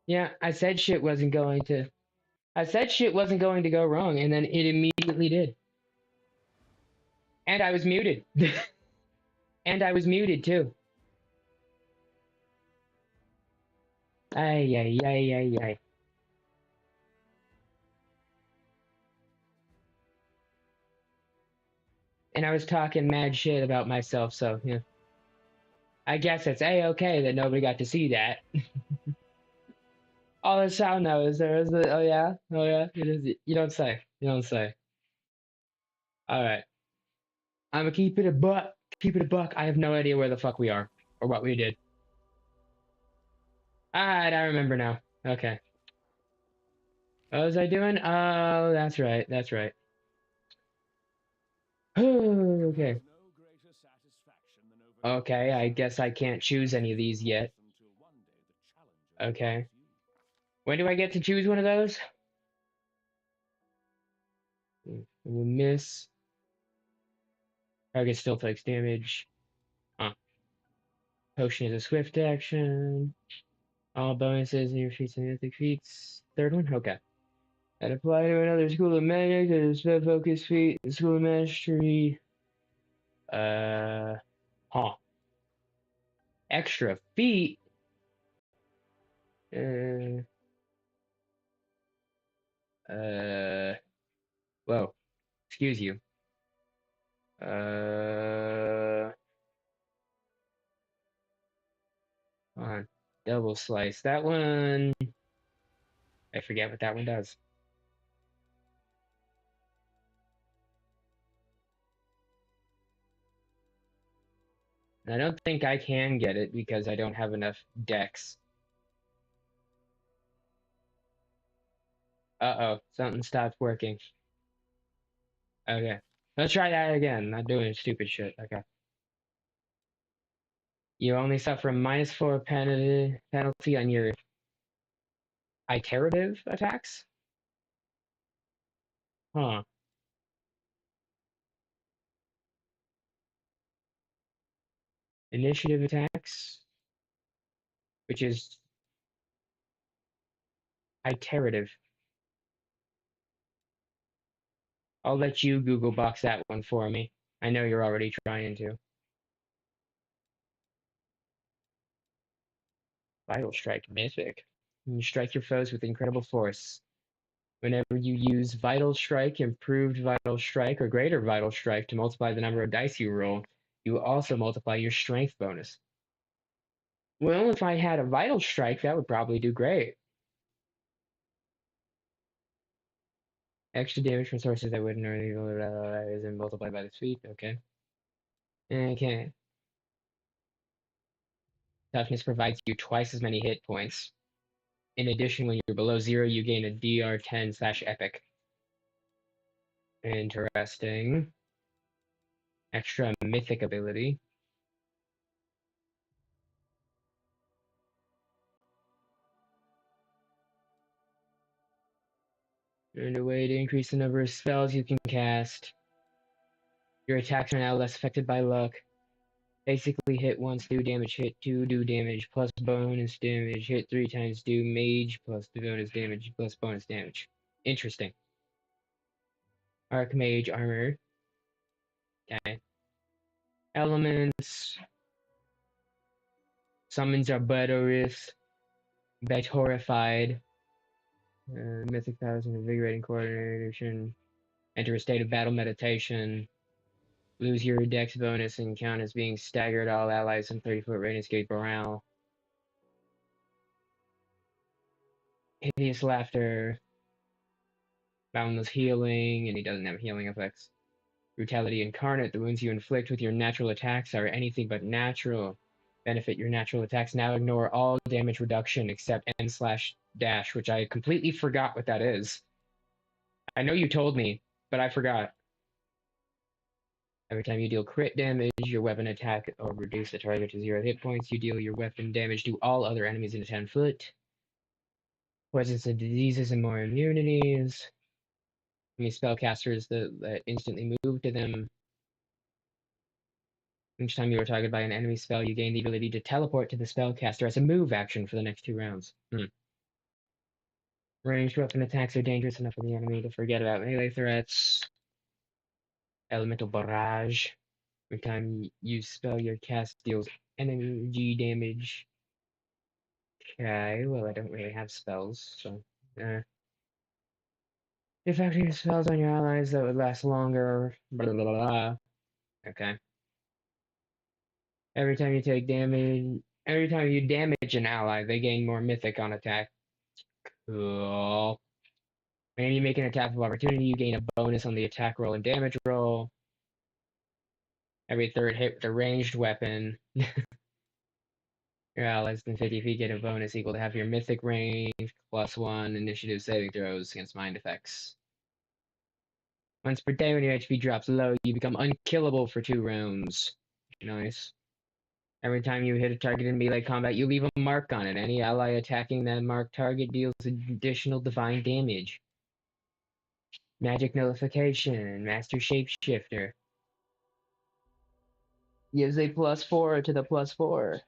Yeah, I said shit wasn't going to go wrong, and then it immediately did. And I was muted. And I was muted too. Ay, ay, ay, ay, ay. And I was talking mad shit about myself, so yeah. I guess it's a-okay that nobody got to see that. Oh, the sound now is there? Is it? Oh yeah, oh yeah. It is. You don't say. You don't say. All right. I'm gonna keep it a buck. Keep it a buck. I have no idea where the fuck we are or what we did. All right, I remember now. Okay. What was I doing? Oh, that's right. That's right. Okay. Okay, I guess I can't choose any of these yet. Okay. When do I get to choose one of those? We'll miss. Target still takes damage. Huh. Potion is a swift action. All bonuses in your feats and mythic feats. Third one? Okay. And apply to another school of magic, a spell focus feat, school of mastery. Huh. Extra feat? Uh, whoa. Excuse you. On. Double slice. That one. I forget what that one does. And I don't think I can get it because I don't have enough decks. Uh-oh, something stopped working. Okay. Let's try that again. Not doing stupid shit. Okay. You only suffer a -4 penalty on your iterative attacks? Huh. Initiative attacks, which is iterative. I'll let you Google box that one for me. I know you're already trying to. Vital Strike Mythic. You strike your foes with incredible force. Whenever you use Vital Strike, Improved Vital Strike, or Greater Vital Strike to multiply the number of dice you roll, you also multiply your Strength bonus. Well, if I had a Vital Strike, that would probably do great. Extra damage from sources that wouldn't already isn't multiplied by the feat. Okay. Okay. Toughness provides you twice as many hit points. In addition, when you're below 0, you gain a DR10/epic. Interesting. Extra mythic ability. And a way to increase the number of spells you can cast. Your attacks are now less affected by luck. Basically, hit once, do damage, hit two, do damage, plus bonus damage, hit 3 times, do mage, plus the bonus damage, plus bonus damage. Interesting. Archmage armor. Okay. Elements. Summons are Betorith. Bet horrified. Mythic powers and invigorating coordination. Enter a state of battle meditation. Lose your dex bonus and count as being staggered. All allies in 30-foot radius gain morale. Hideous laughter. Boundless healing, and he doesn't have healing effects. Brutality incarnate. The wounds you inflict with your natural attacks are anything but natural. Benefit your natural attacks. Now ignore all damage reduction except N/dash, which I completely forgot what that is. I know you told me, but I forgot. Every time you deal crit damage, your weapon attack or reduce the target to 0 hit points, you deal your weapon damage to all other enemies in a 10-foot. Poisons and diseases and more immunities. Any spellcasters that instantly move to them. Each time you are targeted by an enemy spell, you gain the ability to teleport to the spellcaster as a move action for the next 2 rounds. Ranged weapon attacks are dangerous enough for the enemy to forget about melee threats. Elemental barrage. Every time you spell, your cast deals energy damage. Okay, well, I don't really have spells, so. If active spells on your allies that would last longer. Blah, blah, blah, blah. Okay. Every time you take damage. Every time you damage an ally, they gain more mythic on attack. Cool. Whenever you make an attack of opportunity, you gain a bonus on the attack roll and damage roll. Every third hit with a ranged weapon. Your allies than 50 feet get a bonus equal to half your mythic range, +1 initiative saving throws against mind effects. Once per day when your HP drops low, you become unkillable for 2 rounds. Nice. Every time you hit a target in melee combat, you leave a mark on it. Any ally attacking that marked target deals additional divine damage. Magic Nullification, Master Shapeshifter. Gives a +4 to the +4.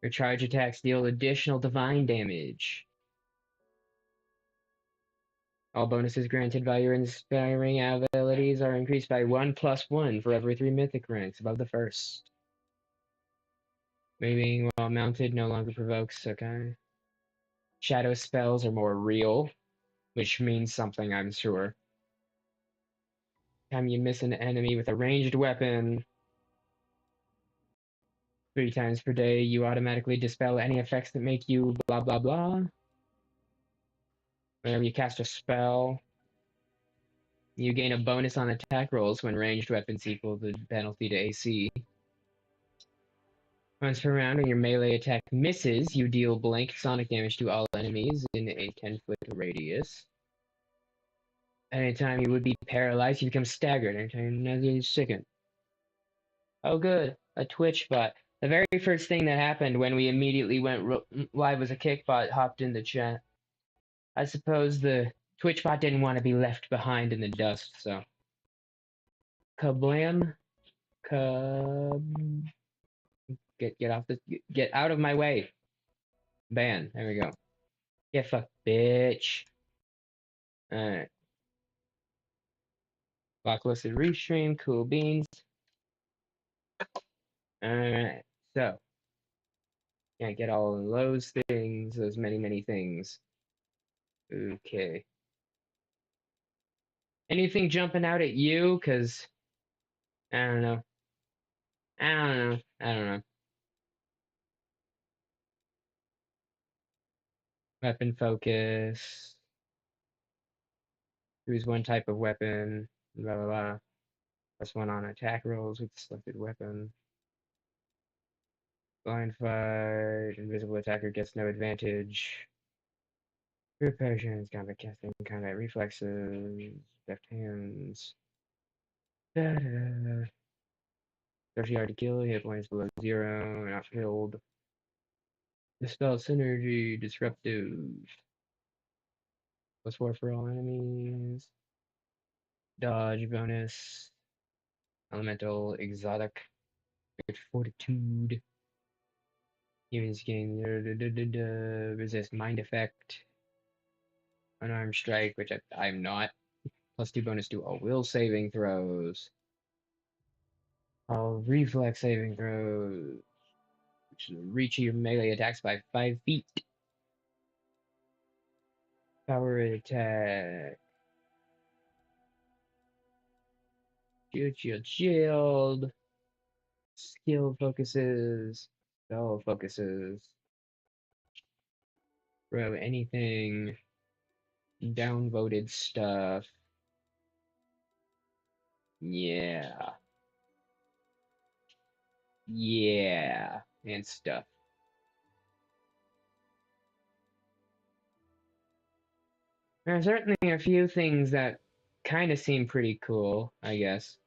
Your charge attacks deal additional divine damage. All bonuses granted by your inspiring abilities are increased by 1+1 for every 3 mythic ranks above the first. Moving while mounted no longer provokes, okay. Shadow spells are more real, which means something, I'm sure. Time you miss an enemy with a ranged weapon, 3 times per day, you automatically dispel any effects that make you blah blah blah. Whenever you cast a spell, you gain a bonus on attack rolls when ranged weapons equal the penalty to AC. Once per round, when your melee attack misses, you deal blank sonic damage to all enemies in a 10-foot radius. Anytime you would be paralyzed, you become staggered. Anytime you sicken. Oh, good. A Twitch bot. The very first thing that happened when we immediately went live was a kickbot hopped in the chat. I suppose the Twitch bot didn't want to be left behind in the dust, so. Kablam. Kab. Get out of my way. Ban. There we go. Get fucked, bitch. Alright. Blacklisted restream, cool beans. Alright, so. Can't get all of those things, those many, many things. Okay. Anything jumping out at you? Because, I don't know. I don't know. I don't know. Weapon focus. Choose one type of weapon. Blah, blah, blah. +1 on attack rolls with selected weapon. Blind fight. Invisible attacker gets no advantage. Group potions, combat casting, combat reflexes, deft hands. Da, da, da. 30 hard to kill, hit points below 0, not killed. Dispel synergy, disruptive. +4 for all enemies. Dodge bonus. Elemental, exotic. Good fortitude. Humans gain resist mind effect. Unarmed strike, which I'm not. +2 bonus to all will saving throws. All reflex saving throws. Which reach your melee attacks by 5 feet. Power attack. Shield, shield, shield. Skill focuses. Spell focuses. Bro, anything. Downvoted stuff. Yeah. Yeah. And stuff. There are certainly a few things that kind of seem pretty cool, I guess.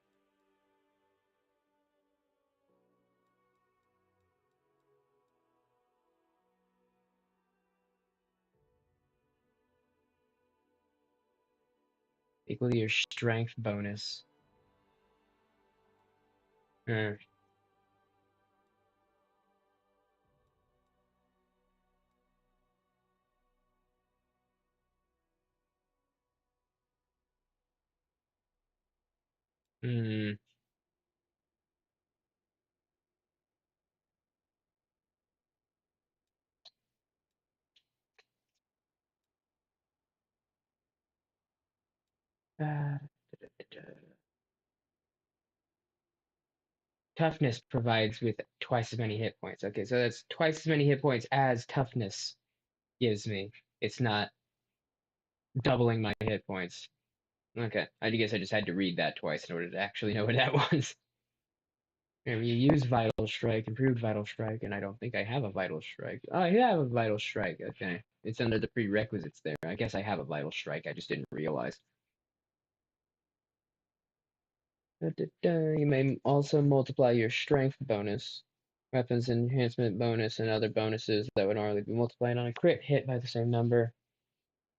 Equal to your strength bonus. Huh. Hmm. Uh, Toughness provides with twice as many hit points. Okay, so that's twice as many hit points as toughness gives me. It's not doubling my hit points. Okay, I guess I just had to read that twice in order to actually know what that was. And you use Vital Strike, improved Vital Strike, and I don't think I have a Vital Strike. Oh, I have a Vital Strike. Okay, it's under the prerequisites there. I guess I have a Vital Strike. I just didn't realize. You may also multiply your strength bonus, weapons enhancement bonus, and other bonuses that would normally be multiplied on a crit hit by the same number.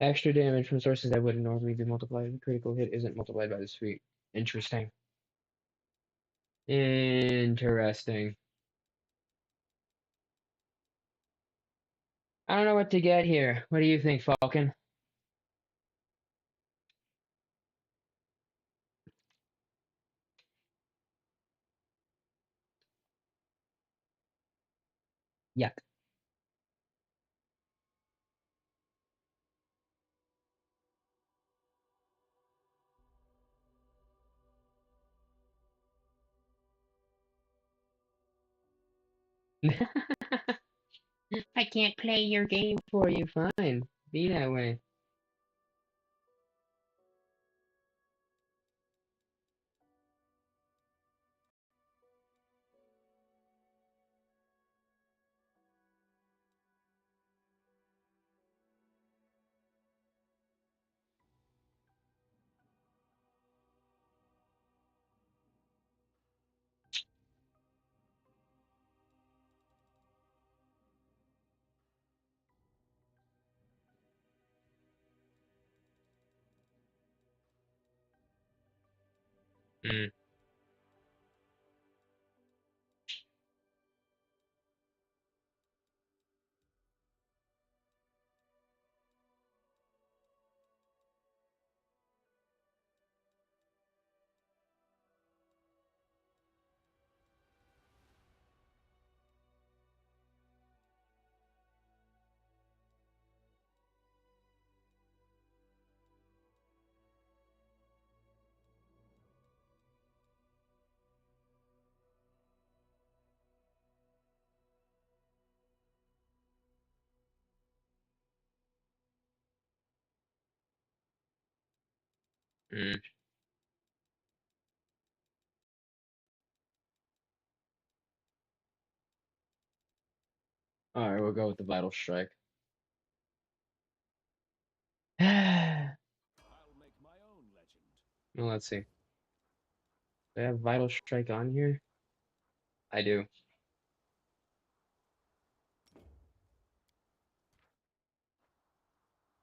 Extra damage from sources that wouldn't normally be multiplied. A critical hit isn't multiplied by this feat. Interesting. Interesting. I don't know what to get here. What do you think, Falcon? Yuck. I can't play your game for you. Fine. Be that way. Mm. Mm. All right, we'll go with the Vital Strike. Well, let's see. Do I have Vital Strike on here? I do.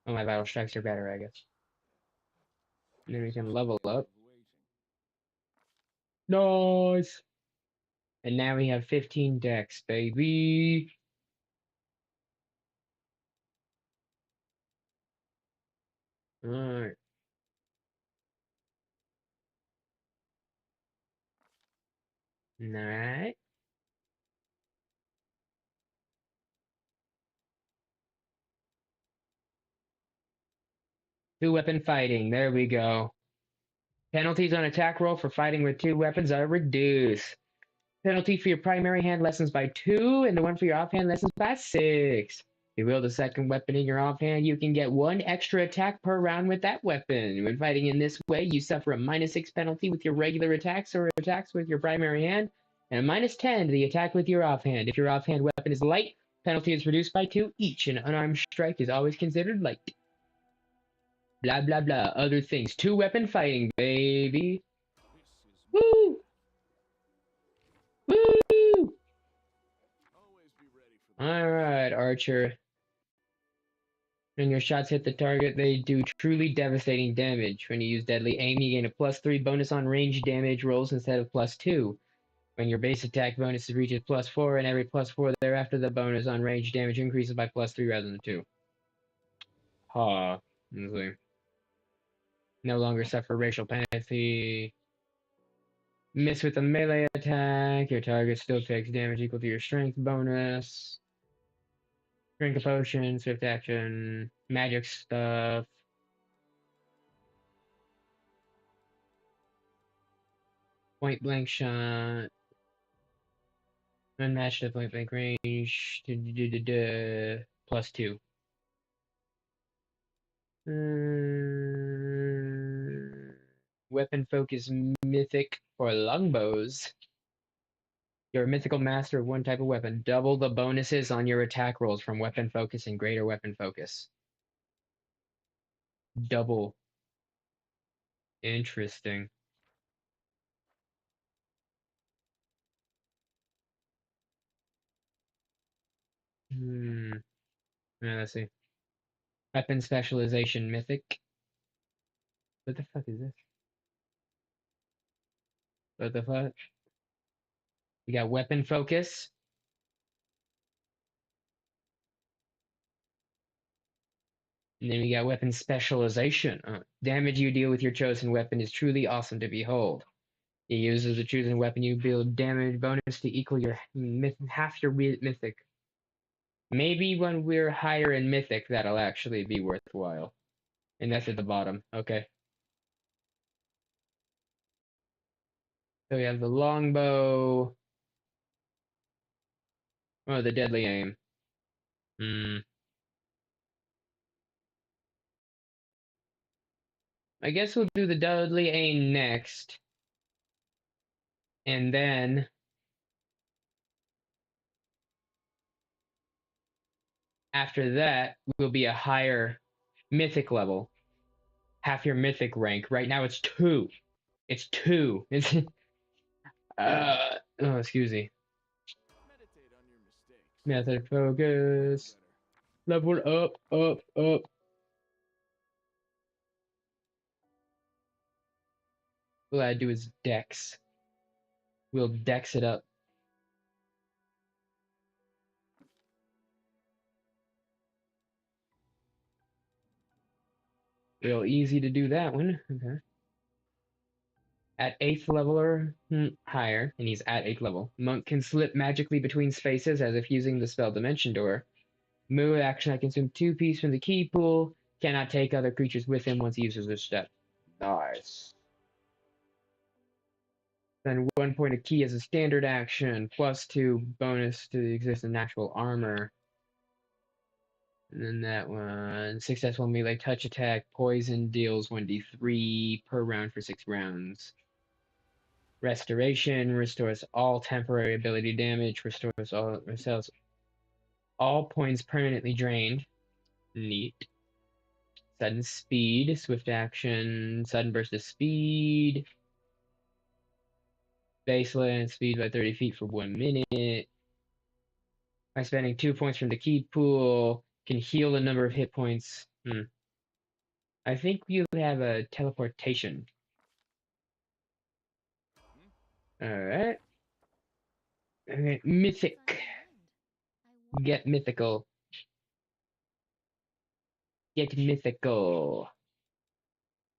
Oh, my Vital Strikes are better, I guess. And then we can level up. Nice. And now we have 15 decks, baby. All right. All right. Two weapon fighting. There we go. Penalties on attack roll for fighting with two weapons are reduced. Penalty for your primary hand lessens by 2, and the one for your offhand lessens by 6. If you wield a second weapon in your offhand, you can get 1 extra attack per round with that weapon. When fighting in this way, you suffer a -6 penalty with your regular attacks or attacks with your primary hand, and a -10 to the attack with your offhand. If your offhand weapon is light, penalty is reduced by 2 each. An unarmed strike is always considered light. Blah blah blah. Other things. Two weapon fighting, baby. Woo! Woo! Alright, Archer. When your shots hit the target, they do truly devastating damage. When you use deadly aim, you gain a +3 bonus on range damage rolls instead of +2. When your base attack bonus reaches +4, and every +4 thereafter, the bonus on range damage increases by +3 rather than 2. Ha. Honestly. No longer suffer racial penalty. Miss with a melee attack. Your target still takes damage equal to your strength bonus. Drink a potion, swift action, magic stuff. Point blank shot. Unmatched at point blank range. +2. Weapon focus mythic for longbows. You're a mythical master of one type of weapon. Double the bonuses on your attack rolls from weapon focus and greater weapon focus. Double. Interesting. Let's see. Weapon specialization mythic. What the fuck is this? What the fuck? We got weapon focus. And then we got weapon specialization. Damage you deal with your chosen weapon is truly awesome to behold. You use as a chosen weapon, you build damage bonus to equal your half your mythic. Maybe when we're higher in mythic, that'll actually be worthwhile. And that's at the bottom. Okay. So we have the longbow. Oh, the deadly aim. I guess we'll do the deadly aim next. And then after that will be a higher mythic level. Half your mythic rank. Right now it's 2. It's 2. It's oh, excuse me. Method focus. Level up, up, up. What I do is dex. We'll dex it up. Real easy to do that one. Okay. At 8th level or higher, and he's at 8th level, Monk can slip magically between spaces as if using the spell Dimension Door. Move action, I consume 2 piece from the key pool. Cannot take other creatures with him once he uses this step. Nice. Then 1 point of key as a standard action, +2 bonus to the existing natural armor. And then that one, successful melee touch attack, poison deals 1d3 per round for 6 rounds. Restoration restores all temporary ability damage, restores all points permanently drained. Neat. Sudden speed, swift action, sudden burst of speed. Baseline speed by 30 feet for 1 minute. By spending 2 points from the key pool, can heal a number of hit points. I think you have a teleportation. Alright. Okay, mythic. Get mythical. Get mythical.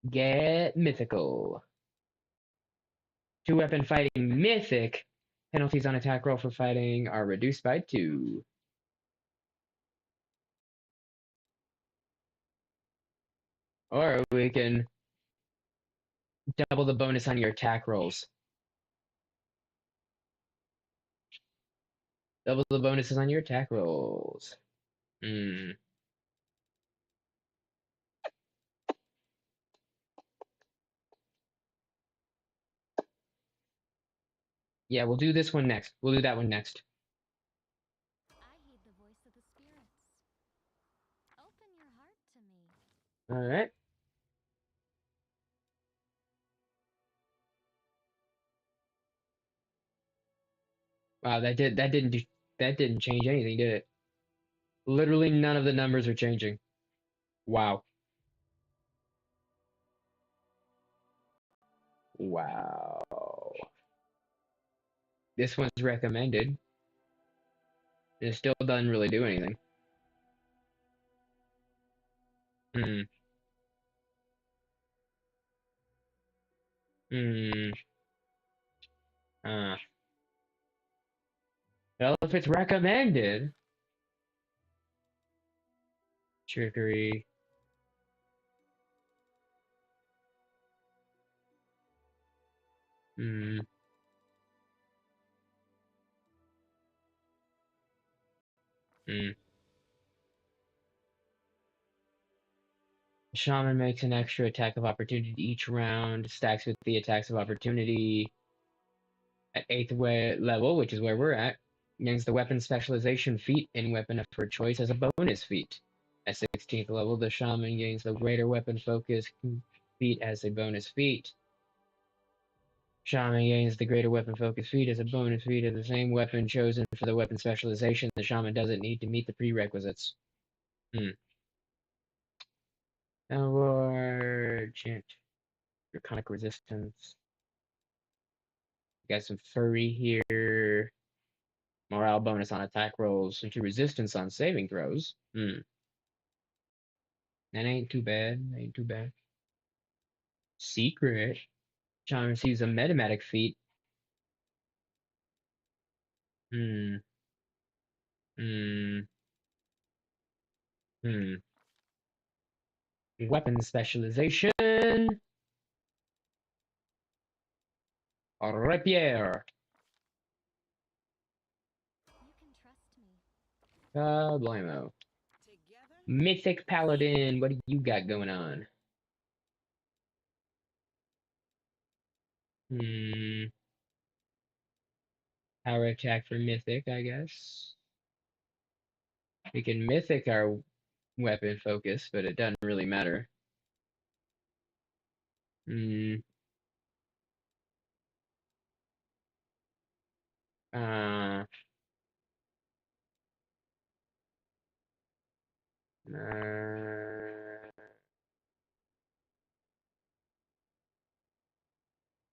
Get mythical. 2-weapon fighting mythic. Penalties on attack roll for fighting are reduced by 2. Or we can double the bonus on your attack rolls. Double the bonuses on your attack rolls. Yeah, we'll do this one next. We'll do that one next. I heed the voice of the spirits. Open your heart to me. All right. Wow, that didn't change anything, did it? Literally none of the numbers are changing. Wow. Wow. This one's recommended. It still doesn't really do anything. Hmm. Hmm. Uh, well, if it's recommended. Trickery. Hmm. Hmm. Shaman makes an extra attack of opportunity each round, stacks with the attacks of opportunity at 8th level, which is where we're at. Gains the weapon specialization feat in weapon of her choice as a bonus feat. At 16th level, the shaman gains the greater weapon focus feat as a bonus feat. Shaman gains the greater weapon focus feat as a bonus feat of the same weapon chosen for the weapon specialization. The shaman doesn't need to meet the prerequisites. Hmm. Downward chant. Draconic resistance. Got some furry here. Morale bonus on attack rolls. Into resistance on saving throws. That ain't too bad. Ain't too bad. Secret. John receives a metamatic feat. Hmm. Hmm. Hmm. Weapon specialization. Rapier. You can trust me. Blimmo. Mythic Paladin. What do you got going on? Hmm. Power attack for Mythic, I guess. We can Mythic our weapon focus, but it doesn't really matter. Hmm. Uh,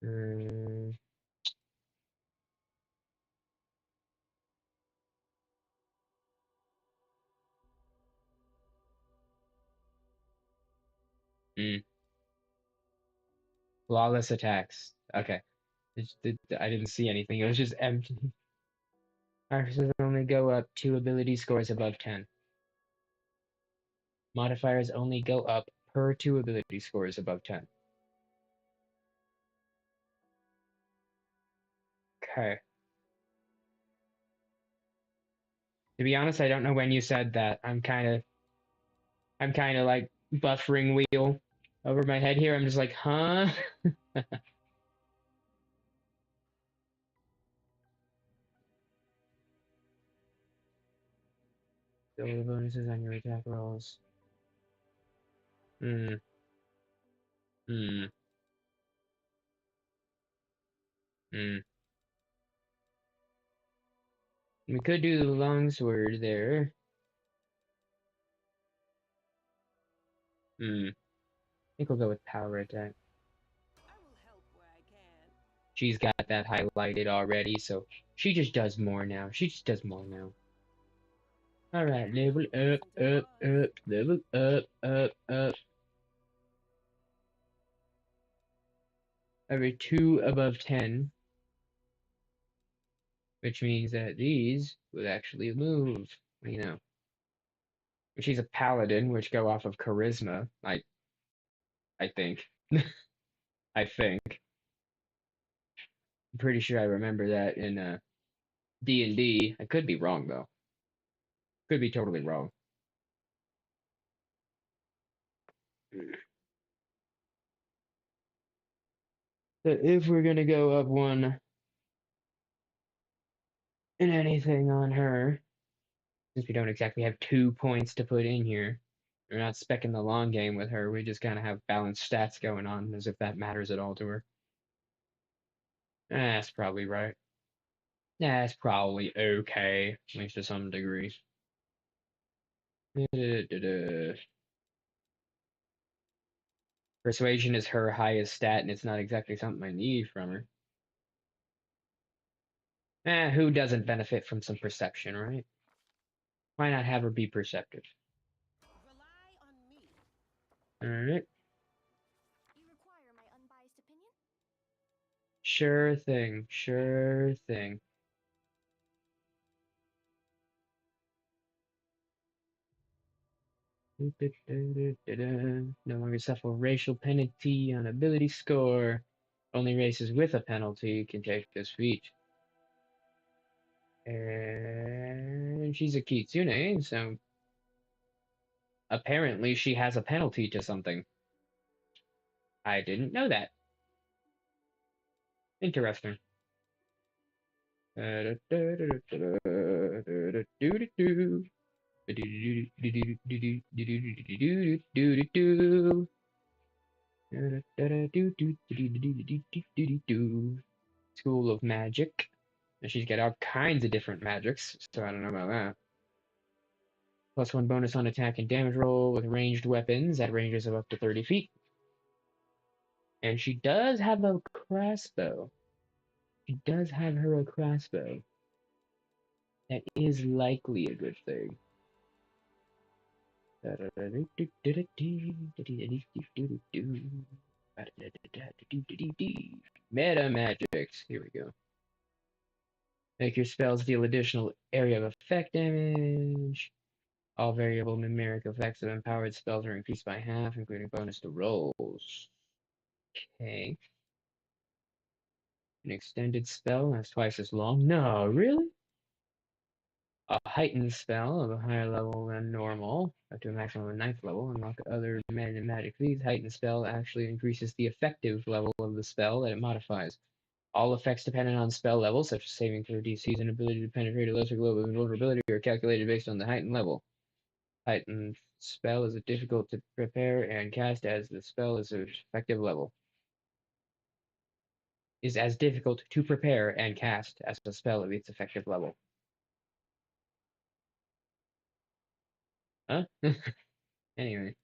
mm, mm. Flawless attacks. Okay. I didn't see anything. It was just empty. Artificers only go up 2 ability scores above 10. Modifiers only go up per 2 ability scores above 10. Okay. To be honest, I don't know when you said that. I'm kind of like buffering wheel over my head here. I'm just like, huh? Double bonuses on your attack rolls. Hmm. Hmm. Hmm. We could do the longsword there. Hmm. I think we'll go with power attack. She's got that highlighted already, so she just does more now. She just does more now. Alright, level up, level up. Every 2 above 10, which means that these would actually move. You know, she's a paladin, which go off of charisma. I think. I think. I'm pretty sure I remember that in D&D. I could be wrong though. Could be totally wrong. But if we're gonna go up one in anything on her, since we don't exactly have 2 points to put in here, we're not specking the long game with her. We just kind of have balanced stats going on, as if that matters at all to her. That's probably right. That's probably okay, at least to some degree. Persuasion is her highest stat, and it's not exactly something I need from her. Who doesn't benefit from some perception, right? Why not have her be perceptive? Alright. You require my unbiased opinion? Sure thing. Sure thing. No longer suffer racial penalty on ability score. Only races with a penalty can take this feat. And she's a kitsune, so apparently she has a penalty to something. I didn't know that. Interesting. School of Magic. And she's got all kinds of different magics, so I don't know about that. +1 bonus on attack and damage roll with ranged weapons at ranges of up to 30 feet. And she does have a crossbow. She does have her a crossbow. That is likely a good thing. Meta magics. Here we go. Make your spells deal additional area of effect damage. All variable numeric effects of empowered spells are increased by half, including bonus to rolls. Okay. An extended spell lasts twice as long. No, really? A heightened spell of a higher level than normal, up to a maximum of 9th level, unlock other magic feats. Heightened spell actually increases the effective level of the spell that it modifies. All effects dependent on spell level, such as saving throw DCs and ability to penetrate a lesser globe of invulnerability, are calculated based on the heightened level. Heightened spell is difficult to prepare and cast as the spell is its effective level. Is as difficult to prepare and cast as the spell of its effective level. Huh? Anyway.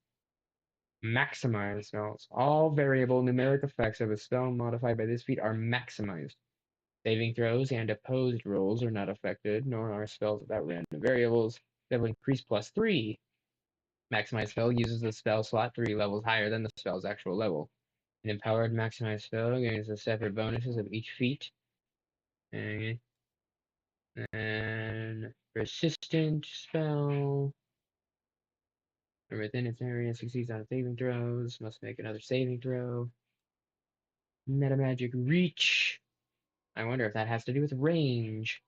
Maximize spells. All variable numeric effects of a spell modified by this feat are maximized. Saving throws and opposed rolls are not affected, nor are spells without random variables. That will increase +3. Maximized spell uses the spell slot 3 levels higher than the spell's actual level. An empowered maximized spell gains the separate bonuses of each feat. And persistent spell. Within its area succeeds on saving throws, must make another saving throw. Metamagic Reach. I wonder if that has to do with range.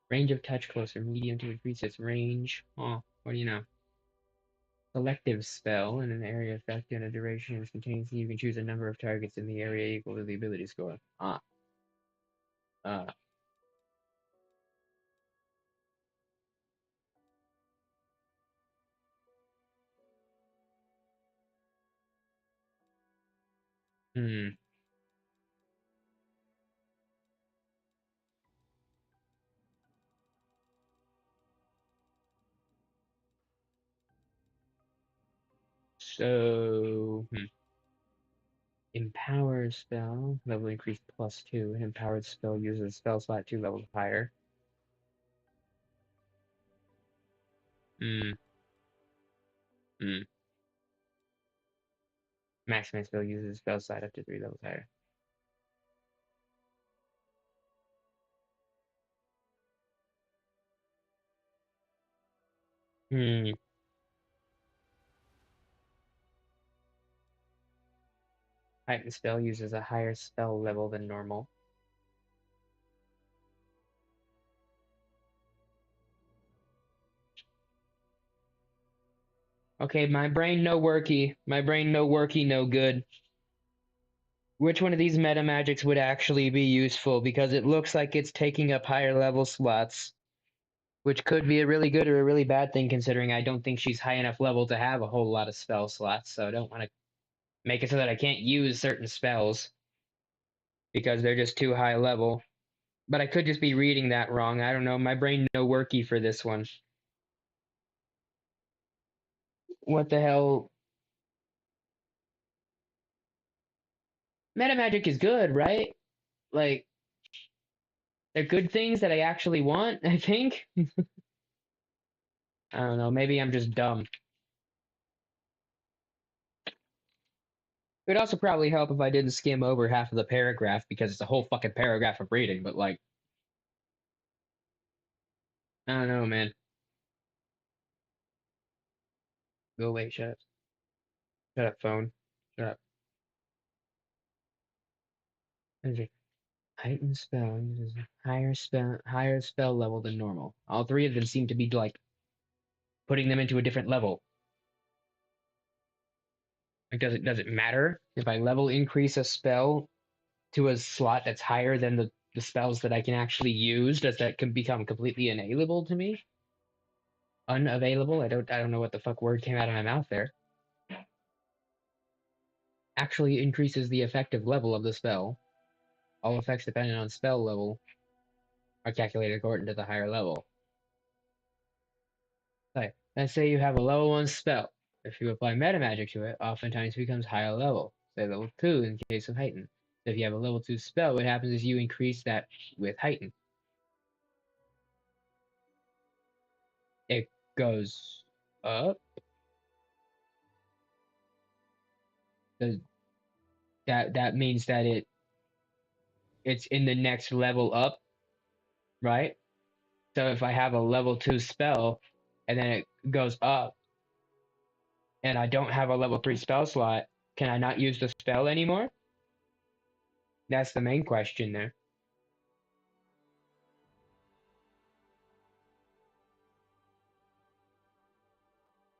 Range of touch close or medium to increase its range. Oh, what do you know? Selective spell in an area effect and a duration instantaneously. You can choose a number of targets in the area equal to the ability score. Ah. Uh. Hmm. So, Empower spell, level increased +2. An empowered spell uses spell slot 2 levels higher. Hmm. Hmm. Maximum spell uses spell slot up to 3 levels higher. Hmm. Heightened spell uses a higher spell level than normal. Okay, my brain no worky. My brain no worky, no good. Which one of these meta magics would actually be useful? Because it looks like it's taking up higher level slots, which could be a really good or a really bad thing considering I don't think she's high enough level to have a whole lot of spell slots, so I don't want to make it so that I can't use certain spells because they're just too high level. But I could just be reading that wrong. I don't know. My brain no worky for this one. What the hell? Meta magic is good, right? Like, they're good things that I actually want, I think. I don't know. Maybe I'm just dumb. It would also probably help if I didn't skim over half of the paragraph because it's a whole fucking paragraph of reading, but like, I don't know, man. Go away, shut up. Shut up, phone. Shut up. Okay. Heightened spell uses a higher spell level than normal. All three of them seem to be like putting them into a different level. Like, does it matter if I level increase a spell to a slot that's higher than the spells that I can actually use? Does that can become completely unavailable to me? Unavailable? I don't know what the fuck word came out of my mouth there. Actually increases the effective level of the spell. All effects dependent on spell level are calculated according to the higher level. Like, let's say you have a level 1 spell. If you apply meta magic to it, oftentimes it becomes higher level. Say level 2 in case of heighten. So if you have a level 2 spell, what happens is you increase that with heighten. It goes up. That means that it's in the next level up, right? So if I have a level 2 spell and then it goes up and I don't have a level 3 spell slot, can I not use the spell anymore? That's the main question there.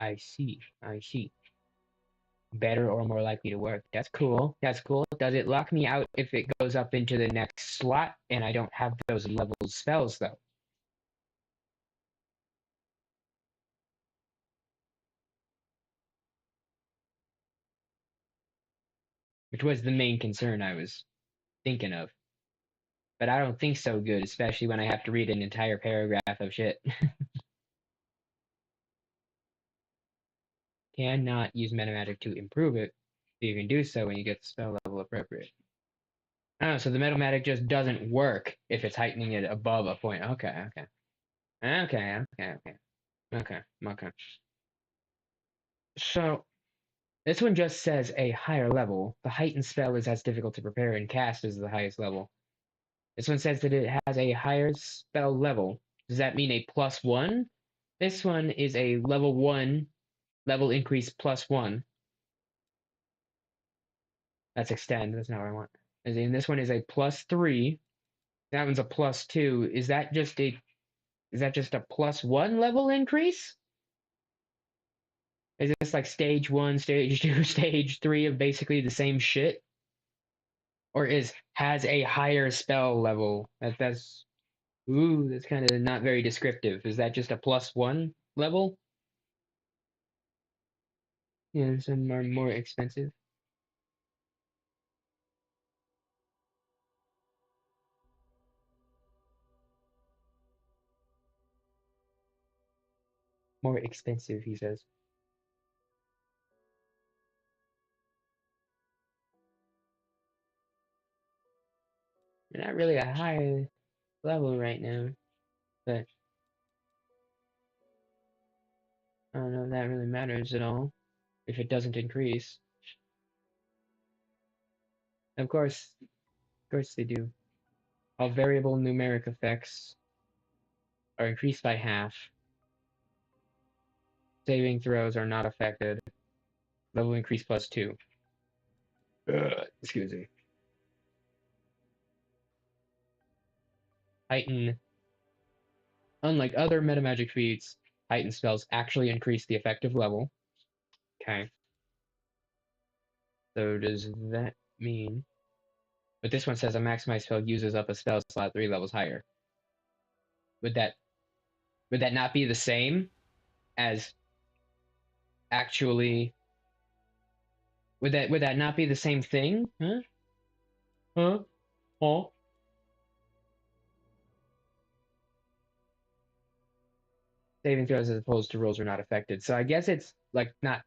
I see. I see. Better or more likely to work. That's cool. That's cool. Does it lock me out if it goes up into the next slot and I don't have those level spells though? Which was the main concern I was thinking of. But I don't think so good, especially when I have to read an entire paragraph of shit. Cannot use metamagic to improve it. So you can do so when you get the spell level appropriate. Oh, so the metamagic just doesn't work if it's heightening it above a point. Okay, okay. Okay, okay, okay. Okay, okay. So this one just says a higher level. The heightened spell is as difficult to prepare and cast as the highest level. This one says that it has a higher spell level. Does that mean a +1? This one is a level 1, level increase +1. That's extend. That's not what I want. As in, this one is a +3. That one's a +2. Is that just a +1 level increase? Is this like stage 1, stage 2, stage 3 of basically the same shit? Or is has a higher spell level? That's kind of not very descriptive. Is that just a +1 level? Yeah, some are more expensive. More expensive, he says. We're not really a high level right now, but I don't know if that really matters at all if it doesn't increase. Of course they do. All variable numeric effects are increased by half. Saving throws are not affected. Level increase +2. Excuse me. Heighten. Unlike other metamagic feats, heighten spells actually increase the effective level. Okay. So does that mean? But this one says a maximized spell uses up a spell slot 3 levels higher. Would that would that not be the same as actually? Would that not be the same thing? Huh? Huh? Huh? Saving throws as opposed to rolls are not affected. So I guess it's like not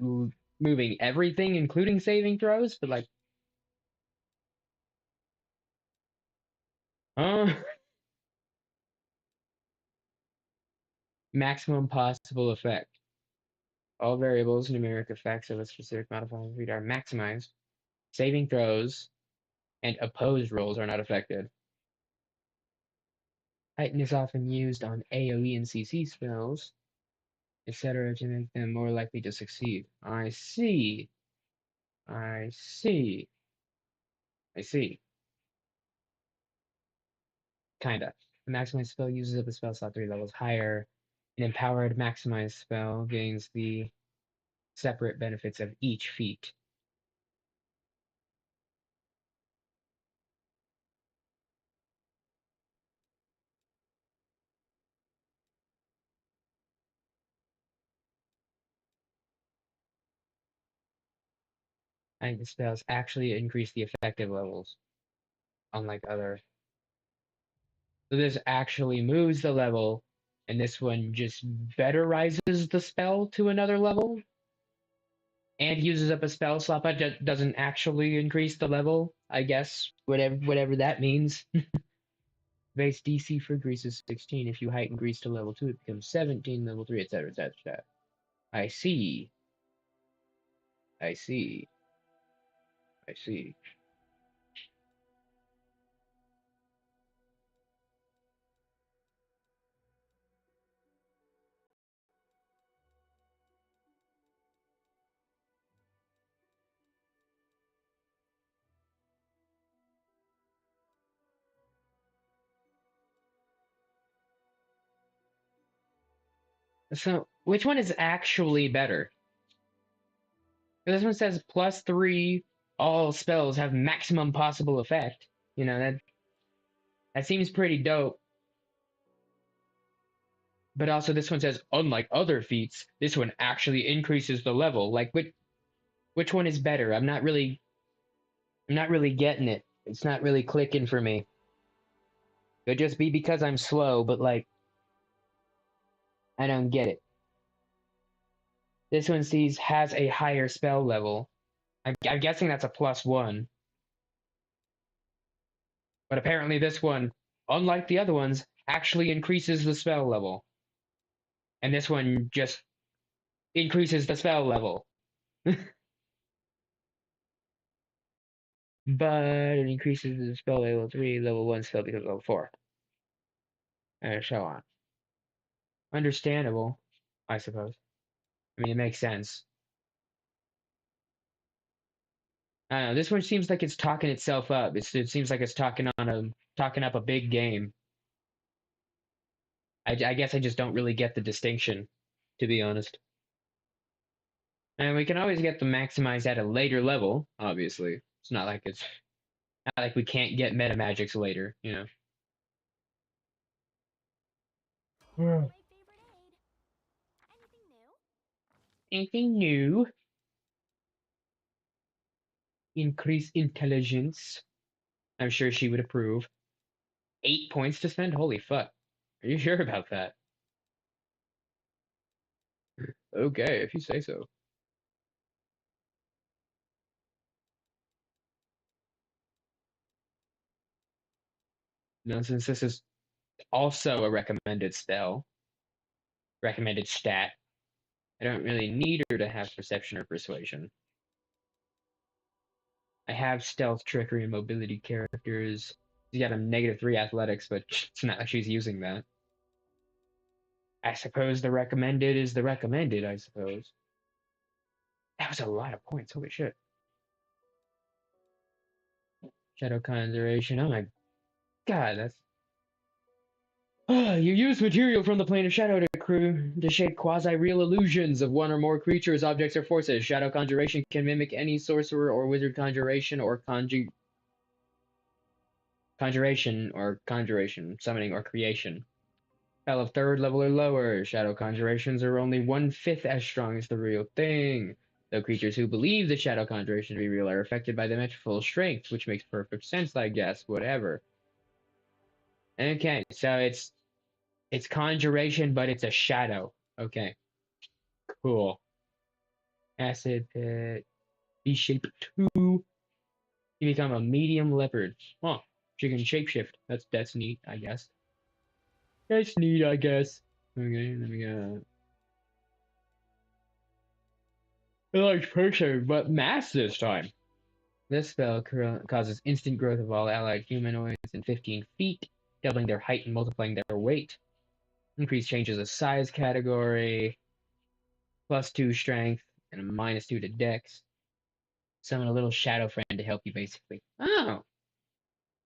moving everything, including saving throws, but like, uh, maximum possible effect. All variables, numeric effects of a specific modifier feat are maximized. Saving throws and opposed rolls are not affected. Heighten is often used on AoE and CC spells, etc., to make them more likely to succeed. I see. I see. I see. Kinda. The maximized spell uses up a spell slot 3 levels higher. An empowered maximized spell gains the separate benefits of each feat. I think the spells actually increase the effective levels, unlike other. So this actually moves the level, and this one just better rises the spell to another level, and uses up a spell slot, but doesn't actually increase the level. I guess whatever that means. Base DC for grease is 16. If you heighten grease to level 2, it becomes 17, level 3, etc., etc. I see. I see. I see. So, which one is actually better? This one says +3, all spells have maximum possible effect. You know, that seems pretty dope. But also this one says, unlike other feats, this one actually increases the level. Like which one is better? I'm not really getting it. It's not really clicking for me. Could just be because I'm slow, but like I don't get it. This one sees has a higher spell level. I'm guessing that's a +1. But apparently this one, unlike the other ones, actually increases the spell level. And this one just increases the spell level. But it increases the spell level 3, level 1 spell becomes level 4. And so on. Understandable, I suppose. I mean, it makes sense. I don't know. This one seems like it's talking itself up. It seems like it's talking up a big game. I guess I just don't really get the distinction, to be honest. And we can always get them maximized at a later level. Obviously, it's not like we can't get meta magics later. You know. Hello, Hmm. my favorite aide. Anything new? Anything new? Increase intelligence. I'm sure she would approve. 8 points to spend? Holy fuck. Are you sure about that? Okay, if you say so. Now, since this is also a recommended stat, I don't really need her to have perception or persuasion. I have stealth, trickery, and mobility characters. She's got a -3 athletics, but it's not like she's using that. I suppose the recommended is the recommended, I suppose. That was a lot of points. Holy shit. Shadow Conjuration. Oh my god, that's. You use material from the plane of shadow to shape quasi-real illusions of one or more creatures, objects, or forces. Shadow Conjuration can mimic any sorcerer or wizard conjuration or conjuration, summoning, or creation. Spell of 3rd level or lower, shadow conjurations are only 1/5 as strong as the real thing. Though creatures who believe the shadow conjuration to be real are affected by them at full strength, which makes perfect sense, I guess. Whatever. Okay, so it's conjuration, but it's a shadow. Okay, cool. Acid pit. B-shape 2. You become a medium leopard. Huh. She can shapeshift. That's neat, I guess. That's neat, I guess. Okay, let me go. A large person, but mass this time. This spell causes instant growth of all allied humanoids in 15 feet, doubling their height and multiplying their weight. Increase changes of size category, +2 strength, and a -2 to dex. Summon a little shadow friend to help you, basically. Oh,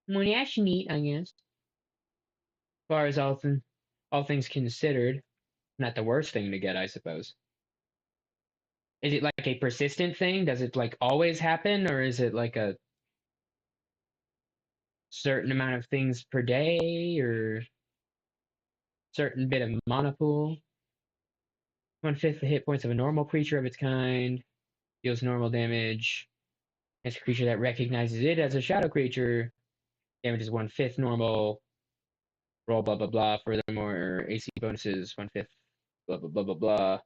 well, that's neat, I guess. As far as all things considered, not the worst thing to get, I suppose. Is it like a persistent thing? Does it like always happen, or is it like a certain amount of things per day, or certain bit of mana pool? 1/5 the hit points of a normal creature of its kind. Deals normal damage. It's a creature that recognizes it as a shadow creature. Damage is 1/5 normal. Roll blah blah blah. Furthermore, AC bonuses 1/5 blah blah blah blah blah.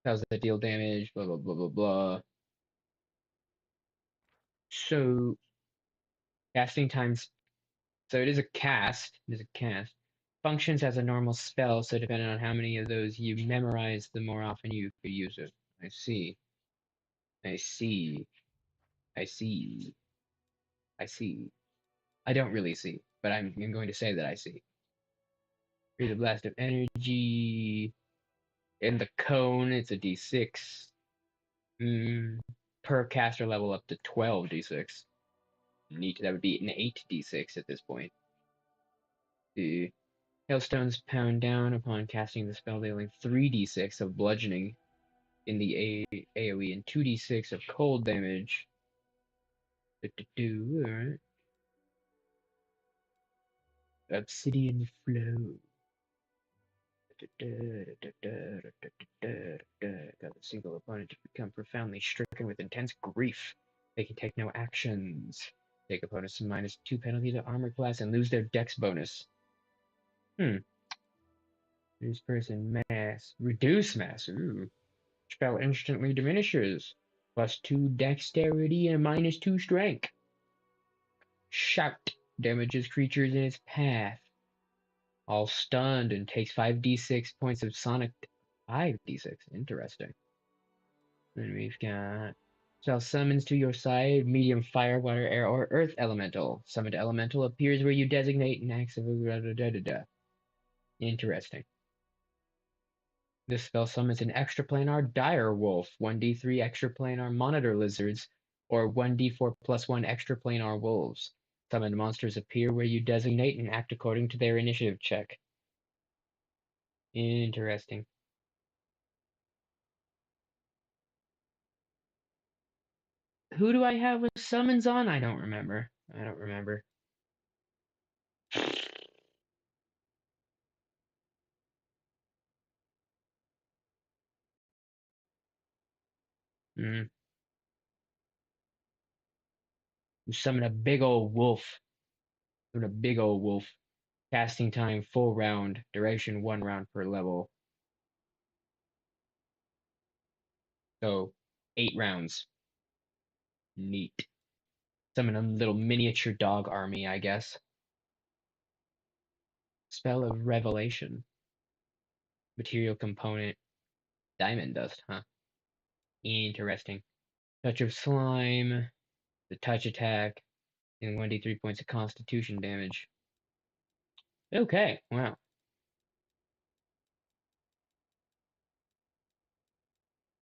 How's that deal damage? Blah blah blah blah blah. So casting times. So it is a cast. It is a cast. Functions as a normal spell. So depending on how many of those you memorize, the more often you could use it. I see. I see. I see. I see. I don't really see, but I'm going to say that I see. Create a blast of energy. In the cone, it's a d6. Per caster level up to 12 d6. Neat. That would be an 8 d6 at this point. The hailstones pound down upon casting the spell, dealing 3 d6 of bludgeoning in the AoE and 2 d6 of cold damage. Alright. Obsidian flow. Got a single opponent to become profoundly stricken with intense grief. They can take no actions. Take opponents to -2 penalty to armor class and lose their dex bonus. Reduce person mass. Reduce mass. Ooh. Spell instantly diminishes. +2 dexterity and -2 strength. Shout. Damages creatures in its path. All stunned and takes 5d6 points of sonic. 5d6. Interesting. Then we've got shall summons to your side medium fire, water, air, or earth elemental. Summoned elemental appears where you designate and acts of Interesting. This spell summons an extraplanar dire wolf, 1d3 extraplanar monitor lizards, or 1d4 +1 extraplanar wolves. Summoned monsters appear where you designate and act according to their initiative check. Interesting. Who do I have with summons on? I don't remember. I don't remember. Hmm. Summon a big old wolf. Summon a big old wolf. Casting time full round. Duration 1 round per level. So 8 rounds. Neat. Summon a little miniature dog army, I guess. Spell of Revelation. Material component. Diamond dust, huh? Interesting. Touch of Slime. The touch attack. And 1d3 points of constitution damage. Okay, wow.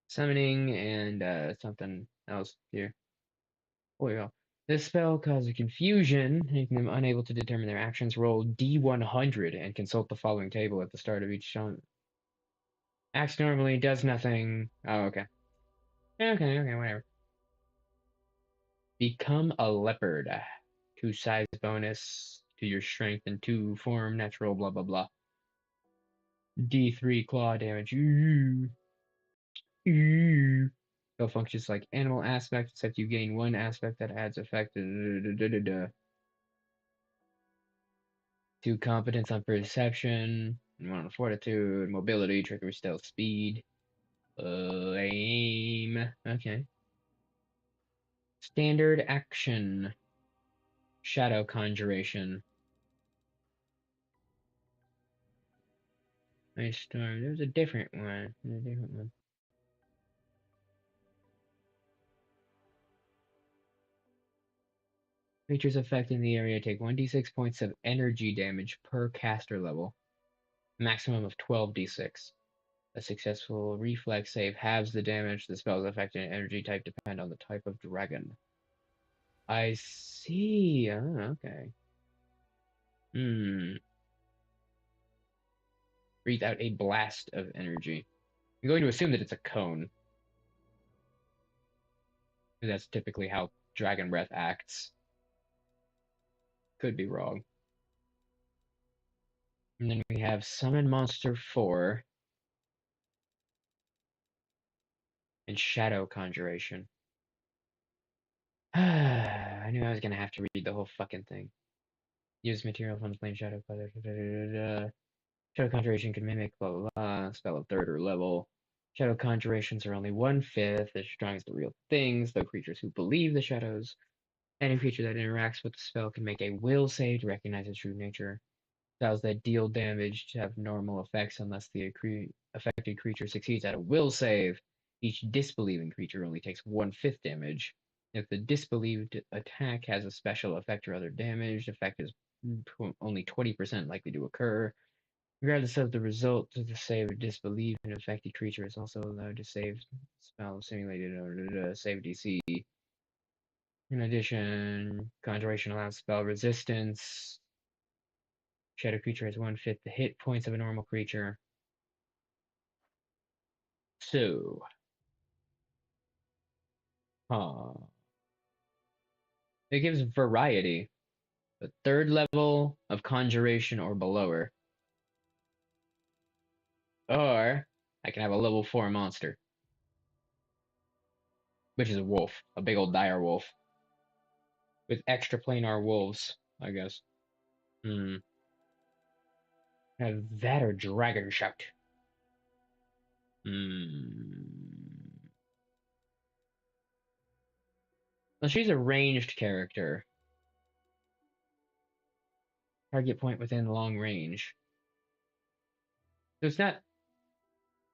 Summoning and something else here. Oh yeah. This spell causes confusion, making them unable to determine their actions. Roll D100 and consult the following table at the start of each shot. Acts normally, does nothing. Oh, okay. Okay, whatever. Become a leopard. 2 size bonus to your strength and 2 form natural blah blah blah. D3 claw damage. Ooh. Ooh. Spell functions like animal aspect, except you gain 1 aspect that adds effect. 2 competence on perception, and 1 on fortitude, mobility, trickery, stealth, speed, aim. Okay. Standard action. Shadow conjuration. Ice storm. There's a different one. Creatures affecting the area take 1d6 points of energy damage per caster level, maximum of 12d6. A successful reflex save halves the damage. The spell's effect and energy type depend on the type of dragon. I see. Oh, okay. Hmm. Breathe out a blast of energy. I'm going to assume that it's a cone. That's typically how dragon breath acts. Could be wrong. And then we have Summon Monster 4 and Shadow Conjuration. I knew I was gonna have to read the whole fucking thing. Use material from plain shadow color. Shadow Conjuration can mimic blah blah blah. Spell of third or level. Shadow Conjurations are only 1/5 as strong as the real things, though creatures who believe the shadows. Any creature that interacts with the spell can make a will save to recognize its true nature. Spells that deal damage have normal effects unless the affected creature succeeds at a will save. Each disbelieving creature only takes 1/5 damage. If the disbelieved attack has a special effect or other damage, the effect is only 20% likely to occur. Regardless of the result of the save, a disbelieved and affected creature is also allowed to save spell simulated or save DC. In addition, Conjuration allows spell resistance. Shadow creature has 1/5 the hit points of a normal creature. So, it gives variety. The third level of conjuration or below, or I can have a level 4 monster, which is a wolf, a big old dire wolf with extra planar wolves, I guess. Hmm. Have that or dragon shout. Hmm. Well, she's a ranged character. Target point within long range. So it's not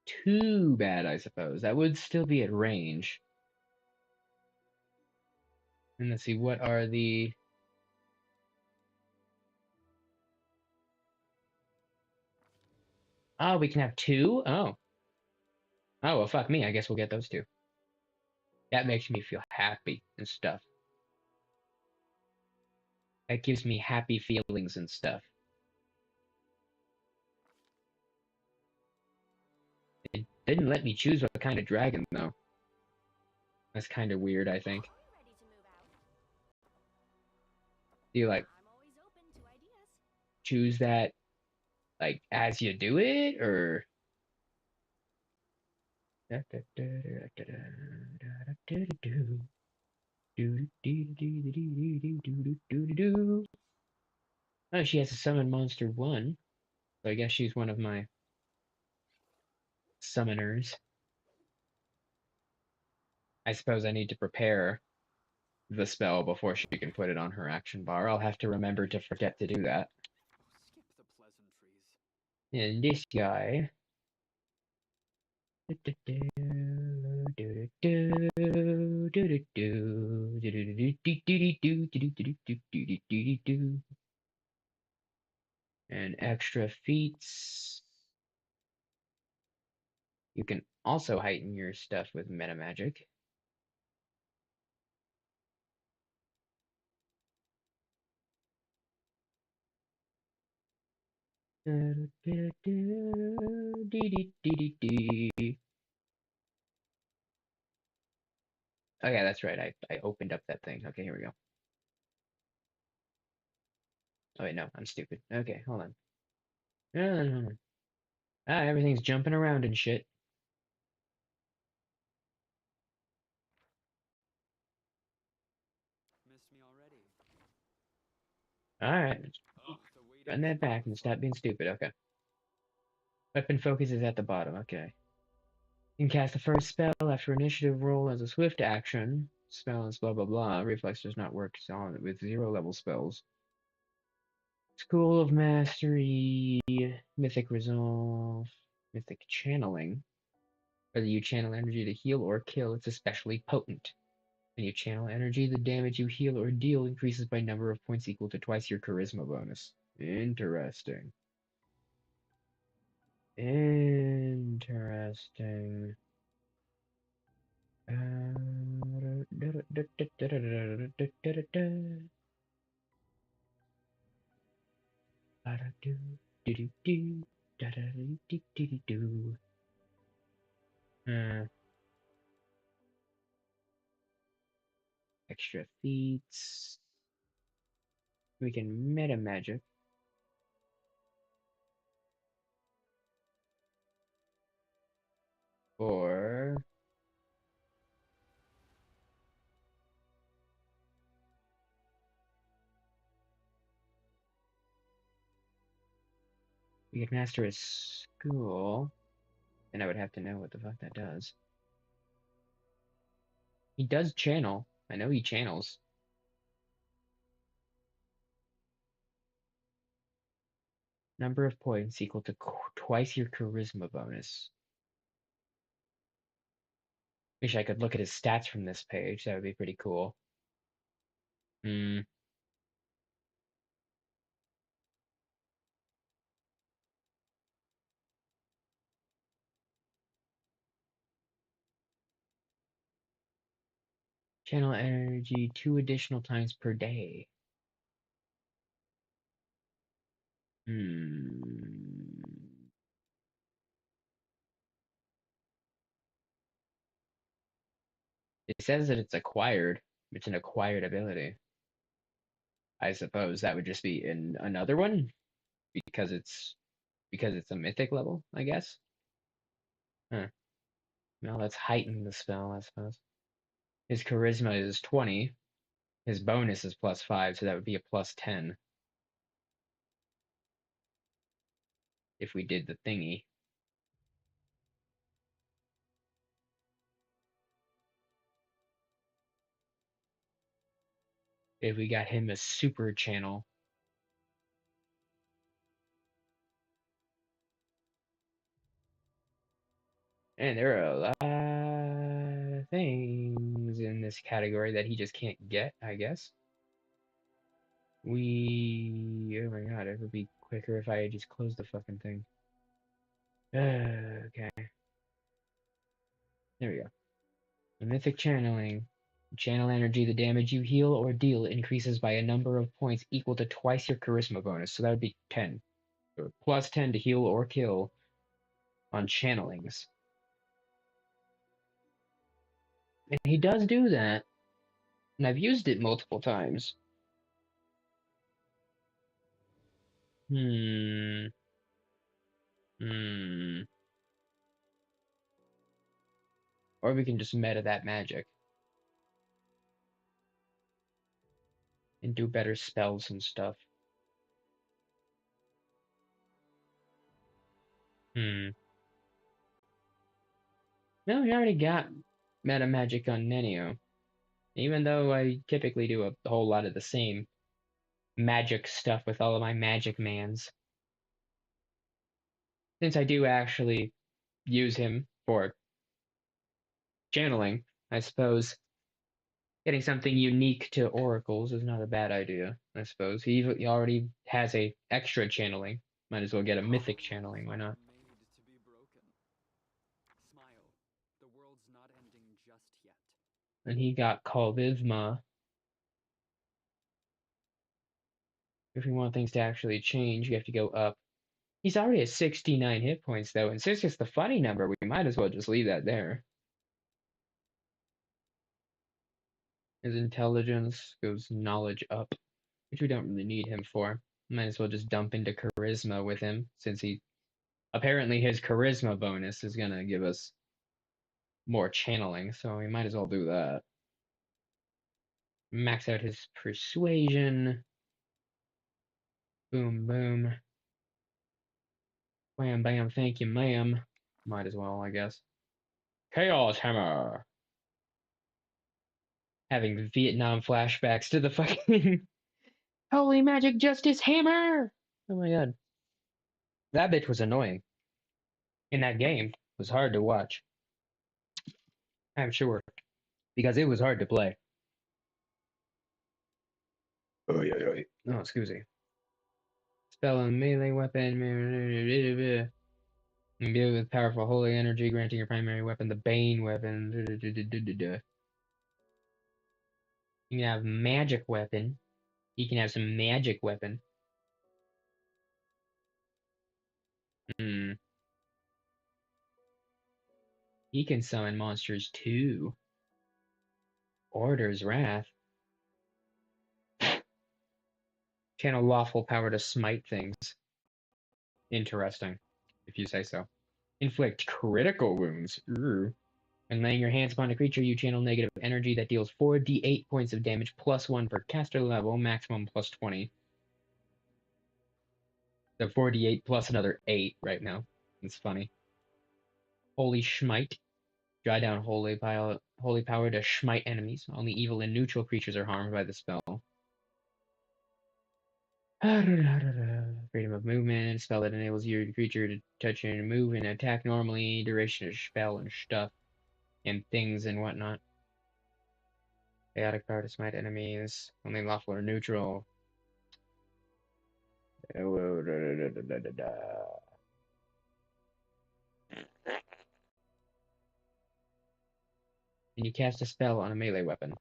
too bad, I suppose. That would still be at range. And let's see, what are the... Oh, we can have two? Oh. Oh, well, fuck me. I guess we'll get those two. That makes me feel happy and stuff. That gives me happy feelings and stuff. It didn't let me choose what kind of dragon, though. That's kind of weird, I think. Do you, like, choose that, like, as you do it, or... Oh, she has a summon monster 1. So I guess she's one of my summoners. I suppose I need to prepare the spell before she can put it on her action bar. I'll have to remember to forget to do that. Skip the pleasantries. And this guy. And extra feats. You can also heighten your stuff with meta magic. Okay, that's right. I opened up that thing. Okay, here we go. Oh wait, no, I'm stupid. Okay, hold on. No. Ah, everything's jumping around and shit. Missed me already. Alright, Ugh, the waiting run that back and stop being stupid. Okay. Weapon focus is at the bottom. Okay. You can cast the first spell after initiative roll as a swift action. Spell is blah blah blah. Reflex does not work on with 0 level spells. School of Mastery, Mythic Resolve, Mythic Channeling. Whether you channel energy to heal or kill, it's especially potent. When you channel energy, the damage you heal or deal increases by number of points equal to twice your charisma bonus. Interesting. Interesting. Extra feats. We can meta magic. Or we could master a school. And I would have to know what the fuck that does. He does channel. I know he channels. Number of points equal to twice your charisma bonus. Wish I could look at his stats from this page. That would be pretty cool. Hmm. Channel energy 2 additional times per day. Hmm. It says that it's acquired. It's an acquired ability. I suppose that would just be in another one because it's a mythic level, I guess. Huh. Well, let's heighten the spell, I suppose. His charisma is 20. His bonus is +5, so that would be a +10 if we did the thingy. If we got him a super channel. And there are a lot of things in this category that he just can't get, I guess. Oh my god, it would be quicker if I just closed the fucking thing. Okay, there we go. The mythic channeling. Channel energy, the damage you heal or deal increases by a number of points equal to twice your charisma bonus, so that would be 10. So +10 to heal or kill on channelings. And he does do that, and I've used it multiple times. Hmm. Hmm. Or we can just meta that magic and do better spells and stuff. Hmm. No, we already got meta magic on Nenio. Even though I typically do a whole lot of the same magic stuff with all of my magic mans. Since I do actually use him for channeling, I suppose getting something unique to oracles is not a bad idea, I suppose. He already has a extra channeling. Might as well get a mythic channeling, why not? Made to be broken. Smile. The world's not ending just yet. And he got Kalvizma. If we want things to actually change, we have to go up. He's already at 69 hit points, though, and since it's the funny number, we might as well just leave that there. His intelligence goes knowledge up, which we don't really need him for. Might as well just dump into charisma with him, since apparently his charisma bonus is gonna give us more channeling, so we might as well do that. Max out his persuasion. Boom, boom. Wham, bam, thank you, ma'am. Might as well, I guess. Chaos Hammer. Having Vietnam flashbacks to the fucking Holy Magic Justice Hammer! Oh my god. That bitch was annoying. In that game, it was hard to watch. I'm sure. Because it was hard to play. Oh, yeah, yeah. Oh, excuse me. Spell a melee weapon. Imbue with powerful holy energy, granting your primary weapon the Bane weapon. You can have magic weapon. You can have some magic weapon. Hmm. He can summon monsters too. Order's Wrath. Channel lawful power to smite things. Interesting, if you say so. Inflict critical wounds. Ooh. When laying your hands upon a creature, you channel negative energy that deals 4d8 points of damage plus 1 per caster level, maximum plus 20. So 4d8 plus another 8 right now. It's funny. Holy Smite. Dry down holy power to smite enemies. Only evil and neutral creatures are harmed by the spell. Freedom of movement. Spell that enables your creature to touch and move and attack normally. Duration of spell and stuff. And things and whatnot. Chaotic power to smite enemies. Only lawful or neutral. And you cast a spell on a melee weapon.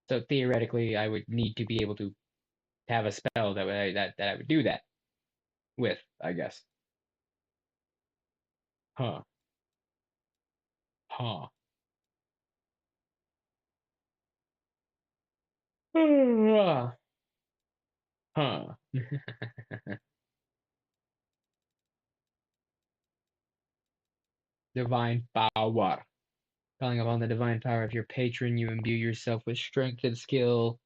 So theoretically, I would need to be able to have a spell that I would do that with, I guess. Huh. Huh. Huh. Divine power. Calling upon the divine power of your patron, you imbue yourself with strength and skill,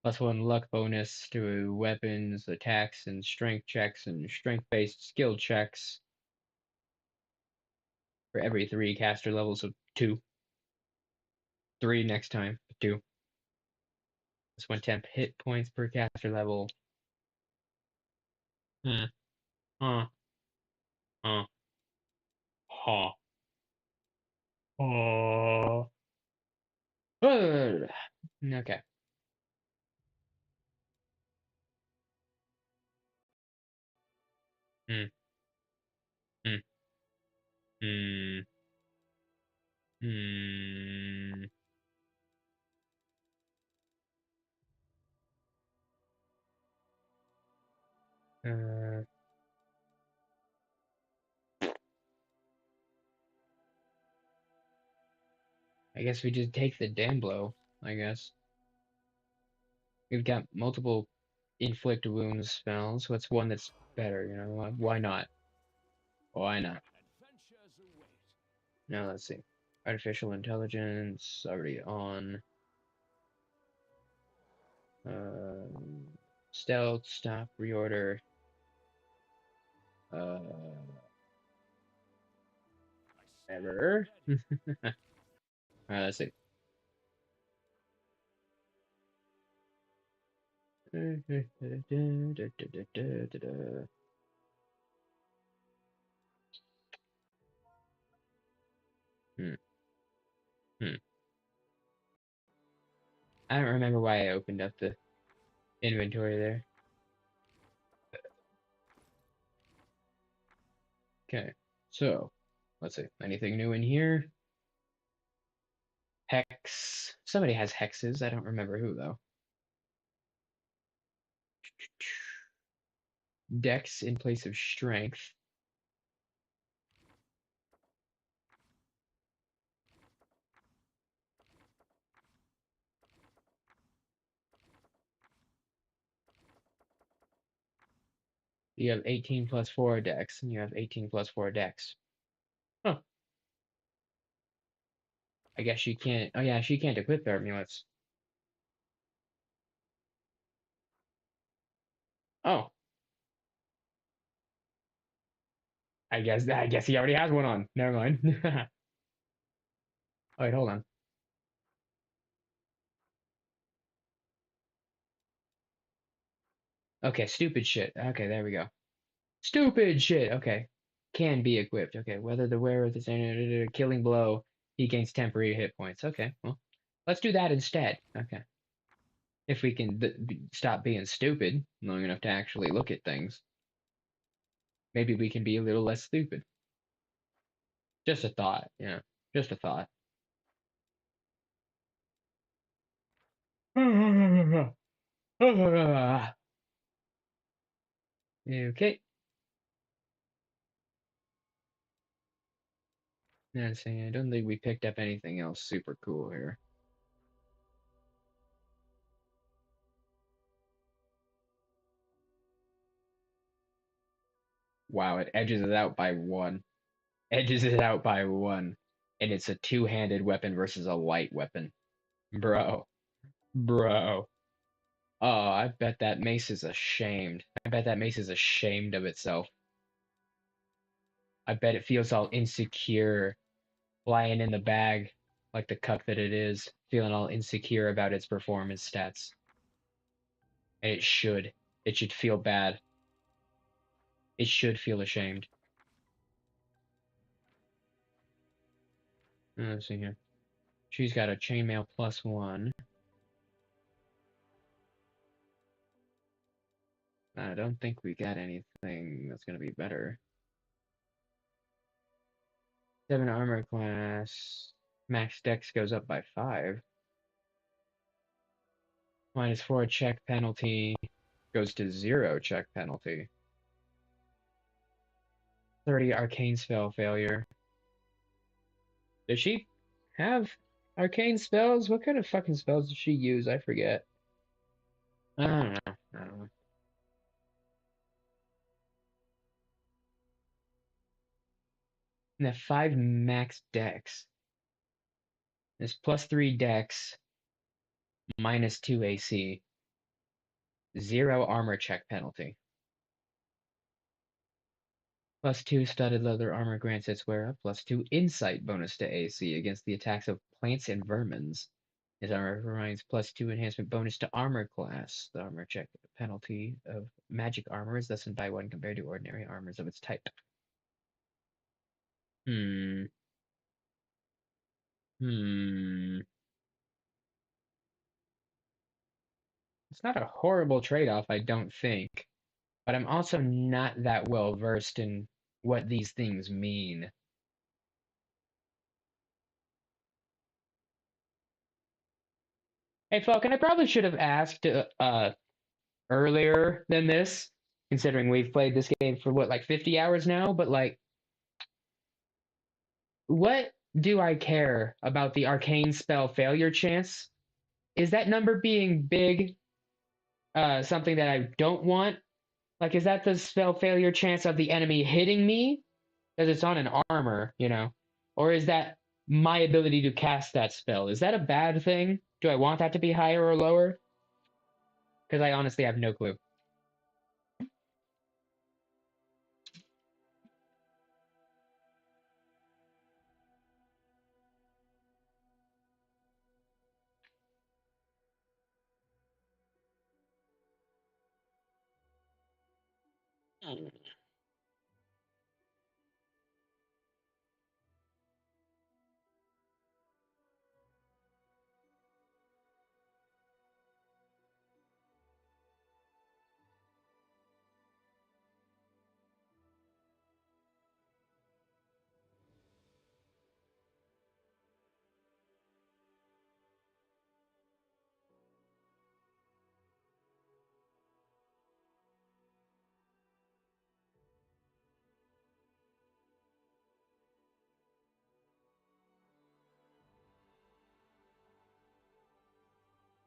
plus one luck bonus to weapons, attacks, and strength checks, and strength-based skill checks for every 3 caster levels of 2. 3 next time, 2. Plus 1 temp hit points per caster level. Hmm. Huh. Huh. Huh. Oh. Okay. Hmm. Hmm. Hmm. Hmm. Uh, I guess we just take the damn blow, I guess. We've got multiple inflict wounds spells. What's one that's better, you know? Why not? Why not? Now let's see. Artificial intelligence, already on. Um, Stealth, stop, reorder. Ever. Alright, let's see. Hmm. Hmm. I don't remember why I opened up the inventory there. Okay, so let's see. Anything new in here? Hex. Somebody has hexes. I don't remember who though. Dex in place of strength. You have 18 plus 4 dex, and you have 18 plus 4 dex. Huh. I guess she can't. Oh yeah, she can't equip their amulets. Oh, I guess he already has one on. Never mind. Oh wait, hold on. Okay, stupid shit. Okay, there we go. Stupid shit. Okay, can be equipped. Okay, whether the wearer of this killing blow He gains temporary hit points. Okay, well, let's do that instead. Okay. If we can stop being stupid long enough to actually look at things, maybe we can be a little less stupid. Just a thought, just a thought. Okay. Let's see. I don't think we picked up anything else super cool here. Wow, it edges it out by one. Edges it out by one. And it's a two-handed weapon versus a light weapon. Bro. Bro. Oh, I bet that mace is ashamed. I bet that mace is ashamed of itself. I bet it feels all insecure, lying in the bag like the cuck that it is, feeling all insecure about its performance stats. And it should. It should feel bad. It should feel ashamed. Let's see here. She's got a chainmail +1. I don't think we got anything that's gonna be better. 7 armor class. Max dex goes up by 5. -4 check penalty goes to 0 check penalty. 30 arcane spell failure. Does she have arcane spells? What kind of fucking spells does she use? I forget. I don't know. I don't know. And that 5 max dex. This +3 dex, -2 AC, 0 armor check penalty. +2 studded leather armor grants its wearer +2 insight bonus to AC against the attacks of plants and vermins. His armor provides +2 enhancement bonus to armor class. The armor check penalty of magic armor is lessened by 1 compared to ordinary armors of its type. Hmm. It's not a horrible trade-off, I don't think. But I'm also not that well versed in what these things mean. Hey, Falcon, I probably should have asked earlier than this, considering we've played this game for what, like 50 hours now, but like, what do I care about the arcane spell failure chance? Is that number being big something that I don't want? Like, is that the spell failure chance of the enemy hitting me? Because it's on an armor, Or is that my ability to cast that spell? Is that a bad thing? Do I want that to be higher or lower? Because I honestly have no clue.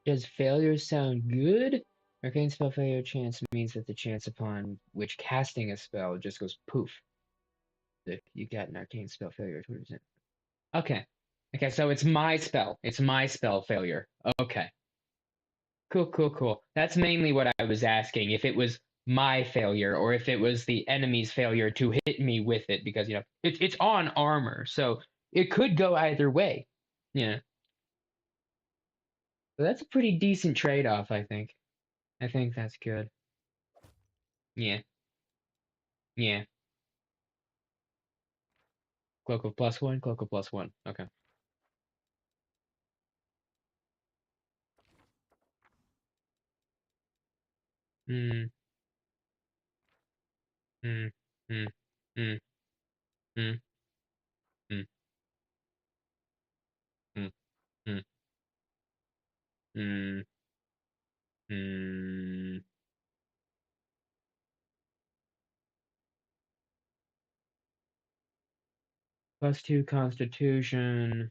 Does failure sound good? Arcane spell failure chance means that the chance upon which casting a spell just goes poof. If you got an arcane spell failure, 20%. Okay. Okay, so it's my spell. It's my spell failure. Okay. Cool, cool, cool. That's mainly what I was asking. If it was my failure or if it was the enemy's failure to hit me with it, because it's on armor, so it could go either way. Yeah. So that's a pretty decent trade-off, I think. I think that's good. Yeah. Yeah. Cloak of +1, cloak of +1. Okay. Mm, mm, mm, mm, mm, mm, mm, mm, mm, mm. +2 Constitution.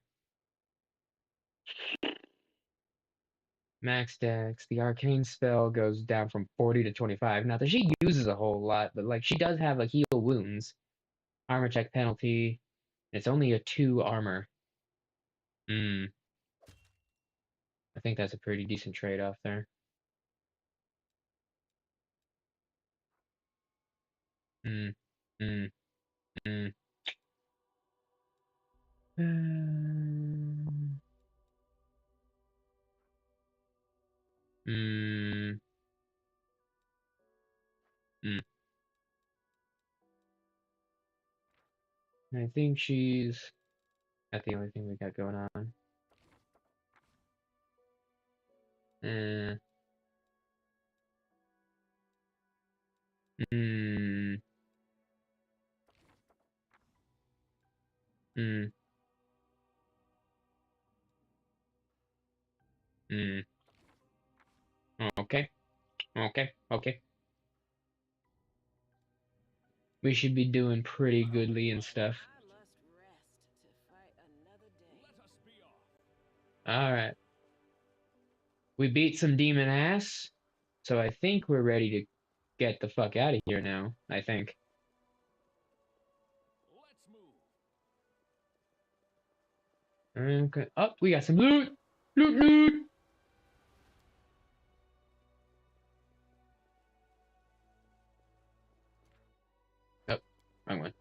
Max Dex. The arcane spell goes down from 40 to 25. Not that she uses a whole lot, but like she does have like heal wounds. Armor check penalty. It's only a 2 armor. Hmm. I think that's a pretty decent trade-off there. Hmm. Hmm. Hmm. Hmm. Hmm. I think that's the only thing we got going on. Uh, hmm. Hmm. Hmm. Okay. Okay. Okay. We should be doing pretty goodly and stuff. I must rest to fight another day. Let us be off. Alright. We beat some demon ass. So I think we're ready to get the fuck out of here now. I think. Let's move. Okay. Oh, we got some loot! Loot, loot! Oh, wrong one.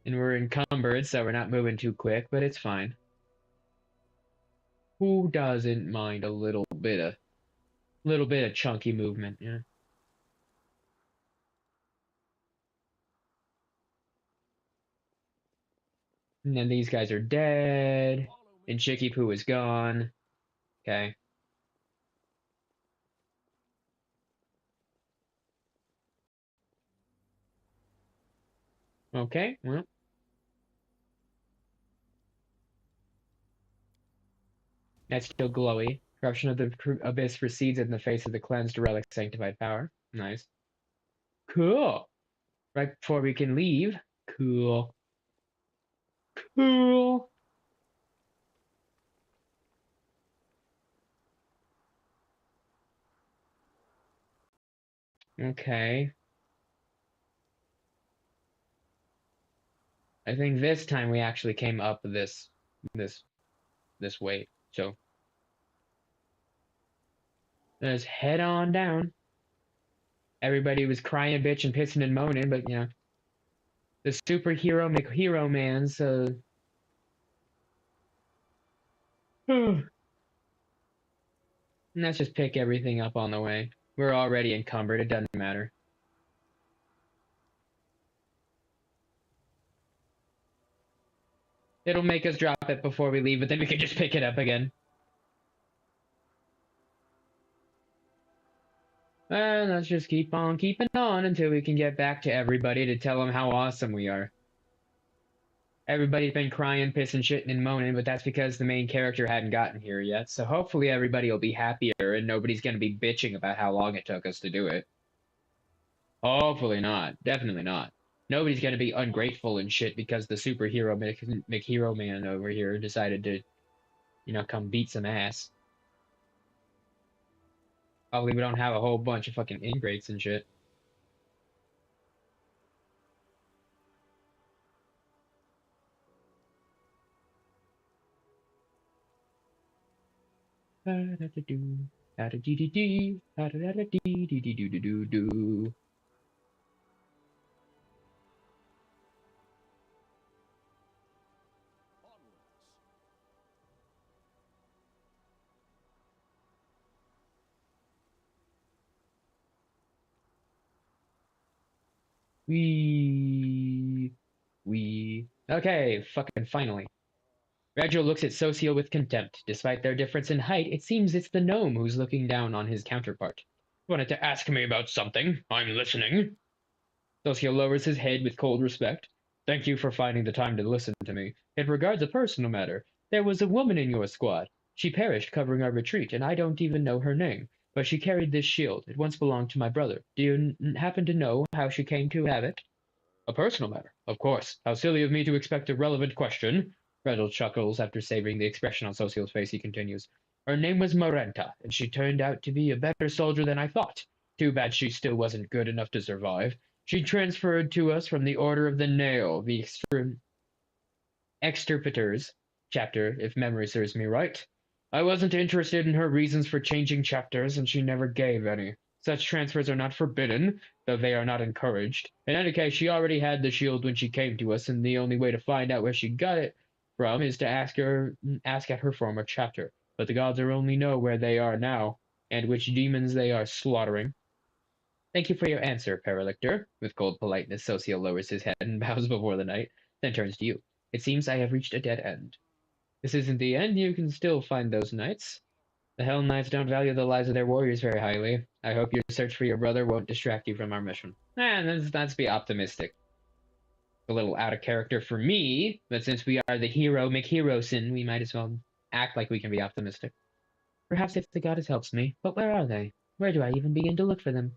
And we're encumbered, so we're not moving too quick, but it's fine. Who doesn't mind a little bit of chunky movement, yeah. And then these guys are dead. Follow And me. Chicky Poo is gone. Okay. Okay, well. That's still glowy. Corruption of the abyss recedes in the face of the cleansed relic sanctified power. Nice. Cool. Right before we can leave. Cool. Cool. Okay. I think this time we actually came up this this way. So let's head on down. Everybody was crying, bitching, pissing, and moaning, but you know, the superhero McHero man, so and let's just pick everything up on the way. We're already encumbered, it doesn't matter. It'll make us drop it before we leave, but then we can just pick it up again. And let's just keep on keeping on until we can get back to everybody to tell them how awesome we are. Everybody's been crying, pissing, shitting, and moaning, but that's because the main character hadn't gotten here yet. So hopefully everybody will be happier and nobody's going to be bitching about how long it took us to do it. Hopefully not. Definitely not. Nobody's going to be ungrateful and shit because the superhero McHero man over here decided to, you know, come beat some ass. Probably we don't have a whole bunch of fucking ingrates and shit. Da-da-da-doo, da-da-dee-dee-dee, da-da-da-da-dee-dee-dee-doo-doo-doo. Onwards. We. Okay, fucking finally. Ragil looks at Socio with contempt. Despite their difference in height, it seems it's the gnome who's looking down on his counterpart. Wanted to ask me about something. I'm listening. Socio lowers his head with cold respect. Thank you for finding the time to listen to me. It regards a personal matter. There was a woman in your squad. She perished covering our retreat, and I don't even know her name. But she carried this shield. It once belonged to my brother. Do you happen to know how she came to have it? A personal matter, of course. How silly of me to expect a relevant question. Reynolds chuckles after savoring the expression on Social's face. He continues. Her name was Marenta, and she turned out to be a better soldier than I thought. Too bad she still wasn't good enough to survive. She transferred to us from the Order of the Nail, the Extirpators chapter, if memory serves me right. I wasn't interested in her reasons for changing chapters, and she never gave any. Such transfers are not forbidden, though they are not encouraged. In any case, she already had the shield when she came to us, and the only way to find out where she got it from is to ask at her former chapter. But the gods only know where they are now, and which demons they are slaughtering. Thank you for your answer, Paralictor. With cold politeness, Socio lowers his head and bows before the knight, then turns to you. It seems I have reached a dead end. This isn't the end. You can still find those knights. The Hell Knights don't value the lives of their warriors very highly. I hope your search for your brother won't distract you from our mission. Let's be optimistic. A little out of character for me, but since we are the hero McHeroson, we might as well act like we can be optimistic. Perhaps if the goddess helps me, but where are they? Where do I even begin to look for them?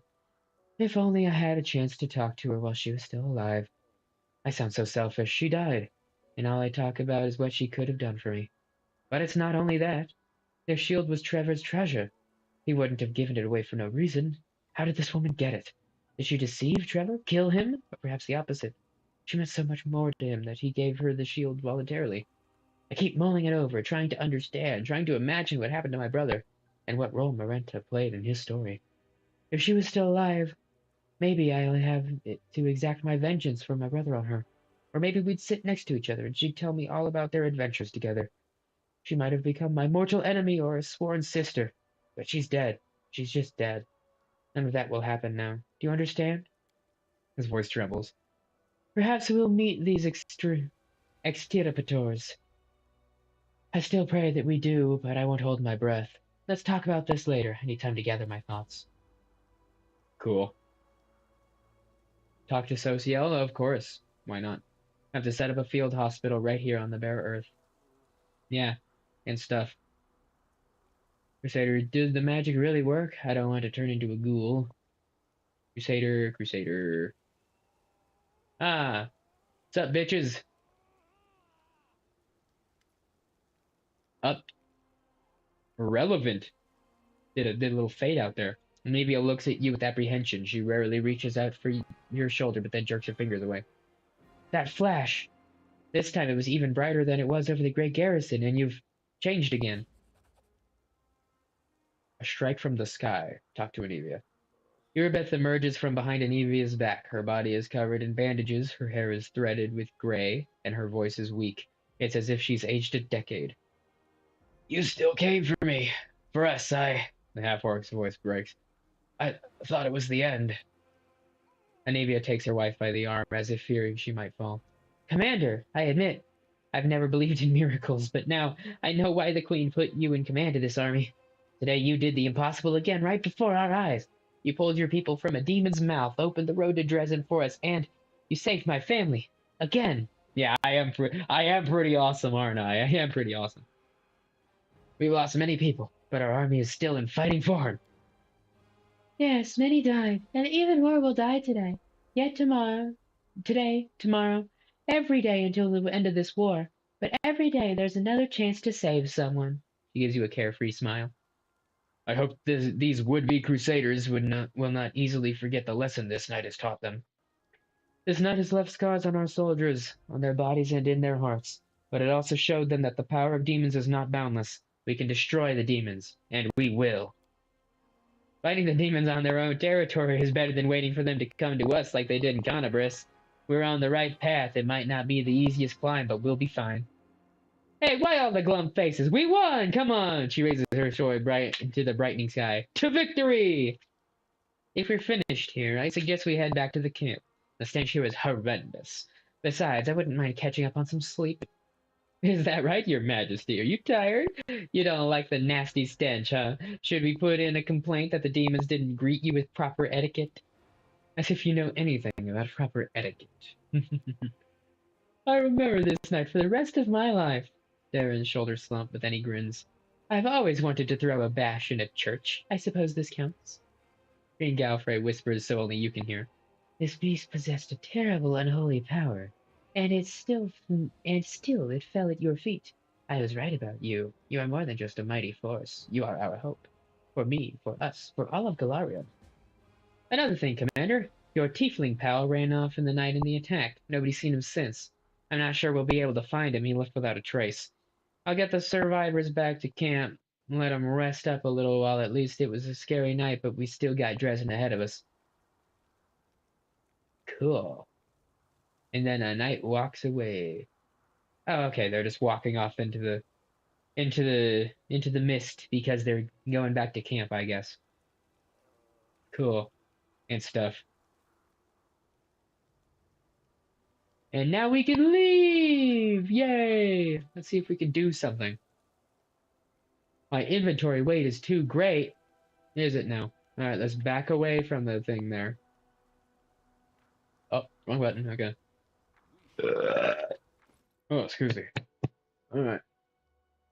If only I had a chance to talk to her while she was still alive. I sound so selfish. She died, and all I talk about is what she could have done for me. But it's not only that. Their shield was Trevor's treasure. He wouldn't have given it away for no reason. How did this woman get it? Did she deceive Trevor? Kill him? Or perhaps the opposite? She meant so much more to him that he gave her the shield voluntarily. I keep mulling it over, trying to understand, trying to imagine what happened to my brother, and what role Marenta played in his story. If she was still alive, maybe I'll have it to exact my vengeance for my brother on her. Or maybe we'd sit next to each other and she'd tell me all about their adventures together. She might have become my mortal enemy or a sworn sister. But she's dead. She's just dead. None of that will happen now. Do you understand? His voice trembles. Perhaps we'll meet these extirpators. I still pray that we do, but I won't hold my breath. Let's talk about this later. I need time to gather my thoughts. Cool. Talk to Sociel? Of course. Why not? Have to set up a field hospital right here on the bare earth. Yeah, and stuff. Crusader, did the magic really work? I don't want to turn into a ghoul. Crusader. Ah, what's up, bitches? Up. Relevant. Did a little fade out there. Navia looks at you with apprehension. She rarely reaches out for your shoulder, but then jerks her fingers away. That flash! This time it was even brighter than it was over the Great Garrison, and you've changed again. A strike from the sky. Talk to Anivia. Irabeth emerges from behind Anivia's back. Her body is covered in bandages, her hair is threaded with gray, and her voice is weak. It's as if she's aged a decade. You still came for me. For us, The half-orc's voice breaks. I thought it was the end. Anivia takes her wife by the arm, as if fearing she might fall. Commander, I admit, I've never believed in miracles, but now I know why the Queen put you in command of this army. Today you did the impossible again right before our eyes. You pulled your people from a demon's mouth, opened the road to Dresden for us, and you saved my family. Again. Yeah, I am pretty awesome, aren't I? I am pretty awesome. We've lost many people, but our army is still in fighting form. Yes, many died, and even more will die today. Yet tomorrow, every day until the end of this war. But every day there's another chance to save someone. She gives you a carefree smile. I hope these would-be crusaders will not easily forget the lesson this night has taught them. This night has left scars on our soldiers, on their bodies and in their hearts, but it also showed them that the power of demons is not boundless. We can destroy the demons, and we will. Fighting the demons on their own territory is better than waiting for them to come to us like they did in Conabris. We're on the right path. It might not be the easiest climb, but we'll be fine. Hey, why all the glum faces? We won! Come on! She raises her sword bright into the brightening sky. To victory! If we're finished here, I suggest we head back to the camp. The stench here is horrendous. Besides, I wouldn't mind catching up on some sleep. Is that right, Your Majesty? Are you tired? You don't like the nasty stench, huh? Should we put in a complaint that the demons didn't greet you with proper etiquette? As if you know anything about proper etiquette. I remember this night for the rest of my life. Darren's shoulders slump, but then he grins. I've always wanted to throw a bash in a church. I suppose this counts. Green Galfrey whispers so only you can hear. This beast possessed a terrible unholy power, and still it fell at your feet. I was right about you. You are more than just a mighty force. You are our hope. For me, for us, for all of Galarian. Another thing, Commander. Your tiefling pal ran off in the night in the attack. Nobody's seen him since. I'm not sure we'll be able to find him. He left without a trace. I'll get the survivors back to camp and let them rest up a little while. At least it was a scary night, but we still got Dresden ahead of us. Cool. And then a knight walks away. Oh, okay, they're just walking off into the mist because they're going back to camp, I guess. Cool. And stuff. And now we can leave! Yay! Let's see if we can do something. My inventory weight is too great. Is it now? Alright, let's back away from the thing there. Oh, wrong button. Okay. Oh, excuse me. Alright.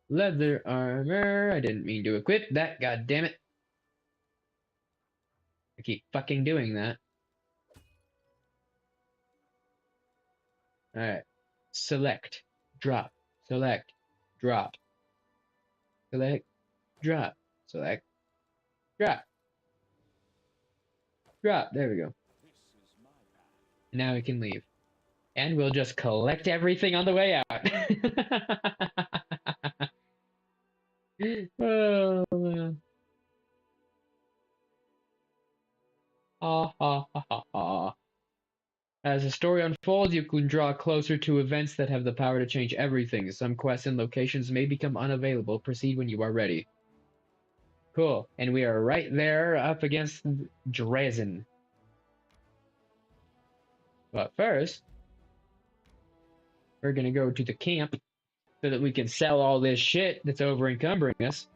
Leather armor. I didn't mean to equip that, god damn it. I keep fucking doing that. Alright. Select. Drop. Select. Drop. Select. Drop. Select. Drop. Drop. There we go. This is my path. Now we can leave. And we'll just collect everything on the way out. Oh, man. Ha ha ha ha ha. As the story unfolds, you can draw closer to events that have the power to change everything. Some quests and locations may become unavailable. Proceed when you are ready. Cool. And we are right there up against Dresden. But first, we're going to go to the camp so that we can sell all this shit that's over encumbering us.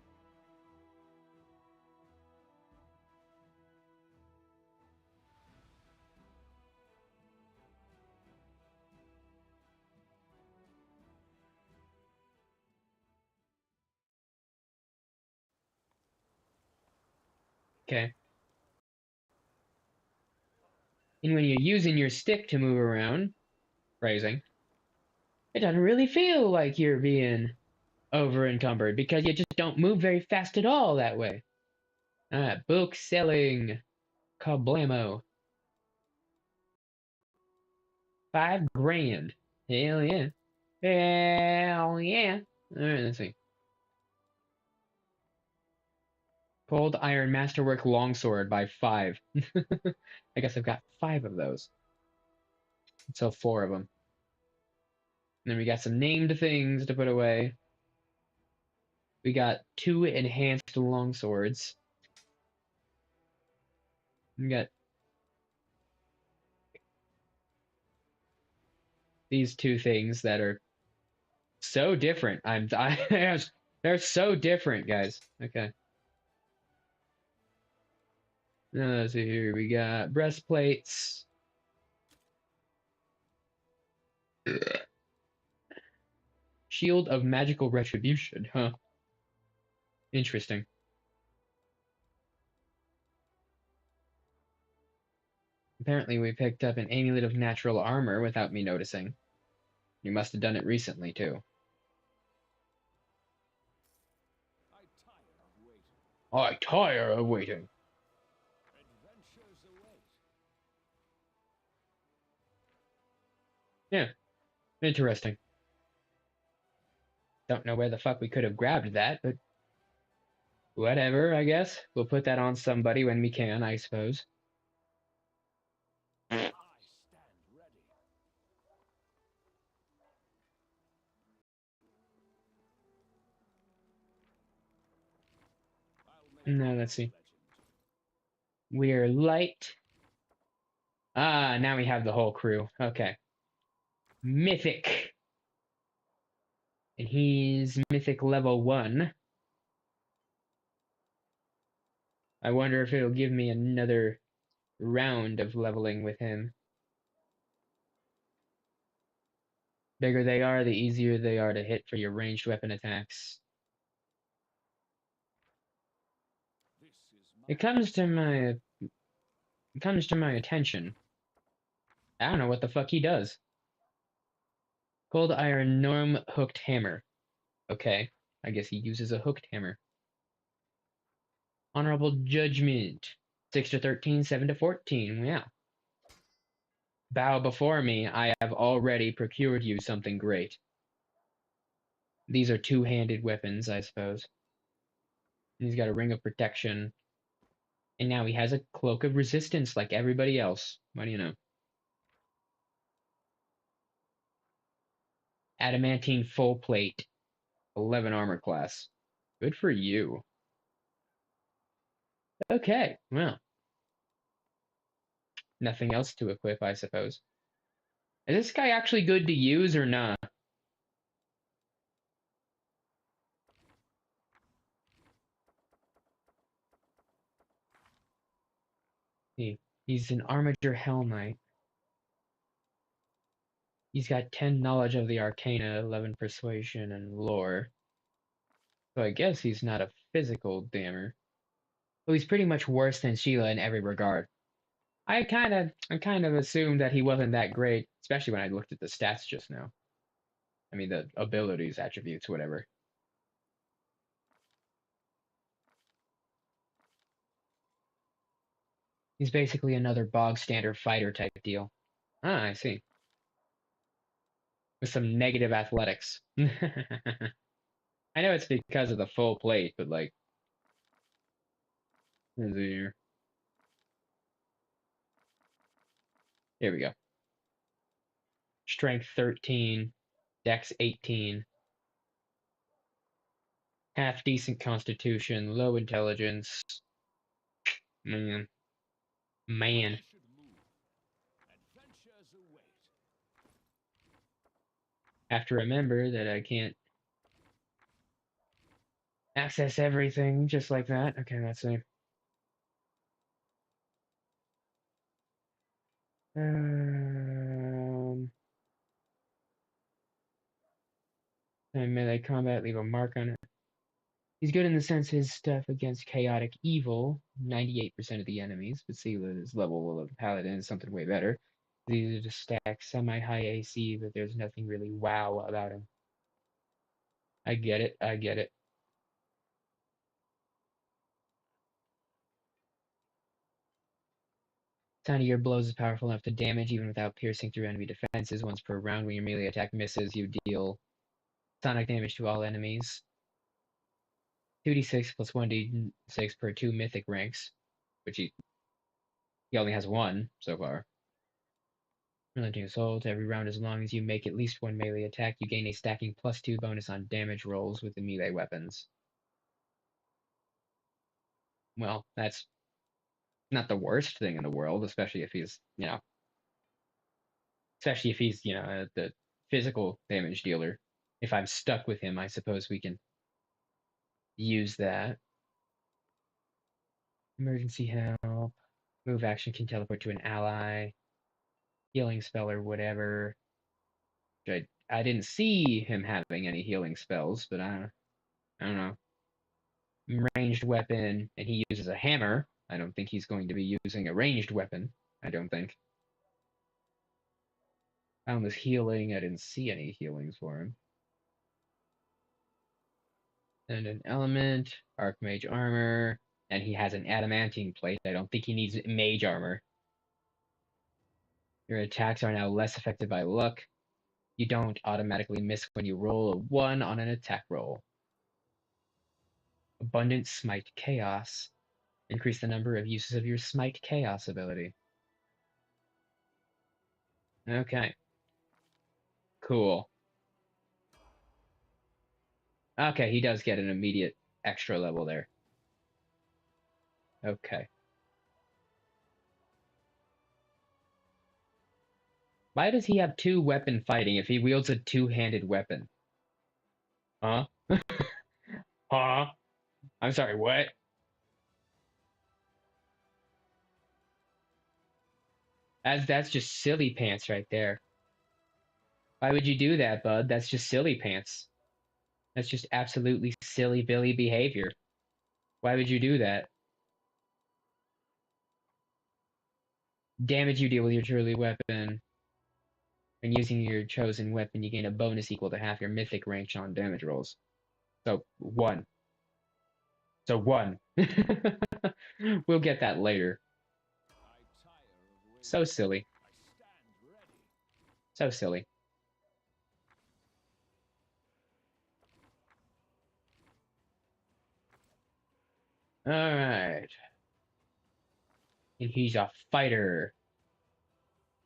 Okay. And when you're using your stick to move around, phrasing, it doesn't really feel like you're being over encumbered because you just don't move very fast at all that way. Book selling. Kablamo. 5 grand. Hell yeah. Hell yeah. Alright, let's see. Cold Iron Masterwork Longsword by 5. I guess I've got 5 of those. So 4 of them. And then we got some named things to put away. We got 2 enhanced longswords. We got these 2 things that are so different. They're so different, guys. Okay. Let's see here. We got breastplates. Shield of Magical Retribution, huh? Interesting. Apparently we picked up an amulet of natural armor without me noticing. You must have done it recently, too. I tire I tire of waiting. of waiting. Adventures await. Yeah, interesting. Don't know where the fuck we could have grabbed that, but whatever, I guess. We'll put that on somebody when we can, I suppose. I stand ready. I'll make No, my let's own see. legend. We're light. Ah, now we have the whole crew. Okay. Mythic. And he's mythic level 1. I wonder if it'll give me another round of leveling with him. Bigger they are, the easier they are to hit for your ranged weapon attacks. This is my It comes to my attention. I don't know what the fuck he does. Cold Iron Norm Hooked Hammer. Okay, I guess he uses a hooked hammer. Honorable Judgment. 6 to 13, 7 to 14. Yeah. Bow before me, I have already procured you something great. These are two-handed weapons, I suppose. He's got a ring of protection. And now he has a cloak of resistance like everybody else. What do you know? Adamantine full plate. 11 armor class. Good for you. Okay, well. Nothing else to equip, I suppose. Is this guy actually good to use or not? He's an Armiger Hell Knight. He's got 10 knowledge of the Arcana, 11 persuasion, and lore. So I guess he's not a physical dammer. Well, he's pretty much worse than Sheila in every regard. I kind of assumed that he wasn't that great, especially when I looked at the stats just now. I mean, the abilities, attributes, whatever. He's basically another bog standard fighter type deal. Ah, I see. With some negative athletics. I know it's because of the full plate, but like, here we go. Strength 13, Dex 18, half decent constitution, low intelligence. Man. we Man. should move. Adventures await. Have to remember that I can't access everything just like that. Okay, let's see. And melee combat, leave a mark on it. He's good in the sense his stuff against chaotic evil, 98% of the enemies, but see his level of paladin is something way better. These are to stack semi-high AC, but there's nothing really wow about him. I get it, I get it. Tinier blows is powerful enough to damage even without piercing through enemy defenses. Once per round, when your melee attack misses, you deal sonic damage to all enemies. 2d6 plus 1d6 per 2 mythic ranks, which he only has 1 so far. Relenting Assault. Every round, as long as you make at least one melee attack, you gain a stacking +2 bonus on damage rolls with the melee weapons. Well, that's not the worst thing in the world, especially if he's, the physical damage dealer. If I'm stuck with him, I suppose we can use that. Emergency help. Move action can teleport to an ally. Healing spell or whatever. I didn't see him having any healing spells, but I don't know. Ranged weapon, and he uses a hammer. I don't think he's going to be using a ranged weapon. I don't think. Found this healing. I didn't see any healings for him. And an element, Archmage armor, and he has an adamantine plate. I don't think he needs mage armor. Your attacks are now less affected by luck. You don't automatically miss when you roll a 1 on an attack roll. Abundant Smite Chaos. Increase the number of uses of your Smite Chaos ability. Okay. Cool. Okay, he does get an immediate extra level there. Okay. Why does he have two weapon fighting if he wields a two-handed weapon? Huh? Huh? I'm sorry, what? That's just silly pants right there. Why would you do that, bud? That's just silly pants. That's just absolutely silly Billy behavior. Why would you do that? Damage you deal with your truly weapon. When using your chosen weapon, you gain a bonus equal to half your mythic rank on damage rolls. So, 1. So, 1. We'll get that later. I tire of waiting. So silly. I stand ready. So silly. Alright. And he's a fighter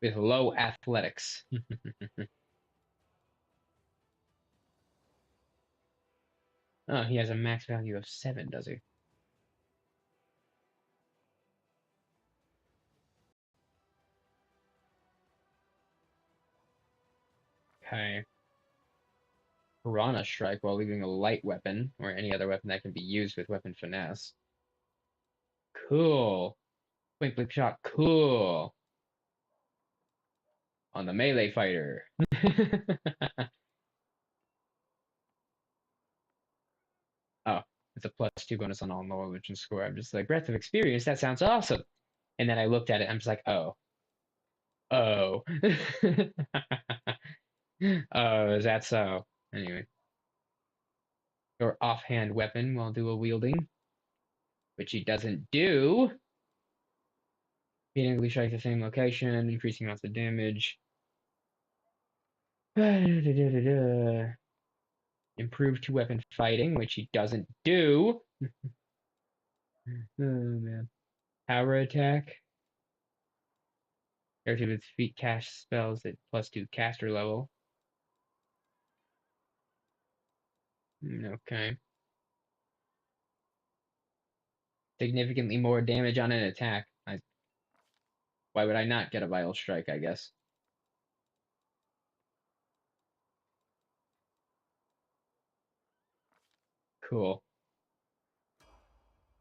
with low athletics. Oh, he has a max value of 7, does he? Okay. Piranha Strike while leaving a light weapon, or any other weapon that can be used with weapon finesse. Cool. Blink Blink Shot, cool. On the melee fighter. Oh, it's a +2 bonus on all knowledge and score. I'm just like, Breath of Experience, that sounds awesome. And then I looked at it, I'm just like, oh. Oh. Oh, is that so? Anyway. Or offhand weapon while dual wielding, which he doesn't do. Repeatedly strike the same location, increasing amounts of damage. Improved two-weapon fighting, which he doesn't do. Oh man. Power attack. Character with feet cast spells at +2 caster level. Okay. Significantly more damage on an attack. Why would I not get a Vital Strike, I guess? Cool.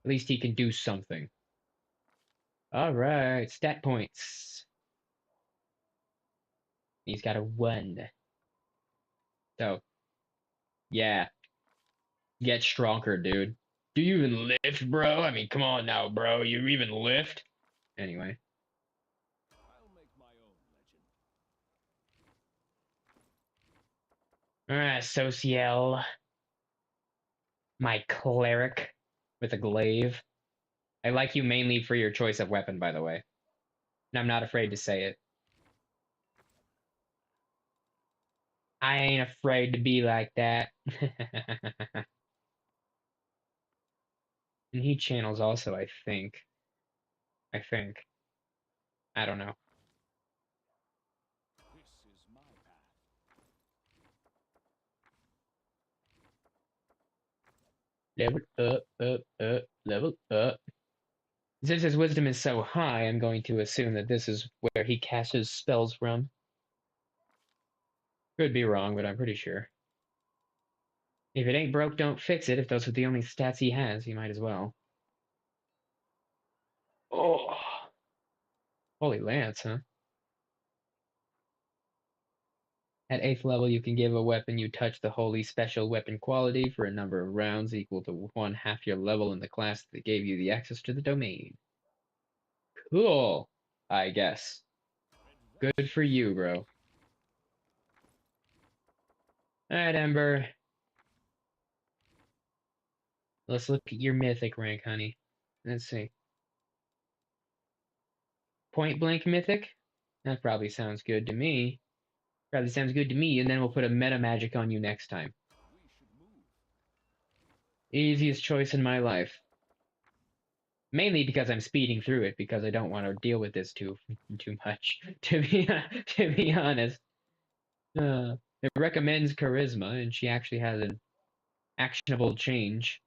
At least he can do something. Alright, stat points. He's got a 1. So, yeah. Get stronger, dude. Do you even lift, bro? I mean, come on now, bro. You even lift? Anyway. I'll make my own legend. Alright, Social. My cleric with a glaive. I like you mainly for your choice of weapon, by the way. And I'm not afraid to say it. I ain't afraid to be like that. And he channels also, I think. I think. I don't know. This is my path. Level up. Since his wisdom is so high, I'm going to assume that this is where he casts his spells from. Could be wrong, but I'm pretty sure. If it ain't broke, don't fix it. If those are the only stats he has, he might as well. Oh. Holy Lance, huh? At 8th level, you can give a weapon you touch the holy special weapon quality for a number of rounds equal to 1/2 your level in the class that gave you the access to the domain. Cool, I guess. Good for you, bro. Alright, Ember. Let's look at your mythic rank, honey. Let's see. Point blank mythic? That probably sounds good to me. Probably sounds good to me, and then we'll put a meta magic on you next time. We should move. Easiest choice in my life. Mainly because I'm speeding through it because I don't want to deal with this too much. To be honest, it recommends charisma, and she actually has an actionable change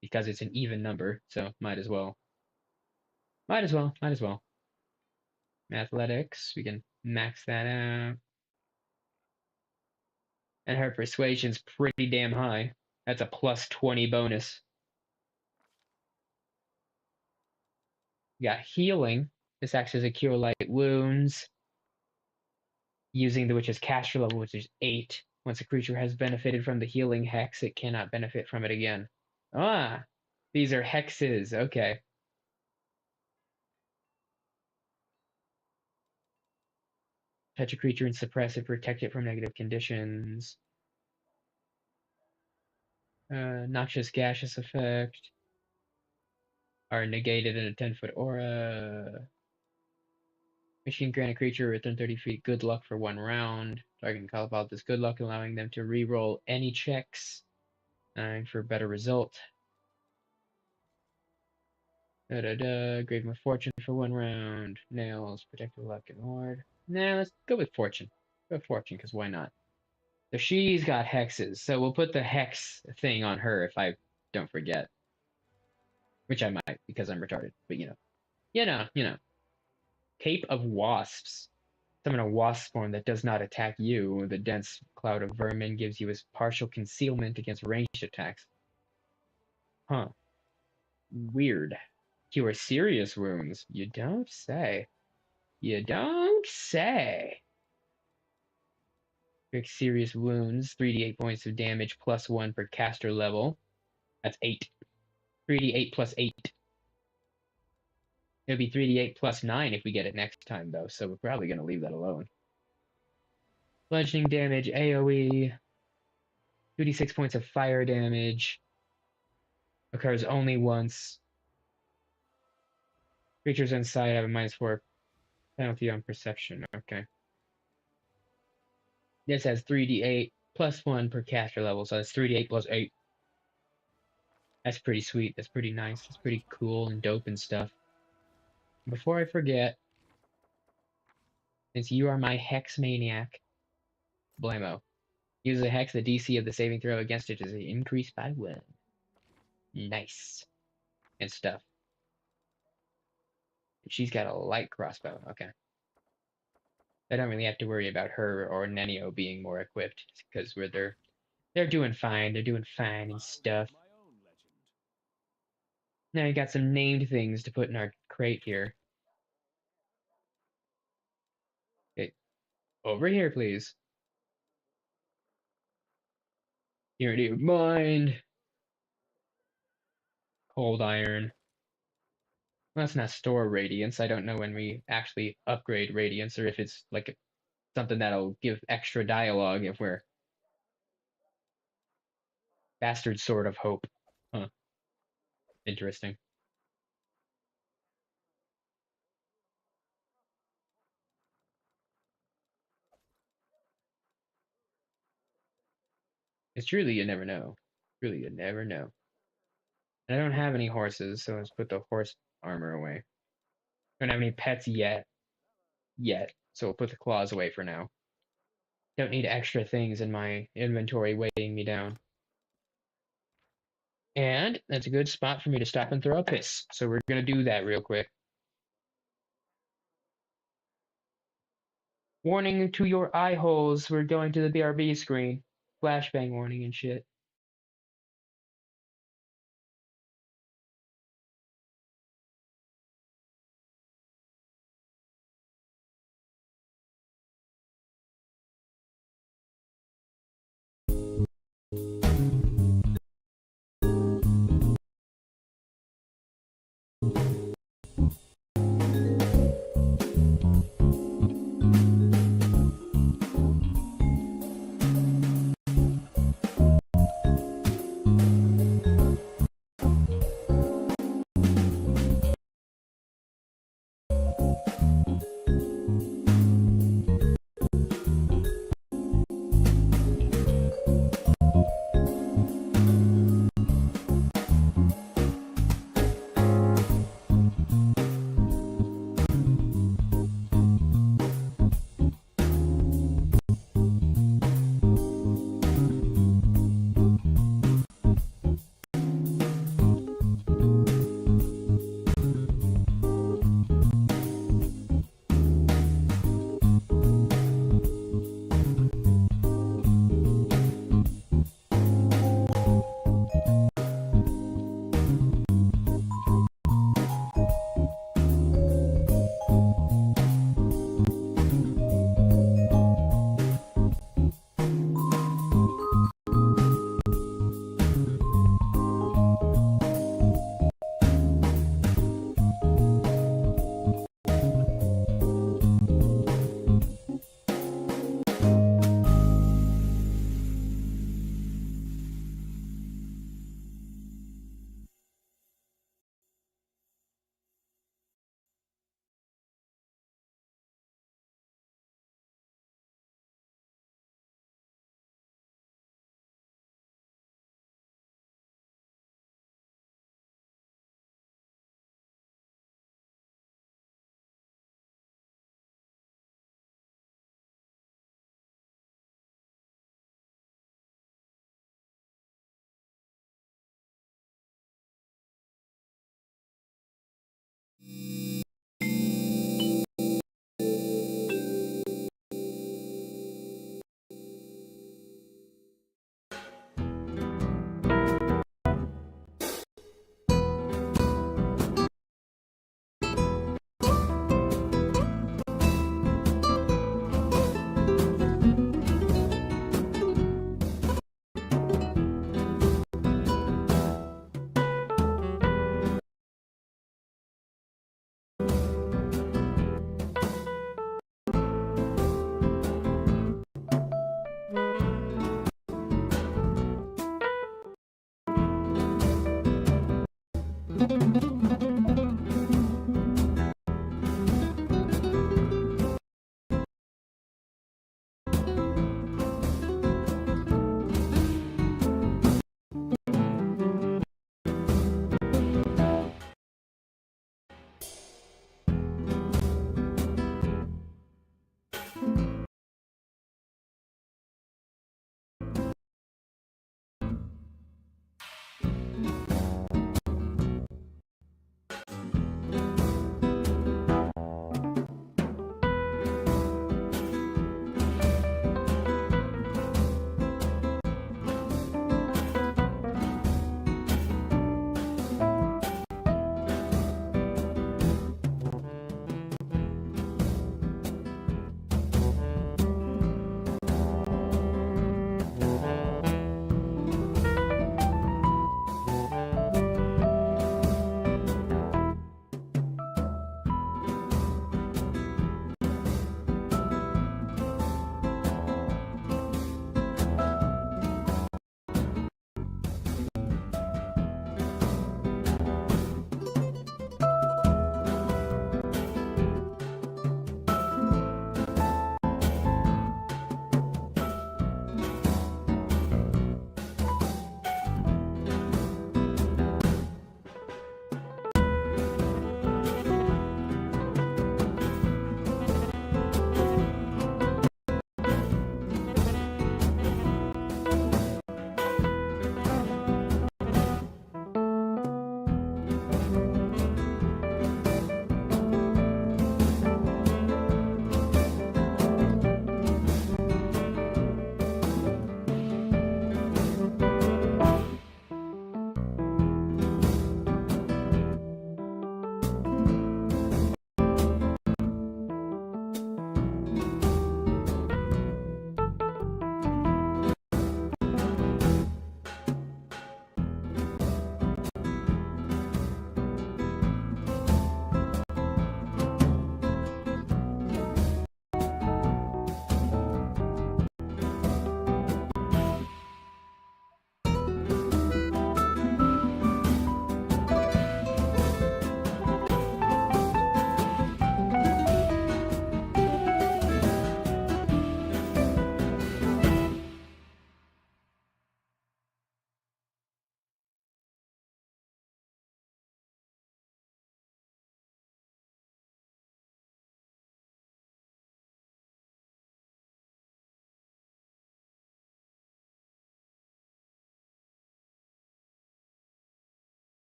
because it's an even number. So might as well. Might as well. Might as well. Athletics, we can max that out. And her persuasion's pretty damn high. That's a plus 20 bonus. We got healing. This acts as a cure light wounds. Using the witch's caster level, which is 8. Once a creature has benefited from the healing hex, it cannot benefit from it again. Ah, these are hexes. Okay. Touch a creature and suppress it, protect it from negative conditions. Noxious gaseous effect. Are negated in a 10-foot aura. Machine grant a creature within 30 feet good luck for 1 round. Target can call about this good luck, allowing them to re-roll any checks for a better result. Grave of Fortune for 1 round. Nails, protective luck, and ward. Nah, let's go with Fortune. Go with Fortune, because why not? So she's got hexes, so we'll put the hex thing on her if I don't forget. Which I might, because I'm retarded, but you know. Cape of Wasps. Summon a wasp form that does not attack you. The dense cloud of vermin gives you as partial concealment against ranged attacks. Huh. Weird. Cure serious wounds. You don't say. You don't say. Fix serious wounds. 3d8 points of damage plus 1 per caster level. That's 8. 3d8 plus 8. It'll be 3d8 plus 9 if we get it next time, though, so we're probably going to leave that alone. Bludgeoning damage, AoE. 2d6 points of fire damage. Occurs only once. Creatures inside have a -4 penalty on perception. Okay. This has 3d8 plus 1 per caster level, so that's 3d8 plus 8. That's pretty sweet. That's pretty nice. That's pretty cool and dope and stuff. Before I forget, since you are my hex maniac, blammo. Use a hex, the DC of the saving throw against it is increased by 1. Nice. And stuff. She's got a light crossbow. Okay. I don't really have to worry about her or Nenio being more equipped because they're doing fine. They're doing fine and stuff. Now you got some named things to put in our crate here. Okay. Over here, please. Unity of mind. Cold iron. Well, let's not store radiance. I don't know when we actually upgrade radiance or if it's like something that'll give extra dialogue if we're bastard sword of hope. Huh. Interesting. It's truly you never know. Really, you never know. I don't have any horses, so let's put the horse armor away. Don't have any pets yet. So we'll put the claws away for now. Don't need extra things in my inventory weighing me down. And that's a good spot for me to stop and throw a piss. So we're going to do that real quick. Warning to your eye holes. We're going to the BRB screen. Flashbang warning and shit.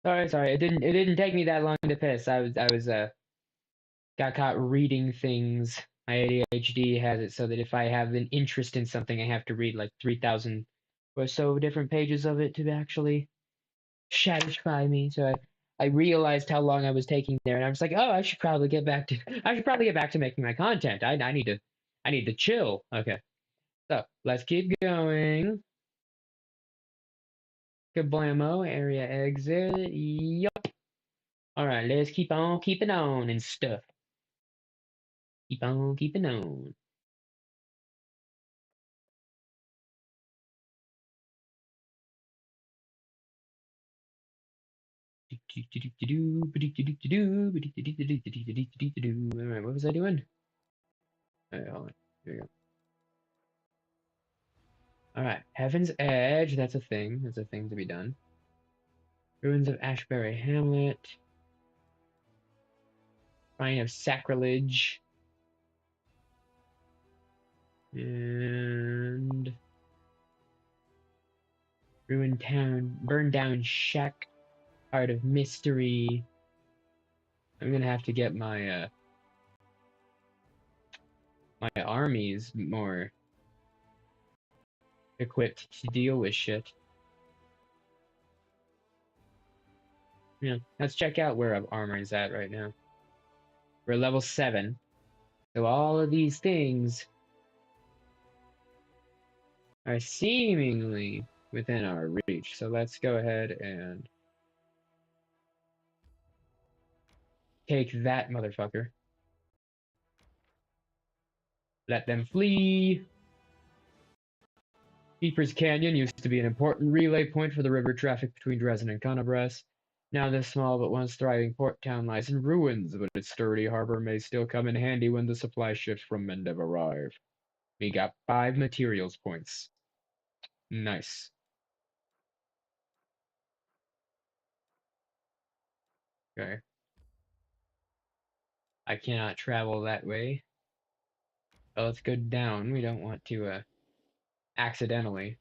Sorry. It didn't take me that long to piss. I was got caught reading things. My ADHD has it so that if I have an interest in something, I have to read like 3,000 or so different pages of it to actually satisfy me. So I realized how long I was taking there, and I was like, oh, I should probably get back to making my content. I need to chill. Okay, so let's keep going. Kablamo, area exit. Yup. All right, let's keep on keeping on and stuff. Keep on keeping on. All right, what was I doing? All right, hold on. Here we go. All right, Heaven's Edge. That's a thing. That's a thing to be done. Ruins of Ashbury Hamlet. Shrine of Sacrilege. And Ruined Town. Burned Down Shack. Heart of Mystery. I'm gonna have to get my my armies more equipped to deal with shit. Yeah, let's check out where our armor is at right now. We're level 7. So all of these things are seemingly within our reach. So let's go ahead and take that motherfucker. Let them flee. Keeper's Canyon used to be an important relay point for the river traffic between Dresden and Canabras. Now this small but once thriving port town lies in ruins, but its sturdy harbor may still come in handy when the supply ships from Mendev arrive. We got 5 materials points. Nice. Okay. I cannot travel that way. So let's go down. We don't want to accidentally.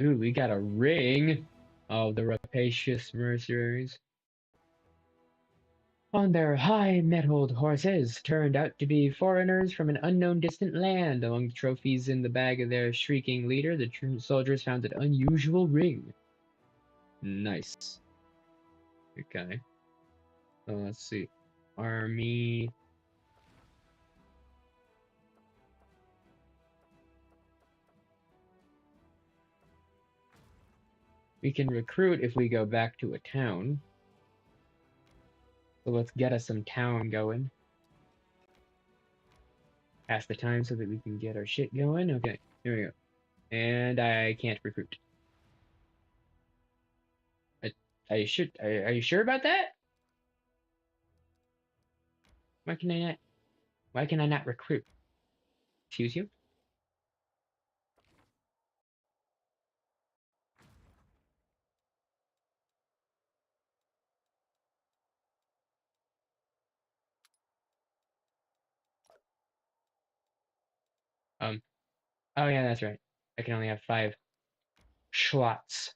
Ooh, we got a ring of the rapacious mercenaries. On their high-mettled horses, turned out to be foreigners from an unknown distant land. Among the trophies in the bag of their shrieking leader, the soldiers found an unusual ring. Nice. Okay. So let's see. Army. We can recruit if we go back to a town. So let's get us some town going. Pass the time so that we can get our shit going. Okay, here we go. And I can't recruit. I should. Are you sure about that? Why can I not? Why can I not recruit? Excuse you? Oh yeah, that's right. I can only have 5 slots.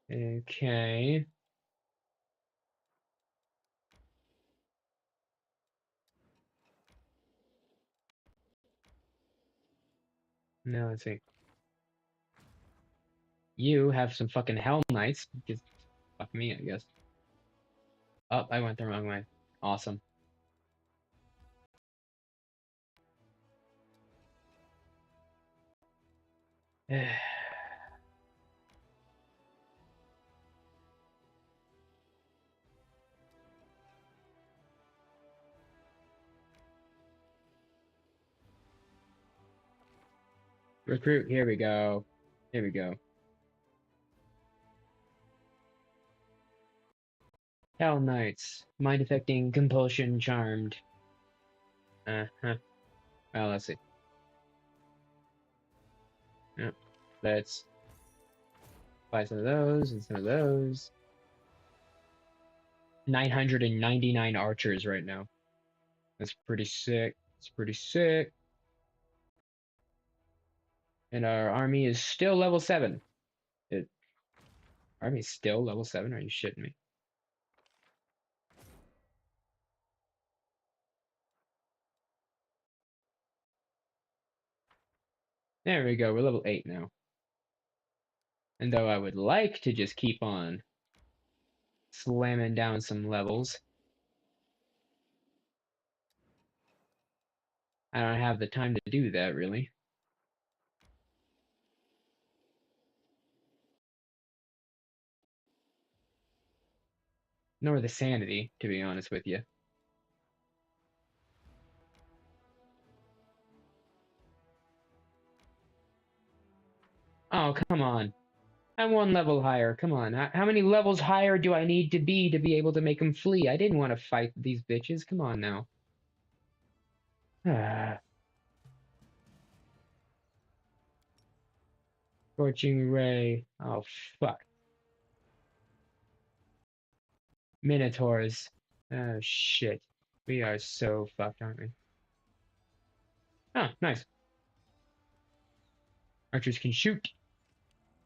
Okay. Now let's see. You have some fucking Hell Knights. Just fuck me, I guess. Oh, I went the wrong way. Awesome. Recruit. Here we go. Here we go. Hell Knights. Mind affecting, compulsion, charmed. Uh-huh. Well, let's see. Yep. Let's buy some of those and some of those. 999 archers right now. That's pretty sick. It's pretty sick. And our army is still level 7. Army is still level 7? Are you shitting me? There we go, we're level 8 now. And though I would like to just keep on slamming down some levels, I don't have the time to do that, really. Nor the sanity, to be honest with you. Oh, come on. I'm 1 level higher. Come on. How many levels higher do I need to be able to make them flee? I didn't want to fight these bitches. Come on now. Scorching Ray. Oh, fuck. Minotaurs. Oh, shit. We are so fucked, aren't we? Oh, nice. Archers can shoot.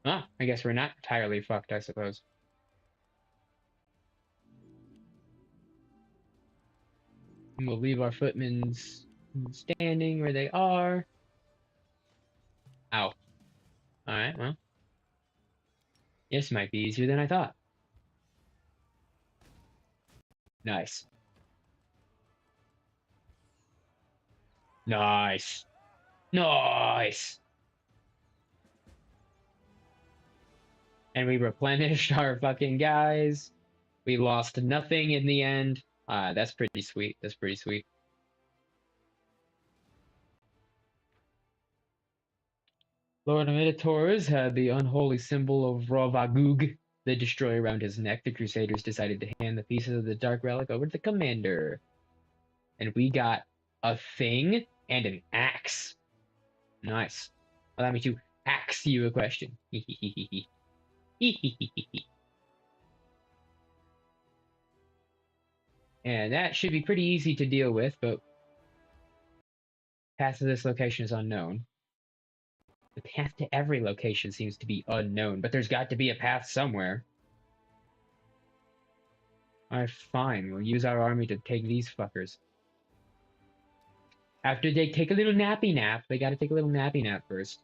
Ah, I guess we're not entirely fucked, I suppose. And we'll leave our footmen standing where they are. Ow. Alright, well. This might be easier than I thought. Nice. Nice. Nice. And we replenished our fucking guys. We lost nothing in the end. That's pretty sweet. That's pretty sweet. Lord Minotaurs had the unholy symbol of Rovagug, the destroyer, around his neck. The Crusaders decided to hand the pieces of the Dark Relic over to the commander. And we got a thing and an axe. Nice. Allow me to axe you a question. And that should be pretty easy to deal with, but path to this location is unknown. The path to every location seems to be unknown, but there's got to be a path somewhere. Alright, fine. We'll use our army to take these fuckers. After they take a little nappy nap, they gotta take a little nappy nap first.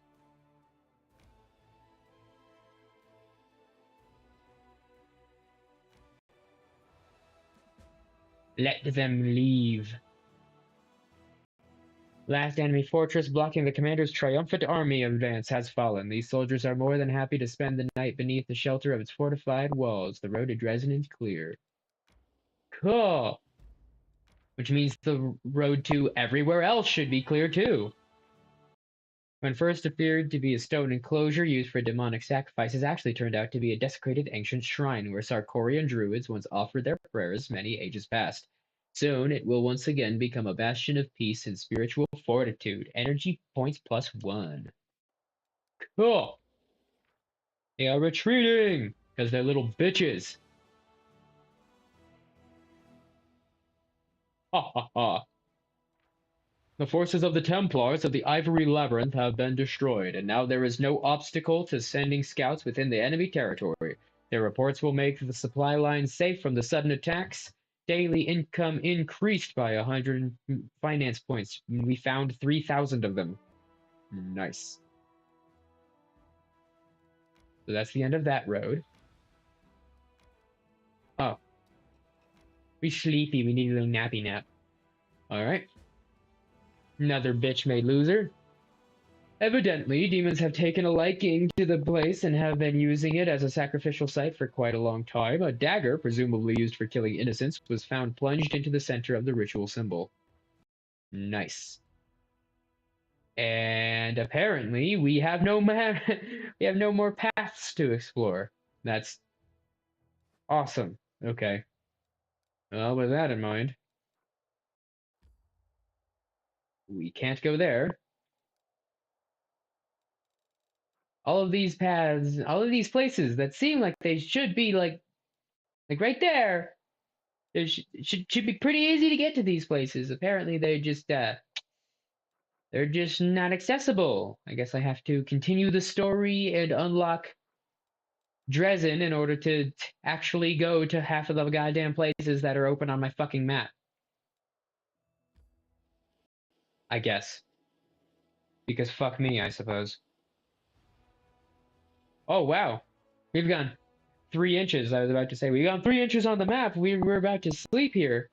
Let them leave. Last enemy fortress blocking the commander's triumphant army advance has fallen. These soldiers are more than happy to spend the night beneath the shelter of its fortified walls. The road to Dresden is clear. Cool. Which means the road to everywhere else should be clear too. When first appeared to be a stone enclosure used for demonic sacrifices, actually turned out to be a desecrated ancient shrine where Sarkorian druids once offered their prayers many ages past. Soon, it will once again become a bastion of peace and spiritual fortitude. Energy points +1. Cool. They are retreating because they're little bitches. Ha ha ha. The forces of the Templars of the Ivory Labyrinth have been destroyed, and now there is no obstacle to sending scouts within the enemy territory. Their reports will make the supply lines safe from the sudden attacks. Daily income increased by 100 finance points. We found 3,000 of them. Nice. So that's the end of that road. Oh. We sleepy. We need a little nappy nap. Alright. Another bitch-made loser. Evidently, demons have taken a liking to the place and have been using it as a sacrificial site for quite a long time. A dagger, presumably used for killing innocents, was found plunged into the center of the ritual symbol. Nice. And apparently, we have no we have no more paths to explore. That's awesome. Okay. Well, with that in mind, we can't go there. All of these paths, all of these places that seem like they should be like right there. It should be pretty easy to get to these places. Apparently, they just They're just not accessible. I guess I have to continue the story and unlock Dresden in order to actually go to half of the goddamn places that are open on my fucking map. I guess. Because fuck me, I suppose. Oh, wow. We've gone 3 inches, I was about to say. We've gone 3 inches on the map. We're about to sleep here.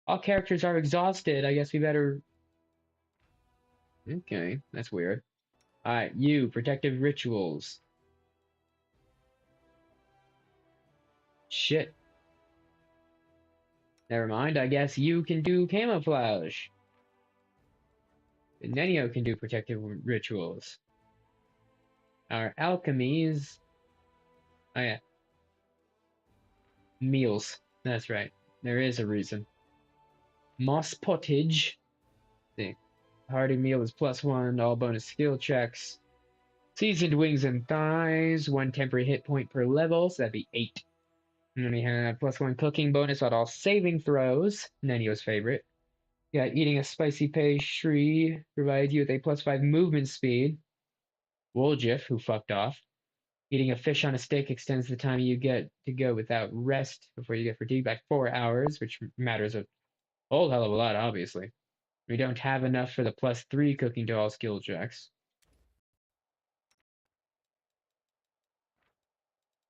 All characters are exhausted. I guess we better... Okay, that's weird. Alright, you, protective rituals. Shit. Never mind, I guess you can do camouflage. And Nenio can do protective rituals. Our alchemies... Oh yeah. Meals. That's right. There is a reason. Moss pottage. See. Hearty meal is +1, all bonus skill checks. Seasoned wings and thighs, 1 temporary hit point per level, so that'd be 8. And then we have +1 cooking bonus on all saving throws, Nenio's favorite. Yeah, eating a spicy pastry provides you with a +5 movement speed. Woljif, who fucked off. Eating a fish on a stick extends the time you get to go without rest before you get fatigued by 4 hours, which matters a whole hell of a lot, obviously. We don't have enough for the +3 cooking to all skill checks.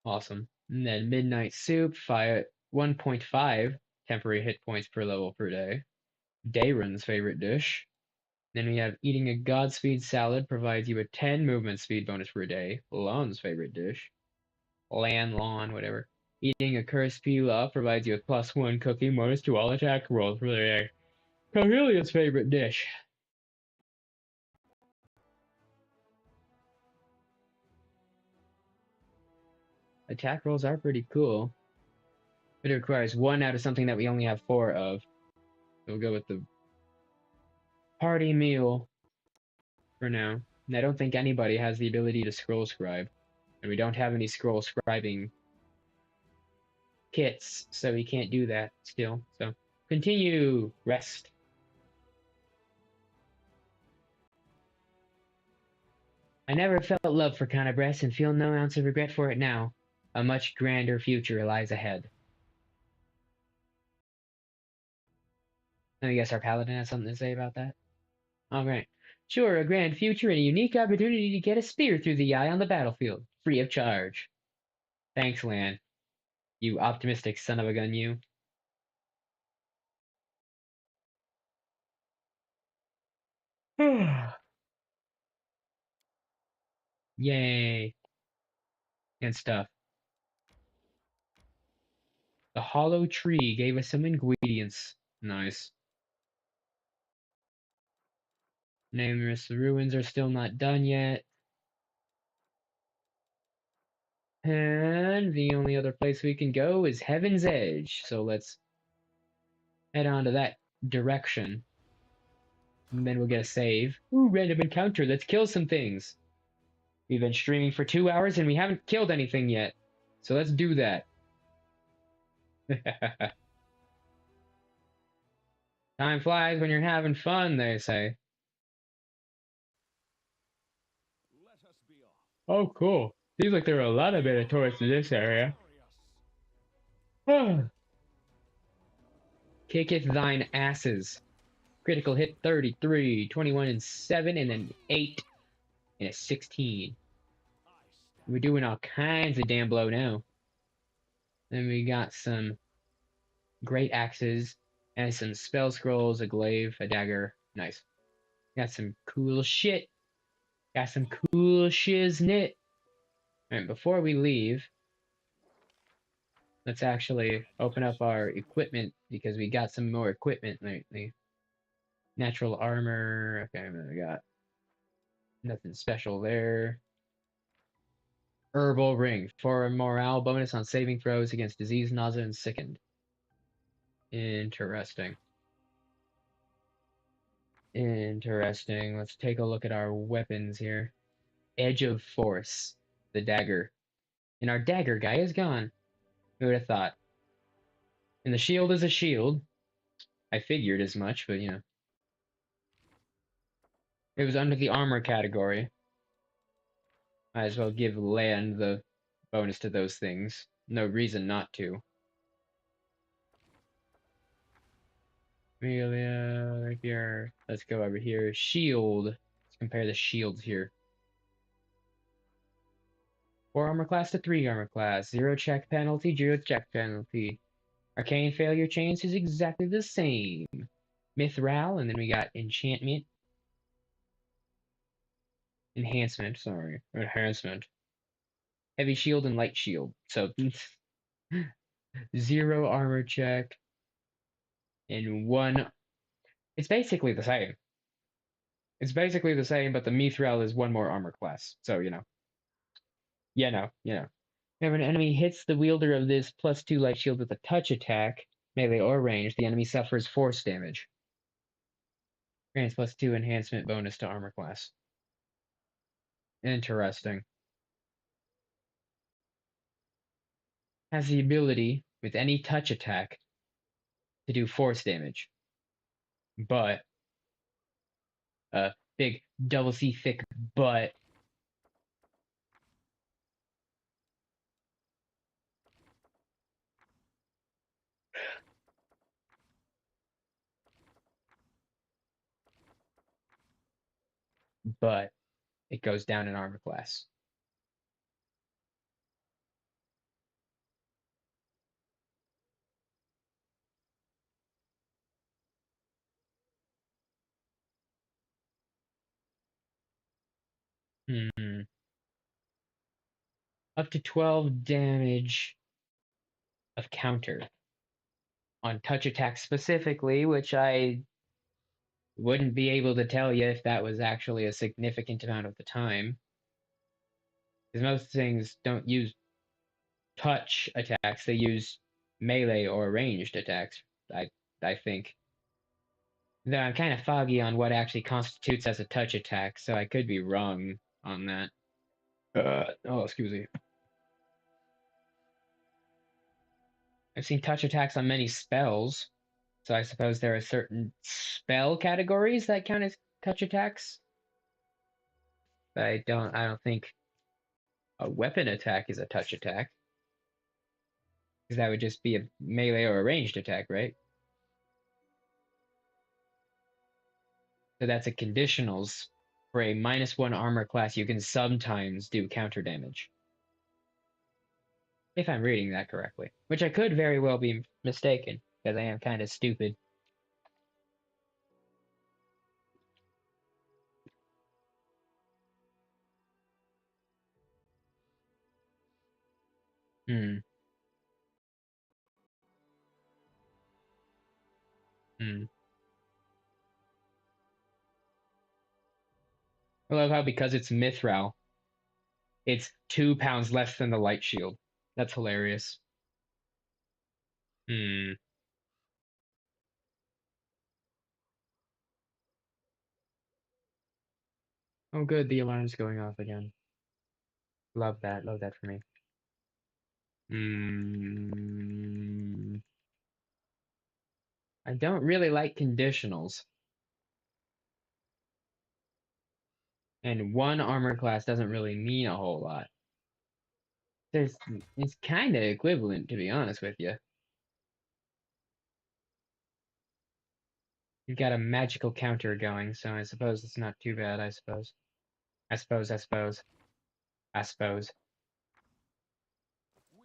Awesome. And then Midnight Soup, 1.5 temporary hit points per level per day. Dayrun's favorite dish. Then we have Eating a Godspeed Salad provides you a 10 movement speed bonus per day. Lon's favorite dish. Lawn, whatever. Eating a Cursed Pilaf provides you with +1 cooking bonus to all attack rolls for the day. Cornelia's favorite dish. Attack rolls are pretty cool. But it requires 1 out of something that we only have 4 of. So we'll go with the party meal for now. And I don't think anybody has the ability to scroll scribe. And we don't have any scroll scribing kits, so we can't do that still. So continue. Rest. I never felt love for Canabres and feel no ounce of regret for it now. A much grander future lies ahead. I guess our paladin has something to say about that. Alright. Sure, a grand future and a unique opportunity to get a spear through the eye on the battlefield, free of charge. Thanks, Lan. You optimistic son of a gun, you. Yay. And stuff. The hollow tree gave us some ingredients. Nice. Nameless ruins are still not done yet. And the only other place we can go is Heaven's Edge. So let's head on to that direction. And then we'll get a save. Ooh, random encounter. Let's kill some things. We've been streaming for 2 hours and we haven't killed anything yet. So let's do that. Time flies when you're having fun, they say. Let us be off. Oh, cool. Seems like there are a lot of minotaurs in this area. Kicketh thine asses. Critical hit 33, 21 and 7, and then 8 and a 16. We're doing all kinds of damn blow now. Then we got some great axes and some spell scrolls, a glaive, a dagger. Nice. Got some cool shit. Got some cool shiznit. Alright, before we leave, let's actually open up our equipment because we got some more equipment lately. Natural armor. Okay, we got nothing special there. Herbal ring for a morale bonus on saving throws against disease, nausea, and sickened. Interesting. Interesting. Let's take a look at our weapons here. Edge of Force, the dagger. And our dagger guy is gone. Who would have thought? And the shield is a shield. I figured as much, but you know. It was under the armor category. Might as well give land the bonus to those things. No reason not to. Amelia, right here. Let's go over here. Shield. Let's compare the shields here. 4 armor class to 3 armor class. 0 check penalty, 0 check penalty. Arcane failure chance is exactly the same. Mithril, and then we got enchantment. Enhancement, sorry. Enhancement. Heavy shield and light shield. So 0 armor check. And 1. It's basically the same. It's basically the same, but the Mithril is 1 more armor class. So, you know. Whenever an enemy hits the wielder of this +2 light shield with a touch attack, melee or range, the enemy suffers force damage. Grants +2 enhancement bonus to armor class. Interesting. Has the ability, with any touch attack, to do force damage. But, big double C thick butt. But it goes down in armor class. Up to 12 damage of counter on touch attacks specifically, which I wouldn't be able to tell you if that was actually a significant amount of the time. Because most things don't use touch attacks, they use melee or ranged attacks, I think. Though I'm kind of foggy on what actually constitutes as a touch attack, so I could be wrong on that. Oh, excuse me. I've seen touch attacks on many spells, so I suppose there are certain spell categories that count as touch attacks. But I don't think a weapon attack is a touch attack. Because that would just be a melee or a ranged attack, right? So that's a conditionals. For a -1 armor class, you can sometimes do counter damage. If I'm reading that correctly. Which I could very well be mistaken, because I am kind of stupid. Hmm. Hmm. I love how because it's Mithril, it's 2 pounds less than the light shield. That's hilarious. Hmm. Oh good, the alarm's going off again. Love that. Love that for me. Hmm. I don't really like conditionals. And 1 armor class doesn't really mean a whole lot. It's kind of equivalent, to be honest with you. You've got a magical counter going, so I suppose it's not too bad, I suppose. I suppose. We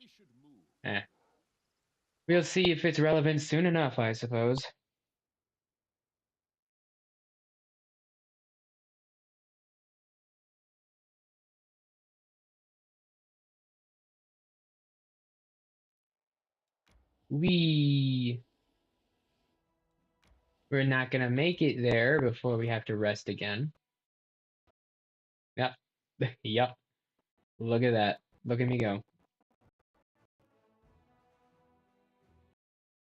should move. Eh. We'll see if it's relevant soon enough, I suppose. We're not gonna make it there before we have to rest again. Yep. Yep. Look at that. Look at me go.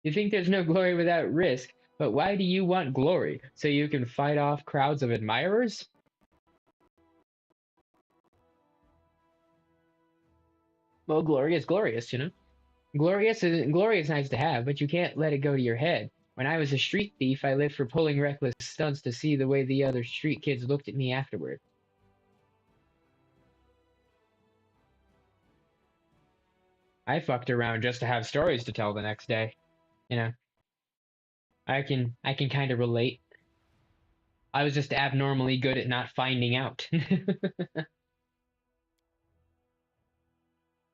You think there's no glory without risk, but why do you want glory? So you can fight off crowds of admirers? Well, glory is glorious, you know? Glory is nice to have, but you can't let it go to your head. When I was a street thief, I lived for pulling reckless stunts to see the way the other street kids looked at me afterward. I fucked around just to have stories to tell the next day. You know, I can kind of relate. I was just abnormally good at not finding out.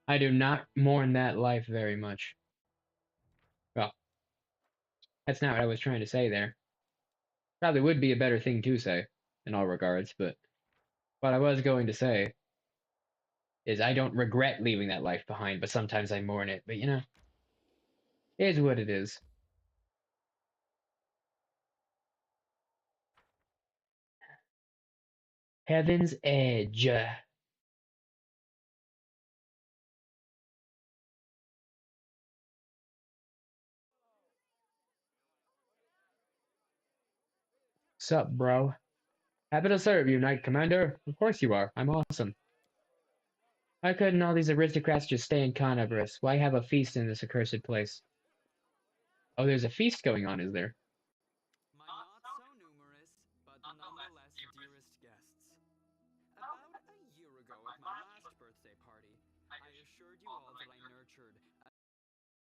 I do not mourn that life very much. Well, that's not what I was trying to say there. Probably would be a better thing to say in all regards, but what I was going to say is I don't regret leaving that life behind, but sometimes I mourn it. But it is what it is. Heaven's Edge. Sup, bro? Happy to serve you, Knight Commander. Of course you are. I'm awesome. Why couldn't all these aristocrats just stay in Conabras? Why have a feast in this accursed place? Oh, there's a feast going on, is there? My not so numerous, but nonetheless dearest guests. About a year ago at my last birthday party, I assured you all that I nurtured a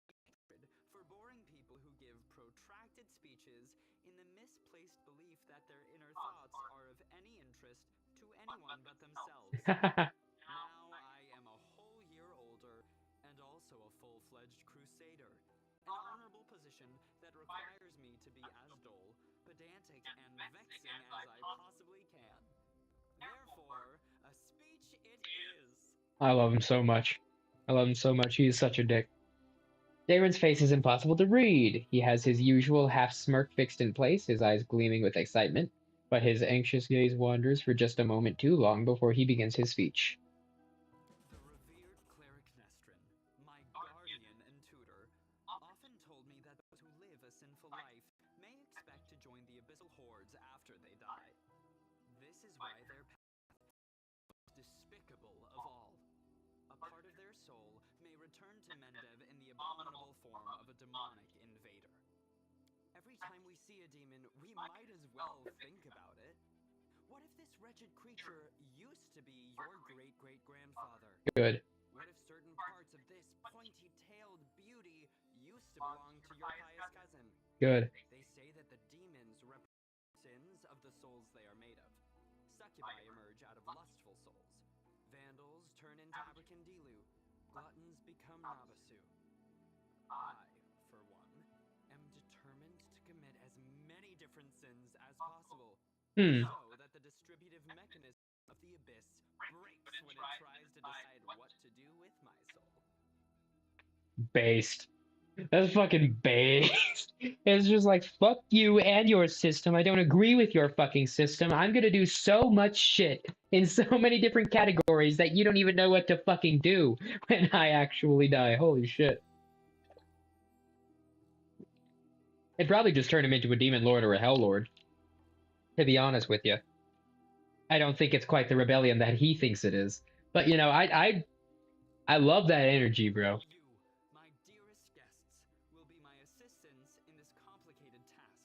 hatred for boring people who give protracted speeches in the misplaced belief that their inner thoughts are of any interest to anyone but themselves. Now I am a whole year older and also a full-fledged crusader, an honorable position that requires me to be as dull, pedantic, and vexing as I possibly can. Therefore, a speech it is. I love him so much. I love him so much. He is such a dick. Darren's face is impossible to read. He has his usual half smirk fixed in place, his eyes gleaming with excitement, but his anxious gaze wanders for just a moment too long before he begins his speech. The revered cleric Nestrin, my guardian and tutor, often told me that those who live a sinful life may expect to join the abyssal hordes after they die. This is why their path is most despicable of all. A part of their soul may return to Mendev in the abominable form of a demonic invader. Every time we see a demon, we might as well think about it. What if this wretched creature used to be your great-great-grandfather? Good. What if certain parts of this pointy-tailed beauty used to belong to your pious cousin? Good. They say that the demons represent sins of the souls they are made of. Succubi emerge out of lustful souls. Vandals turn into Abracandilu. Gluttons become Nabasu. I, for one, am determined to commit as many different sins as possible, so that the distributive mechanism of the abyss breaks when it tries to decide what to do with my soul. Based. That's fucking based. It's just like, fuck you and your system. I don't agree with your fucking system. I'm gonna do so much shit in so many different categories that you don't even know what to fucking do when I actually die. Holy shit. It'd probably just turn him into a demon lord or a hell lord. To be honest with you. I don't think it's quite the rebellion that he thinks it is. But I love that energy, bro. You, my dearest guests, will be my assistants in this complicated task.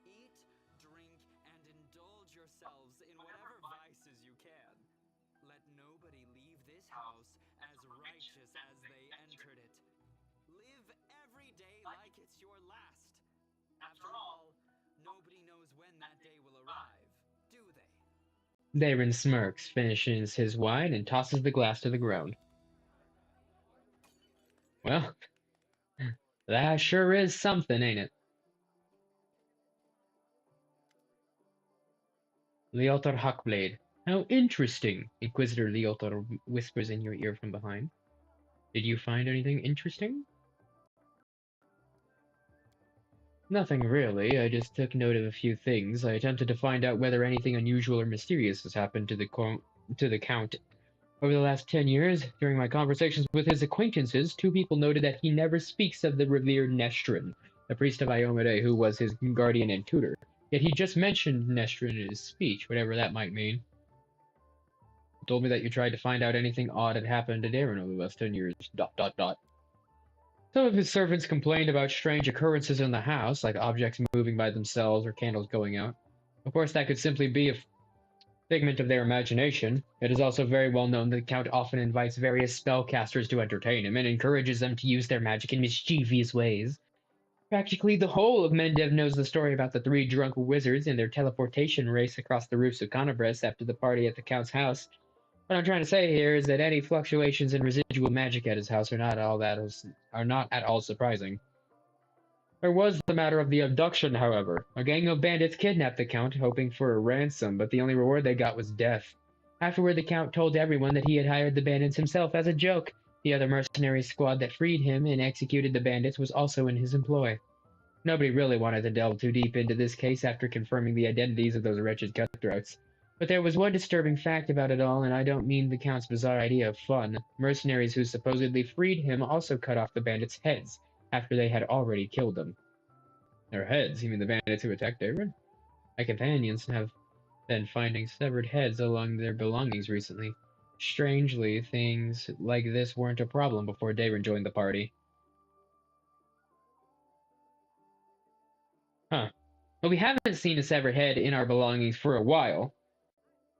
Eat, drink, and indulge yourselves in whatever vices you can. Let nobody leave this house as righteous as they entered it. Live every day like it's your last. After all, nobody knows when that day will arrive, do they? Darren smirks, finishes his wine, and tosses the glass to the ground. Well, that sure is something, ain't it? Leotar Hawkblade. How interesting, Inquisitor Leotar whispers in your ear from behind. Did you find anything interesting? Nothing really, I just took note of a few things. I attempted to find out whether anything unusual or mysterious has happened to the Count. Over the last 10 years, during my conversations with his acquaintances, two people noted that he never speaks of the revered Nestrin, the priest of Iomede who was his guardian and tutor. Yet he just mentioned Nestrin in his speech, whatever that might mean. He told me that you tried to find out anything odd had happened to Darren over the last 10 years. ... Some of his servants complained about strange occurrences in the house, like objects moving by themselves or candles going out. Of course, that could simply be a figment of their imagination. It is also very well known that the Count often invites various spellcasters to entertain him and encourages them to use their magic in mischievous ways. Practically the whole of Mendev knows the story about the three drunk wizards and their teleportation race across the roofs of Conabres after the party at the Count's house. What I'm trying to say here is that any fluctuations in residual magic at his house are not at all surprising. There was the matter of the abduction, however. A gang of bandits kidnapped the Count, hoping for a ransom, but the only reward they got was death. Afterward, the Count told everyone that he had hired the bandits himself as a joke. The other mercenary squad that freed him and executed the bandits was also in his employ. Nobody really wanted to delve too deep into this case after confirming the identities of those wretched cutthroats. But there was one disturbing fact about it all, and I don't mean the Count's bizarre idea of fun. Mercenaries who supposedly freed him also cut off the bandits' heads after they had already killed them. Their heads? You mean the bandits who attacked David? My companions have been finding severed heads along their belongings recently. Strangely, things like this weren't a problem before David joined the party. Huh. Well, we haven't seen a severed head in our belongings for a while.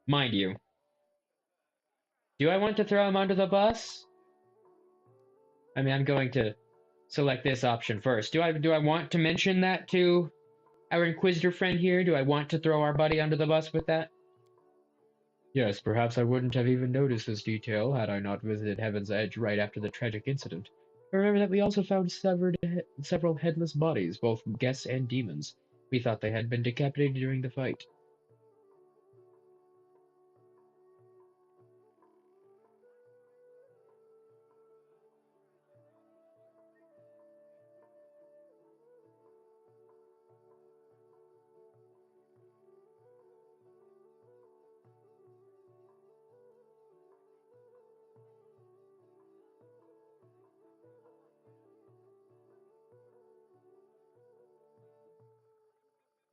Mind you. Do I want to throw him under the bus? I mean, I'm going to select this option first. Do I want to mention that to our Inquisitor friend here? Do I want to throw our buddy under the bus with that? Yes, perhaps I wouldn't have even noticed this detail had I not visited Heaven's Edge right after the tragic incident. Remember that we also found several headless bodies, both guests and demons. We thought they had been decapitated during the fight.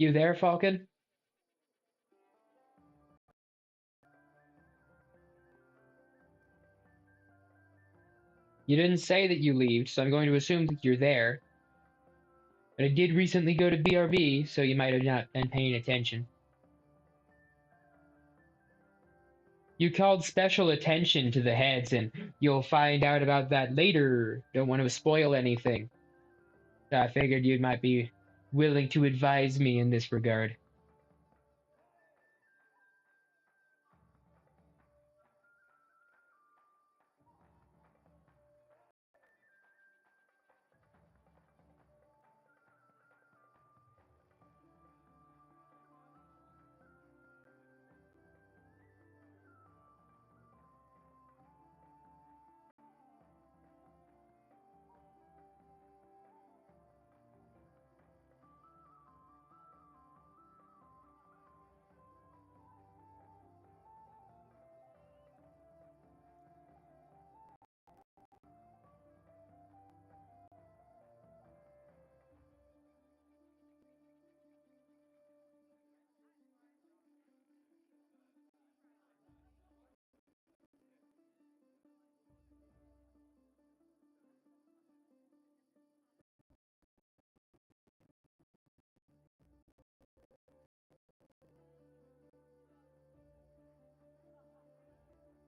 You there, Falcon? You didn't say that you left, so I'm going to assume that you're there. But I did recently go to BRB, so you might have not been paying attention. You called special attention to the heads, and you'll find out about that later. Don't want to spoil anything. So I figured you might be willing to advise me in this regard.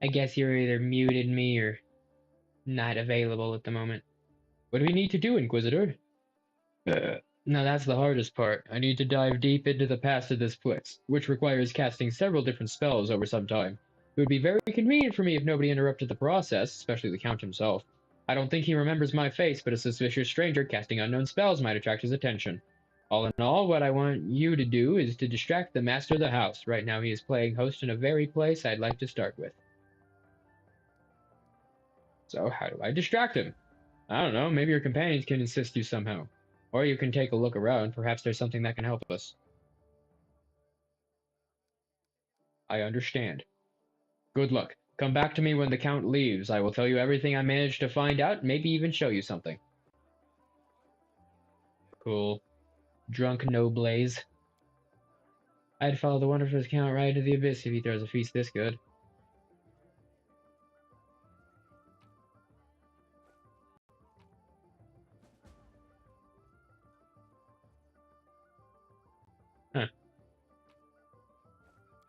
I guess you're either muted me or not available at the moment. What do we need to do, Inquisitor? Now that's the hardest part. I need to dive deep into the past of this place, which requires casting several different spells over some time. It would be very convenient for me if nobody interrupted the process, especially the Count himself. I don't think he remembers my face, but a suspicious stranger casting unknown spells might attract his attention. All in all, what I want you to do is to distract the master of the house. Right now he is playing host in a very place I'd like to start with. So how do I distract him? I don't know, maybe your companions can assist you somehow. Or you can take a look around, perhaps there's something that can help us. I understand. Good luck. Come back to me when the Count leaves. I will tell you everything I managed to find out, maybe even show you something. Cool. Drunk Noblaze. I'd follow the wonderful Count right into the abyss if he throws a feast this good.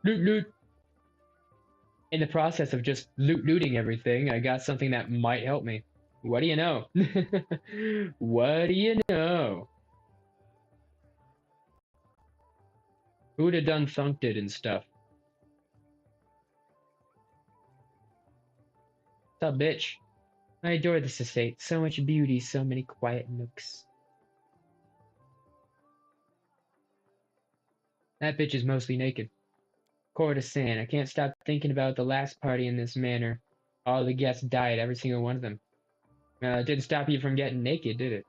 Loot, loot. In the process of just looting everything, I got something that might help me. What do you know? What do you know? Who'd have done thunked it and stuff? What's up, bitch? I adore this estate. So much beauty, so many quiet nooks. That bitch is mostly naked. Courtesan, I can't stop thinking about the last party in this manner. All the guests died, every single one of them. It didn't stop you from getting naked, did it?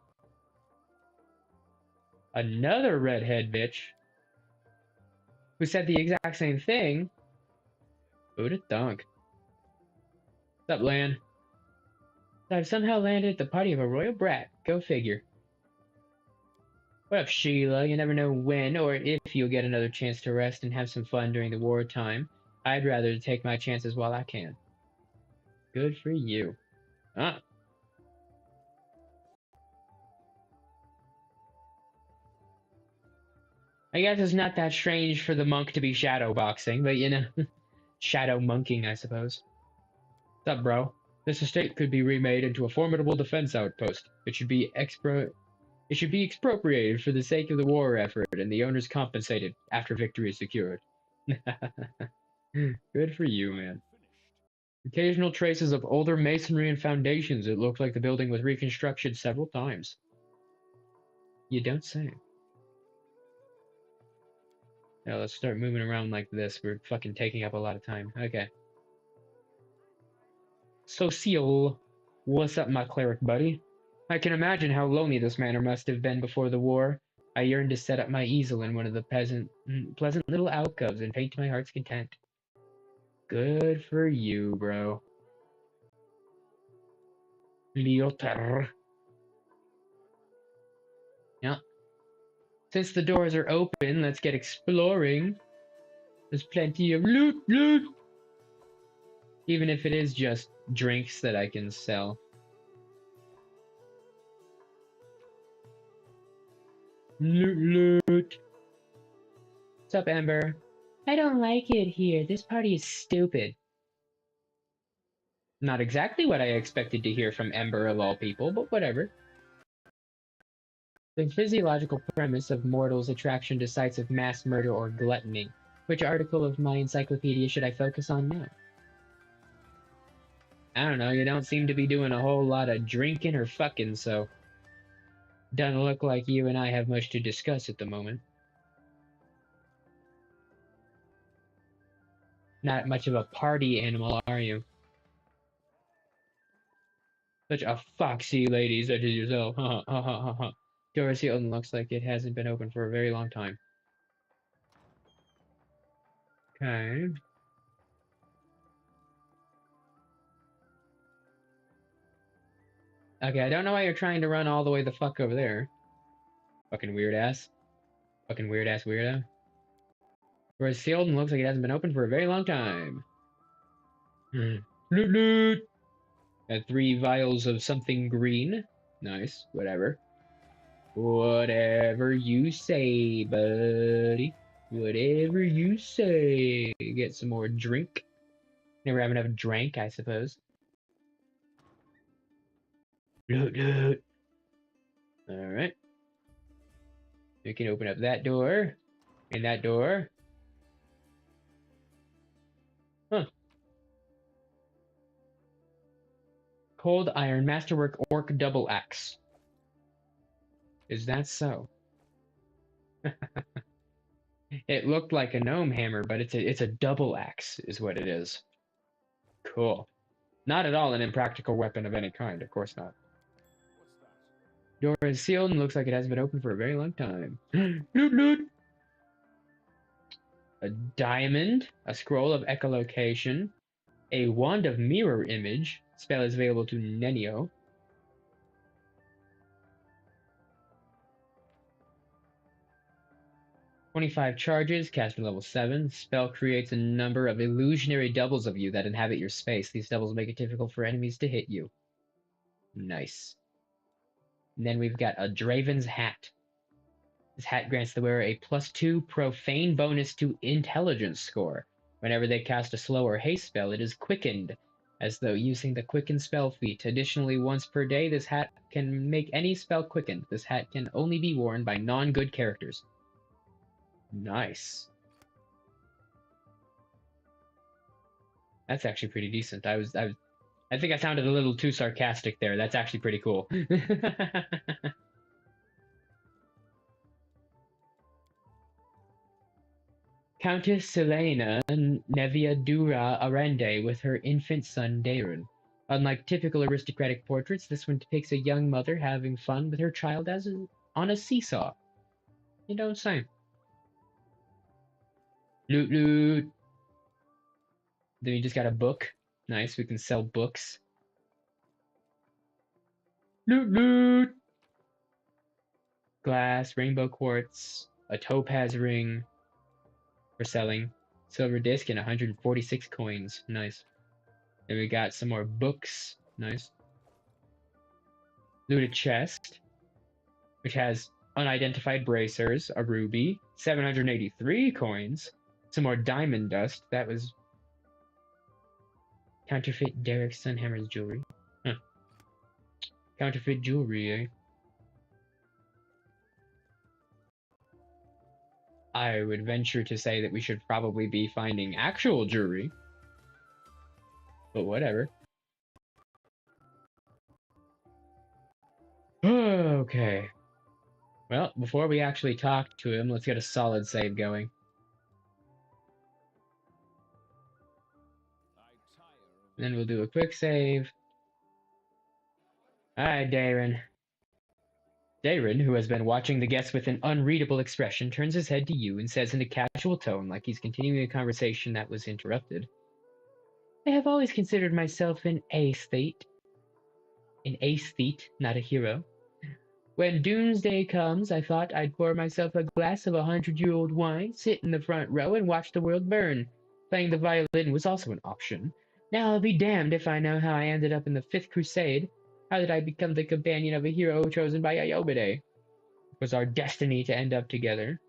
Another redhead bitch who said the exact same thing. Who'd have thunk? What's up, Lan? So I've somehow landed at the party of a royal brat. Go figure. What up, Sheila? You never know when or if you'll get another chance to rest and have some fun during the wartime. I'd rather take my chances while I can. Good for you. Ah. I guess it's not that strange for the monk to be shadow boxing, but you know, shadow monking, I suppose. What's up, bro? This estate could be remade into a formidable defense outpost. It should be expropriated for the sake of the war effort, and the owners compensated after victory is secured. Good for you, man. Occasional traces of older masonry and foundations. It looked like the building was reconstructed several times. You don't say. Now let's start moving around like this. We're fucking taking up a lot of time. Okay. So, Seal, what's up, my cleric buddy? I can imagine how lonely this manor must have been before the war. I yearned to set up my easel in one of the pleasant little alcoves and paint to my heart's content. Good for you, bro. Liotar. Yeah. Since the doors are open, let's get exploring. There's plenty of loot. Even if it is just drinks that I can sell. Loot. What's up, Ember? I don't like it here. This party is stupid. Not exactly what I expected to hear from Ember of all people, but whatever. The physiological premise of mortals' attraction to sites of mass murder or gluttony. Which article of my encyclopedia should I focus on now? I don't know, you don't seem to be doing a whole lot of drinking or fucking, so... Doesn't look like you and I have much to discuss at the moment. Not much of a party animal, are you? Such a foxy lady, such as yourself. Doris Hilton looks like it hasn't been open for a very long time. Okay. Okay, I don't know why you're trying to run all the way the fuck over there. Fucking weird ass. Fucking weird ass weirdo. Whereas Hilton looks like it hasn't been open for a very long time. Loot loot! Got 3 vials of something green. Nice, whatever. Whatever you say, buddy. Whatever you say. Get some more drink. Never have enough drink, I suppose. Loot, loot. Alright. We can open up that door. And that door. Huh. Cold Iron Masterwork Orc Double Axe. Is that so? It looked like a gnome hammer, but it's a double axe, is what it is. Cool. Not at all an impractical weapon of any kind, of course not. Door is sealed and looks like it has been open for a very long time. Loot loot! A diamond, a scroll of echolocation, a wand of mirror image. Spell is available to Nenio. "25 charges, cast level 7. Spell creates a number of illusionary doubles of you that inhabit your space. These doubles make it difficult for enemies to hit you." Nice. And then we've got a Draven's Hat. This hat grants the wearer a +2 profane bonus to intelligence score. Whenever they cast a slow or haste spell, it is quickened, as though using the quicken spell feat. Additionally, once per day, this hat can make any spell quickened. This hat can only be worn by non-good characters. Nice. That's actually pretty decent. I think I sounded a little too sarcastic there. That's actually pretty cool. Countess Selena Neviadura Arende with her infant son Daron. Unlike typical aristocratic portraits, this one depicts a young mother having fun with her child on a seesaw. You don't say. Loot loot. Then you just got a book. Nice, we can sell books. Loot loot. Glass, rainbow quartz, a topaz ring for selling. Silver disc and 146 coins. Nice. Then we got some more books. Nice. Looted chest, which has unidentified bracers, a ruby, 783 coins, some more diamond dust. That was counterfeit Derek Sunhammer's jewelry. Huh. Counterfeit jewelry, eh? I would venture to say that we should probably be finding actual jewelry. But whatever. Okay. Well, before we actually talk to him, let's get a solid save going. Then we'll do a quick save. Alright, Darren. Darren, who has been watching the guests with an unreadable expression, turns his head to you and says in a casual tone, like he's continuing a conversation that was interrupted. I have always considered myself an aesthete. An aesthete, not a hero. When doomsday comes, I thought I'd pour myself a glass of 100-year-old wine, sit in the front row, and watch the world burn. Playing the violin was also an option. Now I'll be damned if I know how I ended up in the Fifth Crusade. How did I become the companion of a hero chosen by Iomede? It was our destiny to end up together.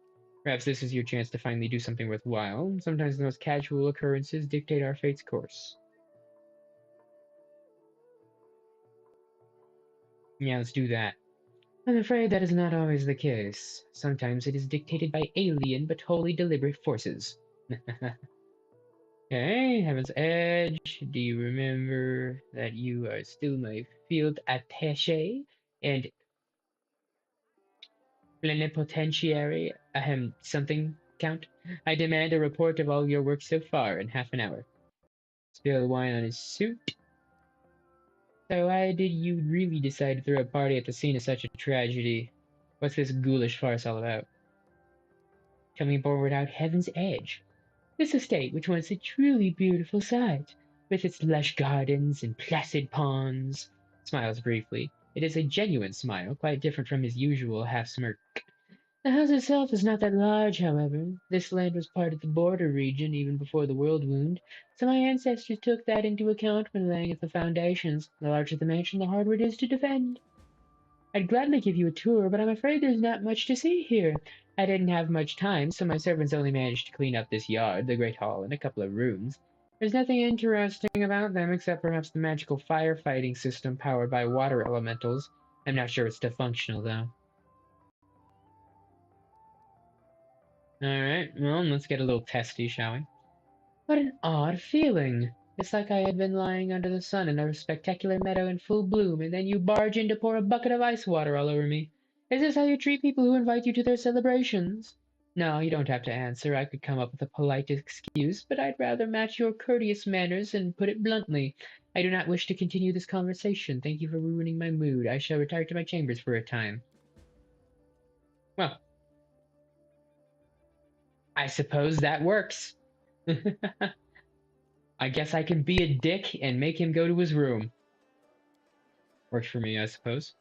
Perhaps this is your chance to finally do something worthwhile. Sometimes the most casual occurrences dictate our fate's course. Yeah, let's do that. I'm afraid that is not always the case. Sometimes it is dictated by alien but wholly deliberate forces. Okay, Heaven's Edge. Do you remember that you are still my field attaché and plenipotentiary? Something, Count? I demand a report of all your work so far in half an hour. Spill wine on his suit. So why did you really decide to throw a party at the scene of such a tragedy? What's this ghoulish farce all about? Coming aboard without Heaven's Edge. This estate, which once a truly beautiful sight, with its lush gardens and placid ponds, smiles briefly. It is a genuine smile, quite different from his usual half-smirk. The house itself is not that large, however. This land was part of the border region even before the world wound, so my ancestors took that into account when laying at the foundations. The larger the mansion, the harder it is to defend. I'd gladly give you a tour, but I'm afraid there's not much to see here. I didn't have much time, so my servants only managed to clean up this yard, the great hall, and a couple of rooms. There's nothing interesting about them except perhaps the magical firefighting system powered by water elementals. I'm not sure it's still functional, though. Alright, well, let's get a little testy, shall we? What an odd feeling! It's like I had been lying under the sun in a spectacular meadow in full bloom, and then you barge in to pour a bucket of ice water all over me. Is this how you treat people who invite you to their celebrations? No, you don't have to answer. I could come up with a polite excuse, but I'd rather match your courteous manners and put it bluntly. I do not wish to continue this conversation. Thank you for ruining my mood. I shall retire to my chambers for a time. Well, I suppose that works. I guess I can be a dick and make him go to his room. Works for me, I suppose.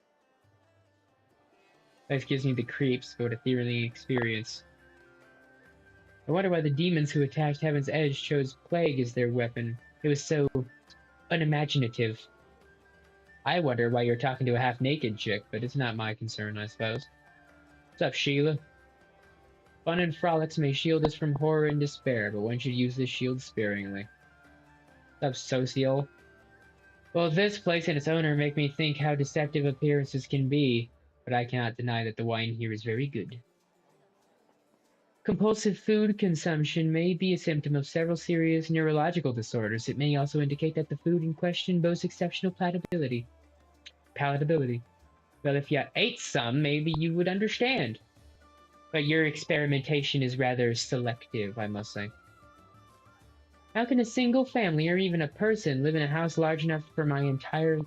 This gives me the creeps, but a thrilling experience. I wonder why the demons who attacked Heaven's Edge chose plague as their weapon. It was so unimaginative. I wonder why you're talking to a half-naked chick, but it's not my concern, I suppose. What's up, Sheila? Fun and frolics may shield us from horror and despair, but one should use this shield sparingly. What's up, Social? Well, this place and its owner make me think how deceptive appearances can be, but I cannot deny that the wine here is very good. Compulsive food consumption may be a symptom of several serious neurological disorders. It may also indicate that the food in question boasts exceptional palatability. Well, if you ate some, maybe you would understand. But your experimentation is rather selective, I must say. How can a single family or even a person live in a house large enough for my entire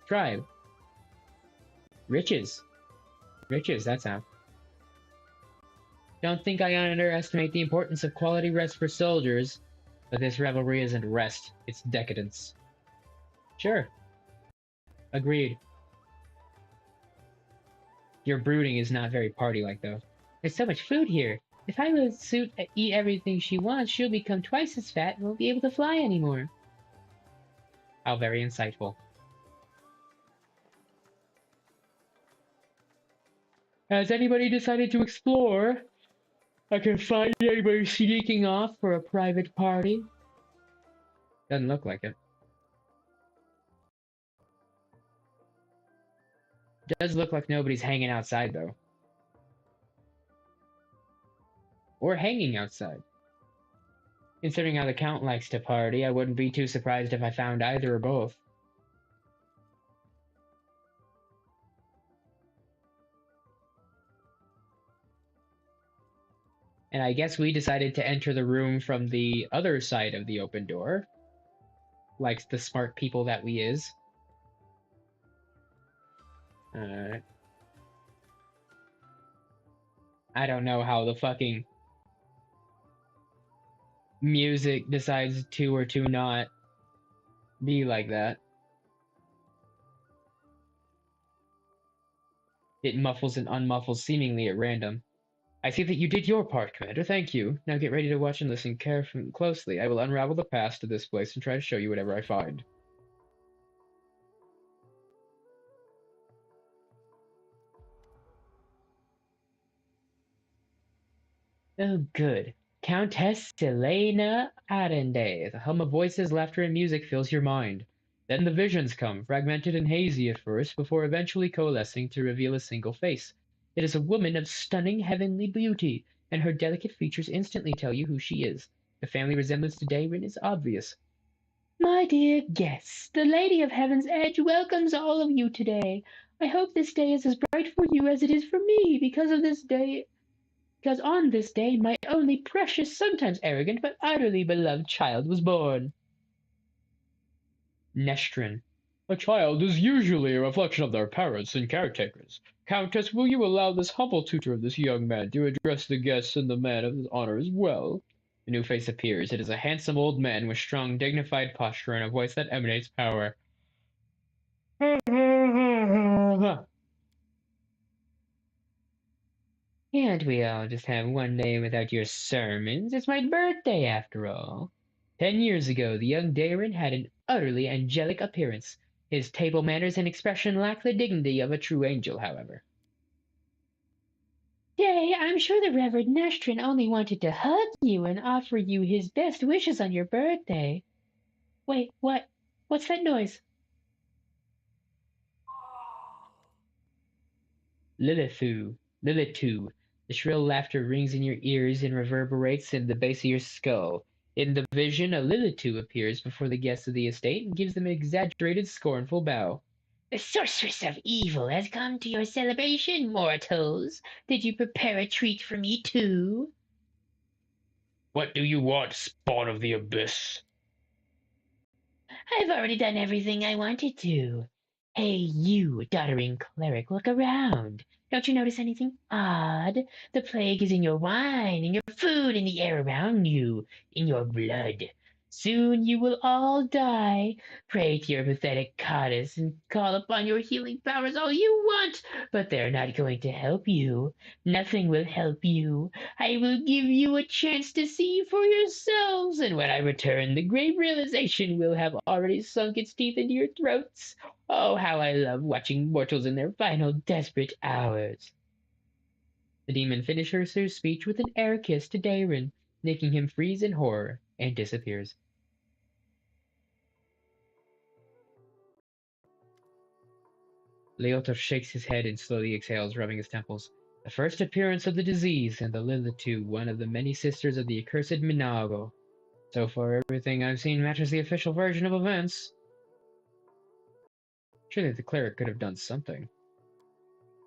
tribe? Riches. Riches, that's how. Don't think I underestimate the importance of quality rest for soldiers, but this revelry isn't rest, it's decadence. Sure. Agreed. Your brooding is not very party-like, though. There's so much food here. If I let Suit eat everything she wants, she'll become twice as fat and won't be able to fly anymore. How very insightful. Has anybody decided to explore? I can find anybody sneaking off for a private party. Doesn't look like it. Does look like nobody's hanging outside, though. Or hanging outside. Considering how the Count likes to party, I wouldn't be too surprised if I found either or both. And I guess we decided to enter the room from the other side of the open door. Like the smart people that we is. I don't know how the fucking music decides to or to not be like that. It muffles and unmuffles seemingly at random. I see that you did your part, Commander. Thank you. Now get ready to watch and listen carefully, closely. I will unravel the past of this place and try to show you whatever I find. Oh, good. Countess Selena Arende. The hum of voices, laughter, and music fills your mind. Then the visions come, fragmented and hazy at first, before eventually coalescing to reveal a single face. It is a woman of stunning heavenly beauty, and her delicate features instantly tell you who she is. The family resemblance to Darin is obvious. My dear guests, the Lady of Heaven's Edge welcomes all of you today. I hope this day is as bright for you as it is for me, because on this day my only precious, sometimes arrogant, but utterly beloved child was born. Nestrin. A child is usually a reflection of their parents and caretakers. Countess, will you allow this humble tutor of this young man to address the guests and the man of his honor as well? A new face appears. It is a handsome old man with strong, dignified posture and a voice that emanates power. Can't we all just have one day without your sermons? It's my birthday, after all. 10 years ago, the young Darin had an utterly angelic appearance. His table manners and expression lacked the dignity of a true angel, however. Day, I'm sure the Reverend Nestrin only wanted to hug you and offer you his best wishes on your birthday. Wait, what? What's that noise? Lilithu. Lilitu. The shrill laughter rings in your ears and reverberates in the base of your skull. In the vision, a Lilitu appears before the guests of the estate and gives them an exaggerated, scornful bow. The sorceress of evil has come to your celebration, mortals. Did you prepare a treat for me, too? What do you want, spawn of the abyss? I've already done everything I wanted to. Hey, you, doddering cleric, look around. Don't you notice anything odd? The plague is in your wine, in your food, in the air around you, in your blood. Soon you will all die. Pray to your pathetic goddess and call upon your healing powers all you want, but they're not going to help you. Nothing will help you. I will give you a chance to see for yourselves, and when I return, the great realization will have already sunk its teeth into your throats. Oh, how I love watching mortals in their final desperate hours. The demon finishes her speech with an air kiss to Dayron, making him freeze in horror, and disappears. Leotor shakes his head and slowly exhales, rubbing his temples. The first appearance of the disease, and the Lilitu, one of the many sisters of the accursed Minago. So far, everything I've seen matches the official version of events. Surely the cleric could have done something.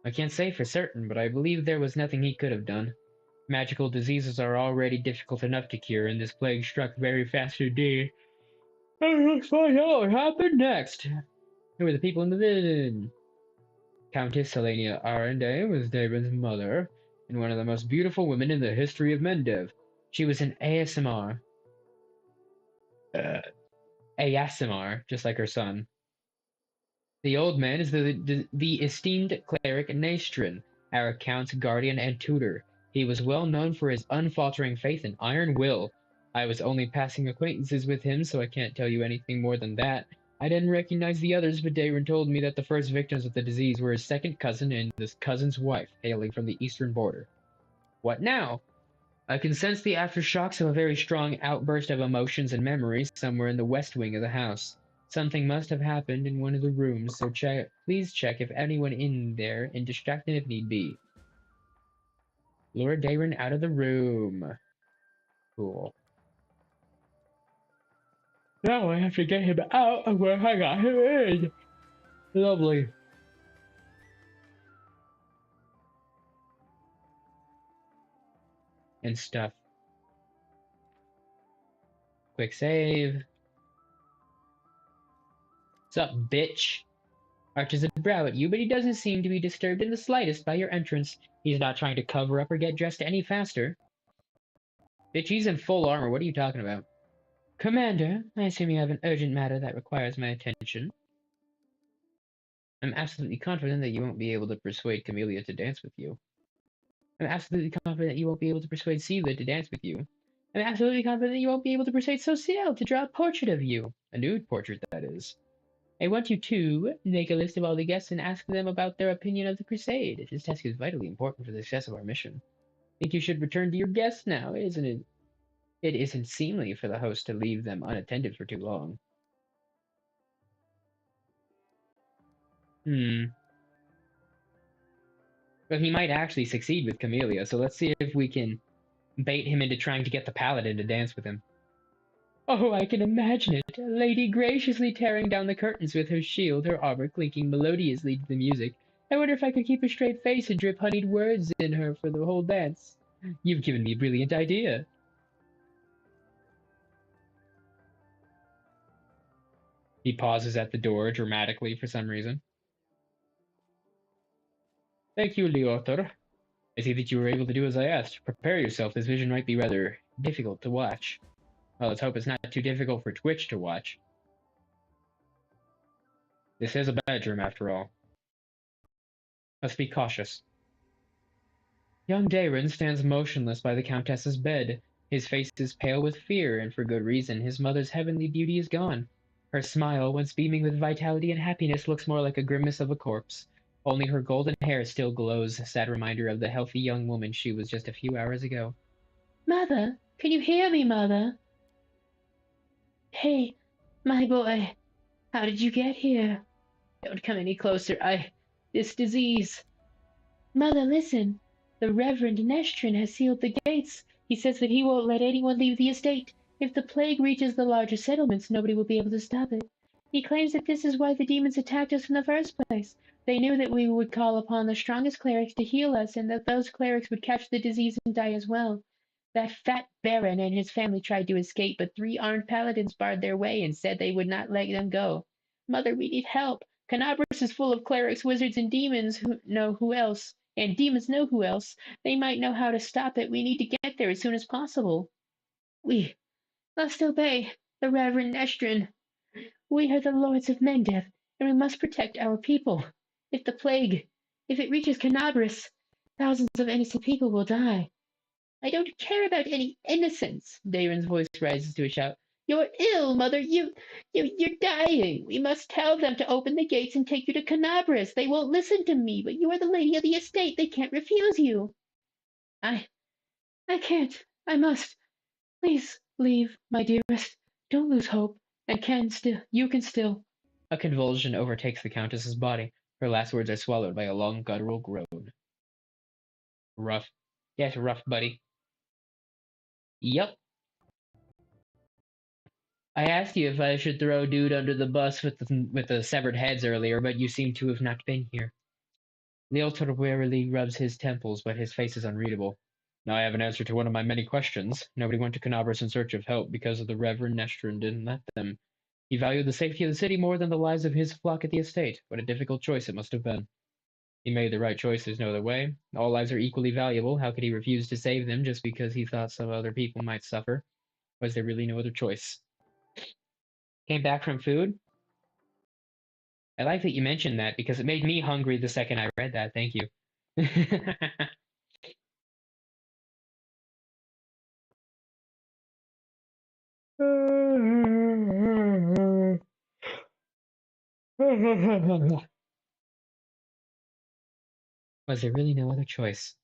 I can't say for certain, but I believe there was nothing he could have done. Magical diseases are already difficult enough to cure, and this plague struck very fast indeed. Let's find out what happened next. Who were the people in the village? Countess Selenia Arende was David's mother, and one of the most beautiful women in the history of Mendev. She was an uh, ASMR, just like her son. The old man is the esteemed cleric Naestrin, our count's guardian and tutor. He was well known for his unfaltering faith and iron will. I was only passing acquaintances with him, so I can't tell you anything more than that. I didn't recognize the others, but Dayron told me that the first victims of the disease were his second cousin and this cousin's wife, hailing from the eastern border. What now? I can sense the aftershocks of a very strong outburst of emotions and memories somewhere in the west wing of the house. Something must have happened in one of the rooms, so please check if anyone in there and distract them if need be. Lure Dayron out of the room. Cool. Now I have to get him out of where I got him in. Lovely. And stuff. Quick save. Sup, bitch? Arches a brow at you, but he doesn't seem to be disturbed in the slightest by your entrance. He's not trying to cover up or get dressed any faster. Bitch, he's in full armor. What are you talking about? Commander, I assume you have an urgent matter that requires my attention. I'm absolutely confident that you won't be able to persuade Camellia to dance with you. I'm absolutely confident that you won't be able to persuade Seela to dance with you. I'm absolutely confident that you won't be able to persuade Sociel to draw a portrait of you. A nude portrait, that is. I want you to make a list of all the guests and ask them about their opinion of the crusade. This task is vitally important for the success of our mission. I think you should return to your guests now, isn't it? It isn't seemly for the host to leave them unattended for too long. But he might actually succeed with Camellia, so let's see if we can bait him into trying to get the paladin to dance with him. Oh, I can imagine it. A lady graciously tearing down the curtains with her shield, her armor clinking melodiously to the music. I wonder if I could keep a straight face and drip honeyed words in her for the whole dance. You've given me a brilliant idea. He pauses at the door dramatically for some reason. Thank you, Leotor. I see that you were able to do as I asked. Prepare yourself, this vision might be rather difficult to watch. Well, let's hope it's not too difficult for Twitch to watch. This is a bedroom, after all. Let's be cautious. Young Dayron stands motionless by the Countess's bed. His face is pale with fear, and for good reason. His mother's heavenly beauty is gone. Her smile, once beaming with vitality and happiness, looks more like a grimace of a corpse. Only her golden hair still glows, a sad reminder of the healthy young woman she was just a few hours ago. Mother, can you hear me, Mother? Hey, my boy, how did you get here? Don't come any closer, this disease. Mother, listen. The Reverend Nestrin has sealed the gates. He says that he won't let anyone leave the estate. If the plague reaches the larger settlements, nobody will be able to stop it. He claims that this is why the demons attacked us in the first place. They knew that we would call upon the strongest clerics to heal us, and that those clerics would catch the disease and die as well. That fat baron and his family tried to escape, but 3 armed paladins barred their way and said they would not let them go. Mother, we need help. Canabras is full of clerics, wizards, and demons who know who else. And demons know who else. They might know how to stop it. We need to get there as soon as possible. We must obey the Reverend Nestrin. We are the lords of Mendev, and we must protect our people. If it reaches Canabras, thousands of innocent people will die. I don't care about any innocence. Dayron's voice rises to a shout. You're ill, Mother. You're dying. We must tell them to open the gates and take you to Canabras. They won't listen to me, but you are the lady of the estate. They can't refuse you. I I can't. I must. Please leave, my dearest. Don't lose hope. And you can still. A convulsion overtakes the Countess's body. Her last words are swallowed by a long guttural groan. Rough. Yes, rough, buddy. Yup. I asked you if I should throw dude under the bus with the severed heads earlier, but you seem to have not been here. Leotor wearily rubs his temples, but his face is unreadable. Now I have an answer to one of my many questions. Nobody went to Canabras in search of help because of the Reverend Nestrin didn't let them. He valued the safety of the city more than the lives of his flock at the estate. What a difficult choice it must have been. He made the right choice, there's no other way. All lives are equally valuable. How could he refuse to save them just because he thought some other people might suffer? Was there really no other choice? Came back from food? I like that you mentioned that because it made me hungry the second I read that. Thank you. Was there really no other choice?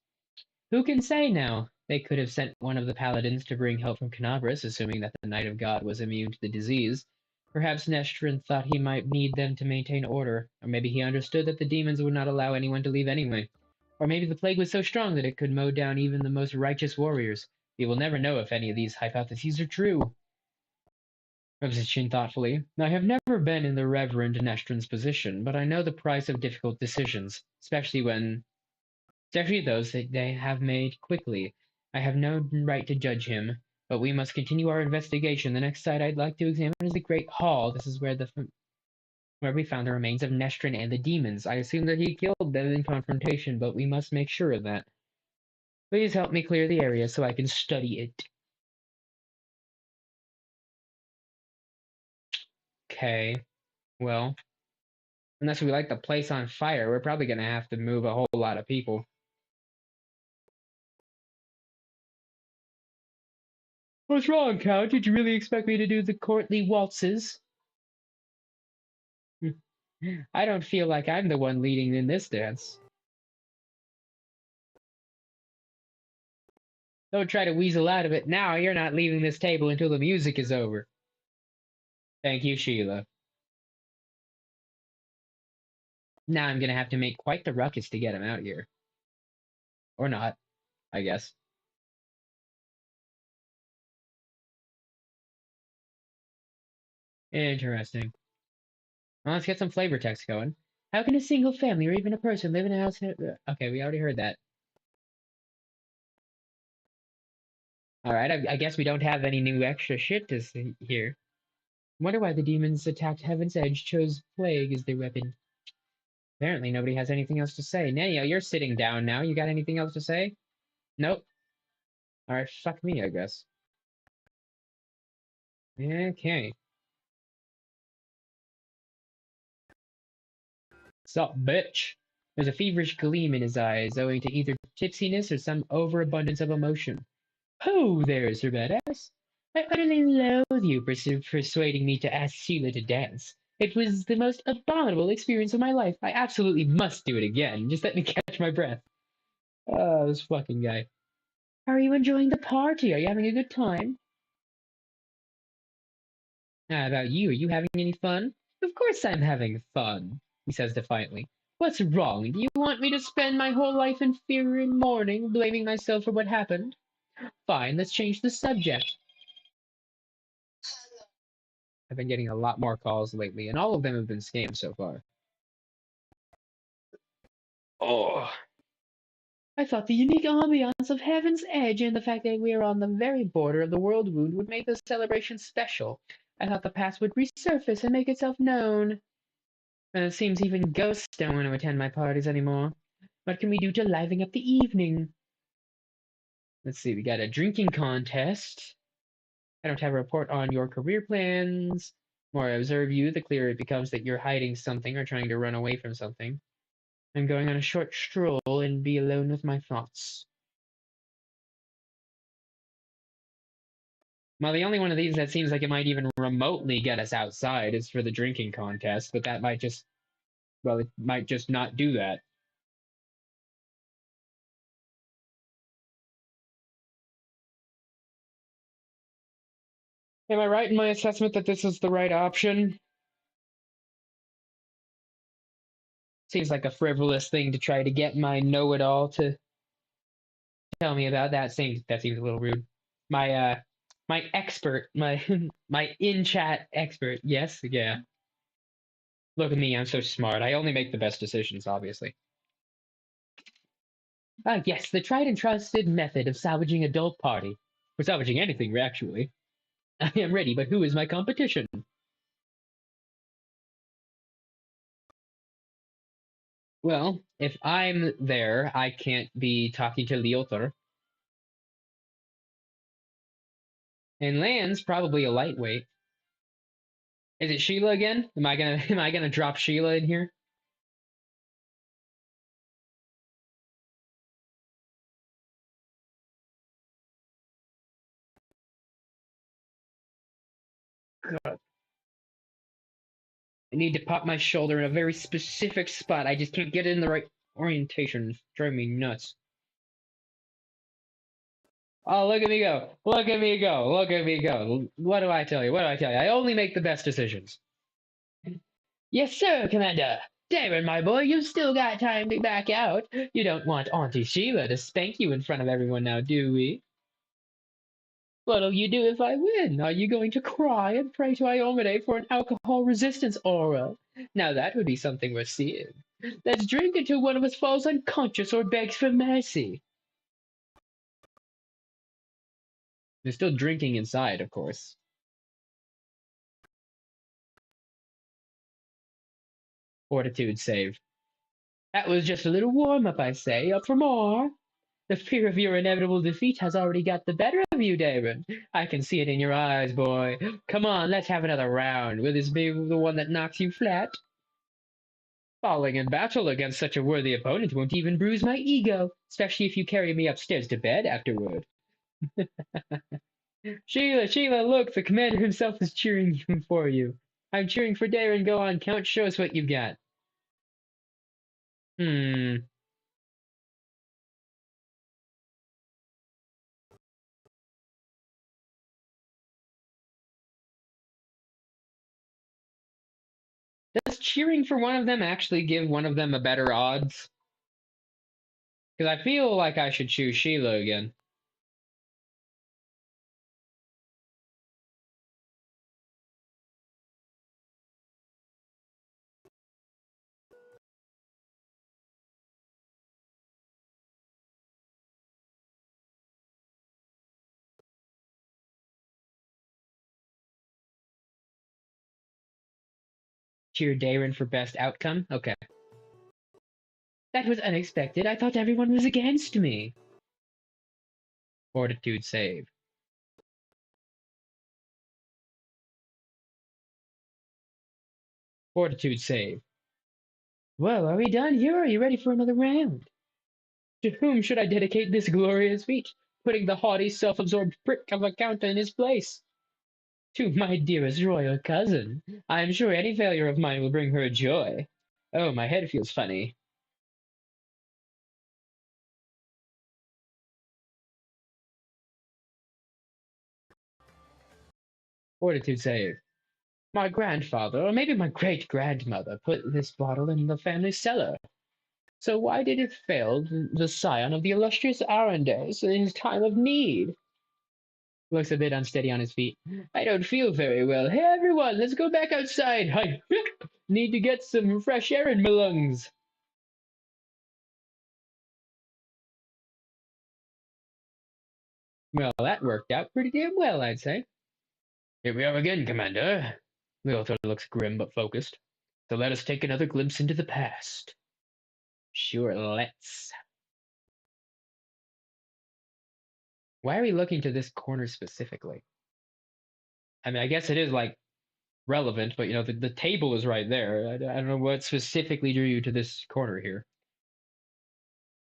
Who can say now? They could have sent one of the paladins to bring help from Canabras, assuming that the Knight of God was immune to the disease. Perhaps Nestrin thought he might need them to maintain order, or maybe he understood that the demons would not allow anyone to leave anyway. Or maybe the plague was so strong that it could mow down even the most righteous warriors. We will never know if any of these hypotheses are true. Rubs his chin thoughtfully. I have never been in the Reverend Nestrin's position, but I know the price of difficult decisions, especially those that they have made quickly. I have no right to judge him, but we must continue our investigation. The next site I'd like to examine is the Great Hall. This is where we found the remains of Nestrin and the demons. I assume that he killed them in confrontation, but we must make sure of that. Please help me clear the area so I can study it. Okay, well, unless we light the place on fire, we're probably gonna have to move a whole lot of people. What's wrong, Count? Did you really expect me to do the courtly waltzes? I don't feel like I'm the one leading in this dance. Don't try to weasel out of it now. You're not leaving this table until the music is over. Thank you, Sheila. Now I'm gonna have to make quite the ruckus to get him out here. Or not, I guess. Interesting. Well, let's get some flavor text going. How can a single family or even a person live in a house? Okay, we already heard that. Alright, I guess we don't have any new extra shit to see here. Wonder why the demons attacked Heaven's Edge chose plague as their weapon. Apparently nobody has anything else to say. Nania, you're sitting down now. You got anything else to say? Nope. Alright, fuck me, I guess. Okay. Sup, bitch? There's a feverish gleam in his eyes, owing to either tipsiness or some overabundance of emotion. Ho there, Sir Badass! I utterly loathe you for persuading me to ask Sheila to dance. It was the most abominable experience of my life. I absolutely must do it again. Just let me catch my breath. Oh, this fucking guy. Are you enjoying the party? Are you having a good time? How about you? Are you having any fun? Of course I'm having fun, he says defiantly. What's wrong? Do you want me to spend my whole life in fear and mourning, blaming myself for what happened? Fine, let's change the subject. I've been getting a lot more calls lately, and all of them have been scams so far. Oh. I thought the unique ambiance of Heaven's Edge and the fact that we are on the very border of the world wound would make the celebration special. I thought the past would resurface and make itself known. And it seems even ghosts don't want to attend my parties anymore. What can we do to liven up the evening? Let's see, we got a drinking contest. I don't have a report on your career plans. The more I observe you, the clearer it becomes that you're hiding something or trying to run away from something. I'm going on a short stroll and be alone with my thoughts. Well, the only one of these that seems like it might even remotely get us outside is for the drinking contest, but that might just, well, it might just not do that. Am I right in my assessment that this is the right option? Seems like a frivolous thing to try to get my know-it-all to tell me about. That seems a little rude. My expert, my my in-chat expert. Yes, yeah. Look at me, I'm so smart. I only make the best decisions, obviously. Ah, yes, the tried and trusted method of salvaging adult party. For salvaging anything, actually. I am ready, but who is my competition? Well, if I'm there, I can't be talking to Leothar. And Lan's probably a lightweight. Is it Sheila again? Am I gonna drop Sheila in here? God. I need to pop my shoulder in a very specific spot. I just can't get it in the right orientation. It's driving me nuts. Oh, look at me go. Look at me go. Look at me go. What do I tell you? What do I tell you? I only make the best decisions. Yes, sir, Commander. Darren, my boy, you've still got time to back out. You don't want Auntie Sheila to spank you in front of everyone now, do we? What'll you do if I win? Are you going to cry and pray to Iomede for an alcohol resistance aura? Now that would be something worth seeing. Let's drink until one of us falls unconscious or begs for mercy. They're still drinking inside, of course. Fortitude save. That was just a little warm up, I say. Up for more. The fear of your inevitable defeat has already got the better of you, Darren. I can see it in your eyes, boy. Come on, let's have another round. Will this be the one that knocks you flat? Falling in battle against such a worthy opponent won't even bruise my ego, especially if you carry me upstairs to bed afterward. Sheila, Sheila, look, the commander himself is cheering for you. I'm cheering for Darren. Go on, Count, show us what you've got. Hmm. Does cheering for one of them actually give one of them a better odds? Because I feel like I should choose Sheila again. Cheer Darren for best outcome? Okay. That was unexpected. I thought everyone was against me. Fortitude save. Fortitude save. Well, are we done here? Or are you ready for another round? To whom should I dedicate this glorious feat, putting the haughty, self-absorbed prick of a count in his place? To my dearest royal cousin. I am sure any failure of mine will bring her joy. Oh, my head feels funny. Fortitude save. My grandfather, or maybe my great-grandmother, put this bottle in the family cellar. So why did it fail the scion of the illustrious Arandes in his time of need? Looks a bit unsteady on his feet. I don't feel very well. Hey, everyone, let's go back outside. I need to get some fresh air in my lungs. Well, that worked out pretty damn well, I'd say. Here we are again, Commander. Leothar looks grim but focused. So let us take another glimpse into the past. Sure, let's. Why are we looking to this corner specifically? I mean, I guess it is like relevant, but the table is right there. I don't know what specifically drew you to this corner here.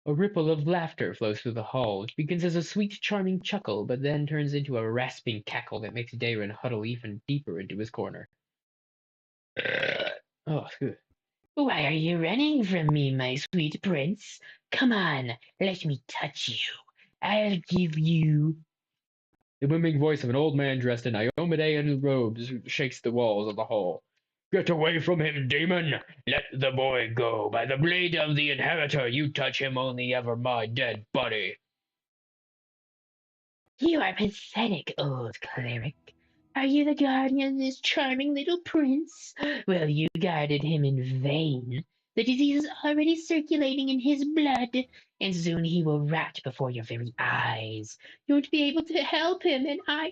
A ripple of laughter flows through the hall, which begins as a sweet, charming chuckle, but then turns into a rasping cackle that makes Darren huddle even deeper into his corner. Oh, good. Why are you running from me, my sweet prince? Come on, let me touch you. I'll give you. The booming voice of an old man dressed in Iomede Iomedean robes shakes the walls of the hall. Get away from him, demon! Let the boy go. By the blade of the inheritor, you touch him only ever my dead body. You are pathetic, old cleric. Are you the guardian of this charming little prince? Well, you guarded him in vain. The disease is already circulating in his blood, and soon he will rot before your very eyes. You won't be able to help him, and I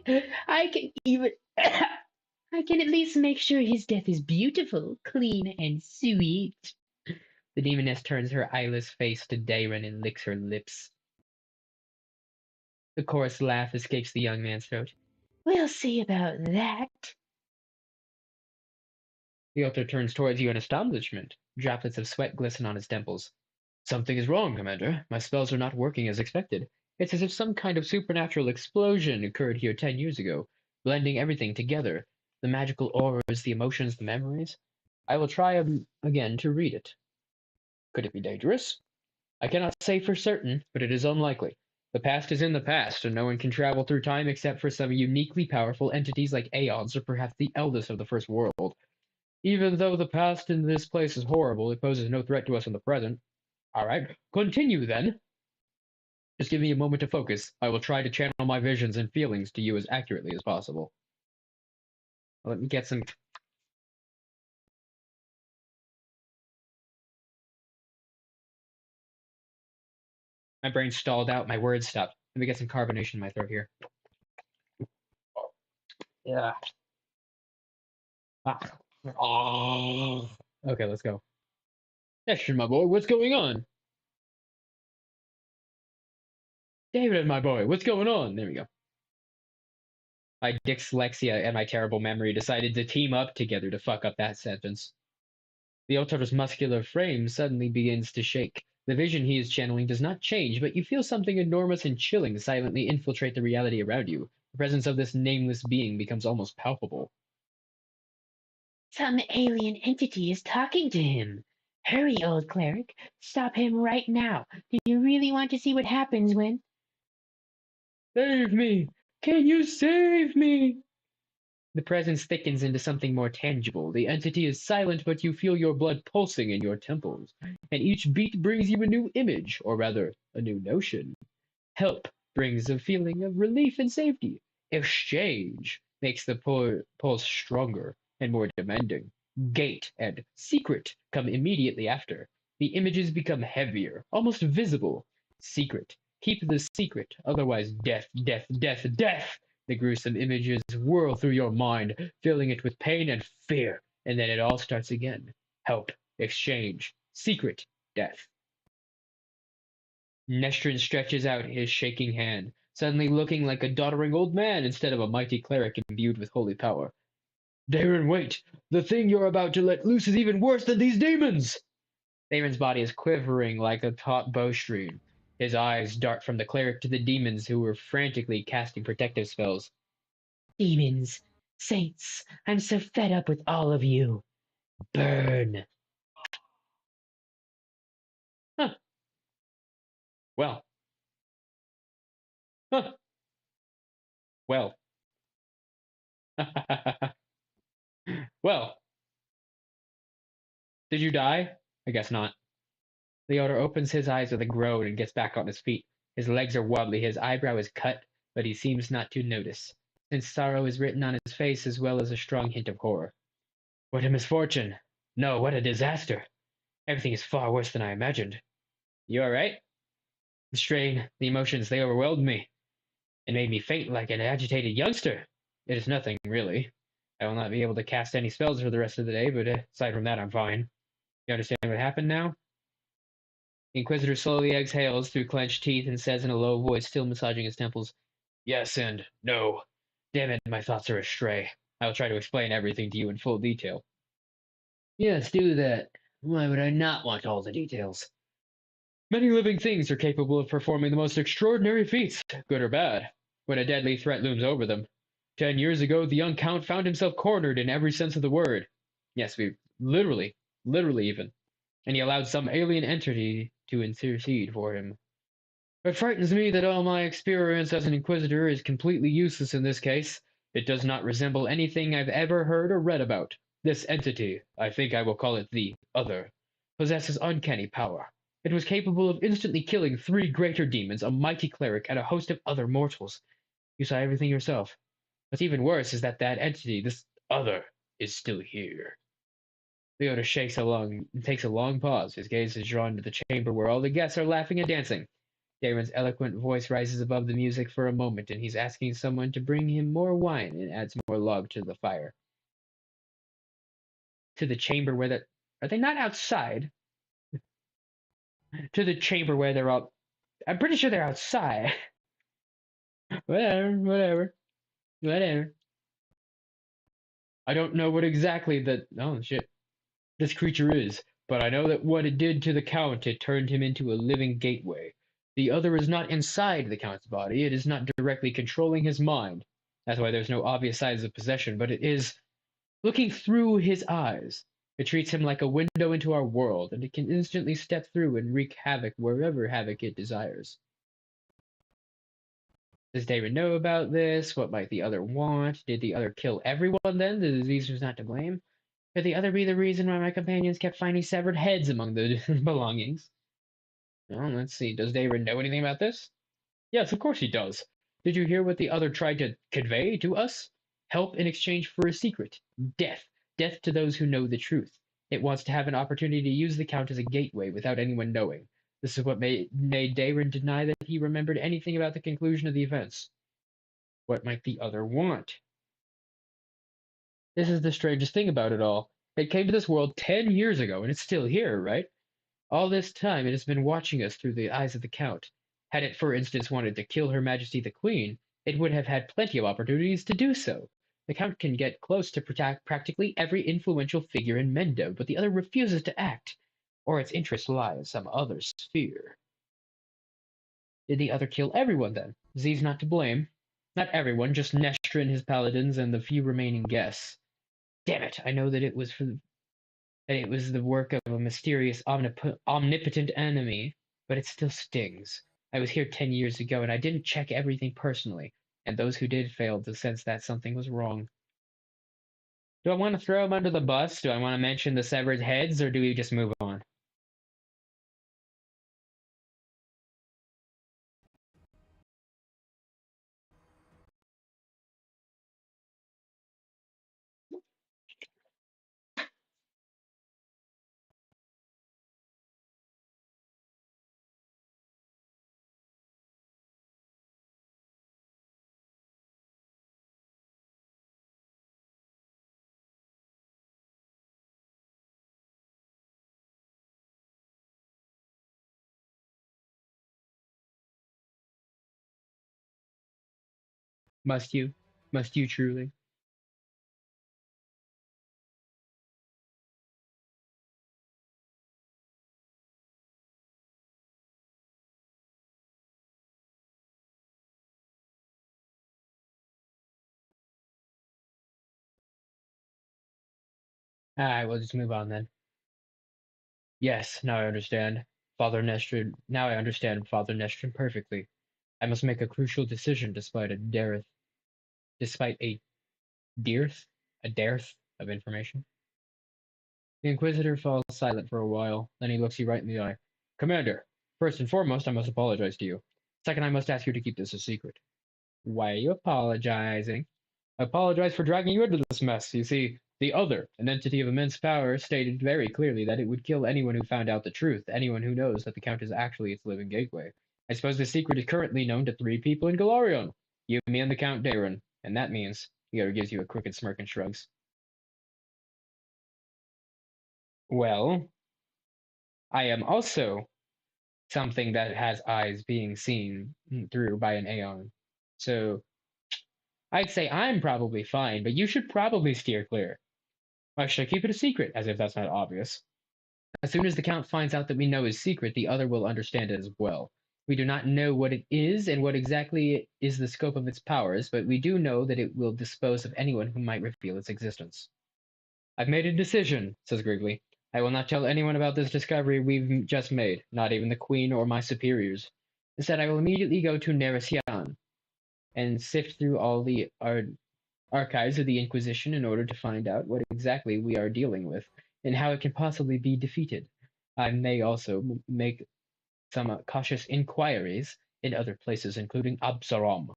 can even, I can at least make sure his death is beautiful, clean, and sweet. The demoness turns her eyeless face to Dayron and licks her lips. The coarse laugh escapes the young man's throat. We'll see about that. The altar turns towards you in astonishment. Droplets of sweat glisten on his temples. Something is wrong, Commander. My spells are not working as expected. It's as if some kind of supernatural explosion occurred here 10 years ago, blending everything together. The magical auras, the emotions, the memories. I will try again to read it. Could it be dangerous? I cannot say for certain, but it is unlikely. The past is in the past, and no one can travel through time except for some uniquely powerful entities like Aeons or perhaps the eldest of the First World. Even though the past in this place is horrible, it poses no threat to us in the present. All right, continue then. Just give me a moment to focus. I will try to channel my visions and feelings to you as accurately as possible. Let me get some. My brain stalled out. My words stopped. Let me get some carbonation in my throat here. Yeah. Ah. Oh. Okay, let's go. Yes, my boy. What's going on? David, my boy. What's going on? There we go. My dyslexia and my terrible memory decided to team up together to fuck up that sentence. The Altar's muscular frame suddenly begins to shake. The vision he is channeling does not change, but you feel something enormous and chilling silently infiltrate the reality around you. The presence of this nameless being becomes almost palpable. Some alien entity is talking to him. Hurry, old cleric. Stop him right now. Do you really want to see what happens when... Save me! Can you save me? The presence thickens into something more tangible. The entity is silent, but you feel your blood pulsing in your temples, and each beat brings you a new image, or rather, a new notion. Help brings a feeling of relief and safety. Exchange makes the pulse stronger and more demanding. Gate and secret come immediately after. The images become heavier, almost visible. Secret. Keep the secret, otherwise death, death, death, death. The gruesome images whirl through your mind, filling it with pain and fear, and then it all starts again. Help, exchange, secret, death. Nestrin stretches out his shaking hand, suddenly looking like a doddering old man instead of a mighty cleric imbued with holy power. Darren, wait! The thing you're about to let loose is even worse than these demons! Damon's body is quivering like a taut bowstring. His eyes dart from the cleric to the demons who were frantically casting protective spells. Demons, saints, I'm so fed up with all of you. Burn. Huh. Well. Huh. Well. Well. Did you die? I guess not. Leodor opens his eyes with a groan and gets back on his feet. His legs are wobbly, his eyebrow is cut, but he seems not to notice, since sorrow is written on his face as well as a strong hint of horror. What a misfortune! No, what a disaster! Everything is far worse than I imagined. You all right? The strain, the emotions, they overwhelmed me and made me faint like an agitated youngster. It is nothing, really. I will not be able to cast any spells for the rest of the day, but aside from that, I'm fine. You understand what happened now? The Inquisitor slowly exhales through clenched teeth and says in a low voice, still massaging his temples, Yes and no. Damn it, my thoughts are astray. I will try to explain everything to you in full detail. Yes, do that. Why would I not want all the details? Many living things are capable of performing the most extraordinary feats, good or bad, when a deadly threat looms over them. 10 years ago, the young Count found himself cornered in every sense of the word. Yes, we literally even. And he allowed some alien entity to intercede for him. It frightens me that all my experience as an Inquisitor is completely useless in this case. It does not resemble anything I've ever heard or read about. This entity, I think I will call it the Other, possesses uncanny power. It was capable of instantly killing 3 greater demons, a mighty cleric, and a host of other mortals. You saw everything yourself. What's even worse is that entity, this Other, is still here. Leota takes a long pause. His gaze is drawn to the chamber where all the guests are laughing and dancing. Damon's eloquent voice rises above the music for a moment, and he's asking someone to bring him more wine and adds more log to the fire. To the chamber where that are they not outside? To the chamber where they're all. I'm pretty sure they're outside. Whatever. I don't know what exactly that. Oh shit. This creature is, but I know that what it did to the Count, it turned him into a living gateway. The Other is not inside the Count's body, it is not directly controlling his mind. That's why there's no obvious signs of possession, but it is looking through his eyes. It treats him like a window into our world, and it can instantly step through and wreak havoc wherever havoc it desires. Does David know about this? What might the Other want? Did the Other kill everyone then? The disease was not to blame? Could the Other be the reason why my companions kept finding severed heads among the belongings? Well, let's see. Does David know anything about this? Yes, of course he does. Did you hear what the Other tried to convey to us? Help in exchange for a secret. Death. Death to those who know the truth. It wants to have an opportunity to use the Count as a gateway without anyone knowing. This is what made Daron deny that he remembered anything about the conclusion of the events. What might the Other want? This is the strangest thing about it all. It came to this world 10 years ago, and it's still here, right? All this time it has been watching us through the eyes of the Count. Had it, for instance, wanted to kill Her Majesty the Queen, it would have had plenty of opportunities to do so. The Count can get close to practically every influential figure in Mendo, but the Other refuses to act, or its interests lie in some other sphere. Did the Other kill everyone then? Z's not to blame. Not everyone, just Nestor and his paladins and the few remaining guests. Damn it, I know that it was the work of a mysterious, omnipotent enemy, but it still stings. I was here 10 years ago, and I didn't check everything personally, and those who did failed to sense that something was wrong. Do I want to throw him under the bus? Do I want to mention the severed heads, or do we just move on? Must you? Must you truly? Alright, we'll just move on then. Yes, now I understand. Father Nestrin. Now I understand Father Nestrin perfectly. I must make a crucial decision despite a dearth, dearth of information. The Inquisitor falls silent for a while, then he looks you right in the eye. Commander, first and foremost, I must apologize to you. Second, I must ask you to keep this a secret. Why are you apologizing? I apologize for dragging you into this mess. You see, the Other, an entity of immense power, stated very clearly that it would kill anyone who found out the truth, anyone who knows that the Count is actually its living gateway. I suppose the secret is currently known to 3 people in Galarion. You, me, and the Count Daron. And that means, the Other gives you a crooked smirk and shrugs. Well, I am also something that has eyes being seen through by an Aeon. So I'd say I'm probably fine, but you should probably steer clear. Why should I keep it a secret? As if that's not obvious. As soon as the Count finds out that we know his secret, the Other will understand it as well. We do not know what it is and what exactly is the scope of its powers, but we do know that it will dispose of anyone who might reveal its existence. I've made a decision, says Griggly. I will not tell anyone about this discovery we've just made, not even the Queen or my superiors. Instead, I will immediately go to Neresian and sift through all the archives of the Inquisition in order to find out what exactly we are dealing with and how it can possibly be defeated. I may also make some cautious inquiries in other places, including Absarom.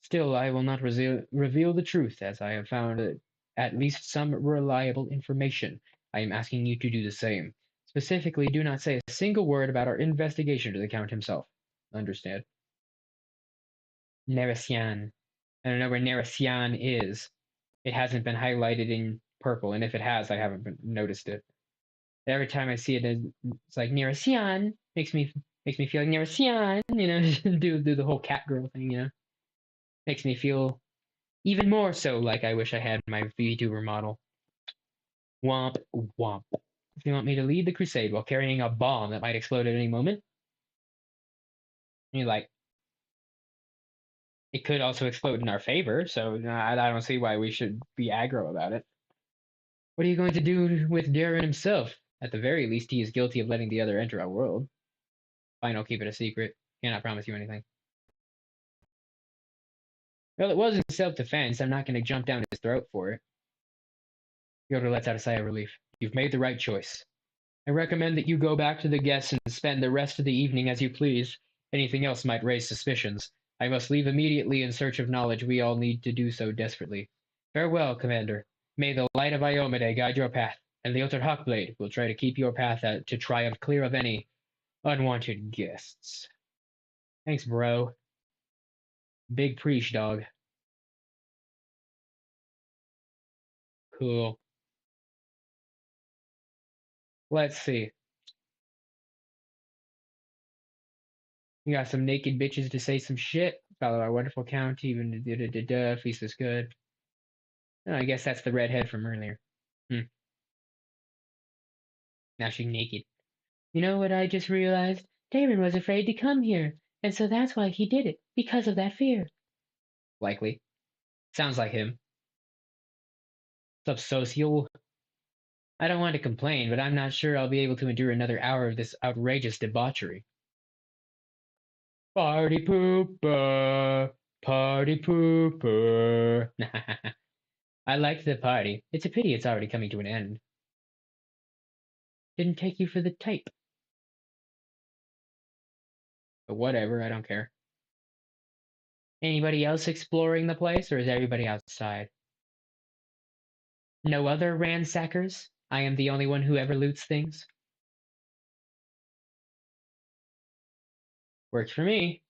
Still, I will not reveal the truth, as I have found at least some reliable information. I am asking you to do the same. Specifically, do not say a single word about our investigation to the Count himself. Understand? Neresian. I don't know where Neresian is. It hasn't been highlighted in purple, and if it has, I haven't noticed it. Every time I see it, it's like Neresian. Makes me feel like Neresian. Do the whole cat girl thing. Makes me feel even more so like I wish I had my VTuber model. Womp womp. If you want me to lead the crusade while carrying a bomb that might explode at any moment, you're like, it could also explode in our favor, so I don't see why we should be aggro about it. What are you going to do with Darren himself? At the very least, he is guilty of letting the other enter our world. Fine, I'll keep it a secret. Cannot promise you anything. Well, it was in self-defense. I'm not going to jump down his throat for it. Yoda lets out a sigh of relief. You've made the right choice. I recommend that you go back to the guests and spend the rest of the evening as you please. Anything else might raise suspicions. I must leave immediately in search of knowledge. We all need to do so desperately. Farewell, Commander. May the light of Iomede guide your path, and the Leotard Hawkblade will try to keep your path to triumph clear of any unwanted guests. Thanks, bro. Big preach, dog. Cool. Let's see. We got some naked bitches to say some shit. Follow our wonderful count, even feast is good. Oh, I guess that's the redhead from earlier. Now she's naked. You know what I just realized? Damon was afraid to come here, and so that's why he did it, because of that fear. Likely. Sounds like him. What's up, social? I don't want to complain, but I'm not sure I'll be able to endure another hour of this outrageous debauchery. Party pooper, party pooper. I liked the party. It's a pity it's already coming to an end. Didn't take you for the type. But whatever, I don't care. Anybody else exploring the place, or is everybody outside? No other ransackers? I am the only one who ever loots things? Works for me.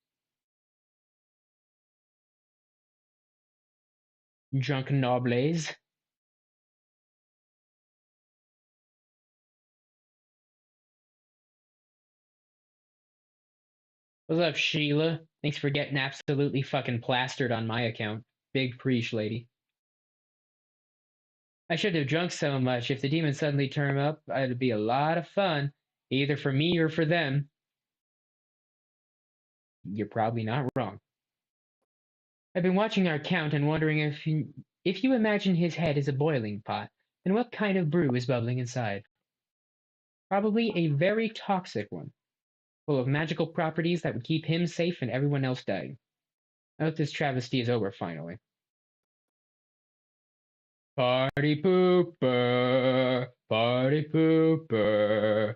Drunk nobles. What's up, Sheila? Thanks for getting absolutely fucking plastered on my account. Big preach, lady. I shouldn't have drunk so much. If the demons suddenly turn up, it'd be a lot of fun, either for me or for them. You're probably not wrong. I've been watching our count and wondering if you imagine his head is a boiling pot, then what kind of brew is bubbling inside? Probably a very toxic one, full of magical properties that would keep him safe and everyone else dying. I hope this travesty is over finally. Party pooper, party pooper.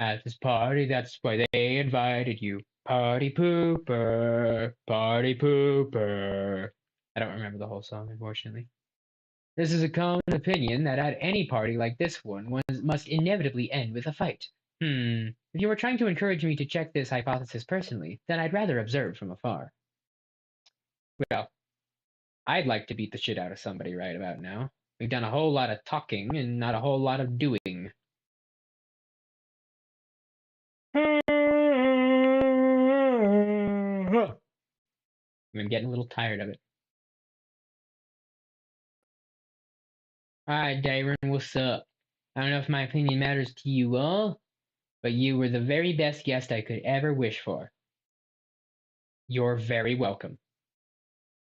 At this party, that's why they invited you. Party pooper, party pooper. I don't remember the whole song, unfortunately. This is a common opinion that at any party like this one must inevitably end with a fight. If you were trying to encourage me to check this hypothesis personally, then I'd rather observe from afar. Well, I'd like to beat the shit out of somebody right about now. We've done a whole lot of talking and not a whole lot of doing. I'm getting a little tired of it. Alright, Darren, what's up? I don't know if my opinion matters to you all, but you were the very best guest I could ever wish for. You're very welcome.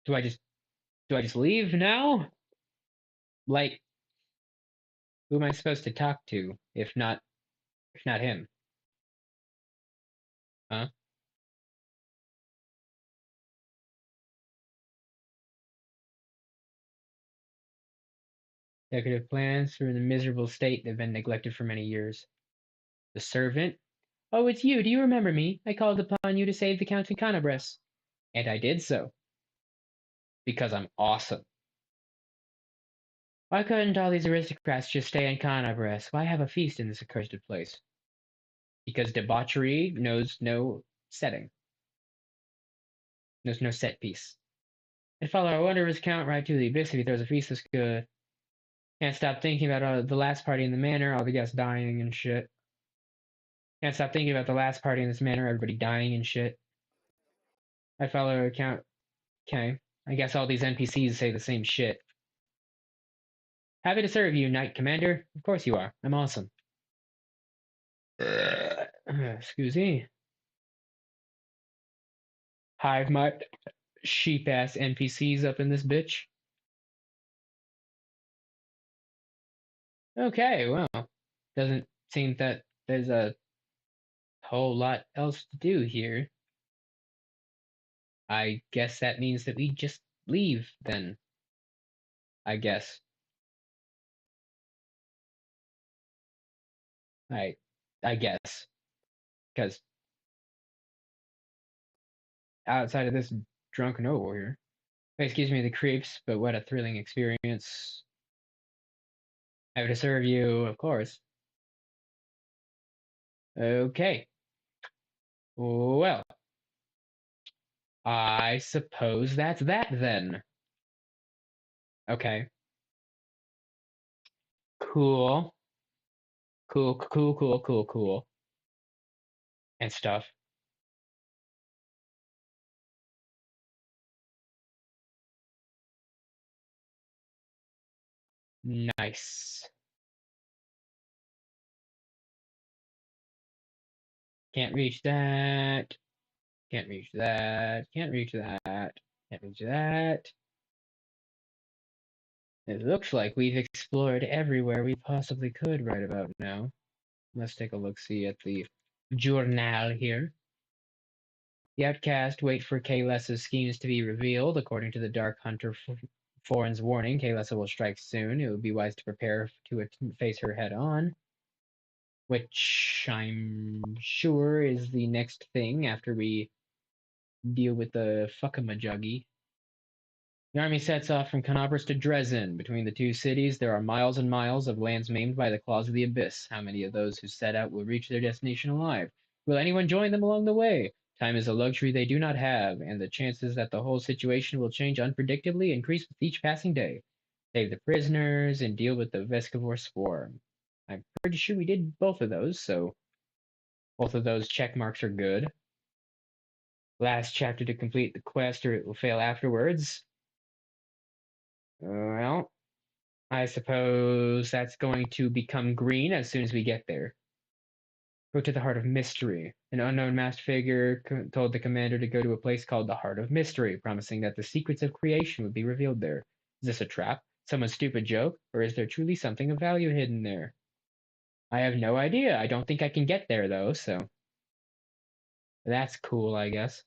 Do I just leave now? Like, who am I supposed to talk to if not him? Huh? Decorative plants are in a miserable state. They've been neglected for many years. The servant. Oh, it's you. Do you remember me? I called upon you to save the Count in Canabres. And I did so. Because I'm awesome. Why couldn't all these aristocrats just stay in Canabres? Why have a feast in this accursed place? Because debauchery knows no setting. Knows no set piece. I'd follow our wondrous Count right to the abyss if he throws a feast this good. Can't stop thinking about the last party in the manor, all the guests dying and shit. Can't stop thinking about the last party in this manor, everybody dying and shit. I follow our Count. Okay. I guess all these NPCs say the same shit. Happy to serve you, Knight Commander. Of course you are. I'm awesome. Excuse me. Hive my sheep ass NPCs up in this bitch. Okay, well, doesn't seem that there's a whole lot else to do here. I guess that means that we just leave then. I guess. I guess. Because outside of this drunken noble here. Excuse me, the creeps, but what a thrilling experience. Happy to serve you, of course. Okay. Well, I suppose that's that then. Okay. Cool. Cool. And stuff. Nice. Can't reach that. Can't reach that. Can't reach that. Can't reach that. It looks like we've explored everywhere we possibly could right about now. Let's take a look-see at the journal here. The outcast wait for Kalessa's schemes to be revealed. According to the Dark Hunter Foreign's warning, Kalessa will strike soon. It would be wise to prepare to face her head on, which I'm sure is the next thing after we deal with the fuckamajuggy. The army sets off from Canopus to Dresden. Between the two cities, there are miles and miles of lands maimed by the claws of the abyss. How many of those who set out will reach their destination alive? Will anyone join them along the way? Time is a luxury they do not have, and the chances that the whole situation will change unpredictably increase with each passing day. Save the prisoners and deal with the Vescivore swarm. I'm pretty sure we did both of those, so both of those check marks are good. Last chapter to complete the quest, or it will fail afterwards. Well, I suppose that's going to become green as soon as we get there. Go to the Heart of Mystery. An unknown masked figure told the commander to go to a place called the Heart of Mystery, promising that the secrets of creation would be revealed there. Is this a trap? Someone's stupid joke? Or is there truly something of value hidden there? I have no idea. I don't think I can get there, though, so that's cool, I guess.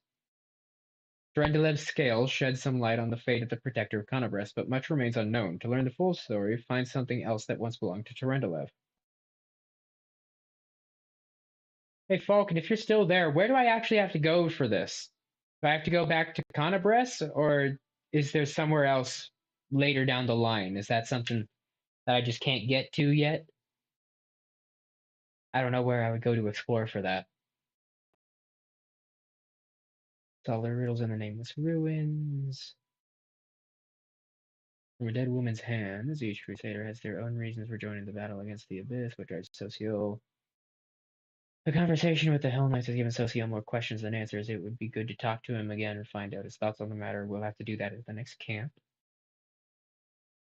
Durendalev's scales shed some light on the fate of the protector of Conobres, but much remains unknown. To learn the full story, find something else that once belonged to Durendalev. Hey, Falcon, if you're still there, where do I actually have to go for this? Do I have to go back to Conobres, or is there somewhere else later down the line? Is that something that I just can't get to yet? I don't know where I would go to explore for that. Solve the riddles in the nameless ruins. From a dead woman's hands, each crusader has their own reasons for joining the battle against the abyss, which drives Socio. The conversation with the Hell Knights has given Socio more questions than answers. It would be good to talk to him again and find out his thoughts on the matter. We'll have to do that at the next camp.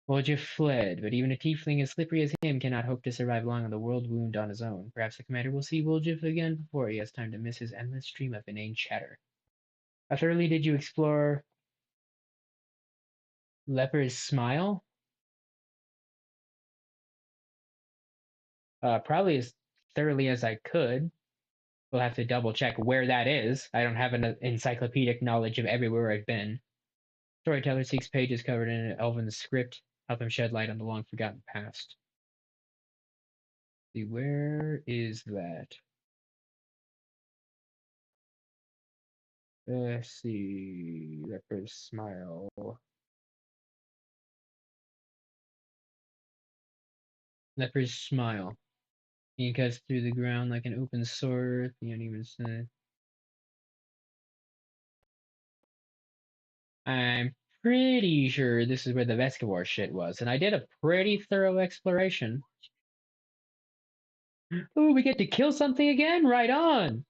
Woljif fled, but even a tiefling as slippery as him cannot hope to survive long on the world wound on his own. Perhaps the commander will see Woljif again before he has time to miss his endless stream of inane chatter. How thoroughly did you explore Leper's Smile? Probably as thoroughly as I could. We'll have to double check where that is. I don't have an encyclopedic knowledge of everywhere I've been. Storyteller seeks pages covered in an elven script. Help him shed light on the long forgotten past. See, where is that? Let's see. Leper's smile. Leper's smile. He cuts through the ground like an open sword. The uneven sin. I'm pretty sure this is where the Vescavor shit was, and I did a pretty thorough exploration. Ooh, we get to kill something again? Right on!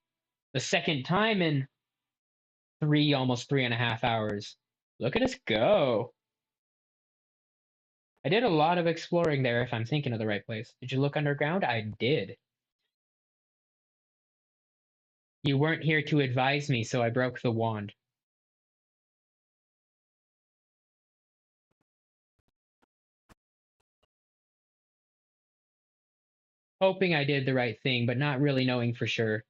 The second time in almost 3.5 hours. Look at us go. I did a lot of exploring there if I'm thinking of the right place. Did you look underground? I did. You weren't here to advise me, so I broke the wand. Hoping I did the right thing, but not really knowing for sure.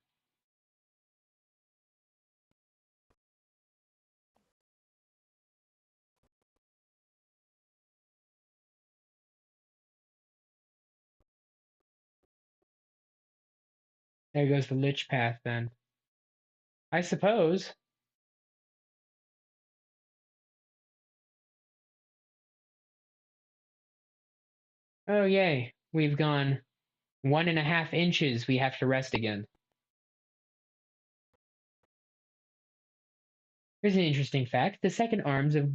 There goes the lich path then. I suppose. Oh yay. We've gone 1.5 inches. We have to rest again. Here's an interesting fact. The second arms of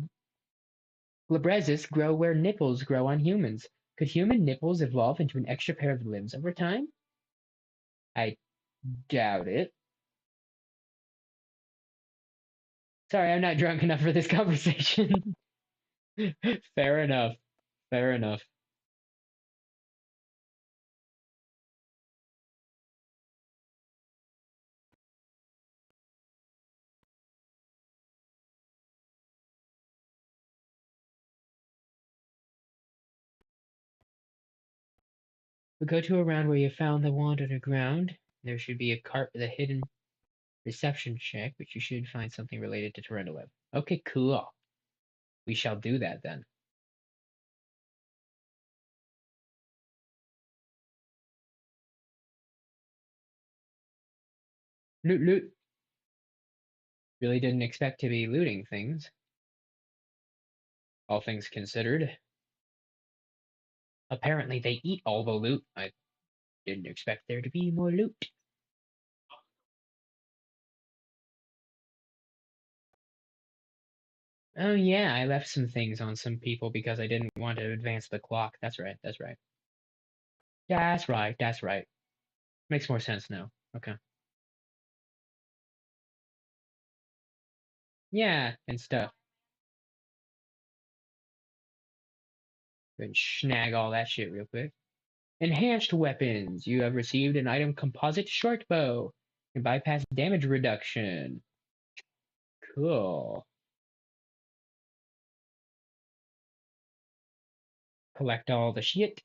Glabrezus grow where nipples grow on humans. Could human nipples evolve into an extra pair of limbs over time? I doubt it. Sorry, I'm not drunk enough for this conversation. Fair enough. Fair enough. We'll go to around where you found the wand underground. There should be a cart with a hidden reception check, but you should find something related to Torrendolib. Okay, cool. We shall do that then. Loot, loot. Really didn't expect to be looting things. All things considered. Apparently they eat all the loot. I didn't expect there to be more loot. Oh yeah, I left some things on some people because I didn't want to advance the clock. That's right, that's right. That's right, that's right. Makes more sense now. Okay. Yeah, and stuff. Go snag all that shit real quick. Enhanced weapons. You have received an item composite short bow. Can bypass damage reduction. Cool. Collect all the shit.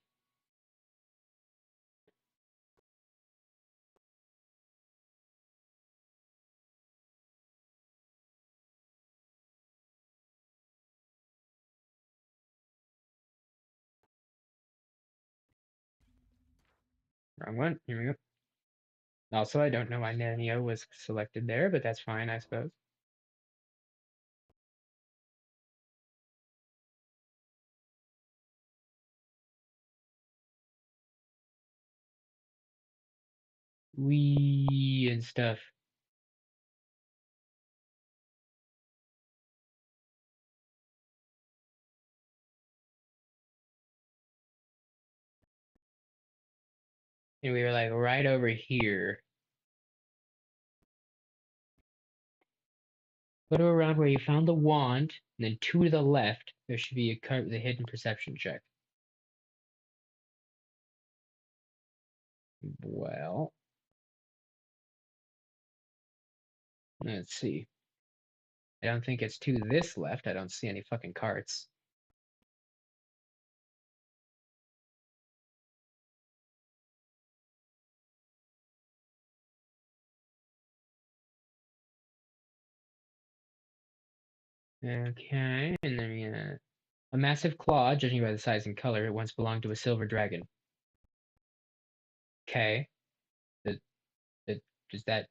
Wrong one. Here we go. Also, I don't know why Nanio was selected there, but that's fine, I suppose. We and stuff. And we were like right over here. Go to around where you found the wand, and then 2 to the left, there should be a cart with a hidden perception check. Well, let's see. I don't think it's to this left. I don't see any fucking carts. Okay, and then yeah. A massive claw, judging by the size and color, it once belonged to a silver dragon. Okay. Did, does that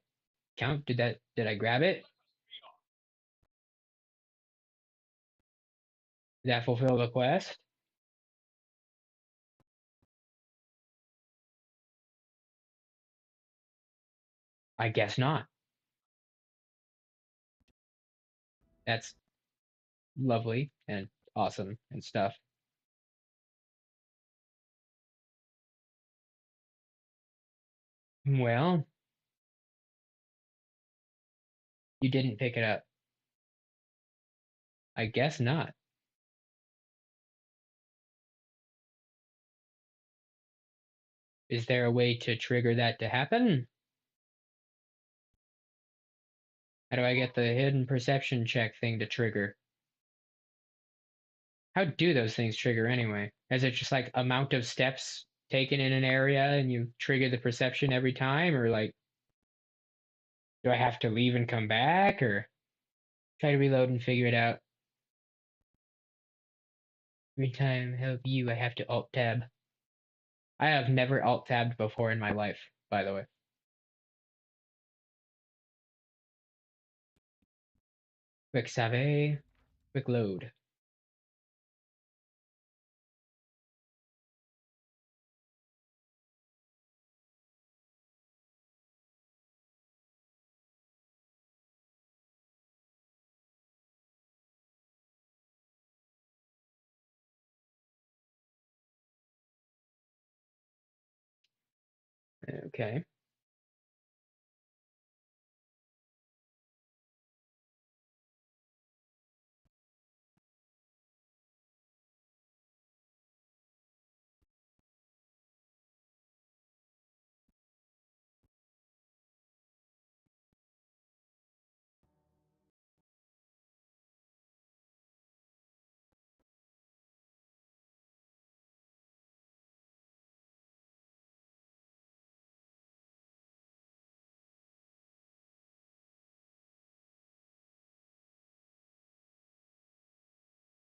count? Did I grab it? Did that fulfill the quest? I guess not. That's lovely and awesome and stuff. Well, you didn't pick it up. I guess not. Is there a way to trigger that to happen? How do I get the hidden perception check thing to trigger? How do those things trigger anyway? Is it just like amount of steps taken in an area and you trigger the perception every time? Or like, do I have to leave and come back? Or try to reload and figure it out? Every time help you, I have to alt tab. I have never alt tabbed before in my life, by the way. Quick save, quick load. Okay.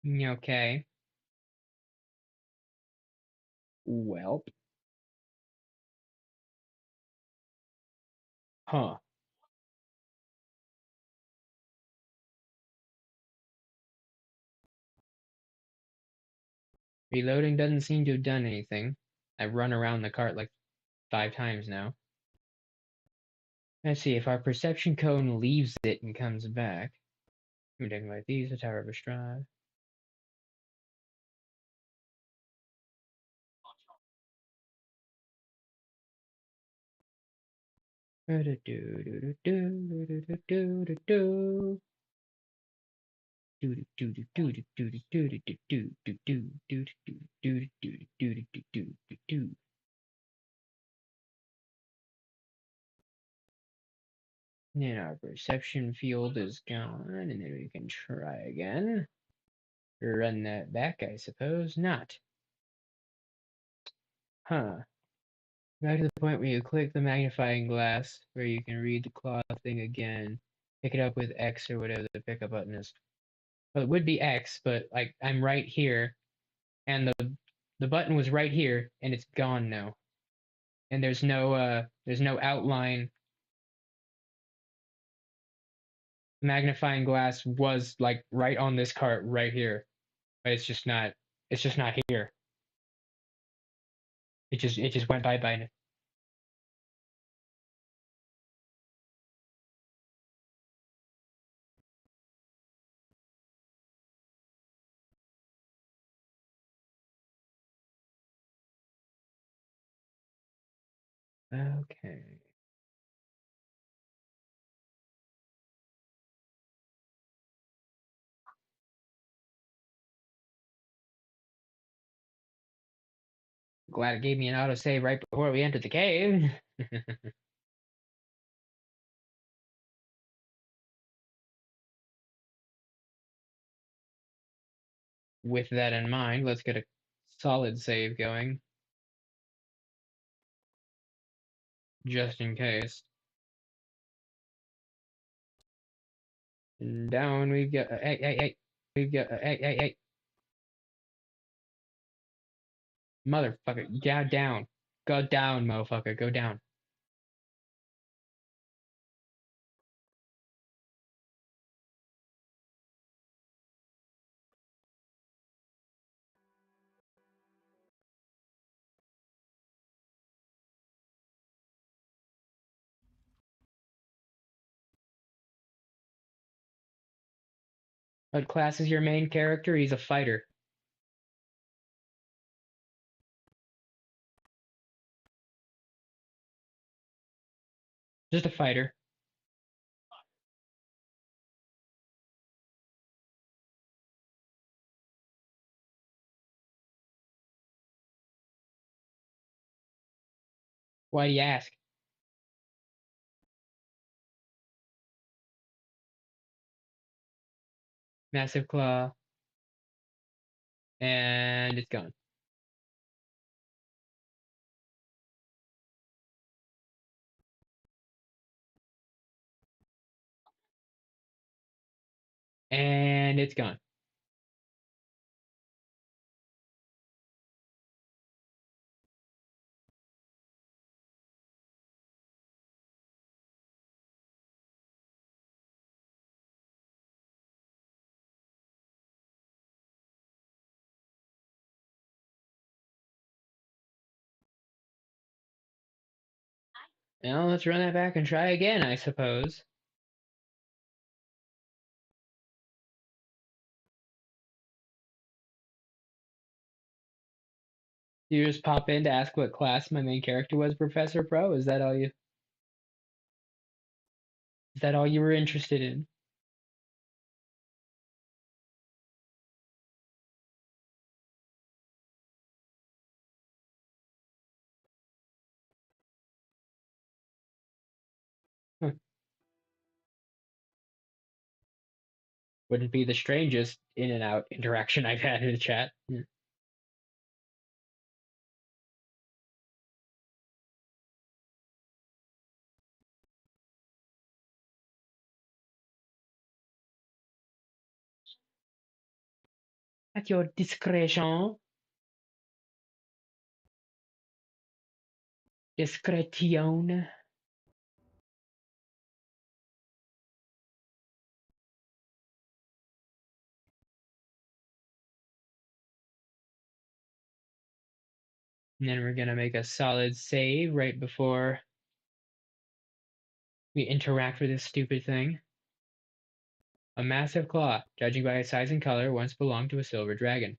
Okay. Well. Huh. Reloading doesn't seem to have done anything. I've run around the cart like 5 times now. Let's see, if our perception cone leaves it and comes back. We're taking like these, the Tower of Strahd. Then our perception field is gone, and then we can try again. Run that back, I suppose. Not. Huh. Back to the point where you click the magnifying glass, where you can read the claw thing again. Pick it up with X or whatever the pickup button is. Well, it would be X, but like I'm right here, and the button was right here, and it's gone now. And there's no outline. Magnifying glass was like right on this cart right here, but it's just not here. It just went bye. Okay. Glad it gave me an autosave right before we entered the cave. With that in mind, let's get a solid save going, just in case. And down we go. Hey. We've got. Hey. Motherfucker, go down. Go down, motherfucker, go down. What class is your main character? He's a fighter. Just a fighter. Why do you ask? Massive claw. And it's gone. And it's gone. Well, let's run that back and try again, I suppose. You just pop in to ask what class my main character was, Professor Pro? Is that all you were interested in? Huh. Wouldn't be the strangest in and out interaction I've had in the chat. At your discretion. Discretion. And then we're gonna make a solid save right before we interact with this stupid thing. A massive claw, judging by its size and color, once belonged to a silver dragon.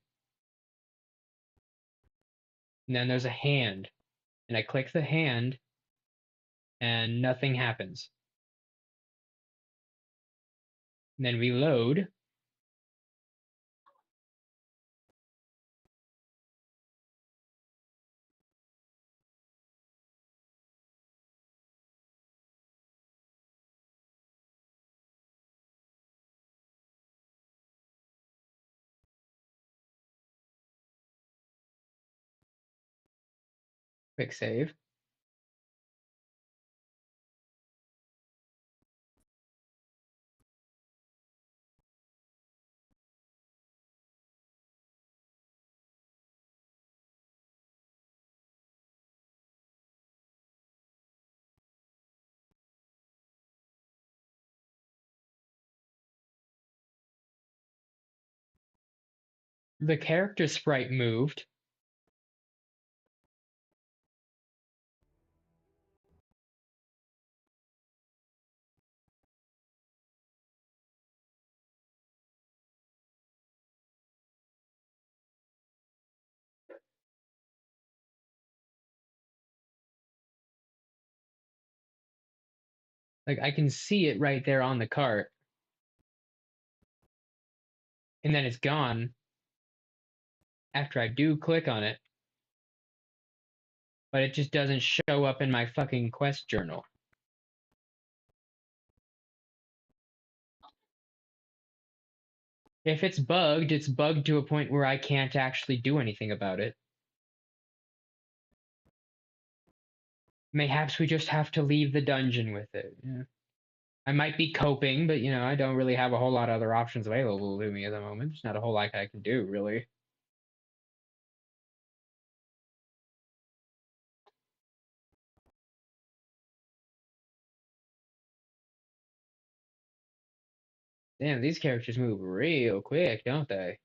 And then there's a hand. And I click the hand, and nothing happens. And then we load. Quick save. The character sprite moved. Like I can see it right there on the cart. And then it's gone after I do click on it. But it just doesn't show up in my fucking quest journal. If it's bugged to a point where I can't actually do anything about it. Mayhaps we just have to leave the dungeon with it. Yeah. I might be coping, but I don't really have a whole lot of other options available to me at the moment. There's not a whole lot I can do, really. Damn, these characters move real quick, don't they?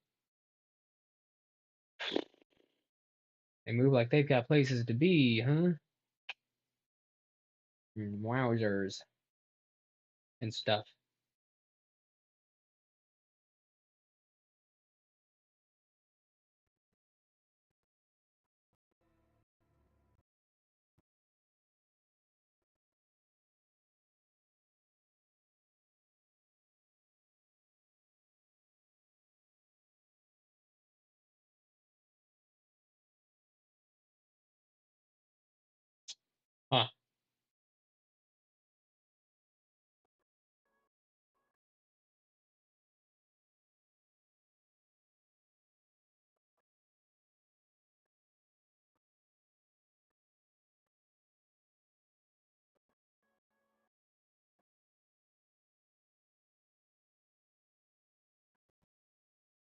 They move like they've got places to be, huh? Wowzers and stuff. Huh.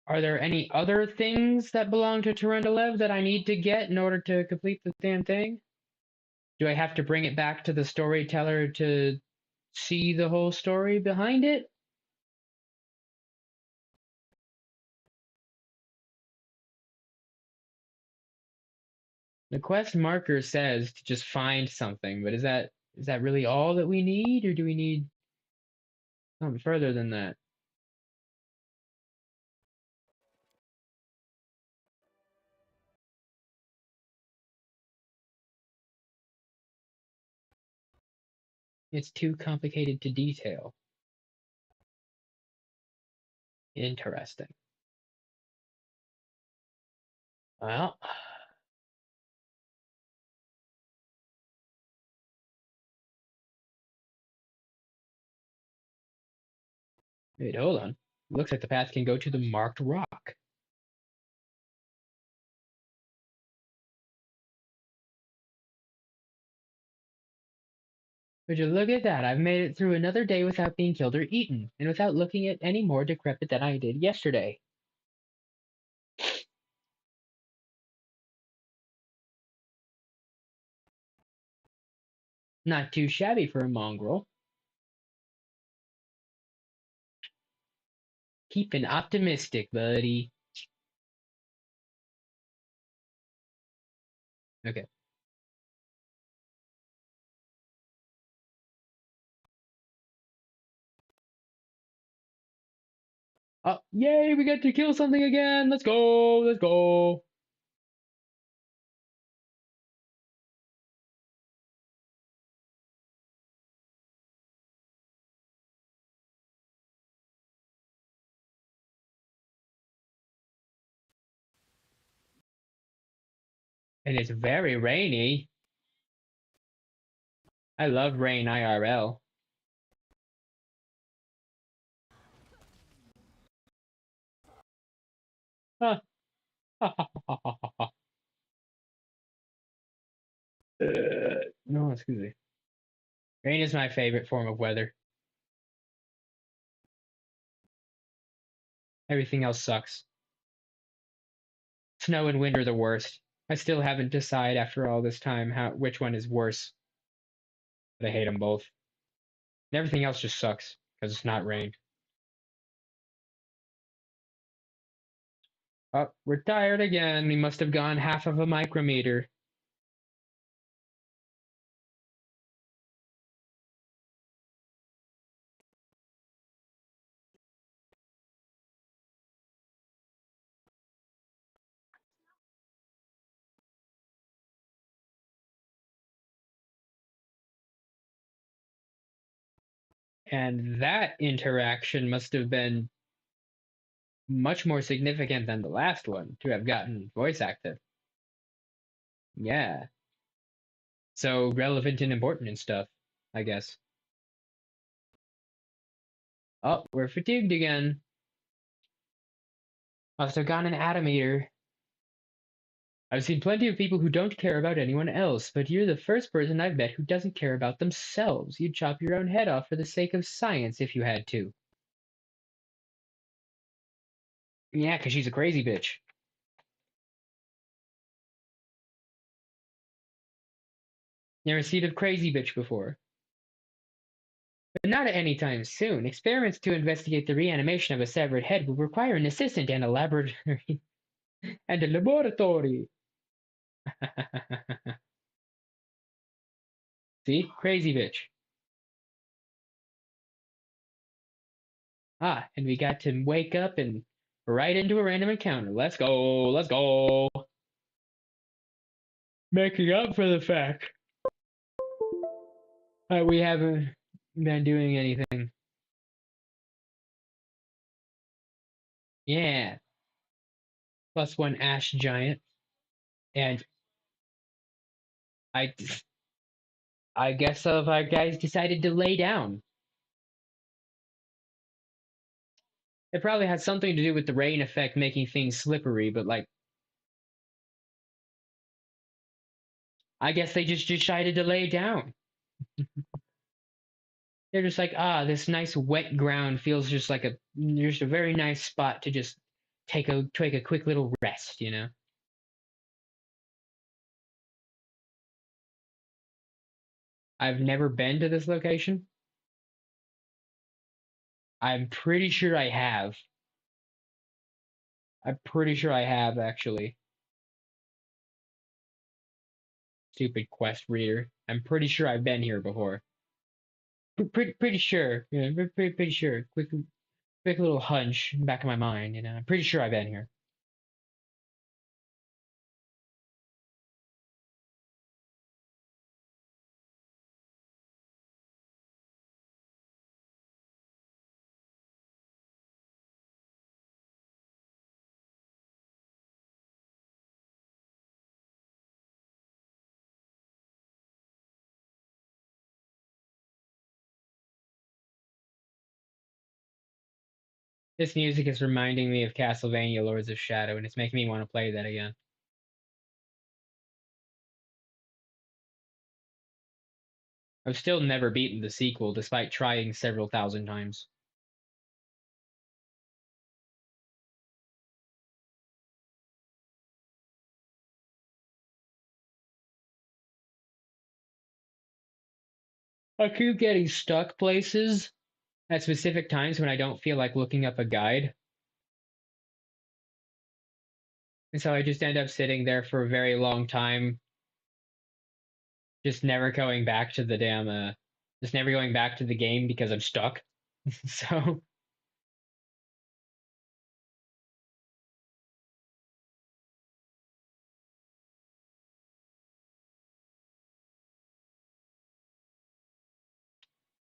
Are there any other things that belong to Turundalev that I need to get in order to complete the damn thing? Do I have to bring it back to the storyteller to see the whole story behind it? The quest marker says to just find something, but is that really all that we need, or do we need something further than that? It's too complicated to detail. Interesting. Well, wait, hold on. Looks like the path can go to the marked rock. Would you look at that? I've made it through another day without being killed or eaten, and without looking at any more decrepit than I did yesterday. Not too shabby for a mongrel. Keeping optimistic, buddy. Okay. Oh, yay, we get to kill something again. Let's go, let's go. And it's very rainy. I love rain IRL. Huh. No, excuse me. Rain is my favorite form of weather. Everything else sucks. Snow and wind are the worst. I still haven't decided after all this time which one is worse. But I hate them both. And everything else just sucks because it's not rain. Oh, we're tired again. We must have gone half of a micrometer. And that interaction must have been much more significant than the last one to have gotten voice acted. Yeah. So relevant and important and stuff, I guess. Oh, we're fatigued again. Must have gone an atometer. I've seen plenty of people who don't care about anyone else, but you're the first person I've met who doesn't care about themselves. You'd chop your own head off for the sake of science if you had to. Yeah, 'cause she's a crazy bitch. Never seen a crazy bitch before. But not at any time soon. Experiments to investigate the reanimation of a severed head will require an assistant and a laboratory. And a laboratory. See? Crazy bitch. Ah, and we got to wake up and right into a random encounter. Let's go. Let's go. Making up for the fact that we haven't been doing anything. Yeah. +1 ash giant. And I I guess some of our guys decided to lay down. It probably has something to do with the rain effect making things slippery, but like I guess they just decided to lay down. They're just like, this nice wet ground feels just like just a very nice spot to just take a quick little rest, you know? I've never been to this location. I'm pretty sure I have. I'm pretty sure I have actually. Stupid quest reader. I'm pretty sure I've been here before. Pretty sure. Yeah, pretty sure. Quick little hunch in the back of my mind, you know. I'm pretty sure I've been here. This music is reminding me of Castlevania Lords of Shadow, and it's making me want to play that again. I've still never beaten the sequel, despite trying several thousand times. I keep getting stuck places at specific times when I don't feel like looking up a guide. And so I just end up sitting there for a very long time, just never going back to the just never going back to the game because I'm stuck. So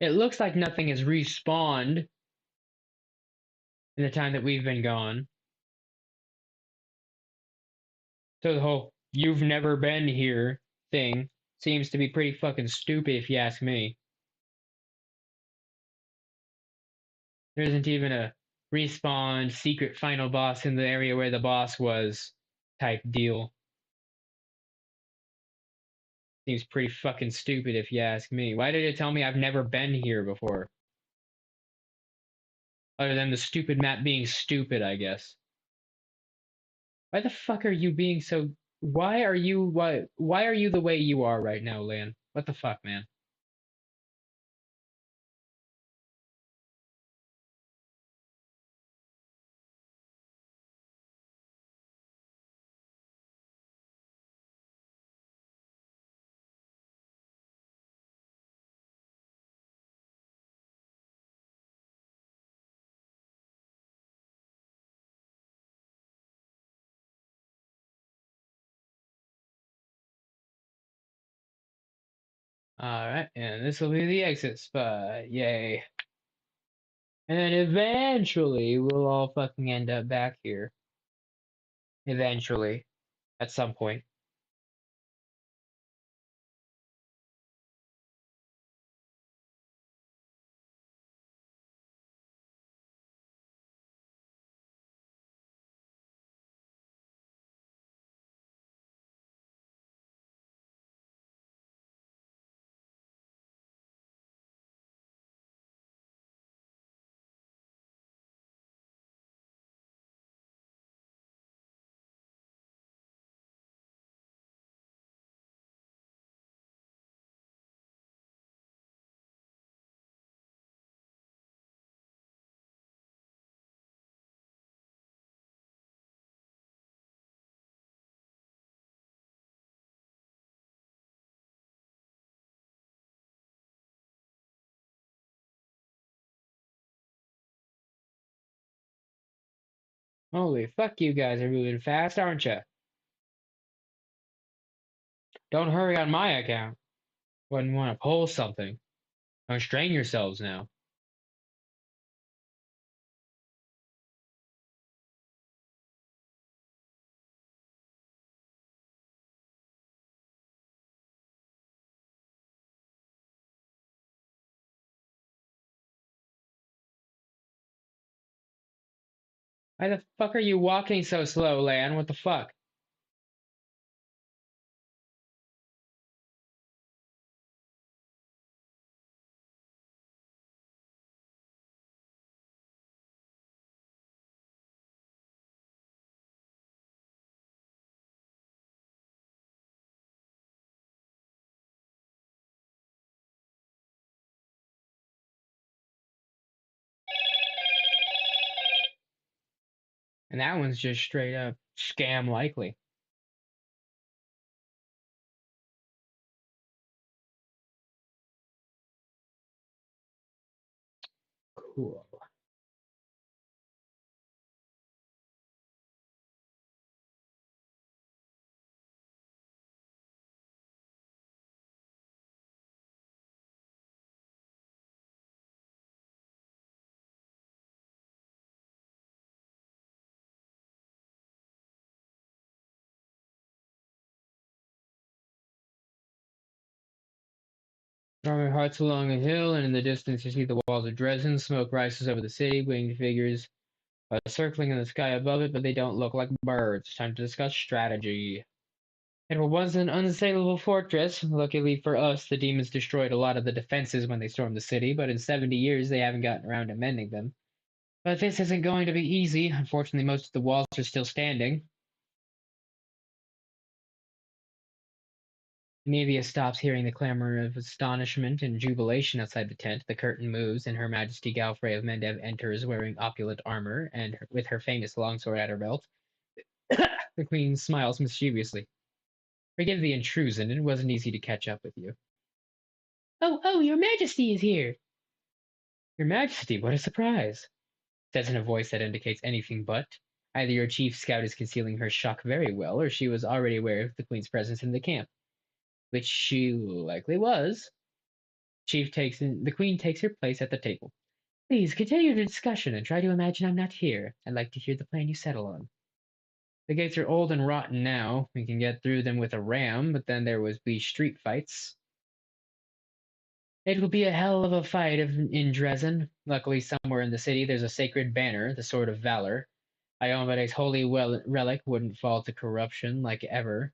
it looks like nothing has respawned in the time that we've been gone. So the whole "you've never been here" thing seems to be pretty fucking stupid if you ask me. There isn't even a respawn secret final boss in the area where the boss was type deal. Seems pretty fucking stupid if you ask me. Why did it tell me I've never been here before? Other than the stupid map being stupid, I guess. Why the fuck are you being so why are you the way you are right now, Lan? What the fuck, man? Alright, and this will be the exit spot. Yay. And then eventually we'll all fucking end up back here. Eventually. At some point. Holy fuck, you guys are moving fast, aren't you? Don't hurry on my account. Wouldn't want to pull something. Don't strain yourselves now. Why the fuck are you walking so slow, Lan? What the fuck? And that one's just straight up scam likely. Cool. Army hearts along a hill, and in the distance you see the walls of Dresden. Smoke rises over the city. Winged figures are circling in the sky above it, but they don't look like birds. Time to discuss strategy. It was an unassailable fortress. Luckily for us, the demons destroyed a lot of the defenses when they stormed the city, but in 70 years they haven't gotten around to mending them. But this isn't going to be easy. Unfortunately, most of the walls are still standing. Nevia stops, hearing the clamor of astonishment and jubilation outside the tent. The curtain moves, and Her Majesty Galfrey of Mendev enters wearing opulent armor and with her famous longsword at her belt. The queen smiles mischievously. Forgive the intrusion, it wasn't easy to catch up with you. Oh, your majesty is here! Your majesty, what a surprise! Says in a voice that indicates anything but. Either your chief scout is concealing her shock very well, or she was already aware of the queen's presence in the camp. Which she likely was. The queen takes her place at the table. Please continue the discussion and try to imagine I'm not here. I'd like to hear the plan you settle on. The gates are old and rotten now. We can get through them with a ram, but then there would be street fights. It will be a hell of a fight in Dresden. Luckily, somewhere in the city there's a sacred banner, the Sword of Valor. Iomede's holy relic wouldn't fall to corruption like ever.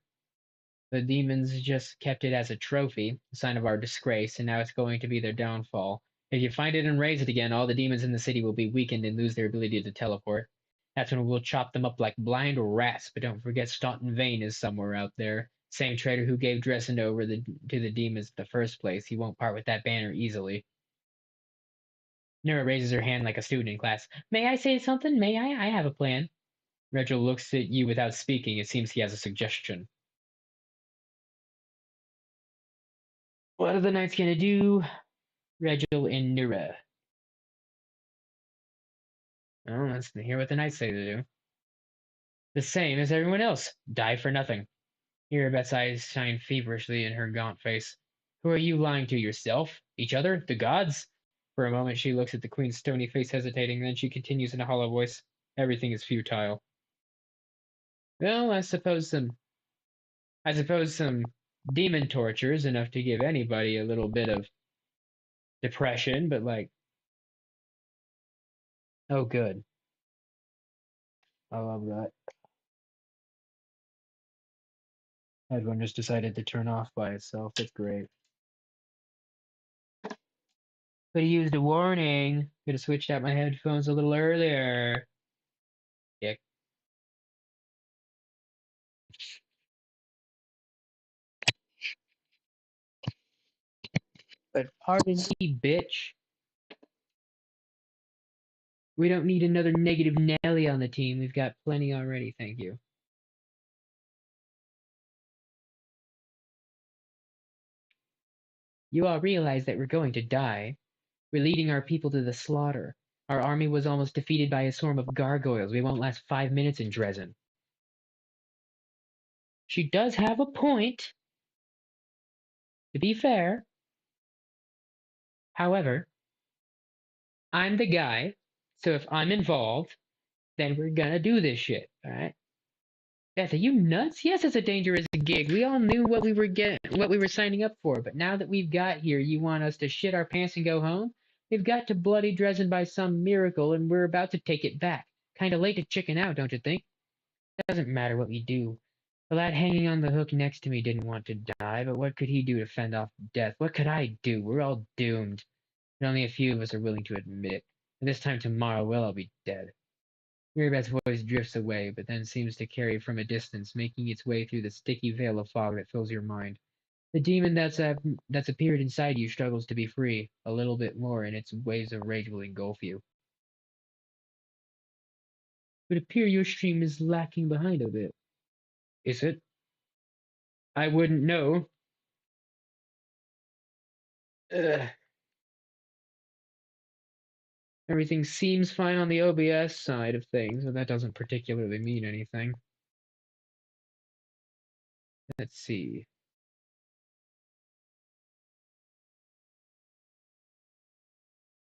The demons just kept it as a trophy, a sign of our disgrace, and now it's going to be their downfall. If you find it and raise it again, all the demons in the city will be weakened and lose their ability to teleport. That's when we'll chop them up like blind rats, but don't forget Staunton Vane is somewhere out there. Same traitor who gave Dresden over to the demons in the first place. He won't part with that banner easily. Nura raises her hand like a student in class. May I say something? May I? I have a plan. Regil looks at you without speaking. It seems he has a suggestion. What are the knights gonna do? Regil and Nura. Oh, let's hear what the knights say to do. The same as everyone else. Die for nothing. Irabet's eyes shine feverishly in her gaunt face. Who are you lying to, yourself? Each other? The gods? For a moment she looks at the queen's stony face, hesitating, then she continues in a hollow voice. Everything is futile. Well, I suppose some demon torture is enough to give anybody a little bit of depression, but like, oh good. I love that. Headphone just decided to turn off by itself. It's great. Could have used a warning. Could have switched out my headphones a little earlier. Yeah. But pardon me, bitch. We don't need another negative Nelly on the team. We've got plenty already, thank you. You all realize that we're going to die. We're leading our people to the slaughter. Our army was almost defeated by a swarm of gargoyles. We won't last 5 minutes in Dresden. She does have a point, to be fair. However, I'm the guy, so if I'm involved, then we're gonna do this shit, alright? Beth, are you nuts? Yes, it's a dangerous gig. We all knew what we were signing up for, but now that we've got here, you want us to shit our pants and go home? We've got to bloody Dresden by some miracle, and we're about to take it back. Kinda late to chicken out, don't you think? Doesn't matter what we do. The lad hanging on the hook next to me didn't want to die, but what could he do to fend off death? What could I do? We're all doomed. And only a few of us are willing to admit it. And this time tomorrow, we'll all be dead. Mirabeth's voice drifts away, but then seems to carry from a distance, making its way through the sticky veil of fog that fills your mind. The demon that's appeared inside you struggles to be free. A little bit more, and its waves of rage will engulf you. It would appear your stream is lacking behind a bit. Is it? I wouldn't know. Ugh. Everything seems fine on the OBS side of things, but that doesn't particularly mean anything. Let's see.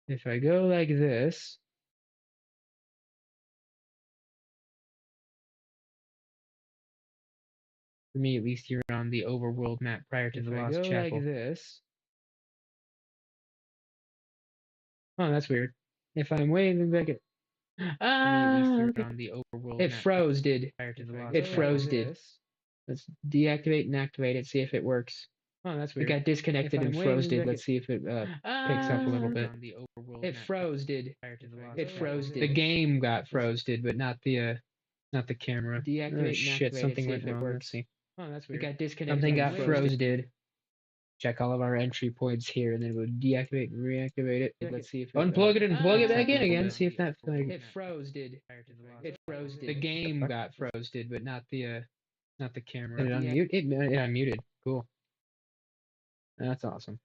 If I go like this, for me at least, you're on the overworld map prior to the Lost Chapel. Like this. Oh, that's weird. If I'm waving back at okay. On the overworld it froze, did. It froze, did. Let's deactivate and activate it, see if it works. Oh, that's weird. It got disconnected and froze, did. Let's see if it picks up a little bit. It froze, did. It froze, did. The game got froze, did, but not the camera. Deactivate shit, something went wrong. Let's see. Oh, that's weird. It got disconnected. Something got froze, did. Check all of our entry points here, and then we'll deactivate and reactivate it. Let's see if it, unplug it and plug it back in again. See if that it froze, did. It froze, did. The game got froze, did, but not the camera. Did it unmute? It unmuted. Cool. That's awesome.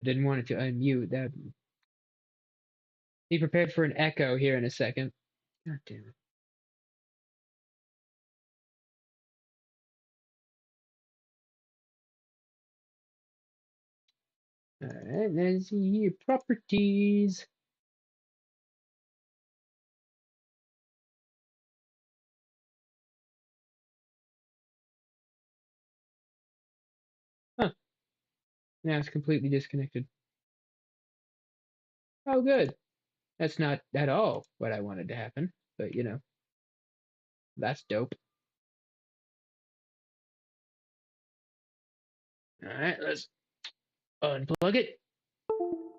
I didn't want it to unmute. That. Be prepared for an echo here in a second. God damn it. Alright, let's see here. Properties. Huh. Now it's completely disconnected. Oh, good. That's not at all what I wanted to happen, but you know, that's dope. Alright, let's unplug it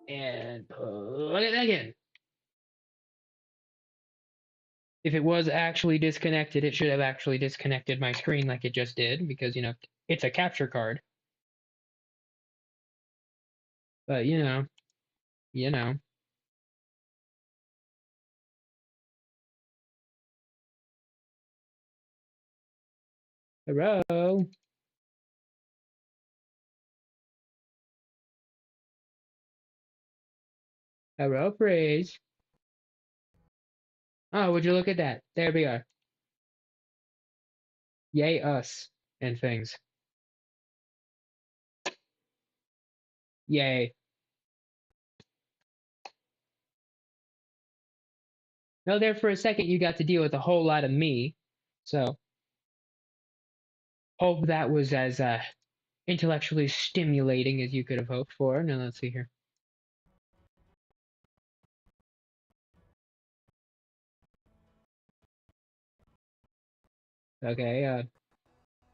and plug it back in. If it was actually disconnected, it should have actually disconnected my screen like it just did, because, you know, it's a capture card. But, you know. Hello? Hello, praise. Oh, would you look at that? There we are. Yay, us, and things. Yay. No, there for a second you got to deal with a whole lot of me, so hope that was as intellectually stimulating as you could have hoped for. Now let's see here. Okay,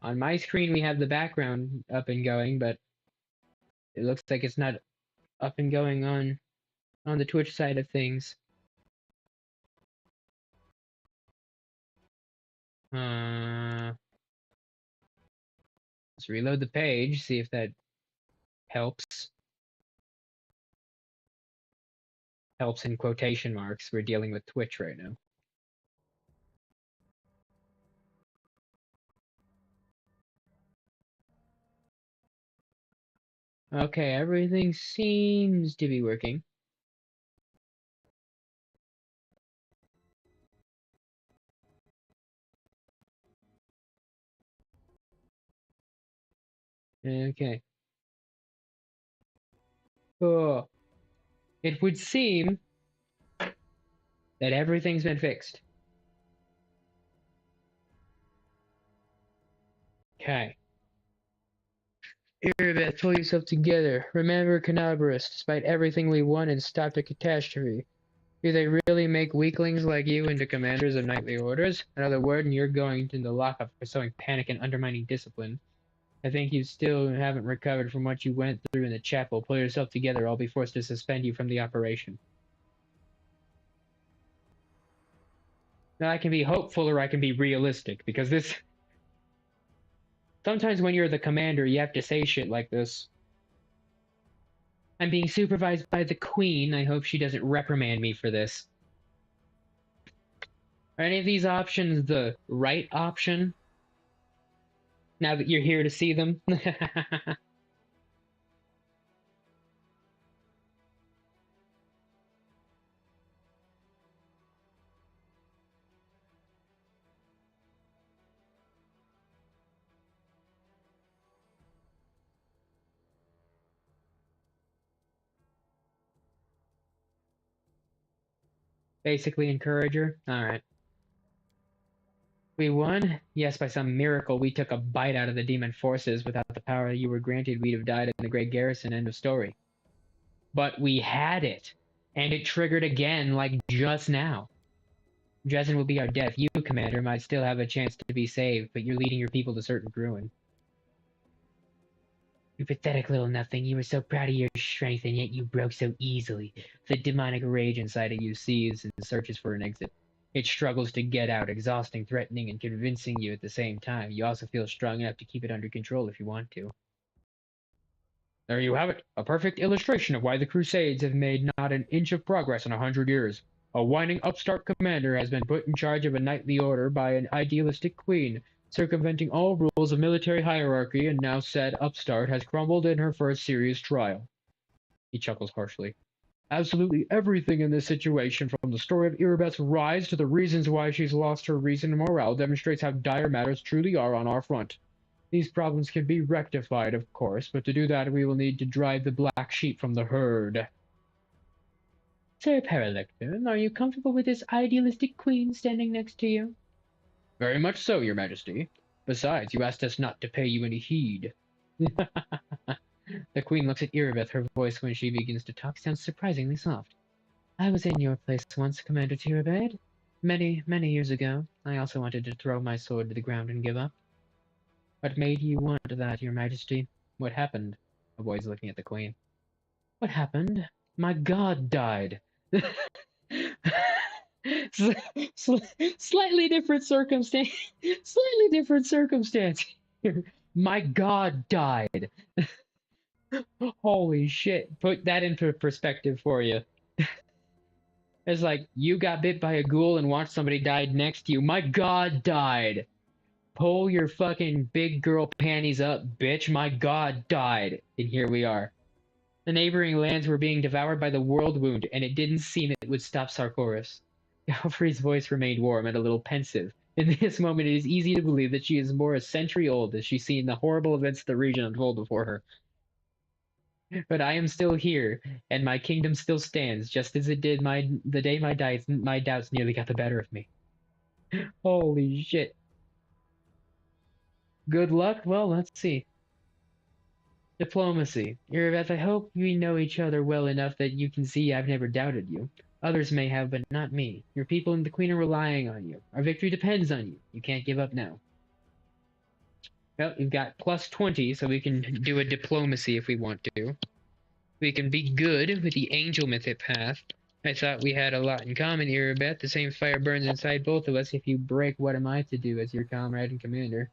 on my screen we have the background up and going, but it looks like it's not up and going on the Twitch side of things. Let's reload the page, see if that helps. Helps in quotation marks. We're dealing with Twitch right now. Okay, everything seems to be working. Okay. Oh, it would seem that everything's been fixed. Okay. Irabeth, pull yourself together. Remember Canabras, despite everything we won and stopped a catastrophe. Do they really make weaklings like you into commanders of knightly orders? Another word and you're going into lockup for sowing panic and undermining discipline. I think you still haven't recovered from what you went through in the chapel. Pull yourself together or I'll be forced to suspend you from the operation. Now I can be hopeful or I can be realistic, because this... Sometimes when you're the commander, you have to say shit like this. I'm being supervised by the Queen. I hope she doesn't reprimand me for this. Are any of these options the right option? Now that you're here to see them? Basically encourage her? Alright. We won? Yes, by some miracle we took a bite out of the demon forces. Without the power you were granted, we'd have died in the Great Garrison. End of story. But we had it. And it triggered again, like just now. Dresden will be our death. You, Commander, might still have a chance to be saved, but you're leading your people to certain ruin. You pathetic little nothing. You were so proud of your strength, and yet you broke so easily. The demonic rage inside of you seethes and searches for an exit. It struggles to get out, exhausting, threatening, and convincing you at the same time. You also feel strong enough to keep it under control if you want to. There you have it, a perfect illustration of why the Crusades have made not an inch of progress in 100 years. A whining upstart commander has been put in charge of a knightly order by an idealistic queen, circumventing all rules of military hierarchy, and now said upstart has crumbled in her first serious trial. He chuckles harshly. Absolutely everything in this situation, from the story of Irabeth's rise to the reasons why she's lost her reason and morale, demonstrates how dire matters truly are on our front. These problems can be rectified, of course, but to do that we will need to drive the black sheep from the herd. Sir Paralector, are you comfortable with this idealistic queen standing next to you? Very much so, your majesty. Besides, you asked us not to pay you any heed. The queen looks at Irabeth. Her voice, when she begins to talk, sounds surprisingly soft. I was in your place once, Commander Tirabed. Many, many years ago. I also wanted to throw my sword to the ground and give up. What made you want that, your majesty? What happened? The boy's looking at the queen. What happened? My god died. Slightly different circumstance. Slightly different circumstance here. My god died. Holy shit. Put that into perspective for you. It's like, you got bit by a ghoul and watched somebody die next to you. My god died. Pull your fucking big girl panties up, bitch. My god died. And here we are. The neighboring lands were being devoured by the world wound, and it didn't seem it would stop Sarkoris. Galfrey's voice remained warm and a little pensive. In this moment, it is easy to believe that she is more a century old as she's seen the horrible events of the region unfold before her. But I am still here, and my kingdom still stands, just as it did the day my doubts nearly got the better of me. Holy shit. Good luck? Well, let's see. Diplomacy. Irabeth, I hope we know each other well enough that you can see I've never doubted you. Others may have, but not me. Your people and the Queen are relying on you. Our victory depends on you. You can't give up now. Well, we've got plus 20, so we can do a diplomacy if we want to. We can be good with the angel mythic path. I thought we had a lot in common, Irabeth. The same fire burns inside both of us. If you break, what am I to do as your comrade and commander?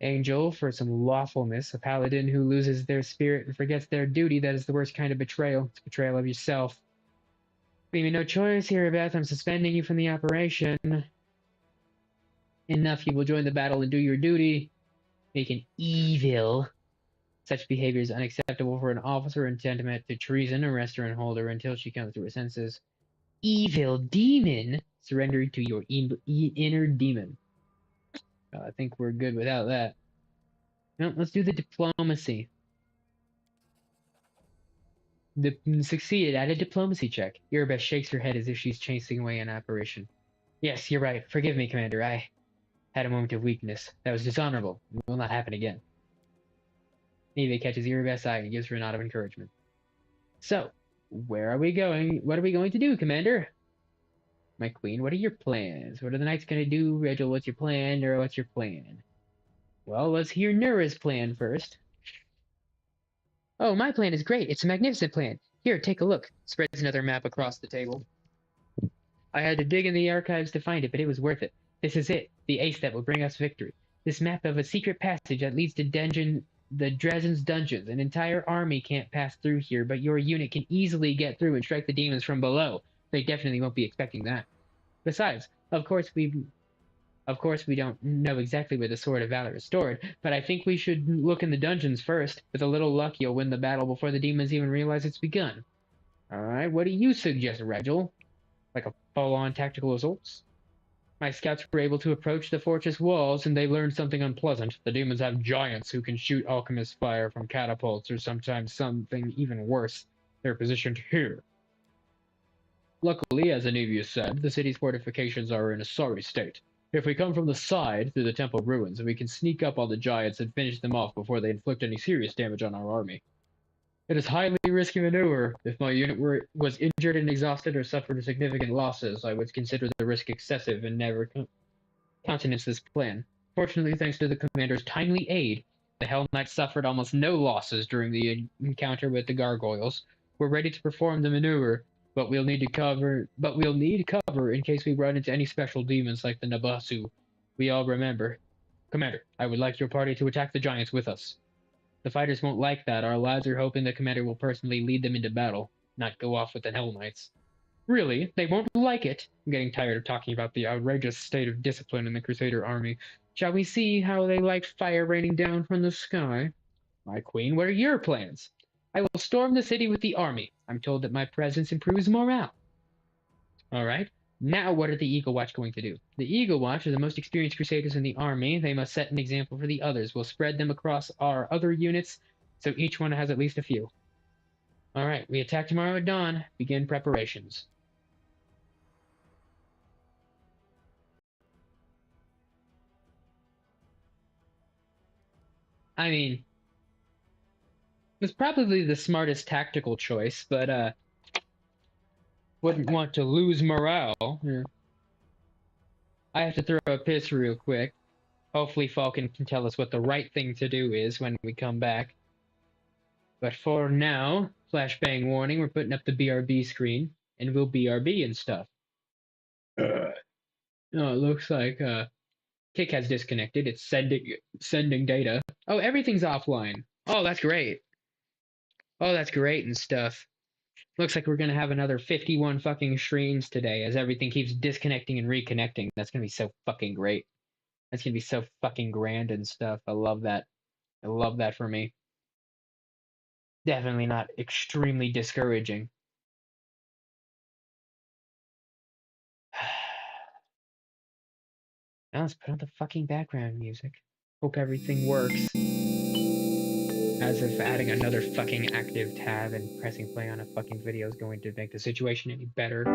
Angel, for some lawfulness. A paladin who loses their spirit and forgets their duty. That is the worst kind of betrayal. It's betrayal of yourself. Leave me no choice here, Beth. I'm suspending you from the operation. Enough, you will join the battle and do your duty. Make an evil. Such behavior is unacceptable for an officer and tantamount to treason. Arrest her and hold her until she comes to her senses. Evil demon. Surrender to your inner demon. I think we're good without that. Well, let's do the diplomacy. Succeeded at a diplomacy check. Irabeth shakes her head as if she's chasing away an apparition. Yes, you're right. Forgive me, Commander. I had a moment of weakness. That was dishonorable. It will not happen again. Neve catches Irabeth's eye and gives her a nod of encouragement. So, where are we going? What are we going to do, Commander? My queen, what are your plans? What are the knights going to do? Regil, what's your plan? Nura, what's your plan? Well, let's hear Nura's plan first. Oh, my plan is great. It's a magnificent plan. Here, take a look. Spreads another map across the table. I had to dig in the archives to find it, but it was worth it. This is it, the ace that will bring us victory. This map of a secret passage that leads to the Drazen's dungeons. An entire army can't pass through here, but your unit can easily get through and strike the demons from below. They definitely won't be expecting that. Besides, of course we don't know exactly where the Sword of Valor is stored, but I think we should look in the dungeons first. With a little luck, you'll win the battle before the demons even realize it's begun. Alright, what do you suggest, Regil? Like a full-on tactical assault? My scouts were able to approach the fortress walls, and they learned something unpleasant. The demons have giants who can shoot alchemist fire from catapults, or sometimes something even worse. They're positioned here. Luckily, as Anivia said, the city's fortifications are in a sorry state. If we come from the side, through the temple ruins, we can sneak up on the giants and finish them off before they inflict any serious damage on our army. It is highly risky maneuver. If my unit was injured and exhausted or suffered significant losses, I would consider the risk excessive and never countenance this plan. Fortunately, thanks to the commander's timely aid, the Hell Knights suffered almost no losses during the encounter with the gargoyles. We're ready to perform the maneuver, but we'll need cover in case we run into any special demons like the Nabasu. We all remember. Commander, I would like your party to attack the giants with us. The fighters won't like that. Our lads are hoping the commander will personally lead them into battle, not go off with the Hell Knights. Really? They won't like it? I'm getting tired of talking about the outrageous state of discipline in the Crusader army. Shall we see how they liked fire raining down from the sky? My queen, what are your plans? I will storm the city with the army. I'm told that my presence improves morale. All right. Now what are the Eagle Watch going to do? The Eagle Watch are the most experienced Crusaders in the army. They must set an example for the others. We'll spread them across our other units, so each one has at least a few. All right, we attack tomorrow at dawn. Begin preparations. I mean, it's probably the smartest tactical choice, but wouldn't want to lose morale. Yeah. I have to throw a piss real quick. Hopefully Falcon can tell us what the right thing to do is when we come back. But for now, flashbang warning, we're putting up the BRB screen, and we'll BRB and stuff. Oh, it looks like Kick has disconnected. It's sending data. Oh, everything's offline. Oh, that's great. Oh, that's great and stuff. Looks like we're gonna have another 51 fucking streams today as everything keeps disconnecting and reconnecting. That's gonna be so fucking great. That's gonna be so fucking grand and stuff. I love that. I love that for me. Definitely not extremely discouraging. Now let's put on the fucking background music. Hope everything works. As if adding another fucking active tab and pressing play on a fucking video is going to make the situation any better.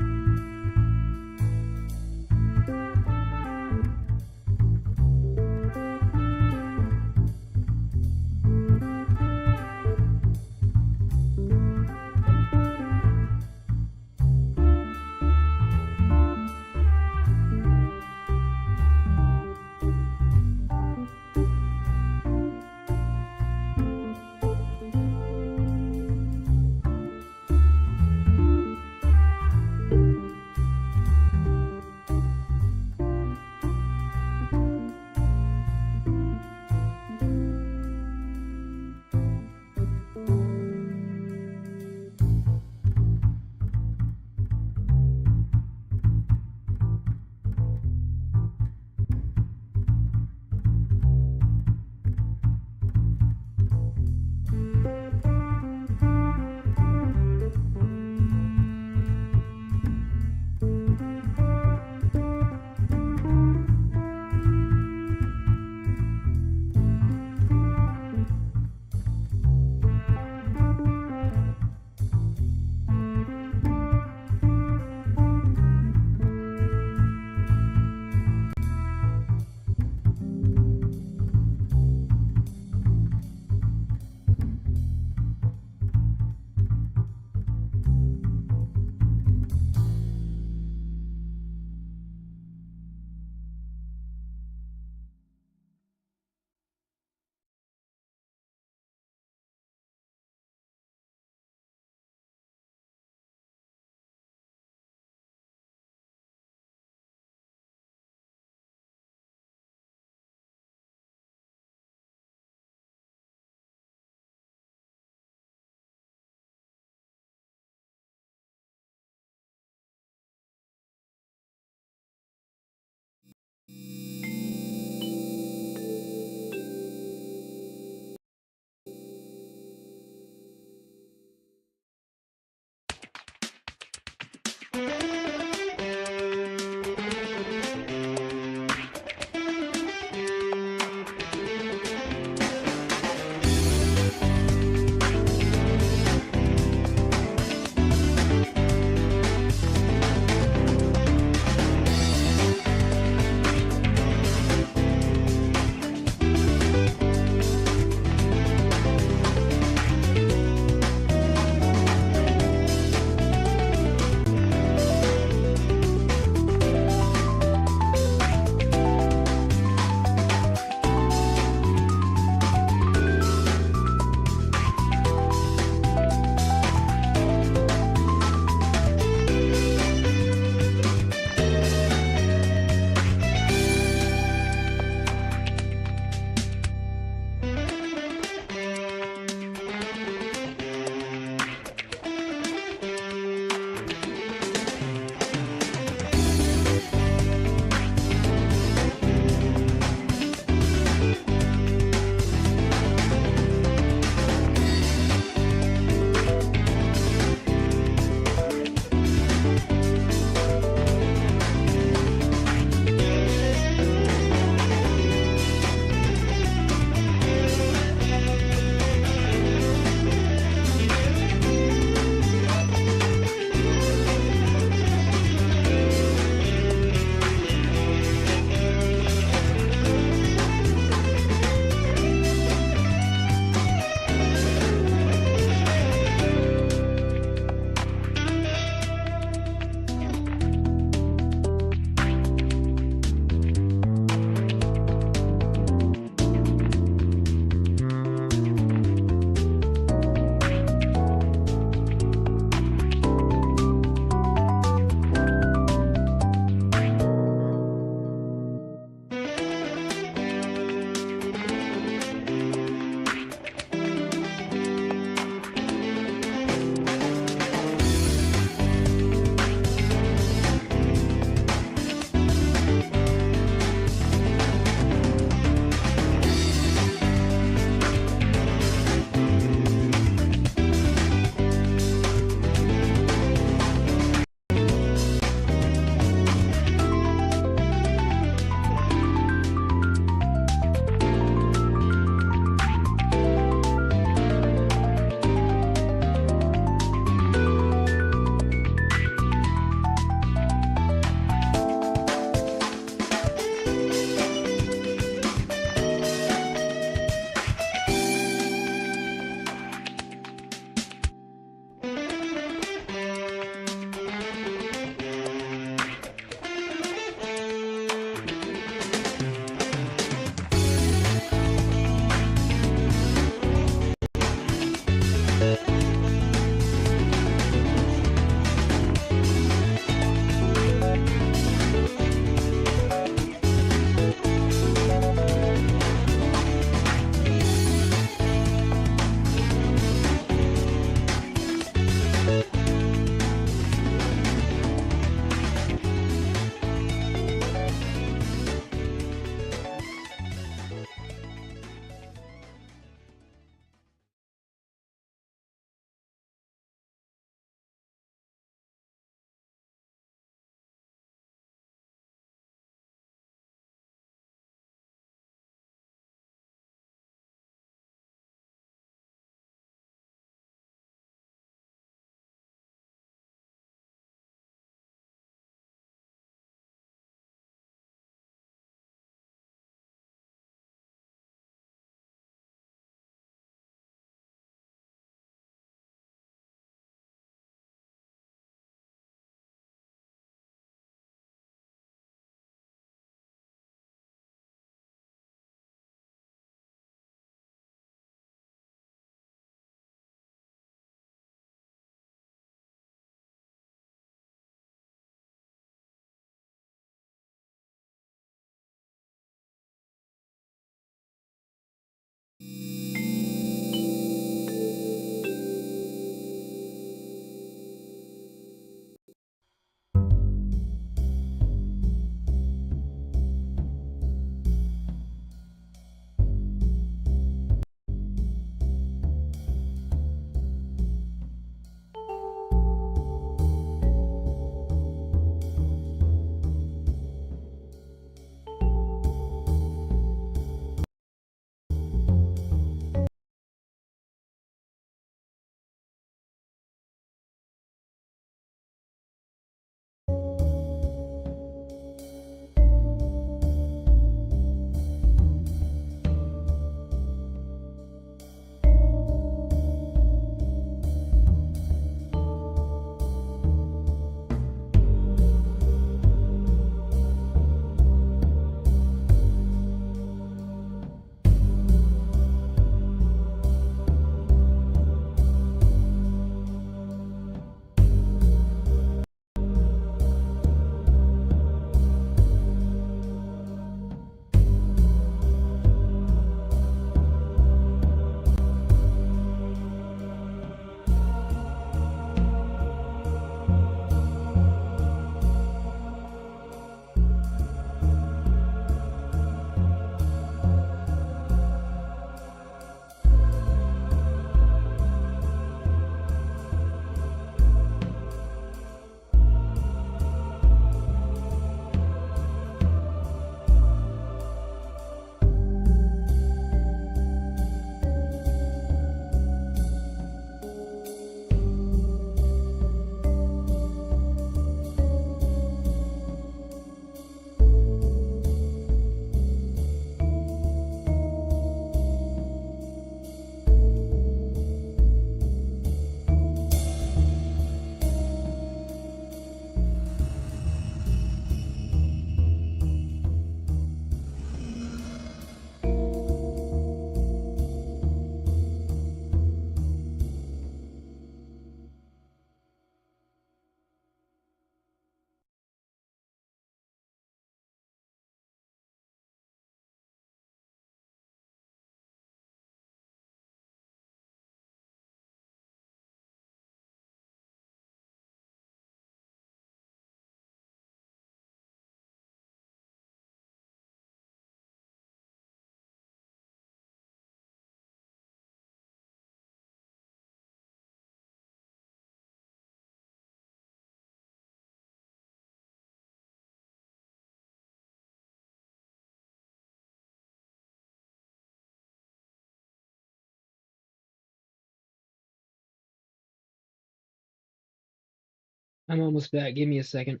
I'm almost back. Give me a second.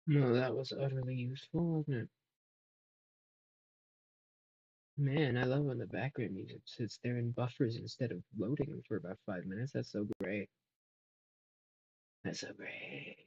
No, that was utterly useful, wasn't it? Man, I love when the background music sits there and buffers instead of loading for about 5 minutes. That's so great. That's so great.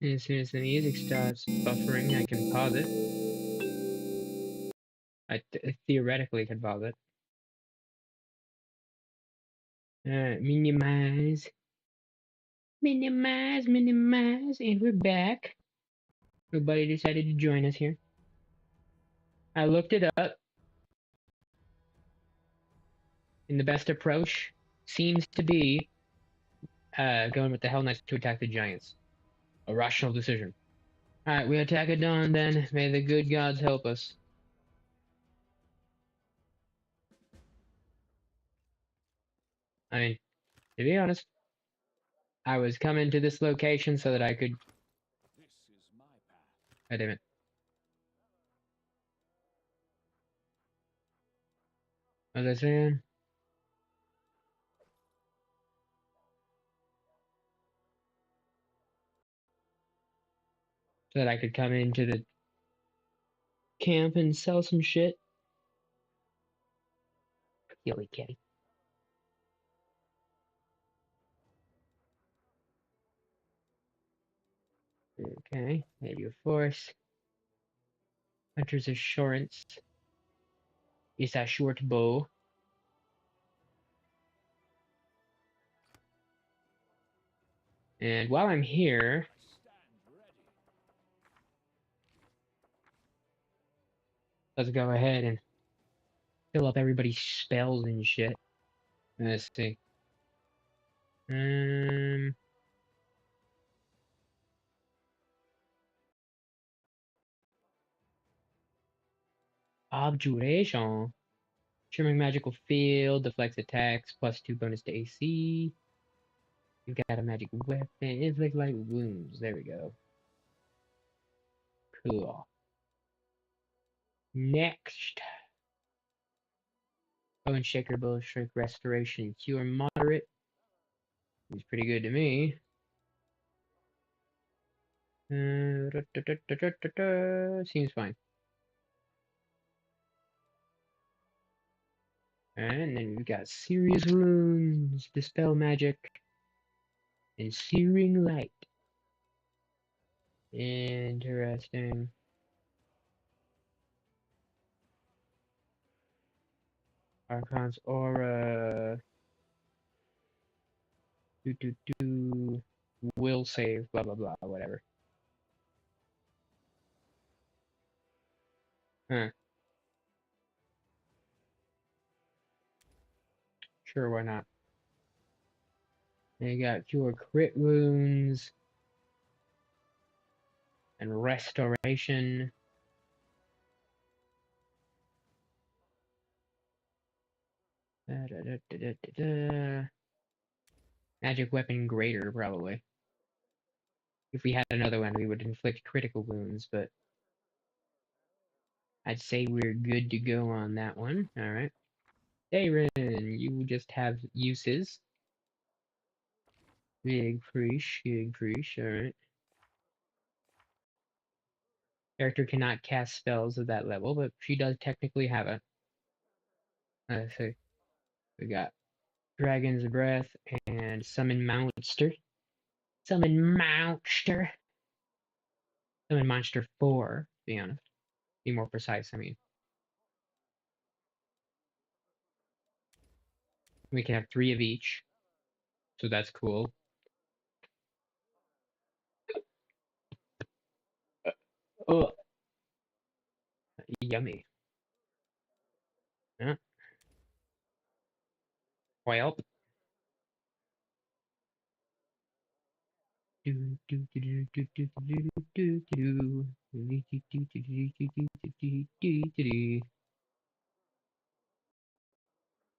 As soon as the music stops buffering, I can pause it. I theoretically could pause it. Alright, minimize. Minimize, minimize, and we're back. Nobody decided to join us here. I looked it up, and the best approach seems to be going with the Hell Knights to attack the Giants. A rational decision. Alright, we attack at dawn then. May the good gods help us. I mean, to be honest, I was coming to this location so that I could. This is my path. God damn it. What was I saying? So that I could come into the camp and sell some shit. Silly kitty. Okay, maybe a force. Hunter's assurance. Is a short bow. And while I'm here, I stand ready. let's go ahead and fill up everybody's spells and shit. Let's see. Abjuration. Trimming magical field, deflects attacks, +2 bonus to AC. You've got a magic weapon, inflict light wounds. There we go. Cool. Next. Bone Shaker, Bow Strike, Restoration, Cure Moderate. Seems pretty good to me. Seems fine. And then we've got Serious Wounds, Dispel Magic, and Searing Light. Interesting. Archon's Aura. Will save, blah blah blah, whatever. Huh. Sure, why not? And you got Cure Crit Wounds and Restoration. Magic Weapon Greater, probably. If we had another one, we would inflict critical wounds, but I'd say we're good to go on that one. Alright. Aaron, you just have uses. Big Preach, alright. Character cannot cast spells at that level, but she does technically have it. Let's see. We got Dragon's Breath and Summon Monster. Summon Monster. Summon Monster 4, to be honest. Be more precise, I mean. We can have 3 of each. So that's cool. Oh, yummy. Yeah. Well.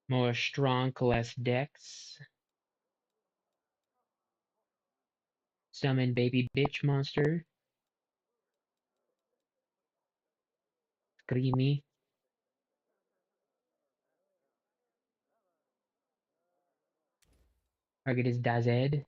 More strong, less dex. Summon baby bitch monster. Screamy. Target is Dazed.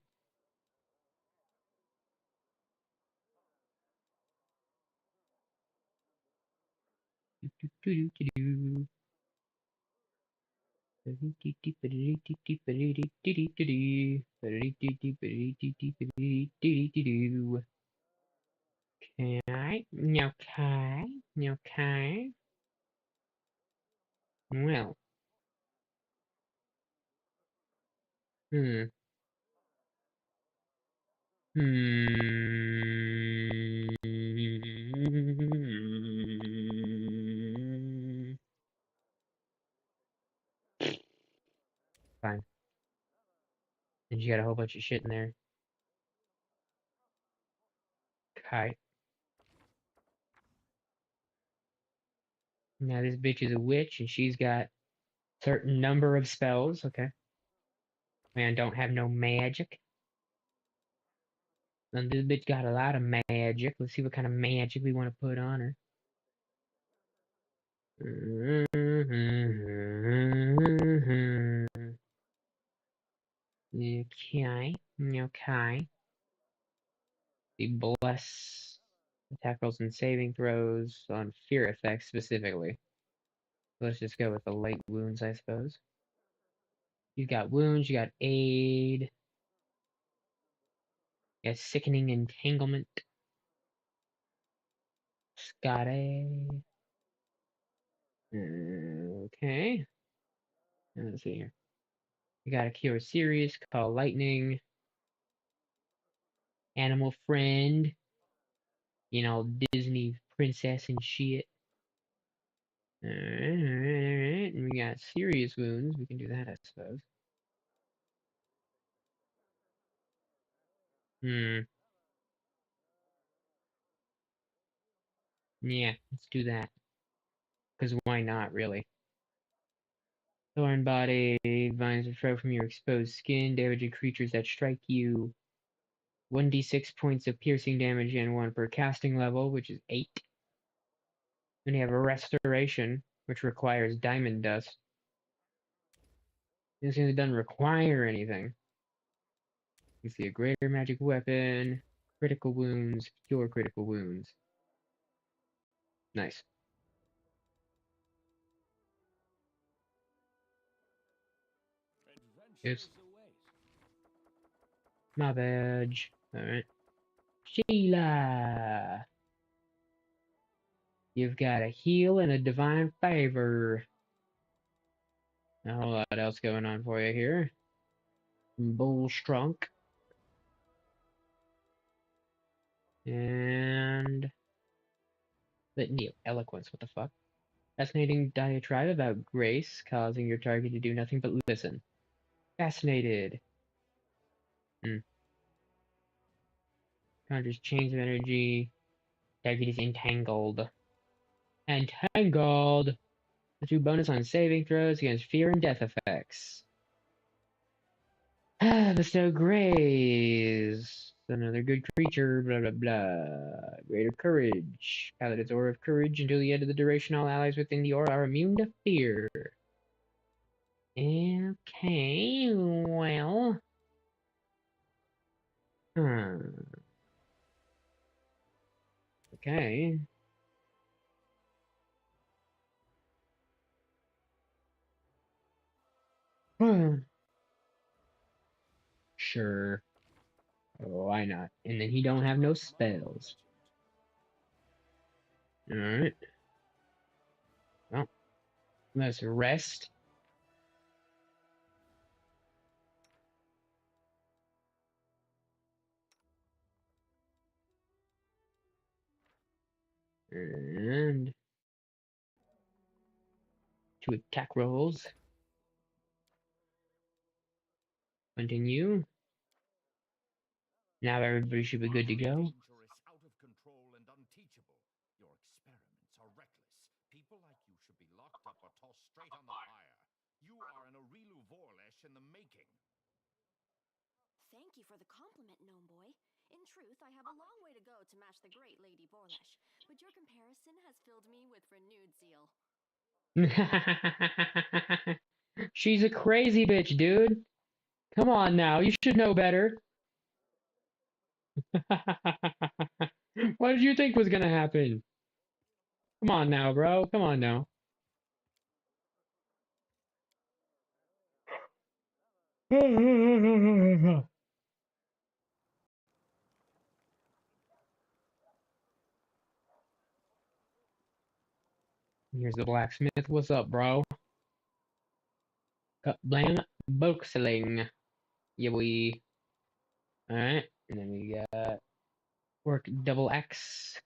Okay, okay, okay. Well, hmm, hmm. Fine. And you got a whole bunch of shit in there. Okay. Now this bitch is a witch and she's got certain number of spells. Okay. Man, don't have no magic. And this bitch got a lot of magic. Let's see what kind of magic we want to put on her. Okay. Okay. The bless attack rolls and saving throws on fear effects specifically. Let's just go with the light wounds, I suppose. You got wounds, you got aid, you got sickening entanglement. Scotty. Okay. Let's see here. You got a cure series, call lightning, animal friend, you know, Disney princess and shit. Alright. And we got serious wounds. We can do that, I suppose. Yeah, let's do that. Because why not, really? Thorn body, vines that throw from your exposed skin, damaging creatures that strike you. 1d6 points of piercing damage and 1 per casting level, which is 8. Then you have a restoration, which requires diamond dust. This thing doesn't require anything. You see a greater magic weapon, critical wounds, cure critical wounds. Nice. Adventure Oops, is awaits. my badge. Alright. Sheila! You've got a heal and a divine favor. A whole lot else going on for you here. Bull Strunk. And Litany of Eloquence. What the fuck? Fascinating diatribe about grace, causing your target to do nothing but listen. Fascinated. Conjures chains of energy. Target is entangled. Entangled! The 2 bonus on saving throws against fear and death effects. Bestow grace. Another good creature, blah blah blah. Greater courage. Paladin's aura of courage until the end of the duration. All allies within the aura are immune to fear. Okay, well. Okay. Sure. Why not? And then he don't have no spells. Alright. Well, let's rest. And 2 attack rolls. Continue. Now everybody should be good to go. Dangerous, out of control, and unteachable. Your experiments are reckless. People like you should be locked up or tossed straight on the pyre. You are an Aurilu Vorlesh in the making. Thank you for the compliment, Gnome Boy. In truth, I have a long way to go to match the great Lady Borlesh, but your comparison has filled me with renewed zeal. She's a crazy bitch, dude. Come on now, you should know better. What did you think was gonna happen? Come on now, bro. Come on now. Here's the blacksmith. What's up, bro? Cut blam boxling. Yeah, we. Alright. And then we got work double axe.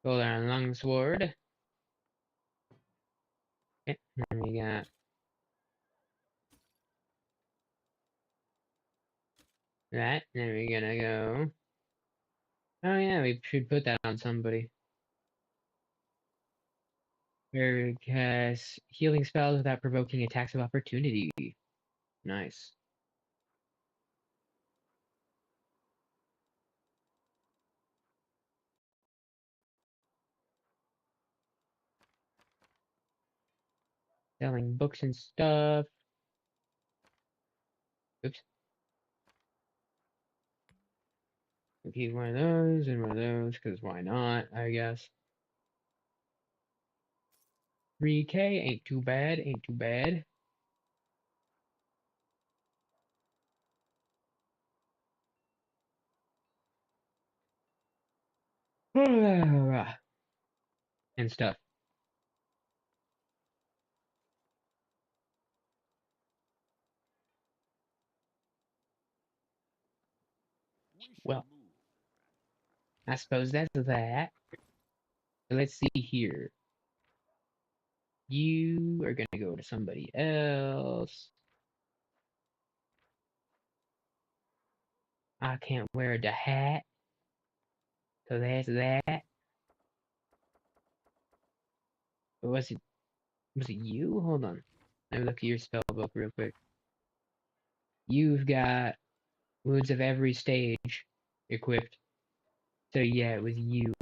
Go there on longsword. Okay. And we got that. And then we're gonna go. Oh yeah, we should put that on somebody. Cast healing spells without provoking attacks of opportunity. Nice. Selling books and stuff. Oops. Keep one of those and one of those, because why not, I guess. 3K, ain't too bad, ain't too bad. And stuff. Well, I suppose that's that. Let's see here. You are gonna go to somebody else. I can't wear the hat. So that's that. Or was it you? Hold on. Let me look at your spell book real quick. You've got wounds of every stage equipped. So yeah, it was you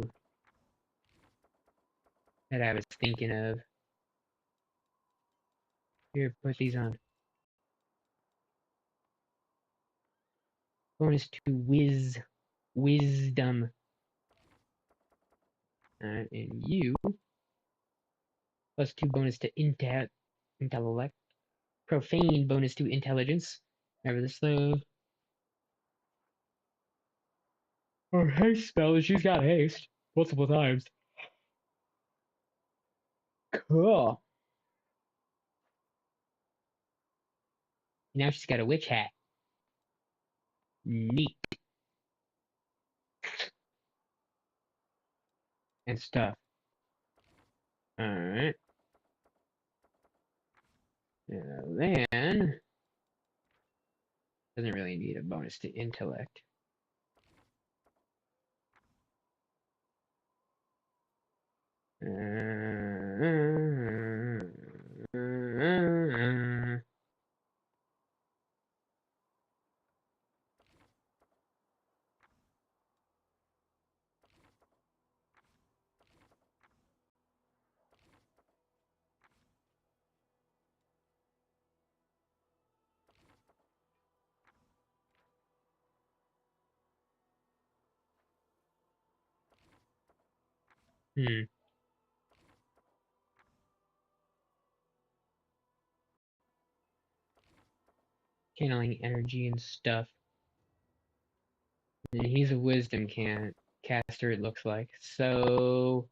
that I was thinking of. Here, put these on. Bonus to wisdom. And you, +2 bonus to intellect. Profane bonus to intelligence. Remember this thing. Or haste spell, she's got haste. Multiple times. Cool. Now she's got a witch hat. Neat. And stuff. Alright. Then doesn't really need a bonus to intellect. Channeling energy and stuff. And he's a wisdom caster, it looks like. So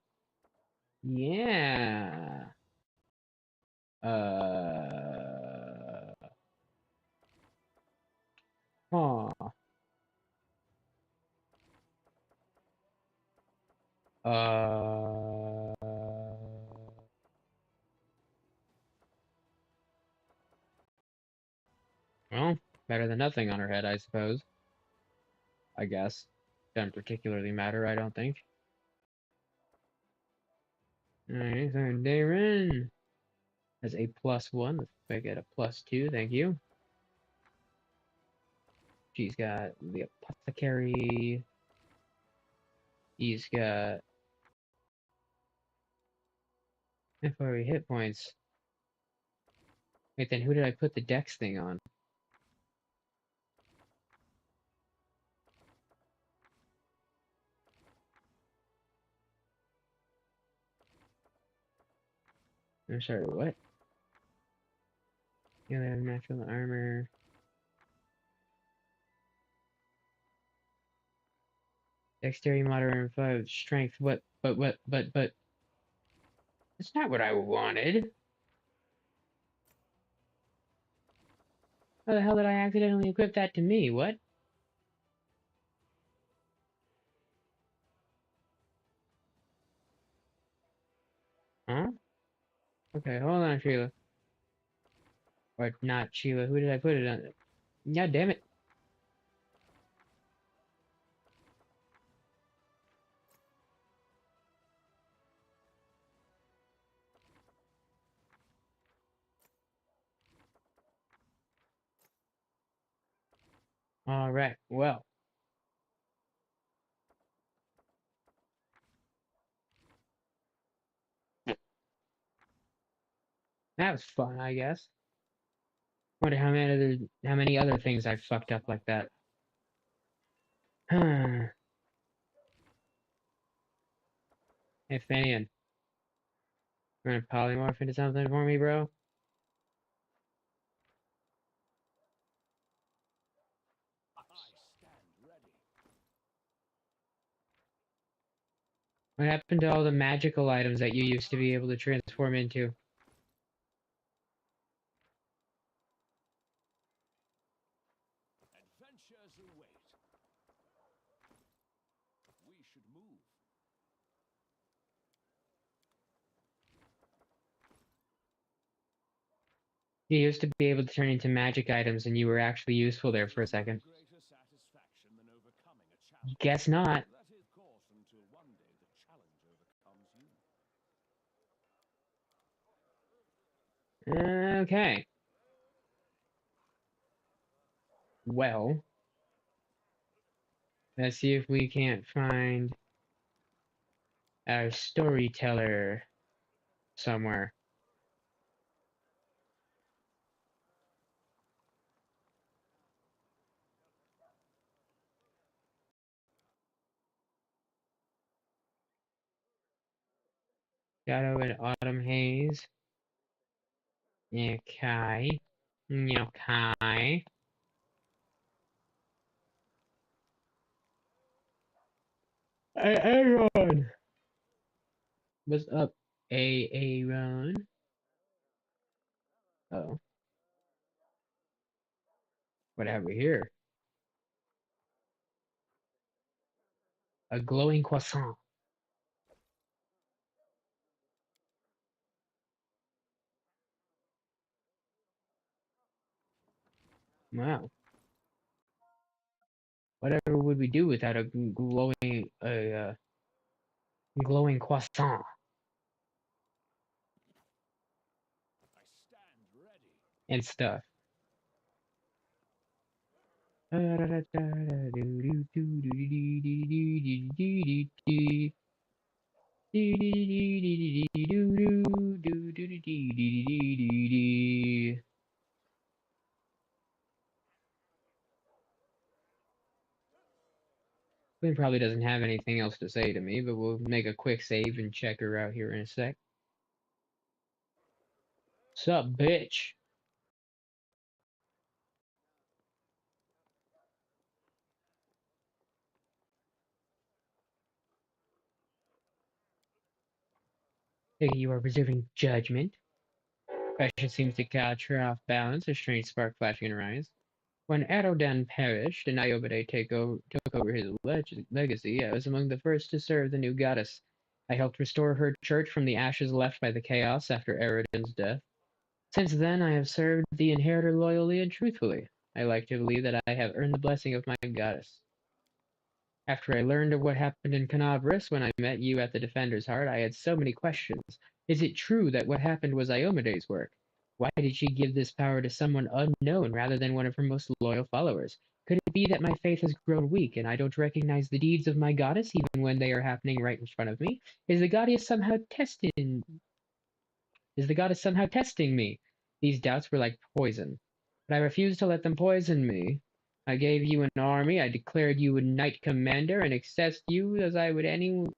yeah. Huh. Well, better than nothing on her head, I suppose. I guess. Doesn't particularly matter, I don't think. Alright, so Darren has a +1. Let's make it a +2, thank you. She's got the apothecary. He's got FRE hit points. Wait, then who did I put the dex thing on? I'm sorry, what? Yeah, they have natural armor. Dexterity, moderate, and 5 strength. What? That's not what I wanted. How the hell did I accidentally equip that to me? What? Huh? Okay, hold on, Sheila. Or not Sheila. Who did I put it on? God damn it. Alright, well. That was fun, I guess. Wonder how many other things I fucked up like that. Hey, Fanian, you gonna polymorph into something for me, bro? What happened to all the magical items that you used to be able to transform into? Adventures await. We should move. You used to be able to turn into magic items and you were actually useful there for a second. Greater satisfaction than overcoming a challenge. Guess not. That is, of course, until one day the challenge overcomes you. Okay. Well, let's see if we can't find our storyteller somewhere. Shadow and Autumn Haze. Okay. Okay. Hey, Aaron! What's up, Aaron? Oh, what have we here? A glowing croissant. Wow. Whatever would we do without a glowing croissant I stand ready. and stuff? Queen probably doesn't have anything else to say to me, but we'll make a quick save and check her out here in a sec. Sup, bitch? You are reserving judgment. Fashion seems to catch her off balance, a strange spark flashing in her eyes. When Adodan perished and Iomede took over his legacy, I was among the first to serve the new goddess. I helped restore her church from the ashes left by the chaos after Eridan's death. Since then, I have served the inheritor loyally and truthfully. I like to believe that I have earned the blessing of my goddess. After I learned of what happened in Canavris when I met you at the Defender's Heart, I had so many questions. Is it true that what happened was Iomede's work? Why did she give this power to someone unknown rather than one of her most loyal followers? Could it be that my faith has grown weak and I don't recognize the deeds of my goddess even when they are happening right in front of me? Is the goddess somehow testing me? These doubts were like poison, but I refused to let them poison me. I gave you an army, I declared you a knight commander, and accessed you as I would anyone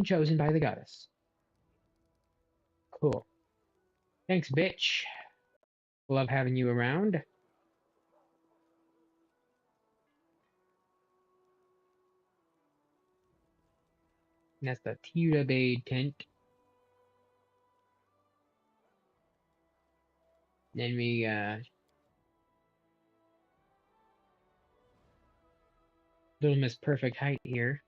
chosen by the goddess. Cool. Thanks, bitch. Love having you around. That's the Tira Bay tent. Then we Little Miss Perfect Height here.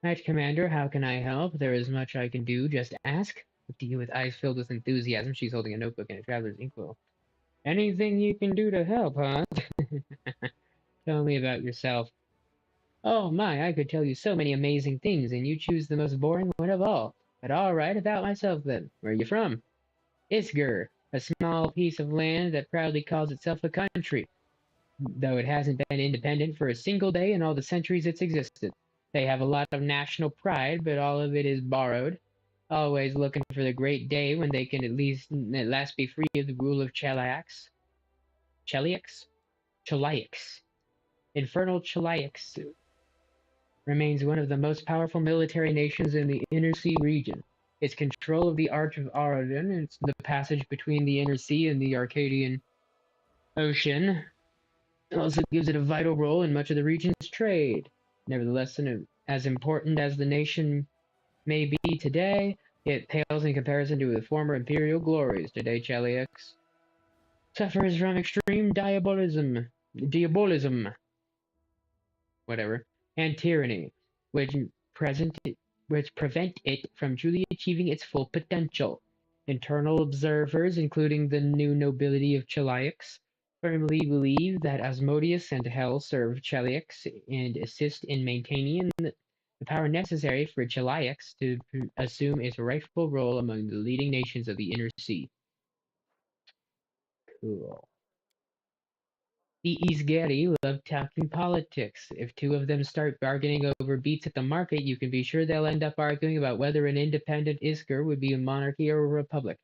Knight Commander, how can I help? There is much I can do. Just ask. Look to you with eyes filled with enthusiasm. She's holding a notebook and a traveler's inkwell. Anything you can do to help, huh? Tell me about yourself. Oh my, I could tell you so many amazing things, and you choose the most boring one of all. But all right, about myself then. Where are you from? Isgur, a small piece of land that proudly calls itself a country, though it hasn't been independent for a single day in all the centuries it's existed. They have a lot of national pride, but all of it is borrowed. Always looking for the great day when they can at last be free of the rule of Cheliax. Cheliax? Cheliax. Infernal Cheliax remains one of the most powerful military nations in the Inner Sea region. Its control of the Arch of Arodin, and the passage between the Inner Sea and the Arcadian Ocean, also gives it a vital role in much of the region's trade. Nevertheless, as important as the nation may be today, it pales in comparison to the former imperial glories. Today, Cheliax suffers from extreme diabolism, whatever, and tyranny, which present which prevent it from truly achieving its full potential. Internal observers, including the new nobility of Cheliax, firmly believe that Asmodeus and Hel serve Cheliax and assist in maintaining the power necessary for Cheliax to assume its rightful role among the leading nations of the Inner Sea. Cool. The Isgeri love talking politics. If two of them start bargaining over beats at the market, you can be sure they'll end up arguing about whether an independent Isger would be a monarchy or a republic.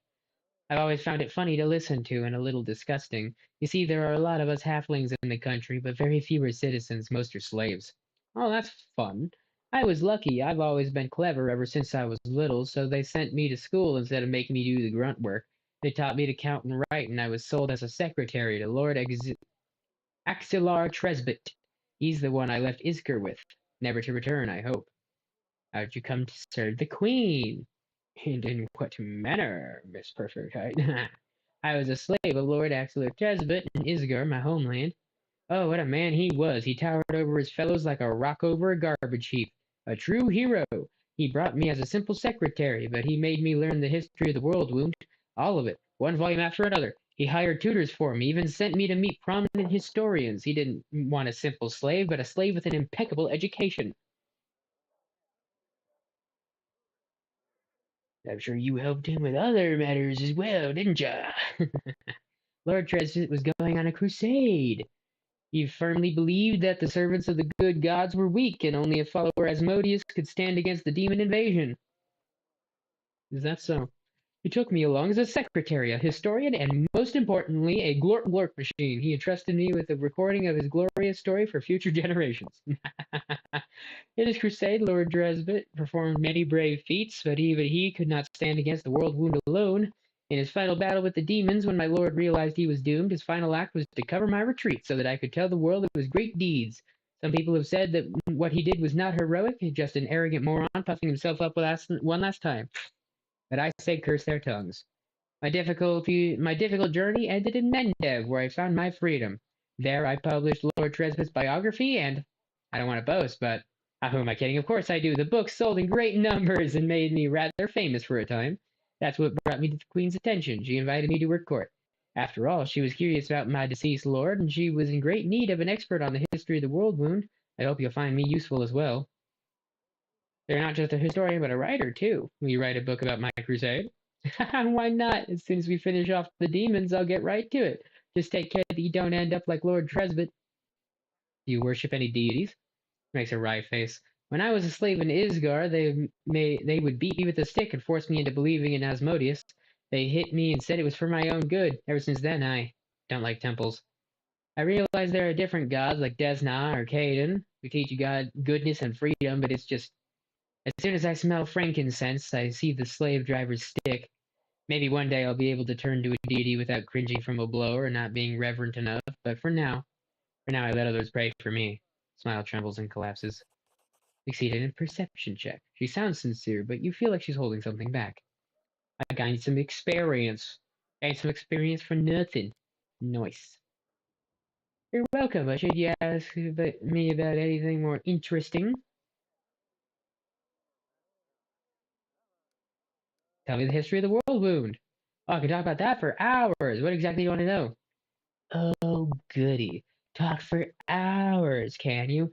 I've always found it funny to listen to and a little disgusting. You see, there are a lot of us halflings in the country, but very few are citizens. Most are slaves. Oh, that's fun. I was lucky. I've always been clever ever since I was little, so they sent me to school instead of making me do the grunt work. They taught me to count and write, and I was sold as a secretary to Lord Axelar Tresbit. He's the one I left Isker with. Never to return, I hope. How'd you come to serve the Queen? And in what manner, Miss Perfect Height? I was a slave of Lord Axelar Tresbit in Isgar, my homeland. Oh, what a man he was! He towered over his fellows like a rock over a garbage heap. A true hero! He brought me as a simple secretary, but he made me learn the history of the world wound. All of it, one volume after another. He hired tutors for me, even sent me to meet prominent historians. He didn't want a simple slave, but a slave with an impeccable education. I'm sure you helped him with other matters as well, didn't ya? Lord Tresvit was going on a crusade. He firmly believed that the servants of the good gods were weak, and only a follower Asmodeus could stand against the demon invasion. Is that so? He took me along as a secretary, a historian, and most importantly, a glorp glorp machine. He entrusted me with the recording of his glorious story for future generations. In his crusade, Lord Dresbit performed many brave feats, but even he could not stand against the world wound alone. In his final battle with the demons, when my lord realized he was doomed, his final act was to cover my retreat so that I could tell the world of his great deeds. Some people have said that what he did was not heroic, just an arrogant moron puffing himself up one last time. But I say curse their tongues. My difficult journey ended in Mendev, where I found my freedom. There I published Lord Tresbit's biography, and I don't want to boast, but who am I kidding? Of course I do. The book sold in great numbers and made me rather famous for a time. That's what brought me to the Queen's attention. She invited me to her court. After all, she was curious about my deceased lord, and she was in great need of an expert on the history of the world wound. I hope you'll find me useful as well. You're not just a historian, but a writer, too. Will you write a book about my crusade? Why not? As soon as we finish off the demons, I'll get right to it. Just take care that you don't end up like Lord Tresbit. Do you worship any deities? Makes a wry face. When I was a slave in Isgar, they would beat me with a stick and force me into believing in Asmodeus. They hit me and said it was for my own good. Ever since then, I don't like temples. I realize there are different gods like Desna or Caden who teach you God goodness and freedom, but it's just as soon as I smell frankincense, I see the slave driver's stick. Maybe one day I'll be able to turn to a deity without cringing from a blow or not being reverent enough, but for now I let others pray for me. Smile trembles and collapses. Succeeded in perception check. She sounds sincere, but you feel like she's holding something back. I gained some experience. Gained some experience for nothing. Nice. You're welcome, but should you ask me about anything more interesting? Tell me the history of the world wound. Oh, I can talk about that for hours. What exactly do you want to know? Oh, goody. Talk for hours, can you?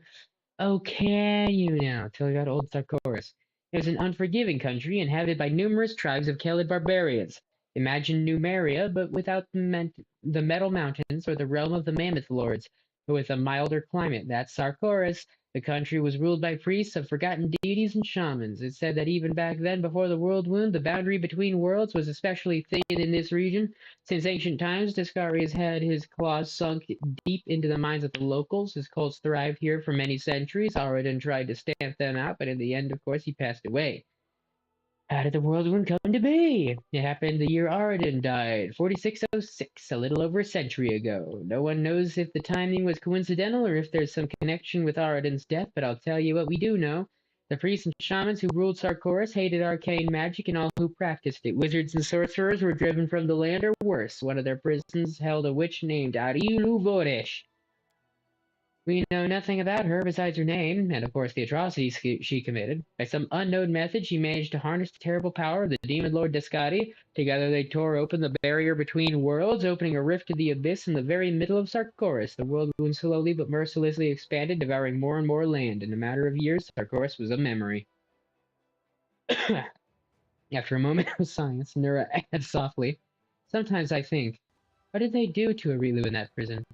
Oh, can you now? Tell me about old Sarkoris. It was an unforgiving country inhabited by numerous tribes of Celid barbarians. Imagine Numeria, but without the Metal Mountains or the realm of the Mammoth Lords, but with a milder climate. That's Sarkoris. The country was ruled by priests of forgotten deities and shamans. It's said that even back then, before the world wound, the boundary between worlds was especially thin in this region. Since ancient times, Discarius had his claws sunk deep into the minds of the locals. His cults thrived here for many centuries. Aradin tried to stamp them out, but in the end, of course, he passed away. How did the world wound come to be? It happened the year Aradin died, 4606, a little over a century ago. No one knows if the timing was coincidental or if there's some connection with Aradin's death, but I'll tell you what we do know. The priests and shamans who ruled Sarkoris hated arcane magic and all who practiced it. Wizards and sorcerers were driven from the land or worse. One of their prisons held a witch named Arilu Voresh. We know nothing about her besides her name, and of course the atrocities she committed. By some unknown method, she managed to harness the terrible power of the demon lord Descati. Together they tore open the barrier between worlds, opening a rift to the abyss in the very middle of Sarkoris. The world wound slowly but mercilessly expanded, devouring more and more land. In a matter of years, Sarkoris was a memory. After a moment of silence, Nura added softly, "Sometimes I think, what did they do to Arilu in that prison?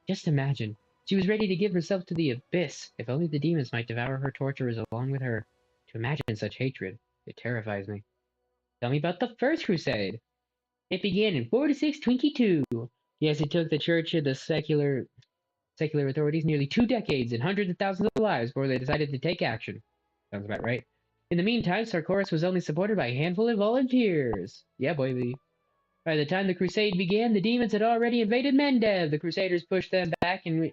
Just imagine. She was ready to give herself to the abyss. If only the demons might devour her torturers along with her. To imagine such hatred, it terrifies me." Tell me about the First Crusade. It began in 4622. Yes, it took the church and the secular authorities nearly 2 decades and hundreds of thousands of lives before they decided to take action. Sounds about right. In the meantime, Sarkoris was only supported by a handful of volunteers. Yeah, boy. By the time the crusade began, the demons had already invaded Mendev. The crusaders pushed them back and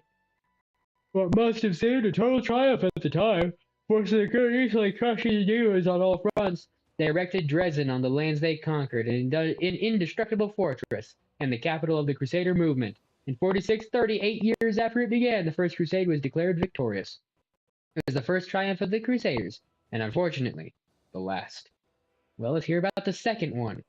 what must have seemed a total triumph at the time, forcing the could easily crush the demons on all fronts. They erected Dresden on the lands they conquered, an indestructible fortress, and the capital of the Crusader movement. In 4630, 8 years after it began, the First Crusade was declared victorious. It was the first triumph of the Crusaders, and unfortunately, the last. Well, let's hear about the second one.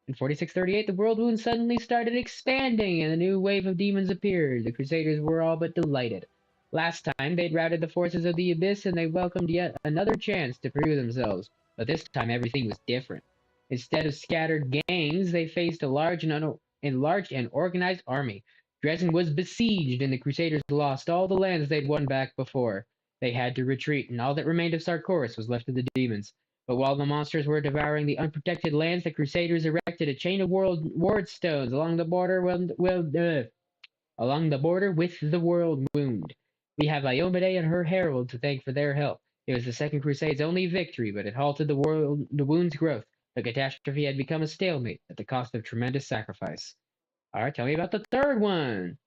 In 4638, the world wound suddenly started expanding, and a new wave of demons appeared. The Crusaders were all but delighted. Last time, they'd routed the forces of the Abyss, and they welcomed yet another chance to prove themselves. But this time, everything was different. Instead of scattered gangs, they faced a large and organized army. Dresden was besieged, and the Crusaders lost all the lands they'd won back before. They had to retreat, and all that remained of Sarkoris was left to the demons. But while the monsters were devouring the unprotected lands, the Crusaders erected a chain of ward stones along the border. Along the border with the world wound. We have Iomede and her herald to thank for their help. It was the Second Crusade's only victory, but it halted the wound's growth. The catastrophe had become a stalemate at the cost of tremendous sacrifice. All right, tell me about the third one.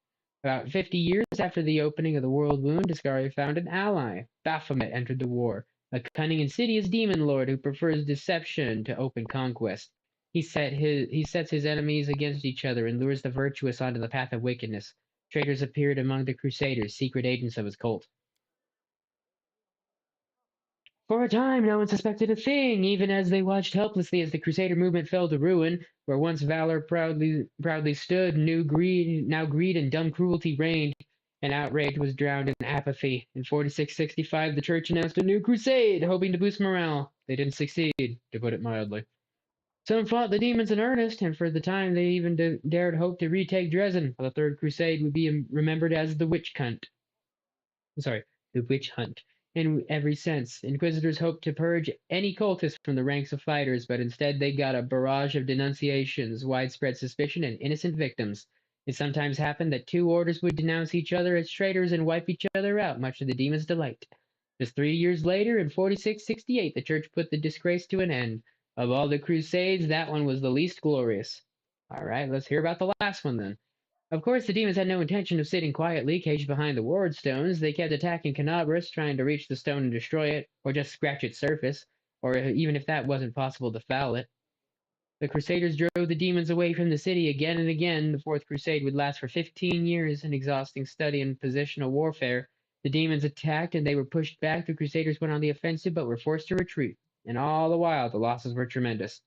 About 50 years after the opening of the World Wound, Discari found an ally. Baphomet entered the war, a cunning, insidious demon lord who prefers deception to open conquest. He sets his enemies against each other and lures the virtuous onto the path of wickedness. Traitors appeared among the Crusaders, secret agents of his cult. For a time, no one suspected a thing, even as they watched helplessly as the Crusader movement fell to ruin. Where once valor proudly stood, now greed and dumb cruelty reigned, and outrage was drowned in apathy. In 4665, the Church announced a new crusade, hoping to boost morale. They didn't succeed, to put it mildly. Some fought the demons in earnest, and for the time they even dared hope to retake Dresden. The Third Crusade would be remembered as the witch hunt. Sorry, the witch hunt. In every sense, Inquisitors hoped to purge any cultist from the ranks of fighters, but instead they got a barrage of denunciations, widespread suspicion, and innocent victims. It sometimes happened that two orders would denounce each other as traitors and wipe each other out, much to the demon's delight. Just 3 years later, in 4668, the church put the disgrace to an end. Of all the crusades, that one was the least glorious. All right, let's hear about the last one then. Of course, the demons had no intention of sitting quietly, caged behind the ward stones. They kept attacking Canabras, trying to reach the stone and destroy it, or just scratch its surface, or even if that wasn't possible, to foul it. The Crusaders drove the demons away from the city again and again. The Fourth Crusade would last for 15 years, an exhausting study in positional warfare. The demons attacked and they were pushed back. The Crusaders went on the offensive but were forced to retreat. And all the while, the losses were tremendous.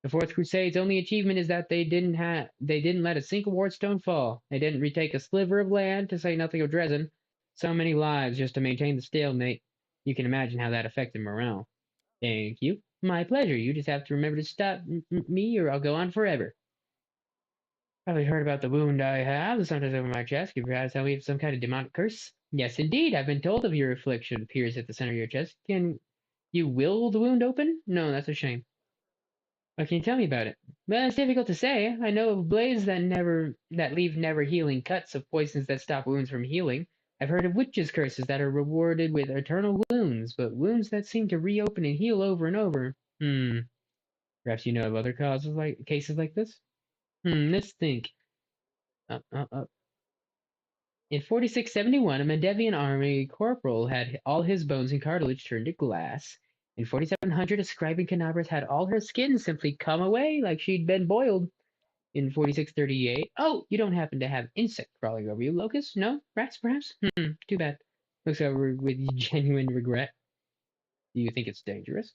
The Fourth Crusade's only achievement is that they didn't let a single wardstone fall. They didn't retake a sliver of land, to say nothing of Dresden. So many lives just to maintain the stalemate. You can imagine how that affected morale. Thank you. My pleasure. You just have to remember to stop me or I'll go on forever. Probably heard about the wound I have, sometimes over my chest. You perhaps tell me of some kind of demonic curse? Yes, indeed. I've been told of your affliction appears at the center of your chest. Can you will the wound open? No, that's a shame. What can you tell me about it? Well, it's difficult to say. I know of blades that leave never healing cuts, of poisons that stop wounds from healing. I've heard of witches' curses that are rewarded with eternal wounds, but wounds that seem to reopen and heal over and over. Perhaps you know of other cases like this? Let's think. Uh, uh, uh. In 4671, a Mendevian army corporal had all his bones and cartilage turned to glass. In 4700, a scribe in Canabras had all her skin simply come away like she'd been boiled. In 4638, oh, you don't happen to have insect crawling over you, Locust? No? Rats, perhaps? Too bad. Looks over with genuine regret. Do you think it's dangerous?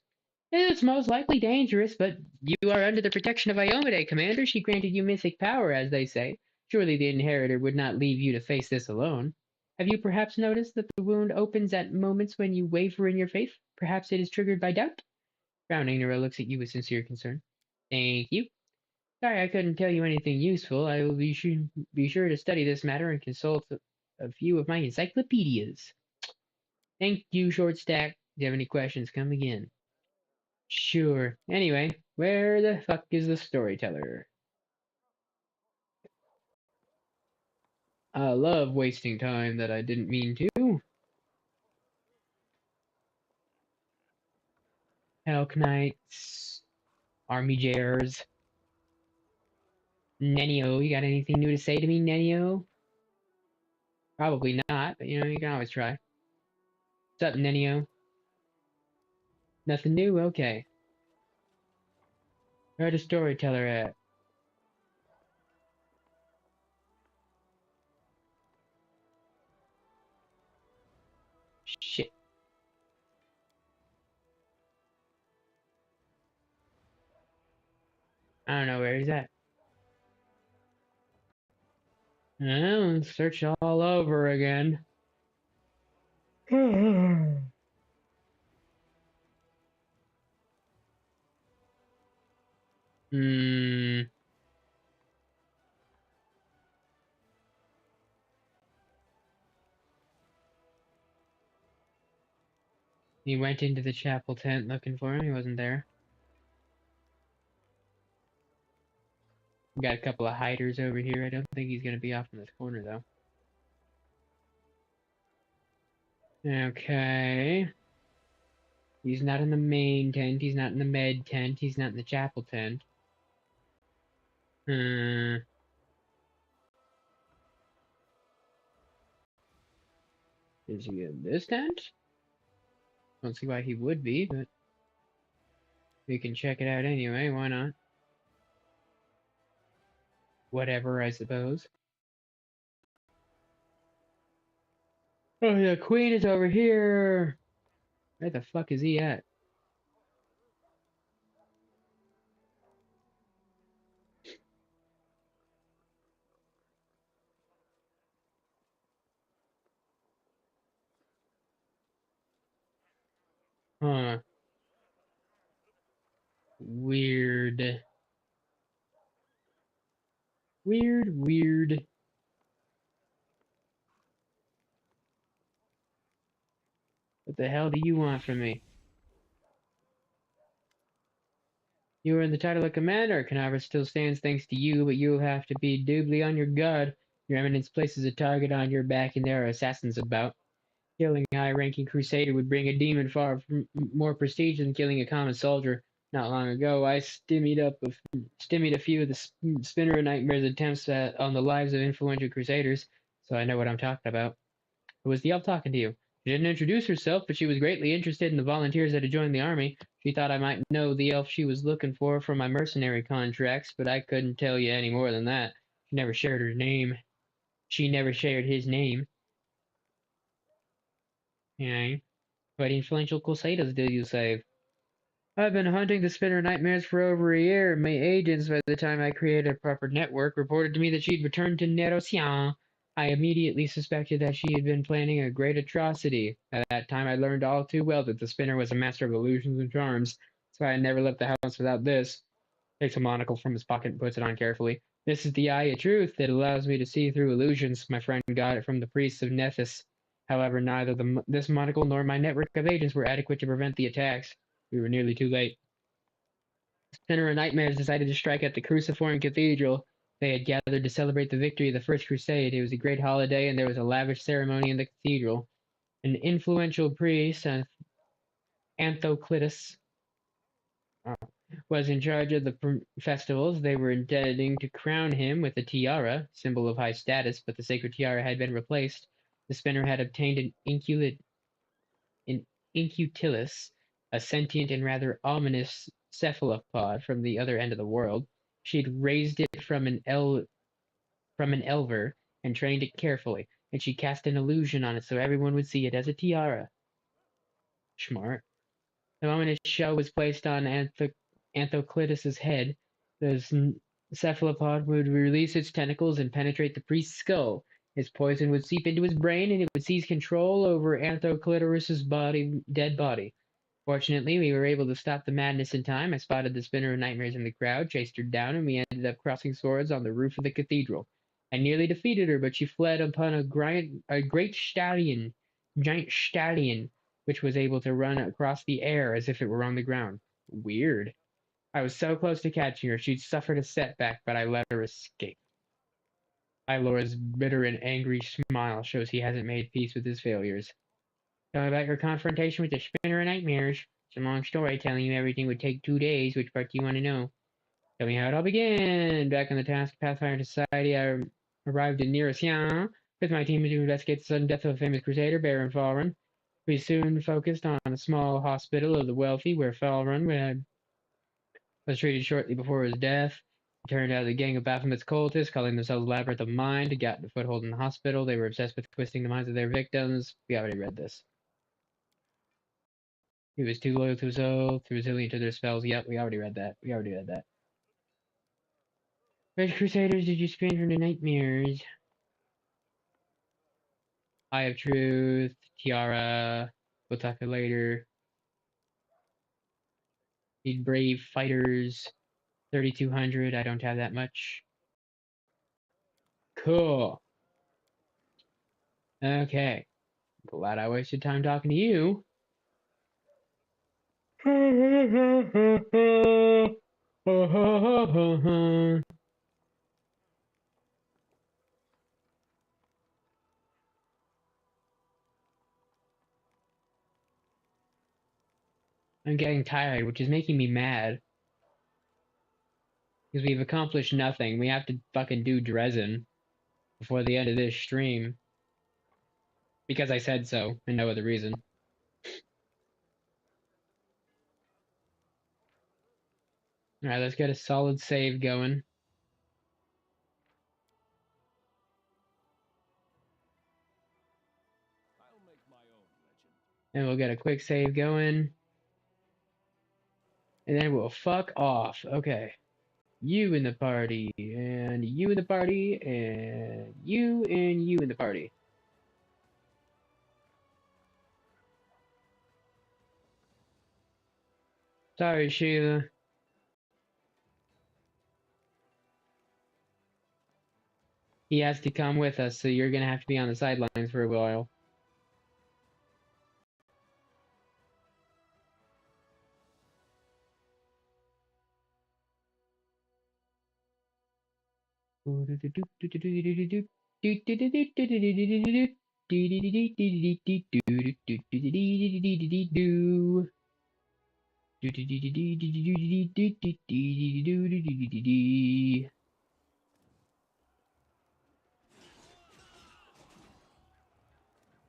It's most likely dangerous, but you are under the protection of Iomede, Commander. She granted you mythic power, as they say. Surely the Inheritor would not leave you to face this alone. Have you perhaps noticed that the wound opens at moments when you waver in your faith? Perhaps it is triggered by doubt? Frowning, Nero looks at you with sincere concern. Thank you. Sorry I couldn't tell you anything useful. I will be sure to study this matter and consult a few of my encyclopedias. Thank you, Short Stack. If you have any questions, come again. Sure. Anyway, where the fuck is the storyteller? I love wasting time that I didn't mean to. Hell Knights, Army Jars, Nenio. You got anything new to say to me, Nenio? Probably not, but you can always try. What's up, Nenio? Nothing new? Okay. Where's the storyteller at? Shit. I don't know where he's at. Well, search all over again. Hmm. He went into the chapel tent looking for him. He wasn't there. We got a couple of hiders over here. I don't think he's gonna be off in this corner though. Okay. He's not in the main tent. He's not in the med tent. He's not in the chapel tent. Hmm. Is he in this tent? Don't see why he would be, but we can check it out anyway. Why not? Whatever, I suppose. Oh, the queen is over here. Where the fuck is he at? Huh. Weird. Weird. What the hell do you want from me? You are the title of commander. Canavra still stands thanks to you, but you'll have to be doubly on your guard. Your eminence places a target on your back and there are assassins about. Killing a high-ranking crusader would bring a demon far more prestige than killing a common soldier. Not long ago, I stymied a few of the Spinner Nightmare's attempts on the lives of influential crusaders, so I know what I'm talking about. Who was the elf talking to you? She didn't introduce herself, but she was greatly interested in the volunteers that had joined the army. She thought I might know the elf she was looking for from my mercenary contracts, but I couldn't tell you any more than that. She never shared her name. She never shared his name. Yeah. What influential crusaders did you save? I've been hunting the Spinner Nightmares for over a year, and my agents, by the time I created a proper network, reported to me that she'd returned to Nerocian. I immediately suspected that she had been planning a great atrocity. At that time, I learned all too well that the Spinner was a master of illusions and charms, so I had never left the house without this. Takes a monocle from his pocket and puts it on carefully. This is the Eye of Truth that allows me to see through illusions. My friend got it from the priests of Nethys. However, neither this monocle nor my network of agents were adequate to prevent the attacks. We were nearly too late. Spinner of Nightmares decided to strike at the Cruciform Cathedral. They had gathered to celebrate the victory of the First Crusade. It was a great holiday, and there was a lavish ceremony in the cathedral. An influential priest, Anthoclitus, was in charge of the festivals. They were intending to crown him with a tiara, symbol of high status, but the sacred tiara had been replaced. The spinner had obtained an incutilus, a sentient and rather ominous cephalopod from the other end of the world. She had raised it from an elver and trained it carefully, and she cast an illusion on it so everyone would see it as a tiara. Smart. The moment his shell was placed on Anthoclitus's head, the cephalopod would release its tentacles and penetrate the priest's skull. His poison would seep into his brain, and it would seize control over Anthoclitus's dead body. Fortunately, we were able to stop the madness in time. I spotted the Spinner of Nightmares in the crowd, chased her down, and we ended up crossing swords on the roof of the cathedral. I nearly defeated her, but she fled upon a great giant stallion, which was able to run across the air as if it were on the ground. Weird. I was so close to catching her. She'd suffered a setback, but I let her escape. Ilora's bitter and angry smile shows he hasn't made peace with his failures. Tell me about your confrontation with the Spinner of Nightmares. It's a long story. Telling you everything would take 2 days. Which part do you want to know? Tell me how it all began. Back on the task Pathfinder Society, I arrived in Nerocian with my team to investigate the sudden death of a famous crusader, Baron Falrun. We soon focused on a small hospital of the wealthy where Falrun was treated shortly before his death. It turned out the gang of Baphomet's cultists, calling themselves Labyrinth of Mind, had gotten a foothold in the hospital. They were obsessed with twisting the minds of their victims. We already read this. He was too loyal to his oath, too resilient to their spells. Yep, we already read that. We already read that. Which crusaders did you spin from the nightmares? Eye of Truth, Tiara. We'll talk about later. Need brave fighters. 3,200. I don't have that much. Cool. Okay. Glad I wasted time talking to you. I'm getting tired, which is making me mad. Because we've accomplished nothing. We have to fucking do Dresden before the end of this stream. Because I said so, and no other reason. Alright, let's get a solid save going. I'll make my own legend. And we'll get a quick save going. And then we'll fuck off. Okay. You in the party, and you in the party, and you in the party. Sorry, Sheila. He has to come with us, so you're gonna have to be on the sidelines for a while.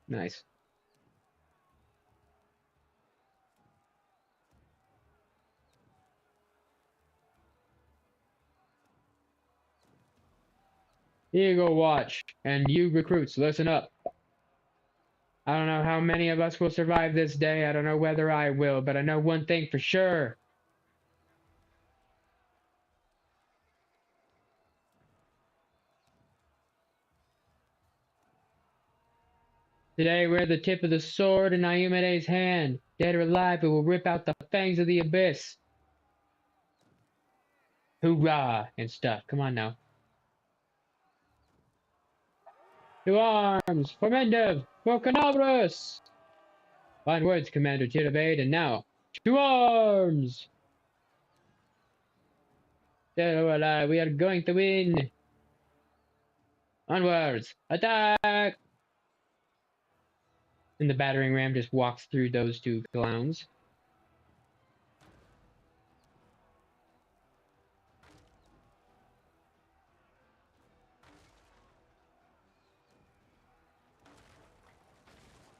Nice. Eagle Watch, and you recruits, listen up. I don't know how many of us will survive this day. I don't know whether I will, but I know one thing for sure. Today we're the tip of the sword in Iomede's hand. Dead or alive, it will rip out the fangs of the abyss. Hoorah! And stuff. Come on now. To arms! Formendiv! For Canabras! Fine words, Commander Tirabade, and now, to arms! Dead or alive, we are going to win! Onwards! Attack! And the battering ram just walks through those two clowns.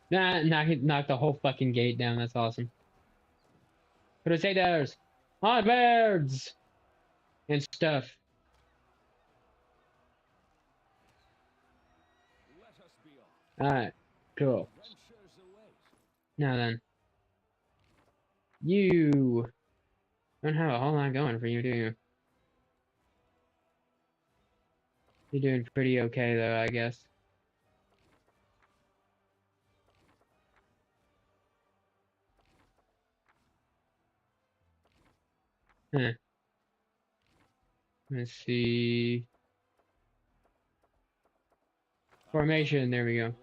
Nah, knock the whole fucking gate down. That's awesome. Crusaders! Onwards! And stuff. Alright, cool. Now then. You don't have a whole lot going for you, do you? You're doing pretty okay, though, I guess. Huh. Let's see. Formation, there we go.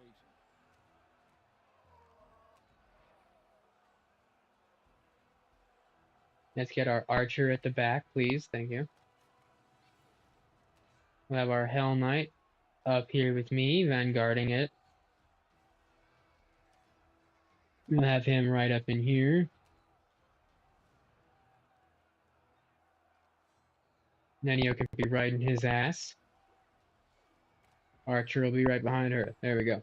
Let's get our archer at the back, please. Thank you. We'll have our Hell Knight up here with me, vanguarding it. We'll have him right up in here. Nenio can be riding his ass. Archer will be right behind her. There we go.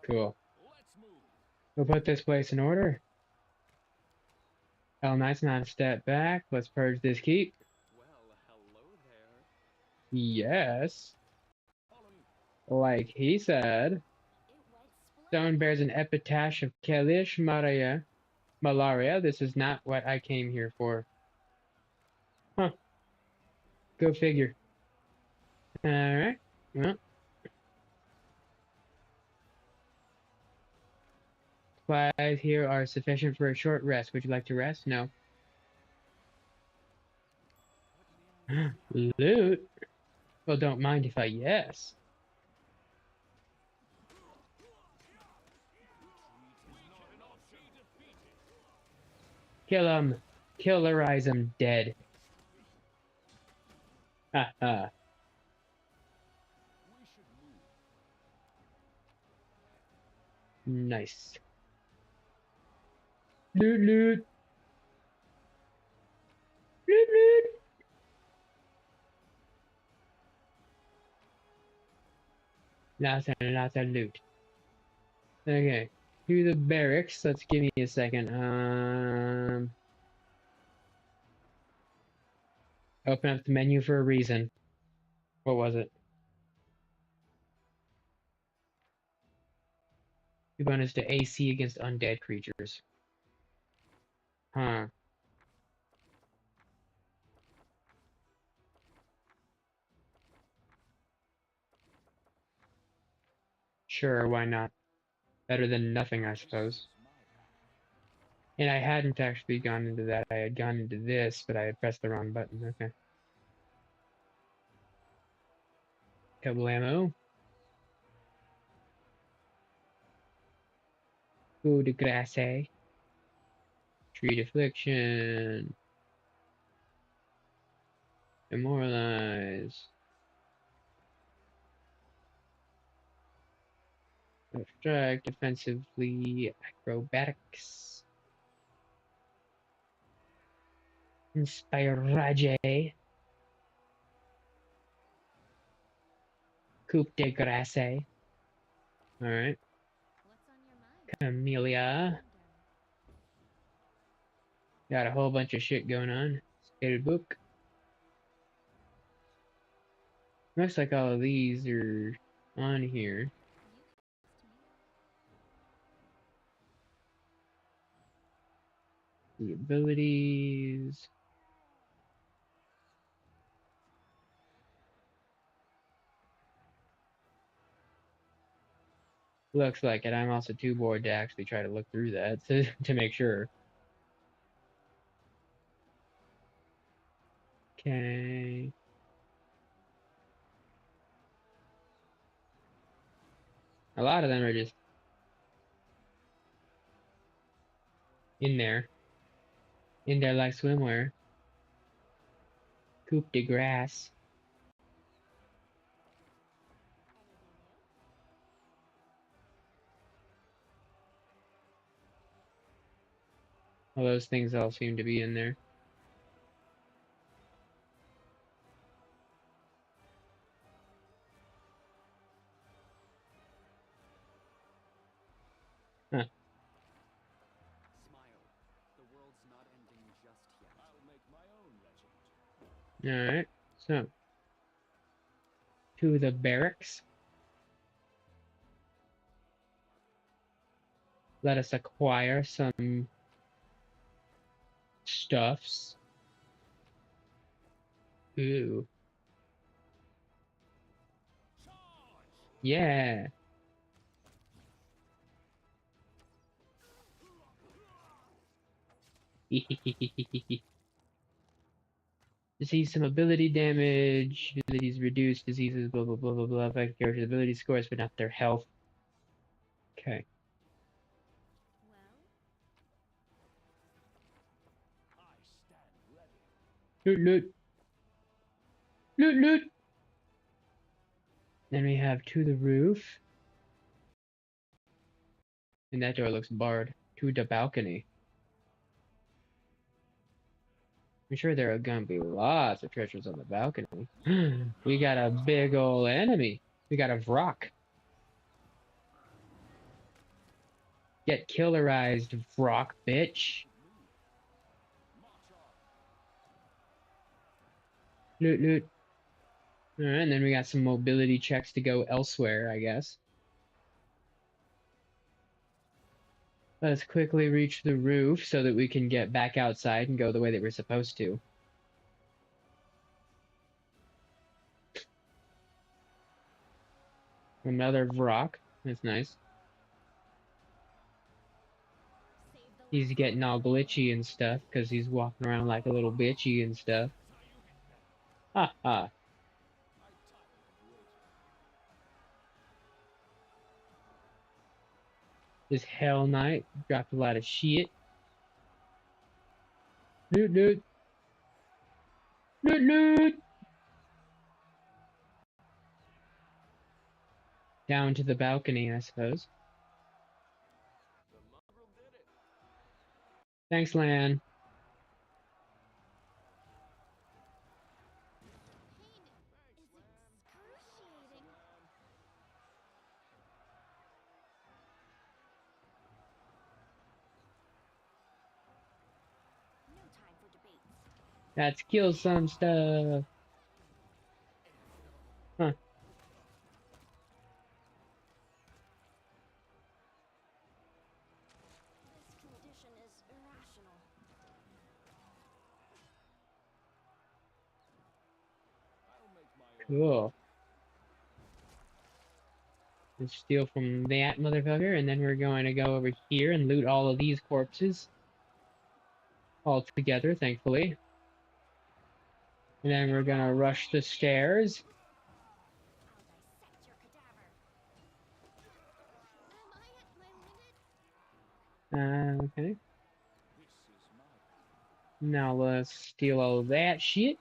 Cool. We'll put this place in order. Hell Knight's not a step back. Let's purge this keep. Well, hello there. Yes. Like he said. Stone bears an epitaph of Kalish Malaria. This is not what I came here for. Huh. Go figure. Alright. Well. Supplies here are sufficient for a short rest. Would you like to rest? No. Loot? Well, don't mind if I yes. Kill him. Killerize him dead. Ha ha. Nice. Loot, loot. Loot, loot. Lots and lots of loot. Okay. To the barracks. Let's give me a second. Open up the menu for a reason. What was it? Bonus to AC against undead creatures. Huh. Sure, why not? Better than nothing, I suppose. And I hadn't actually gone into that. I had gone into this, but I had pressed the wrong button. Okay. Couple ammo. Coup de grace. Treat affliction. Demoralize. Obstruct. Defensively. Acrobatics. Inspire Rage. Coup de grace. Alright. Camellia. Got a whole bunch of shit going on. Spell book. Looks like all of these are on here. The abilities. Looks like it. I'm also too bored to actually try to look through that to make sure. Okay. A lot of them are just in there. In there like swimwear. Coupe de grace. All those things all seem to be in there. Huh. Smile. The world's not ending just yet. I'll make my own regiment. Alright. So. To the barracks. Let us acquire some stuffs. Ooh. Yeah. Disease some ability damage. Abilities reduce diseases, blah blah blah blah blah. Affect characters' ability scores, but not their health. Okay. Loot loot. Loot loot. Then we have to the roof. And that door looks barred. To the balcony. I'm sure there are gonna be lots of treasures on the balcony. We got a big ol' enemy. We got a Vrock. Get killerized, Vrock, bitch. Loot, loot. Alright, and then we got some mobility checks to go elsewhere, I guess. Let's quickly reach the roof so that we can get back outside and go the way that we're supposed to. Another Vrock. That's nice. He's getting all glitchy and stuff because he's walking around like a little bitchy and stuff. Ha ha. This Hell Knight dropped a lot of shit. Loot, loot. Loot, loot. Down to the balcony, I suppose. Thanks, Lan. Let's kill some stuff. Huh. This condition is irrational. Cool. Let's steal from that motherfucker, and then we're going to go over here and loot all of these corpses. All together, thankfully. And then we're gonna rush the stairs. Okay. Now let's steal all of that shit.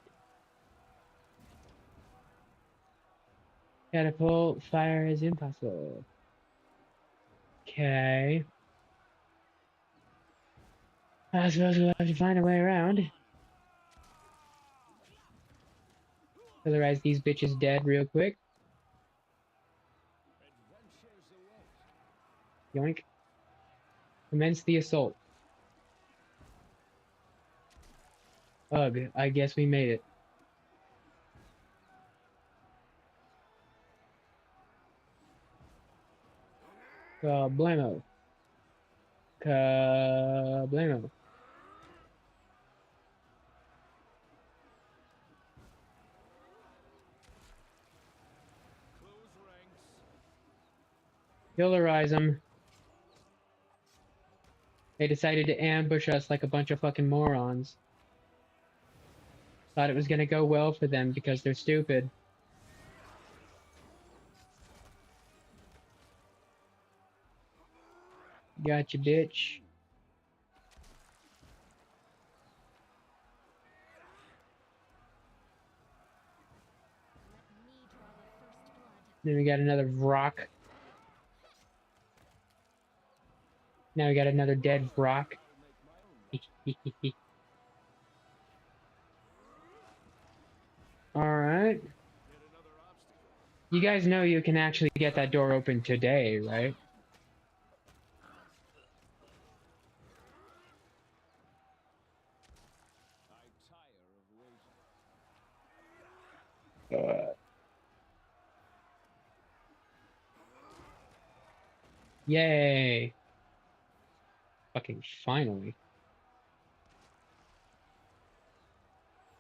Catapult, fire is impossible. Okay. I suppose we'll have to find a way around. Otherwise, these bitches dead real quick. Yoink. Commence the assault. Ugh, I guess we made it. Kablamo. Kablamo. Close ranks. Killerize them. They decided to ambush us like a bunch of fucking morons. Thought it was gonna go well for them because they're stupid. Gotcha, bitch. Let me draw the first blood. Then we got another Vrock. Now we got another dead Vrock. Alright. You guys know you can actually get that door open today, right? Yay. Fucking finally.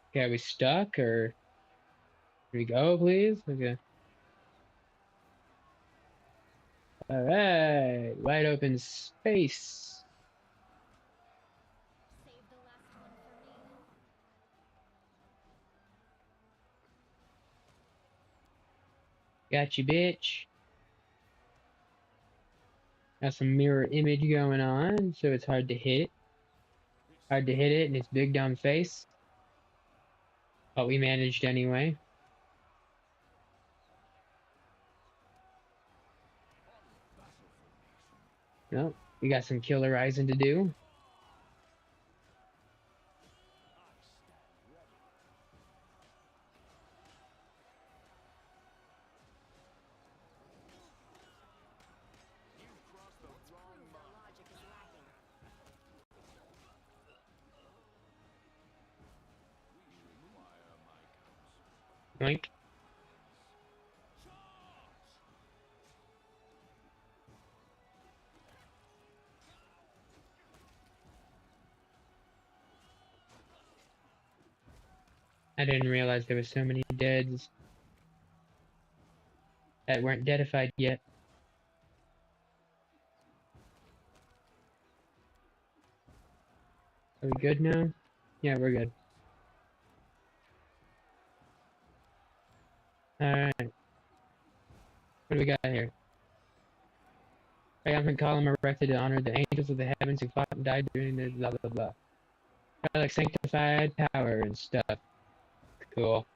Okay, are we stuck or... Here we go, please? Okay. Alright. Wide open space. Save the last one for me. Got you, bitch. Got some mirror image going on, so it's hard to hit. Hard to hit it in its big dumb face. But we managed anyway. No, we got some killerizing to do. Let's prove their logic is lacking. Like, I didn't realize there were so many deads that weren't deadified yet. Are we good now? Yeah, we're good. Alright. What do we got here? Triumphant column erected to honor the angels of the heavens who fought and died during the blah blah blah. Like sanctified power and stuff. Cool.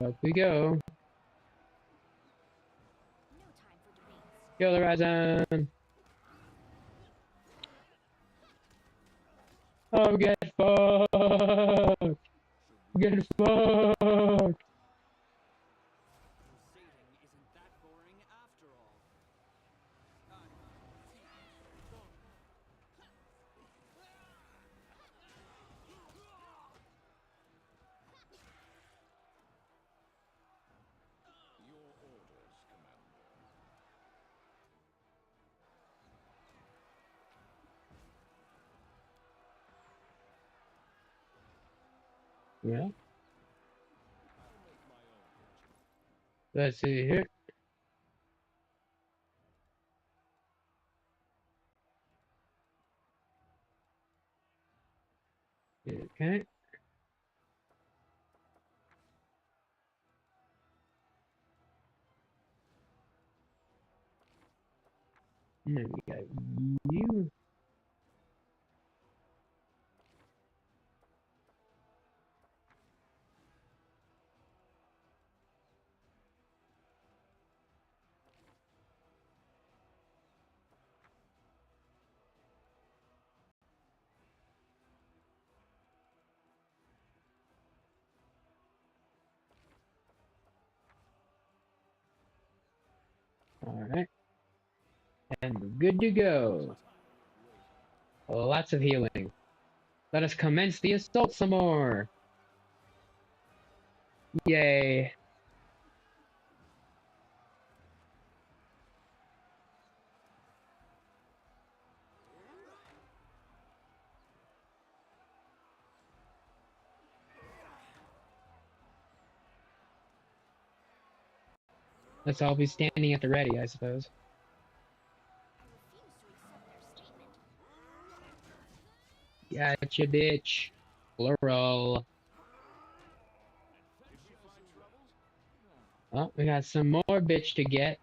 Up we go. No time for debates. Killerizing! Oh, get fucked! Get fucked! Crusading isn't that boring after all. Your orders, Commander. Yeah. Let's see here. Okay. And then we got you. Alright. And we're good to go. Lots of healing. Let us commence the assault some more. Yay. Let's all be standing at the ready, I suppose. I refuse to accept their statement. Gotcha, bitch. Plural. Oh, we got some more bitch to get.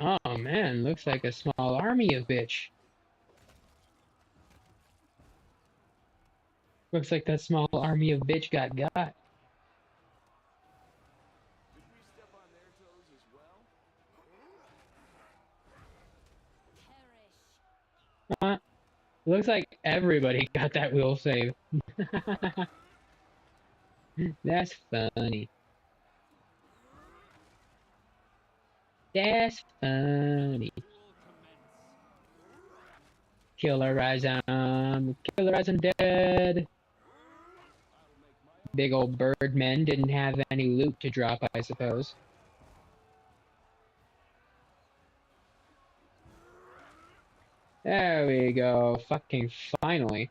Oh man, looks like a small army of bitch. Looks like that small army of bitch got. Did we step on their toes as well? Perish. Looks like everybody got that will save. That's funny. That's funny. Killerize them. Killerize them dead. Big old birdmen didn't have any loot to drop, I suppose. There we go. Fucking finally.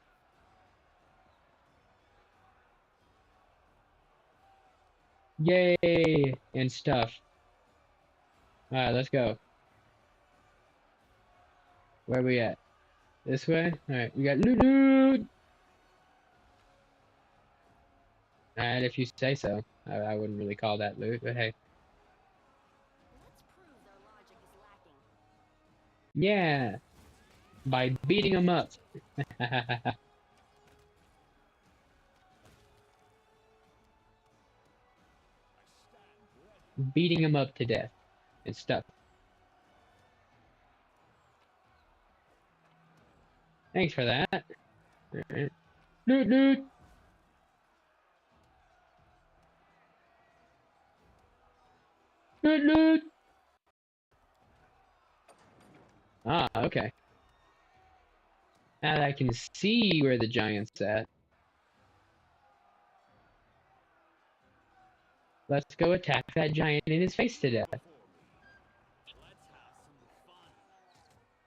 Yay! And stuff. Alright, let's go. Where we at? This way? Alright, we got loot! Alright, if you say so. I wouldn't really call that loot, but hey. Let's prove their logic is lacking. Yeah! By beating them up. Beating them up to death. And stuff. Thanks for that. Alright. Loot! Loot! Ah, okay. Now that I can see where the giant's at. Let's go attack that giant in his face to death.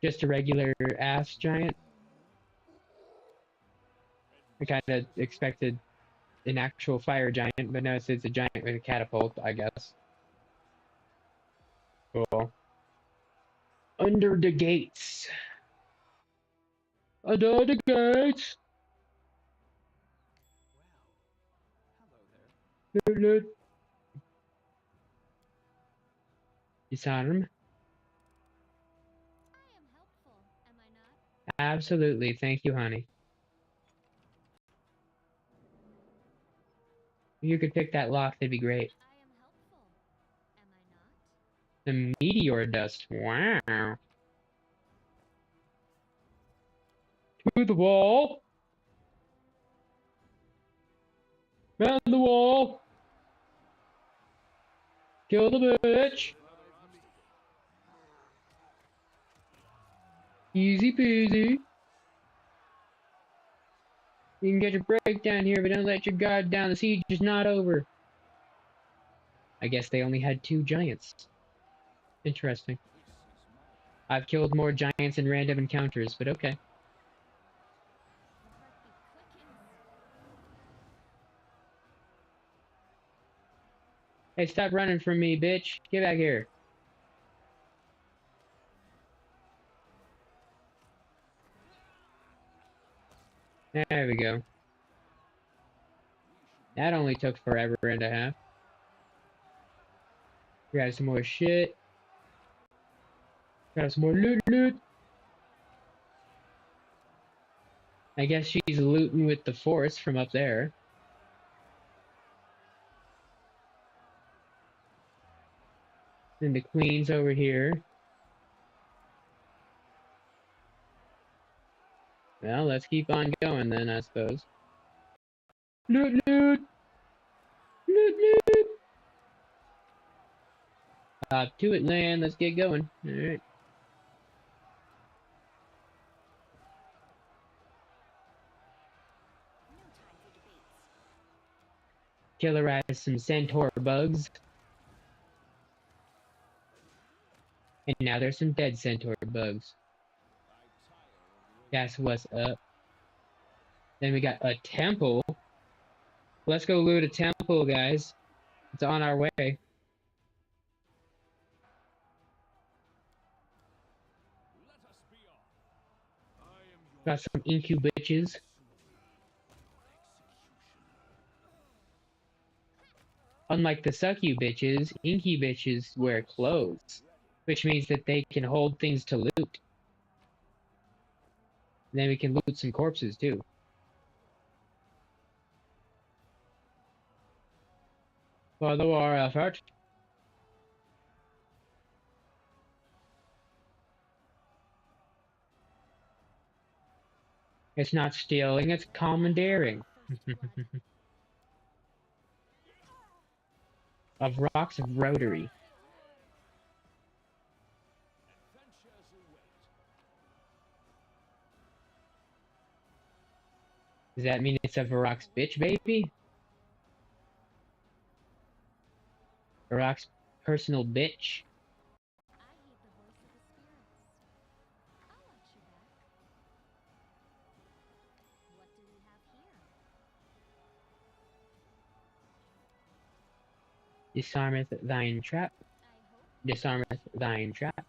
Just a regular ass giant. I kind of expected an actual fire giant, but no, it's a giant with a catapult, I guess. Cool. Under the gates. Under the gates. Hello there. Loot. Disarm. I am helpful, am I not? Absolutely, thank you, honey. If you could pick that lock, that'd be great. I am helpful, am I not? The meteor dust. Wow. To the wall. Man the wall. Kill the bitch. Easy peasy. You can get your breakdown here, but don't let your guard down. The siege is not over. I guess they only had 2 giants. Interesting. I've killed more giants in random encounters, but okay. Hey, stop running from me, bitch. Get back here. There we go. That only took forever and a half. Grab some more shit. Grab some more loot. I guess she's looting with the force from up there. And the queen's over here. Well, let's keep on going then, I suppose. Loot! Hop to it, land. Let's get going. Alright. No time for debates. Killerize some centaur bugs. And now there's some dead centaur bugs. That's what's up. Then we got a temple. Let's go loot a temple, guys. It's on our way. Got some inky bitches. Unlike the sucky bitches, inky bitches wear clothes, which means that they can hold things to loot. And then we can loot some corpses too. For the war effort. It's not stealing, it's commandeering. Of rocks of rotary. Does that mean it's a Varrock's bitch baby? Varrock's personal bitch? I hate the voice of the spirits. I'll watch your back. What do we have here? Disarmeth thine trap. I hope Disarmeth thine trap.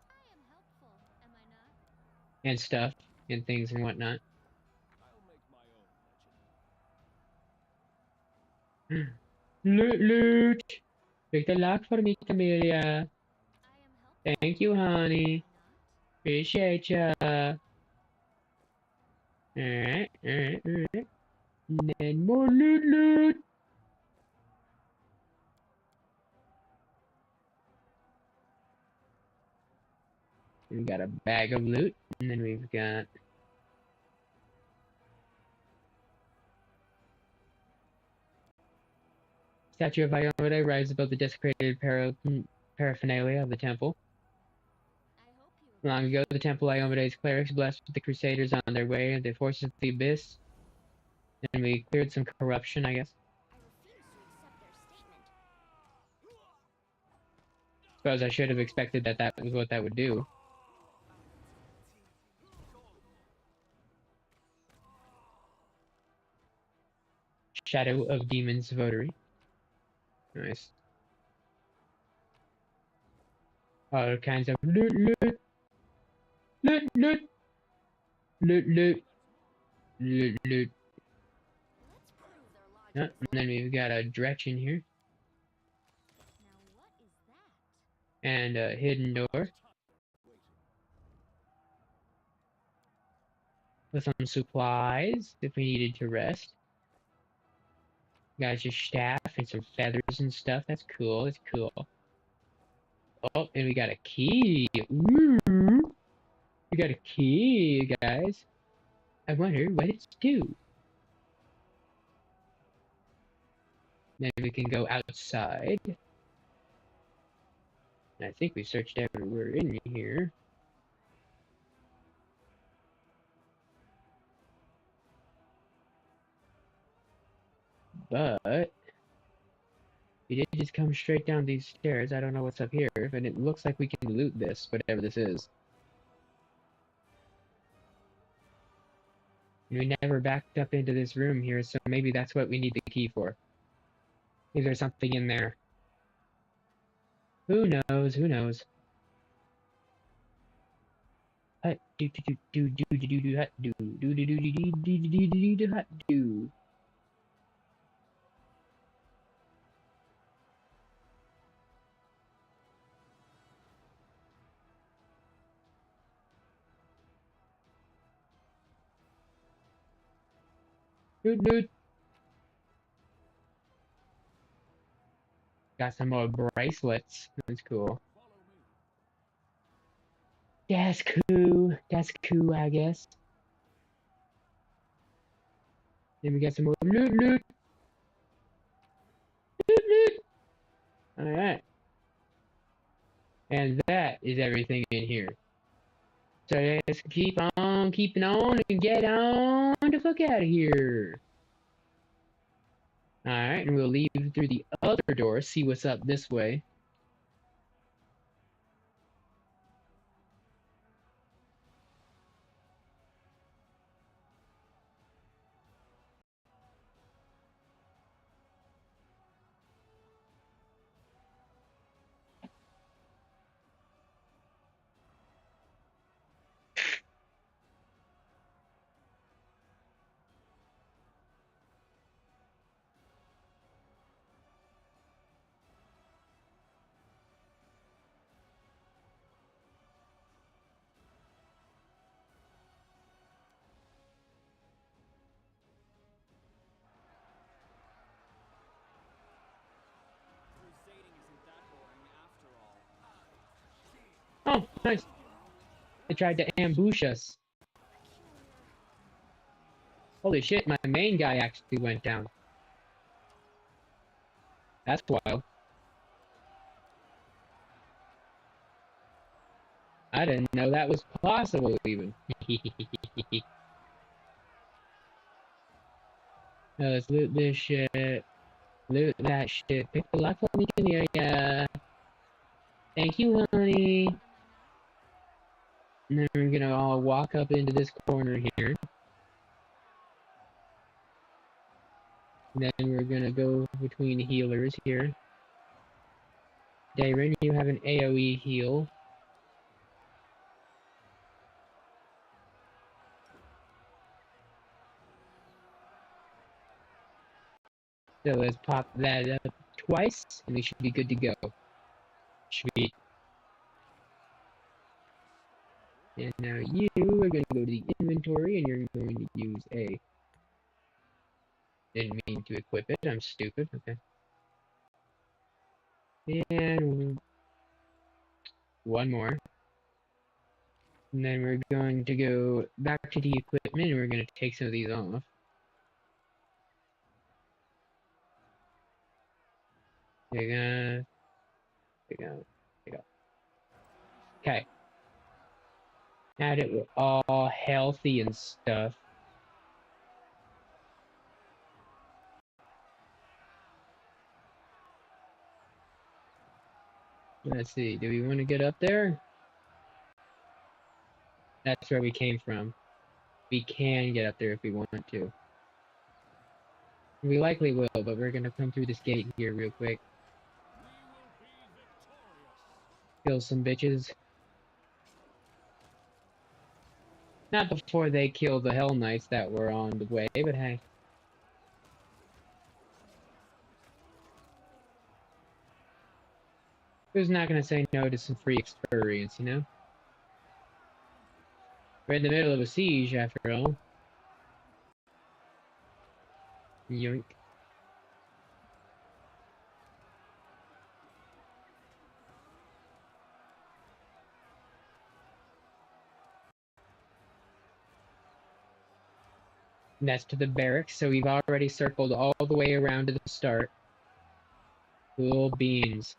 I am helpful, am I not? And stuff. And things and whatnot. I'll make my own legend. Loot, loot! Pick the lock for me, Camellia. I am helpful. Thank you, honey. Am I not? Appreciate ya. Alright, alright, alright. Then more loot, loot! We got a bag of loot, and then we've got statue of Iomede rises above the desecrated paraphernalia of the temple. I hope you Long ago, the temple Iomede's clerics blessed the crusaders on their way and the forces of the abyss. And we cleared some corruption, I guess. I refuse to accept their statement. Suppose I should have expected that that was what that would do. Shadow of Demons Votary. Nice. All kinds of loot, loot. Loot, loot. Loot, loot. Loot, loot. Let's prove their logic. And then we've got a dretch in here. Now what is that? And a hidden door. With some supplies if we needed to rest. Got your staff and some feathers and stuff. That's cool. That's cool. Oh, and we got a key. Ooh. We got a key, guys. I wonder what it's do. Then we can go outside. And I think we searched everywhere in here. But we did just come straight down these stairs. I don't know what's up here, but it looks like we can loot this, whatever this is. And we never backed up into this room here, so maybe that's what we need the key for. Maybe there's something in there. Who knows? Who knows? Hut do do do do do do do hut do do do do do do do do do do hut do. Doot doot. Got some more bracelets. That's cool. That's cool. That's cool, I guess. Then we got some more loot loot. Loot loot. Alright. And that is everything in here. So let's keep on keeping on and get on the fuck out of here. Alright, and we'll leave through the other door, see what's up this way. Nice. They tried to ambush us. Holy shit, my main guy actually went down. That's wild. I didn't know that was possible, even. Now let's loot this shit. Loot that shit. Pick the lock for me, Camellia. Thank you, honey. And then we're gonna all walk up into this corner here. And then we're gonna go between the healers here. Darren, you have an AoE heal. So let's pop that up twice, and we should be good to go. Sweet. And now you are going to go to the inventory, and you're going to use a... Didn't mean to equip it, I'm stupid, okay. And one more. And then we're going to go back to the equipment, and we're going to take some of these off. There you go. Okay. Now that we're all healthy and stuff. Let's see, do we want to get up there? That's where we came from. We can get up there if we want to. We likely will, but we're gonna come through this gate here real quick. Kill some bitches. Not before they kill the Hell Knights that were on the way, but hey. Who's not gonna say no to some free experience, you know? We're in the middle of a siege, after all. Yoink. And that's to the barracks, so we've already circled all the way around to the start. Cool beans.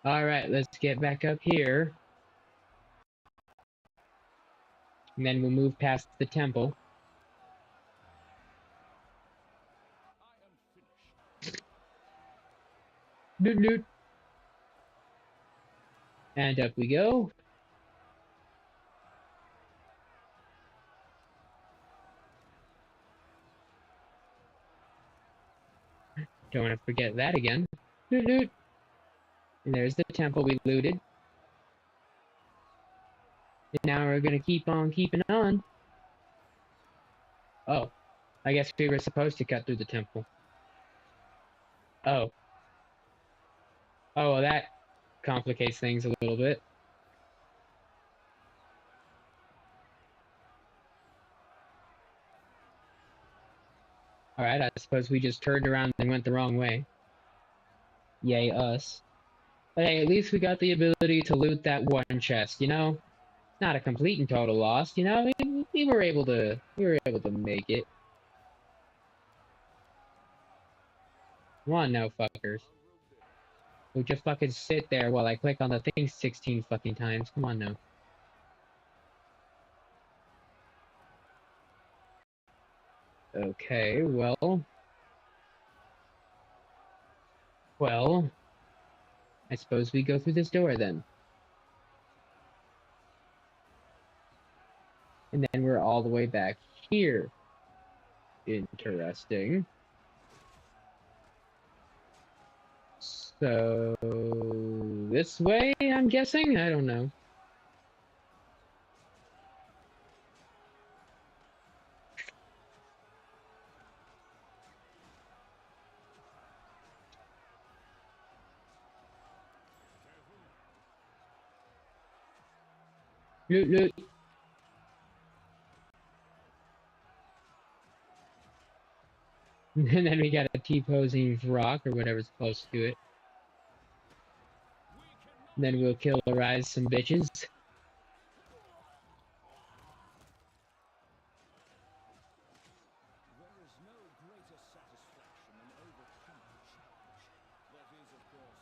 Alright, let's get back up here. And then we'll move past the temple. Doot doot. And up we go. Don't want to forget that again. Doot doot. And there's the temple we looted. And now we're gonna keep on keeping on. Oh. I guess we were supposed to cut through the temple. Oh. Oh, well, that complicates things a little bit. Alright, I suppose we just turned around and went the wrong way. Yay, us. But hey, at least we got the ability to loot that one chest, you know? Not a complete and total loss, you know? We were able to make it. Come on now, fuckers. We'll just fucking sit there while I click on the thing 16 fucking times. Come on now. Okay, well... Well... I suppose we go through this door then. And then we're all the way back here. Interesting. So... this way, I'm guessing? I don't know. Loot, loot. And then we got a T-posing rock or whatever's close to it. And then we'll killerize some bitches.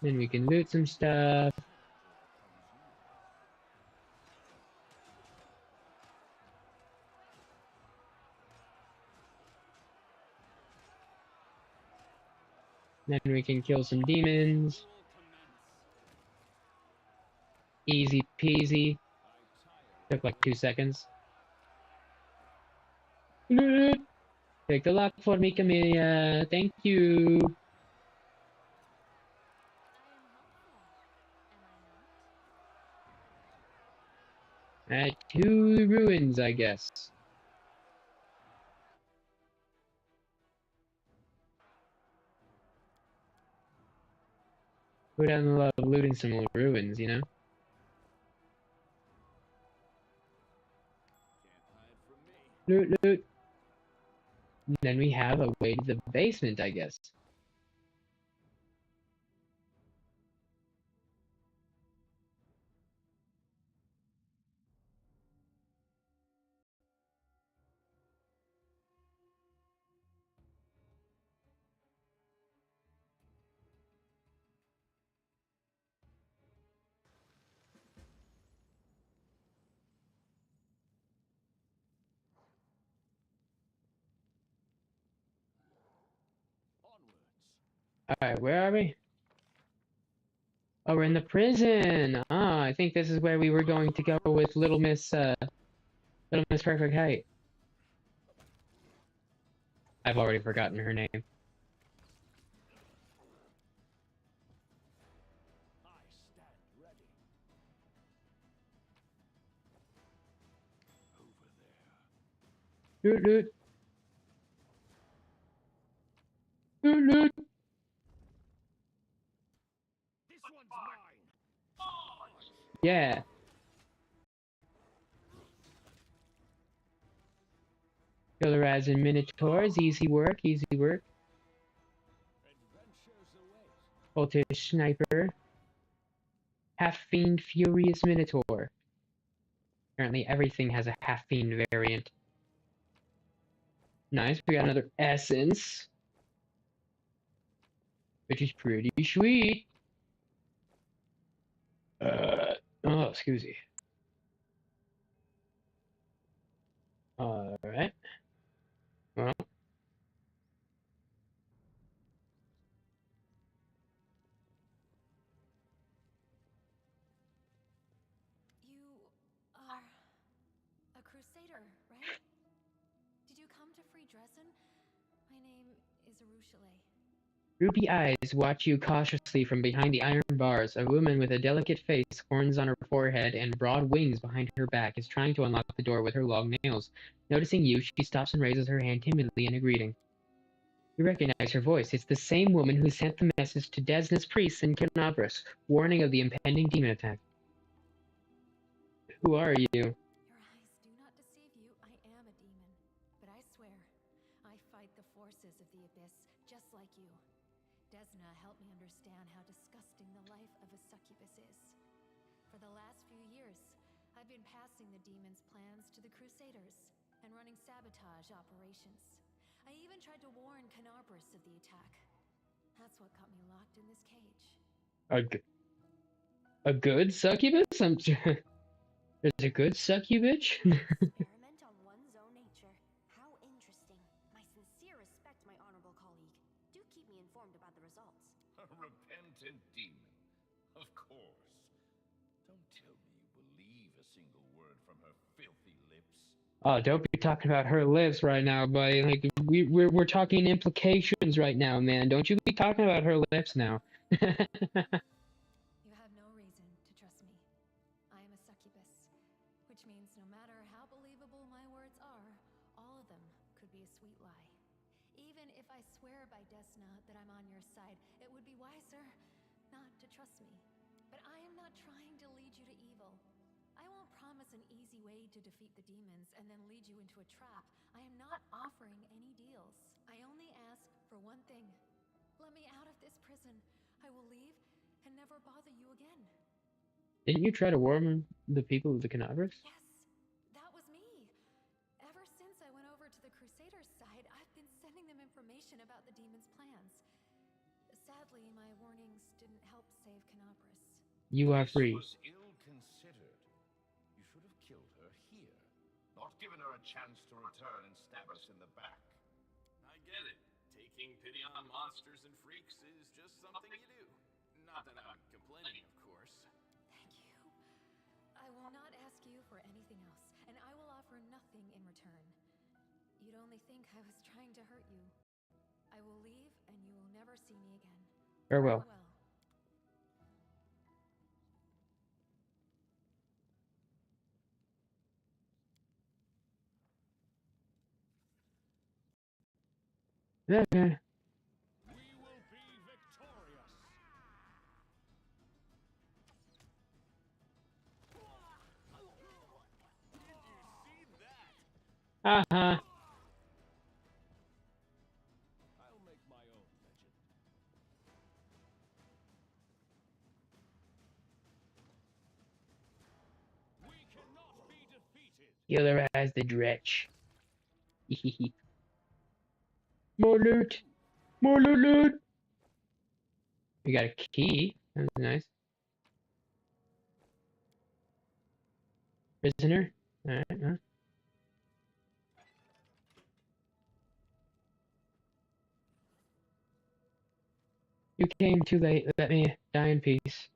Then we can loot some stuff. Then we can kill some demons. Duel commence. Easy peasy. Took like 2 seconds. Loot! Take the lock for me, Camellia. Thank you. I am helpful, am I not? To the ruins, I guess. Who doesn't love looting some old ruins, you know? Can't hide from me. Loot, loot. Then we have a way to the basement, I guess. Onwards. Alright, where are we? Oh, we're in the prison! Ah, I think this is where we were going to go with Little Miss Perfect Height. I've already forgotten her name. I stand ready. Over there. Loot, loot. Loot, loot. This one's mine! Yeah. Killer as in Minotaurs. Easy work, easy work. Adventures await. Voltage Sniper. Half-Fiend Furious Minotaur. Apparently everything has a half-fiend variant. Nice, we got another essence. Which is pretty sweet. Oh, excuse me. Alright. Well, You are a crusader, right? Did you come to free Dresden? My name is Arushale. ruby eyes watch you cautiously from behind the iron bars. A woman with a delicate face, horns on her forehead, and broad wings behind her back is trying to unlock the door with her long nails. Noticing you, she stops and raises her hand timidly in a greeting. You recognize her voice. It's the same woman who sent the message to Desna's priests in Canabras, warning of the impending demon attack. Who are you? Your eyes do not deceive you. I am a demon. But I swear, I fight the forces of the abyss just like you. Desna helped me understand how disgusting the life of a succubus is. For the last few years, I've been passing the demon's plans to the Crusaders and running sabotage operations. I even tried to warn Canabras of the attack. That's what got me locked in this cage. A good succubus? There's a good succubus? Experiment on one's own nature. How interesting. My sincere respect, my honorable colleague. Do keep me informed about the results. A repentant demon. Of course. Don't tell me you believe a single word from her filthy lips. Oh, don't be talking about her lips right now, buddy. Like we're talking implications right now, man. Don't you be talking about her lips now. You have no reason to trust me. I am a succubus, which means no matter how believable my words are, all of them could be a sweet lie. Even if I swear by Desna that I'm on your side, it would be wiser not to trust me. But I am not trying to lead you to evil. I won't promise an easy way to defeat the demons and then lead you into a trap. I am not offering any deals. I only ask for one thing. Let me out of this prison. I will leave and never bother you again. Didn't you try to warn the people of the Canabras? Yes, that was me. Ever since I went over to the Crusaders' side, I've been sending them information about the demon's plans. Sadly, my warnings didn't help save Canopus. You are free. This was ill-considered. You should have killed her here, not given her a chance to return and stab us in the back. I get it. Taking pity on monsters and freaks is just something you do. Not that I'm complaining, of course. Thank you. I will not ask you for anything else, and I will offer nothing in return. You'd only think I was trying to hurt you. I will leave, and you will never see me again. Farewell. Okay. We will be victorious. Haha. I'll make my own legend. We cannot be defeated. Killer as the dretch. More loot. More loot, loot. We got a key. That's nice. Prisoner. Alright, huh? You came too late. Let me die in peace.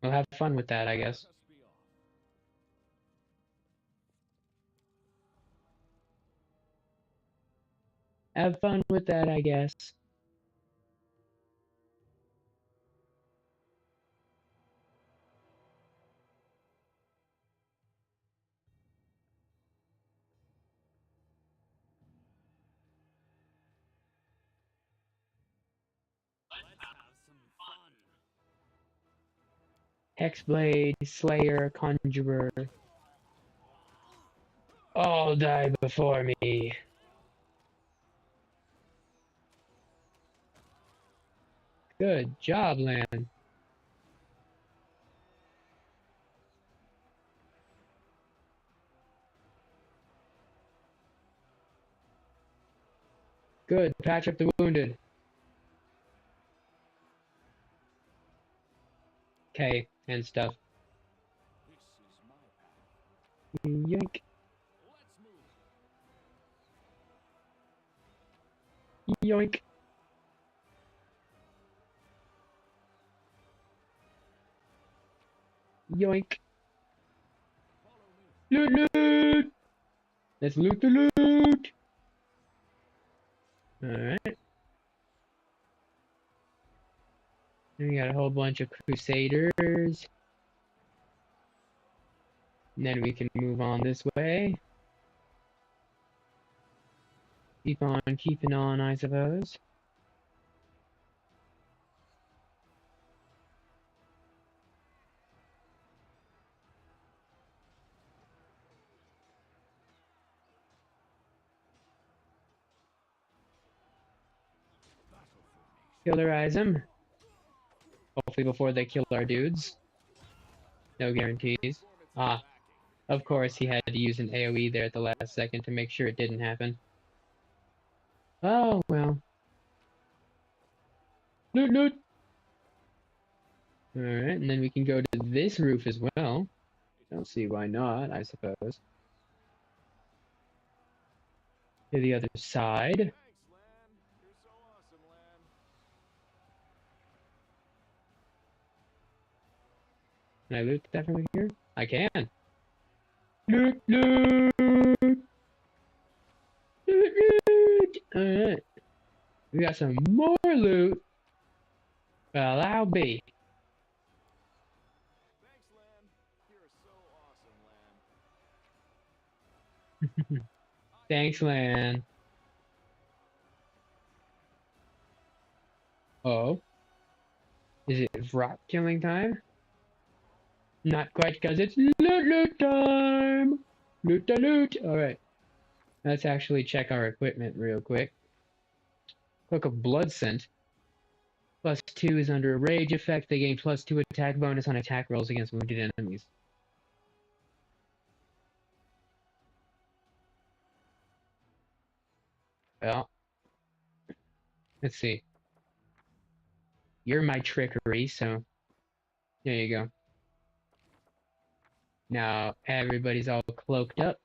We'll have fun with that, I guess. Let us be off. Have fun with that, I guess. Let's have some fun. Hexblade, Slayer, Conjurer. All die before me. Good job, Lan. Good. Patch up the wounded. Okay, and stuff. This is my path. Yoink. Let's move. Yoink. Yoink. Follow me. Loot, loot. Let's loot the loot. Alright. We got a whole bunch of crusaders. And then we can move on this way. Keep on keeping on, I suppose. Killerize them. Hopefully before they kill our dudes. No guarantees. Ah, of course he had to use an AoE there at the last second to make sure it didn't happen. Oh, well. Loot, loot! Alright, and then we can go to this roof as well. Don't see why not, I suppose. To the other side. Thanks, Lan. You're so awesome, Lan. Can I loot that from here? I can. Loot, loot! Loot, loot! Alright. We got some more loot. Well, I'll be. Thanks, Lan. You're so awesome, Lan. Thanks, Lan. Oh. Is it rock killing time? Not quite, because it's loot loot time! Loot the loot! Alright. Let's actually check our equipment real quick. Cloak of Blood Scent. +2 is under a rage effect. They gain +2 attack bonus on attack rolls against wounded enemies. Well. Let's see. You're my trickery, so there you go. Now everybody's all cloaked up.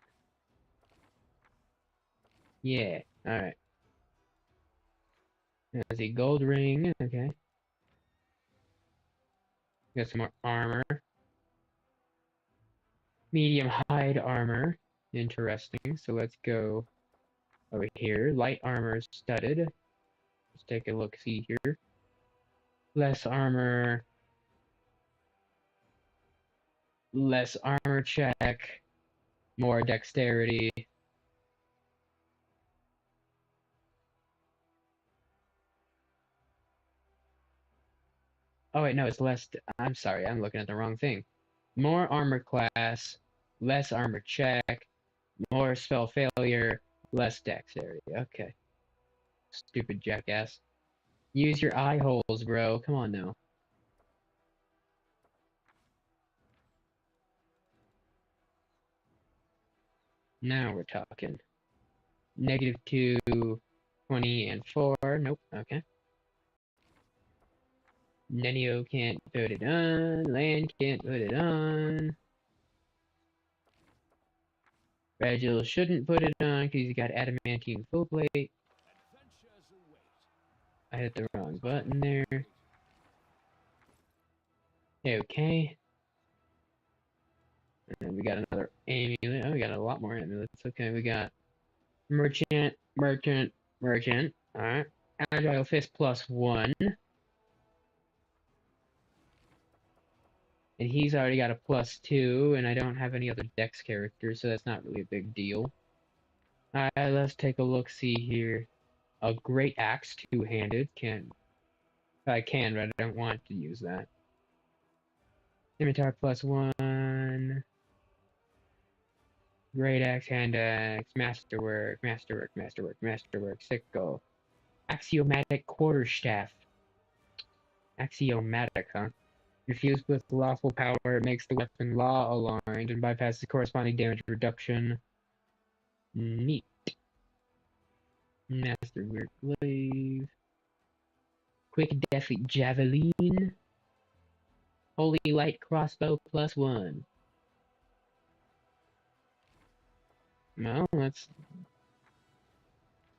Yeah, alright. There's a gold ring, okay. Got some more armor. Medium hide armor. Interesting. So let's go over here. Light armor studded. Let's take a look, see here. Less armor. Less armor check. More dexterity. Oh wait, no, it's less. I'm sorry, I'm looking at the wrong thing. More armor class, less armor check, more spell failure, less dexterity. Okay. Stupid jackass. Use your eye holes, bro. Come on now. Now we're talking. -2, 20, and 4. Nope. Okay. Nenio can't put it on. Land can't put it on. Regil shouldn't put it on because he's got adamantine full plate. I hit the wrong button there. Okay. And we got another amulet. Oh, we got a lot more amulets. Okay, we got merchant, merchant, merchant. Alright. Agile fist +1. And he's already got a +2, and I don't have any other dex characters, so that's not really a big deal. Alright, let's take a look, see here. A great axe, two-handed. I can, but I don't want to use that. Scimitar +1. Great axe, hand axe, masterwork, masterwork, masterwork, masterwork, sickle. Axiomatic quarterstaff. Axiomatic, huh? Infused with lawful power, it makes the weapon law aligned and bypasses the corresponding damage reduction. Neat. Masterwork glaive. Quick death javelin. Holy light crossbow +1. Well, let's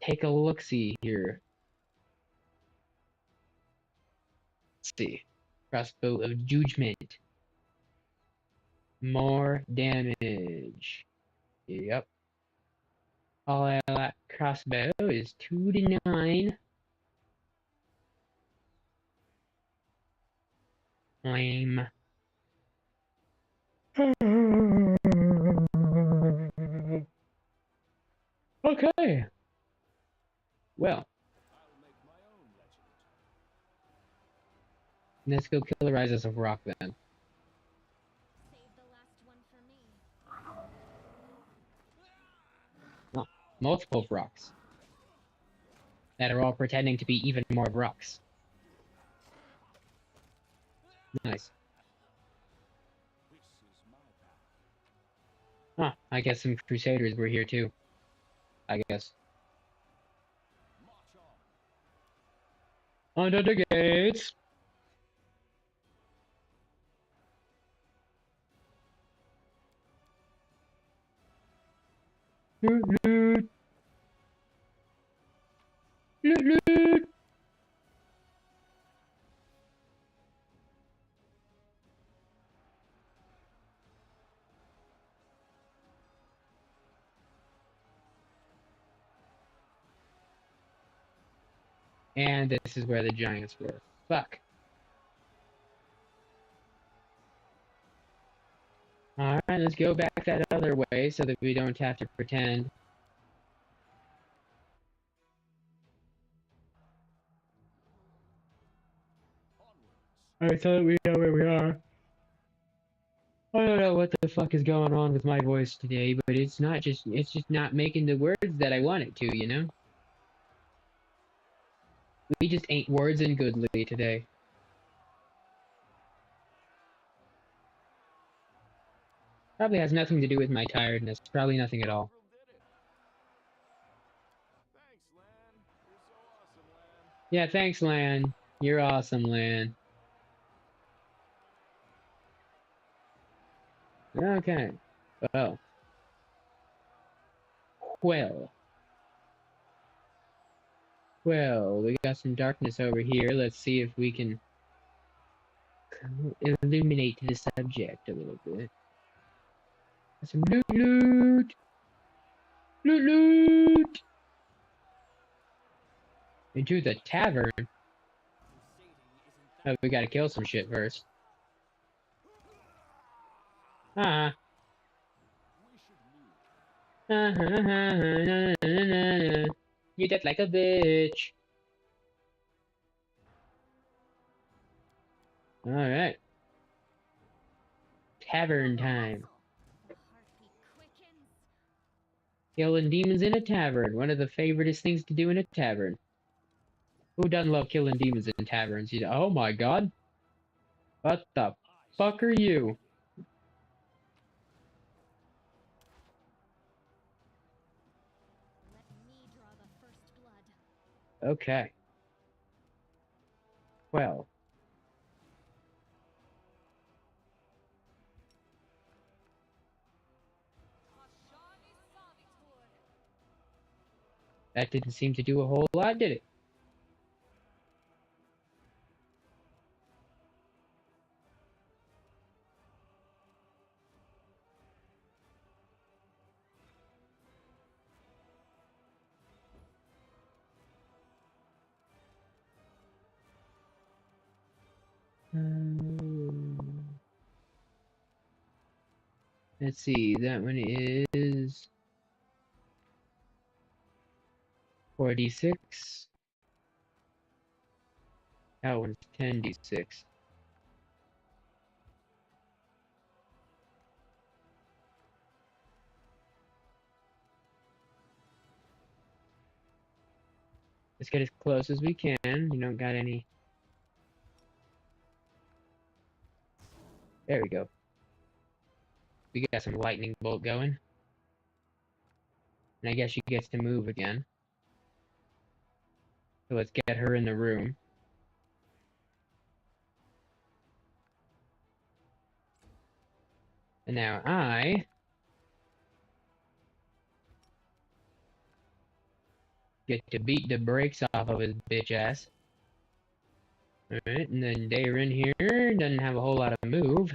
take a look-see here. Let's see. Crossbow of judgment. More damage. Yep. All out crossbow is 2 to 9. Lame. Okay. Well. Let's go killerize us of rock then. Save the last one for me. Oh, multiple rocks. That are all pretending to be even more rocks. Nice. Huh, I guess some crusaders were here too. I guess. Under the gates! Loot loot! Loot loot! And this is where the giants were. Fuck. Alright, let's go back that other way so that we don't have to pretend. Alright, so that we know where we are. I don't know what the fuck is going on with my voice today, but it's just not making the words that I want it to, you know? We just ain't words and goodly today. Probably has nothing to do with my tiredness. Probably nothing at all. Thanks, Lan. You're so awesome, Lan. Yeah, thanks, Lan. You're awesome, Lan. Okay. Well. Well. Well, we got some darkness over here. Let's see if we can illuminate the subject a little bit. Some loot, loot! Loot, loot! Into the tavern. Oh, we gotta kill some shit first. Ah. You dead like a bitch. Alright. Tavern time. Killing demons in a tavern. One of the favoriteest things to do in a tavern. Who doesn't love killing demons in taverns? Oh my god. What the fuck are you? Okay. Well. That didn't seem to do a whole lot, did it? Let's see, that one is 4d6. That one's 10d6. Let's get as close as we can. You don't got any. There we go. We got some lightning bolt going. And I guess she gets to move again. So let's get her in the room. And now I get to beat the brakes off of his bitch ass. Alright, and then Dare in here doesn't have a whole lot of move.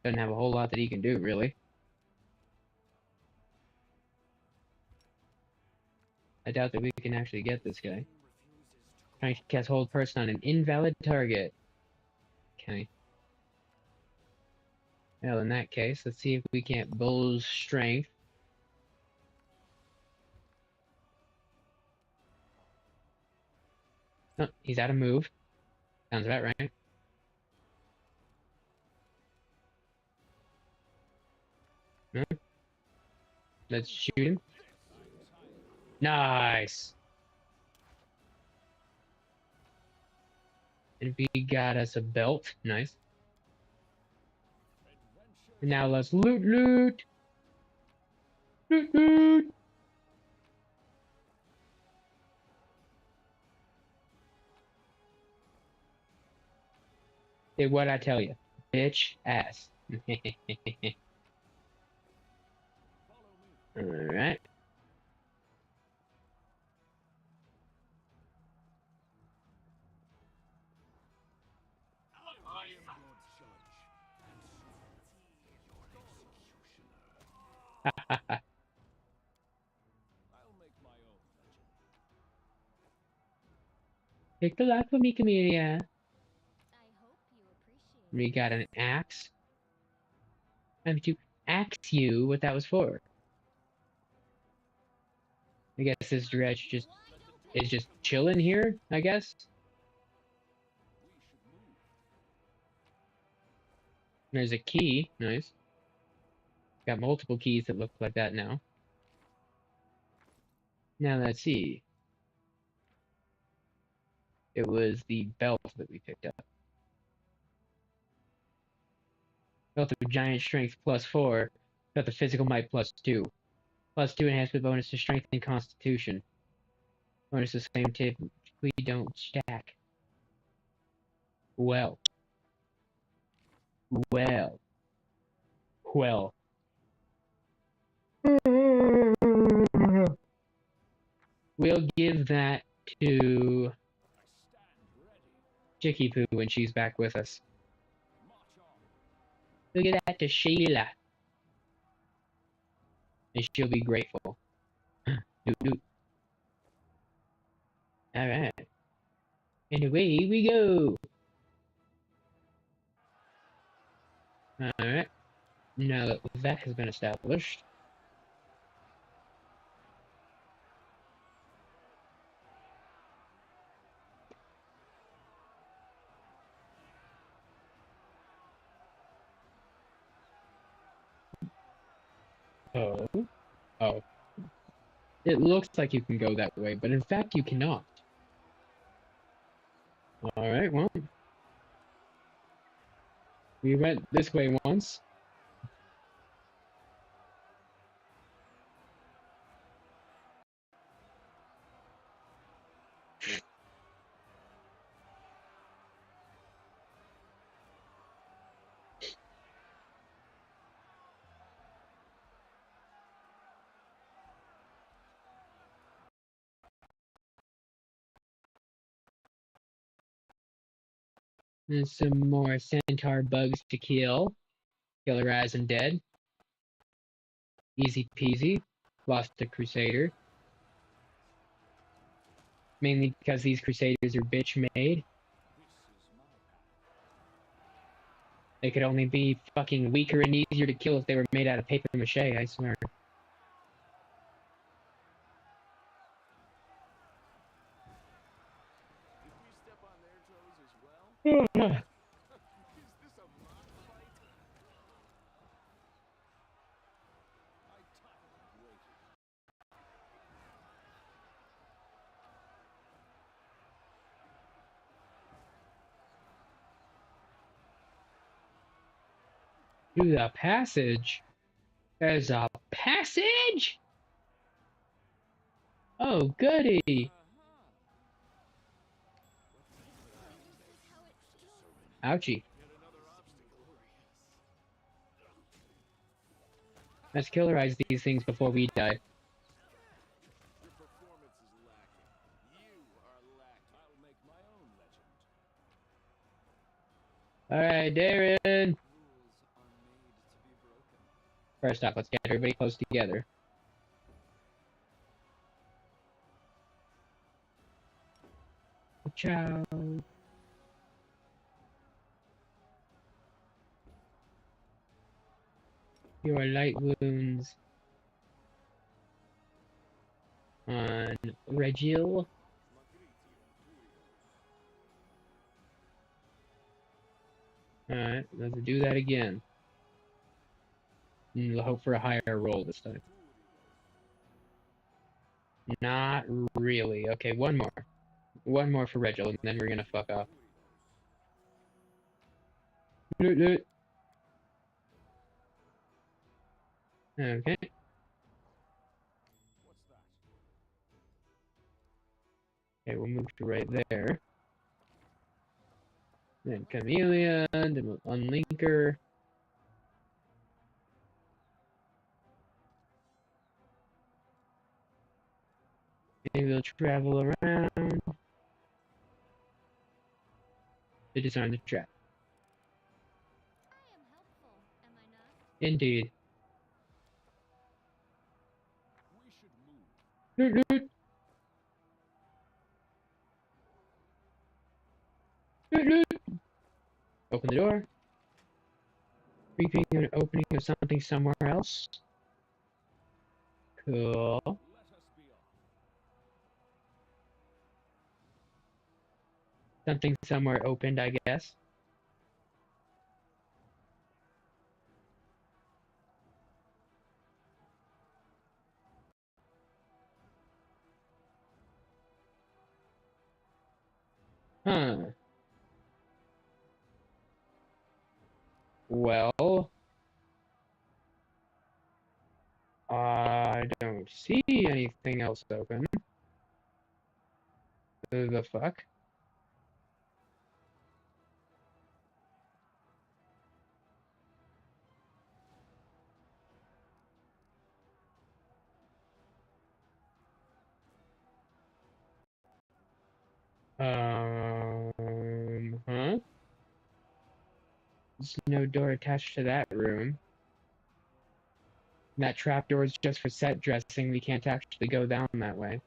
Doesn't have a whole lot that he can do, really. I doubt that we can actually get this guy. Trying to cast hold person on an invalid target. Okay. Well, in that case, let's see if we can't bull's strength. Oh, he's out of move. Sounds about right. Huh? Let's shoot him. Nice! And we got us a belt. Nice. And now let's loot, loot! Loot, loot! Hey, what'd I tell you? Bitch ass. Alright. Pick the lock for me, Camellia. We got an axe. I have to ask you what that was for. I guess this dredge is just chilling here, I guess. There's a key. Nice. Got multiple keys that look like that now. Now let's see. It was the belt that we picked up. Belt of giant strength +4. Belt of physical might +2. +2 enhancement bonus to strength and constitution. Bonus the same typically don't stack. Well, well, well. We'll give that to Chicky Poo when she's back with us. We'll give that to Sheila. And she'll be grateful. Doot doot. Alright. And away we go. Alright. Now that that has been established. Oh. Oh. It looks like you can go that way, but in fact you cannot. Alright, well. We went this way once. There's some more centaur bugs to kill. Killerize them dead. Easy peasy. Lost a crusader. Mainly because these crusaders are bitch made. They could only be fucking weaker and easier to kill if they were made out of paper mache, I swear. Did we step on their toes as well? Is this a mock fight? I tired of waiting. Through the passage? There's a passage? Oh, goody. Ouchie. Let's killerize these things before we die. Your performance is lacking. You are lacking. I'll make my own legend. Alright, Darren. Rules are made to be broken. First off, let's get everybody close together. Ciao. Your light wounds on Regil. Alright, let's do that again. And we'll hope for a higher roll this time. Not really. Okay, one more. One more for Regil, and then we're gonna fuck off. Okay. Okay, we'll move to right there. Then Chameleon, then we'll unlink her. Maybe we'll travel around to disarm the trap. I am helpful, am I not? Indeed. We should move. Open the door. Creeping an opening of something somewhere else. Cool. Let us be off. Something somewhere opened, I guess. Huh. Well, I don't see anything else open. The fuck? Huh? There's no door attached to that room. That trapdoor is just for set dressing. We can't actually go down that way.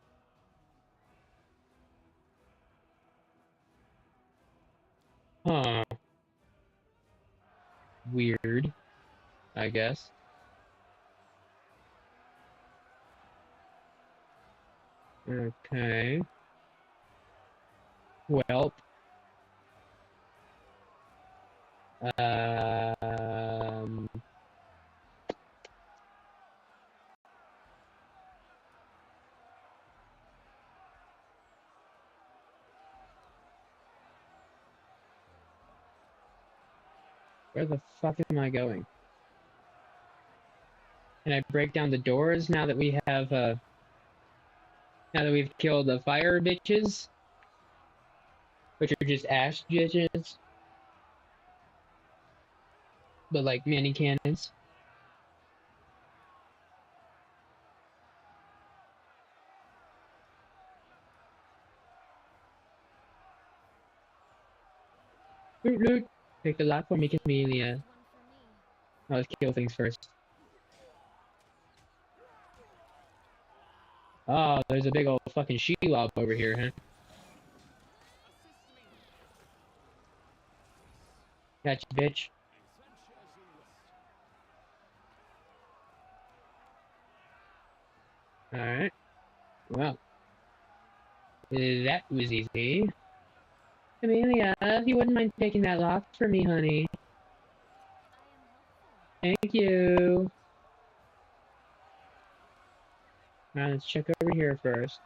Huh. Weird, I guess. Okay. Well. Um. Where the fuck am I going? Can I break down the doors now that we have, now that we've killed the fire bitches? Which are just ash bitches? But like mini cannons. Loot, loot. Pick the lock for me, Camellia. Oh, let's kill things first. Oh, there's a big old fucking Shelob over here, huh? Gotcha, bitch. Alright. Well. That was easy. Camellia, if you wouldn't mind taking that lock for me, honey. Thank you. Now let's check over here first.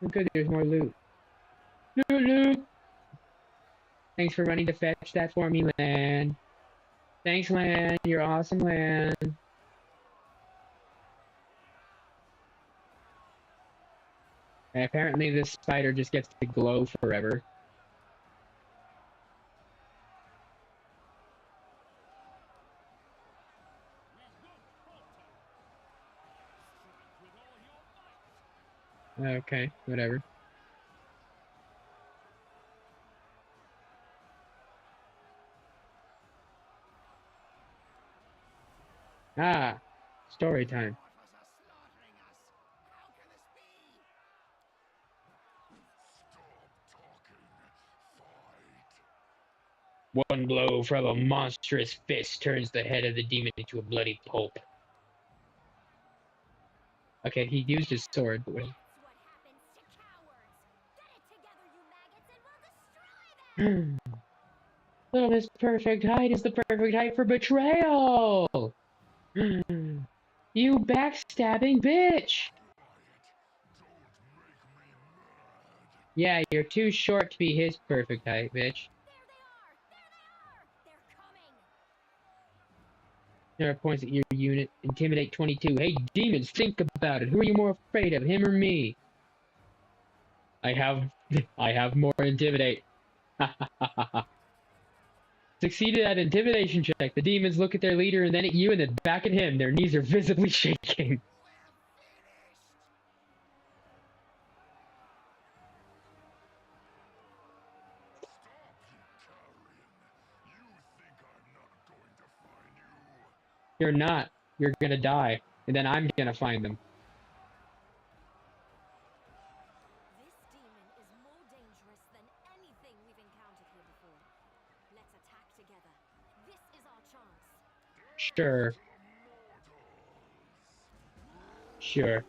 Oh, good, there's more loot. Loot, loot! Thanks for running to fetch that for me, Lan. Thanks, Lan. You're awesome, Lan. And apparently this spider just gets to glow forever. Okay, whatever. Ah, story time. One blow from a monstrous fist turns the head of the demon into a bloody pulp. Okay, he used his sword, but wait. Little Miss Perfect Height is the perfect height for betrayal! You backstabbing bitch! Yeah, you're too short to be his perfect height, bitch. There are points at your unit. Intimidate 22. Hey, demons, think about it. Who are you more afraid of, him or me? I have more intimidate. Succeeded at intimidation check. The demons look at their leader and then at you and then back at him. Their knees are visibly shaking. You're not. You're gonna die. And then I'm gonna find them. This demon is more dangerous than anything we've encountered here before. Let's attack together. This is our chance. Sure. Sure.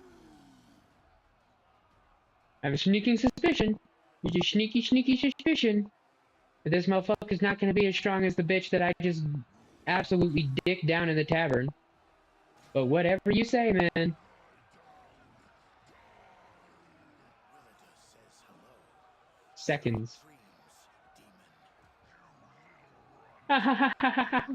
I have a sneaking suspicion. You just sneaky suspicion. But this motherfucker's not gonna be as strong as the bitch that I just absolutely dicked down in the tavern. But whatever you say, man. Seconds. Ha ha ha ha ha.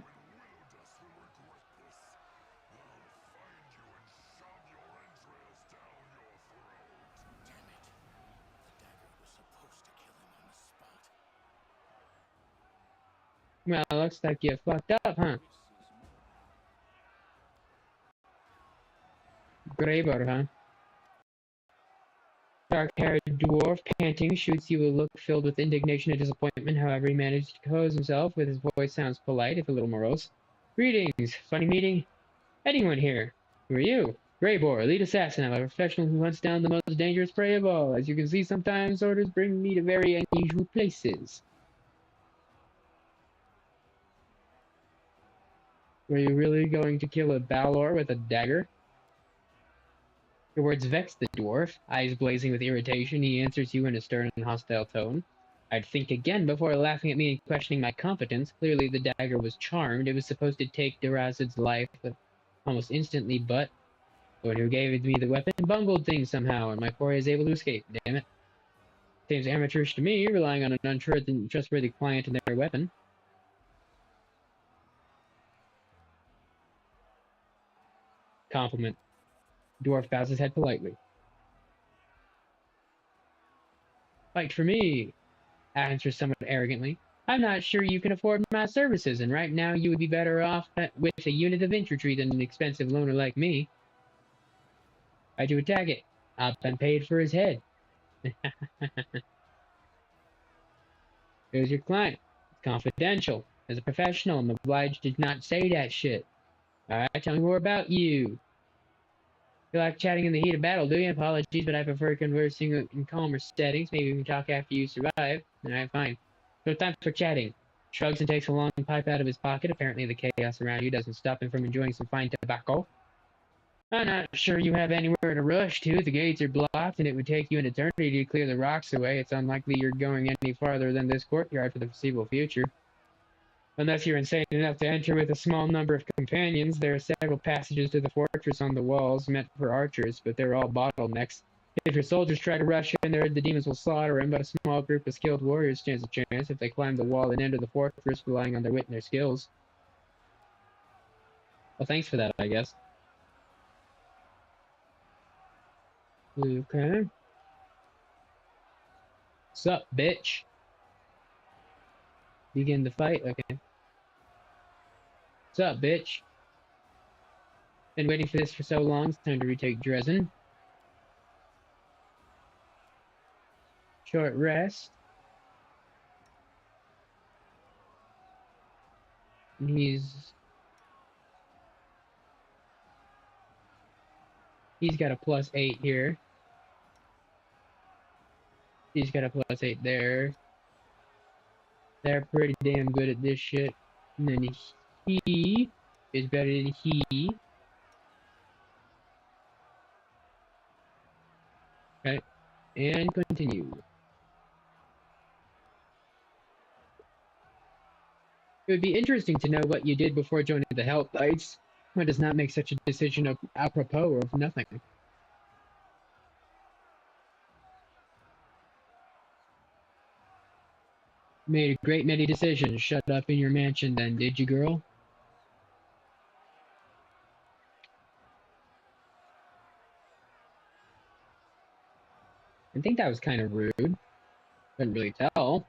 Well, looks like you fucked up, huh? Graber, huh? dark-haired dwarf, panting, shoots you a look filled with indignation and disappointment. However, he managed to compose himself, with his voice sounds polite, if a little morose. Greetings. Funny meeting anyone here. Who are you? Greybor, elite assassin. I'm a professional who hunts down the most dangerous prey of all. As you can see, sometimes orders bring me to very unusual places. Were you really going to kill a Balor with a dagger? Your words vex the dwarf. Eyes blazing with irritation, he answers you in a stern and hostile tone. I'd think again before laughing at me and questioning my competence. Clearly the dagger was charmed. It was supposed to take Durazid's life almost instantly, but the one who gave me the weapon bungled things somehow, and my quarry is able to escape. Damn it. Seems amateurish to me, relying on an untrustworthy client and their weapon. Compliment. Dwarf bows his head politely. Fight for me, answers somewhat arrogantly. I'm not sure you can afford my services, and right now you would be better off with a unit of infantry than an expensive loner like me. Why'd you attack it? I've been paid for his head. Who's your client? It's confidential. As a professional, I'm obliged to not say that shit. Alright, tell me more about you. You like chatting in the heat of battle, do you? Apologies, but I prefer conversing in calmer settings. Maybe we can talk after you survive. Alright, fine. No time for chatting. Shrugs and takes a long pipe out of his pocket. Apparently the chaos around you doesn't stop him from enjoying some fine tobacco. I'm not sure you have anywhere to rush to. The gates are blocked, and it would take you an eternity to clear the rocks away. It's unlikely you're going any farther than this courtyard for the foreseeable future. Unless you're insane enough to enter with a small number of companions, there are several passages to the fortress on the walls meant for archers, but they're all bottlenecks. If your soldiers try to rush in there, the demons will slaughter them, but a small group of skilled warriors stands a chance if they climb the wall and enter the fortress relying on their wit and their skills. Well, thanks for that, I guess. Okay. Sup, bitch? Begin the fight? Okay. Sup, bitch? Been waiting for this for so long, it's time to retake Dresden. Short rest. He's got a +8 here. He's got a +8 there. They're pretty damn good at this shit. And then he is better than he. Okay. And continue. It would be interesting to know what you did before joining the Hell Knights. One does not make such a decision apropos of nothing. Made a great many decisions. Shut up in your mansion then, did you, girl? I think that was kind of rude. Couldn't really tell.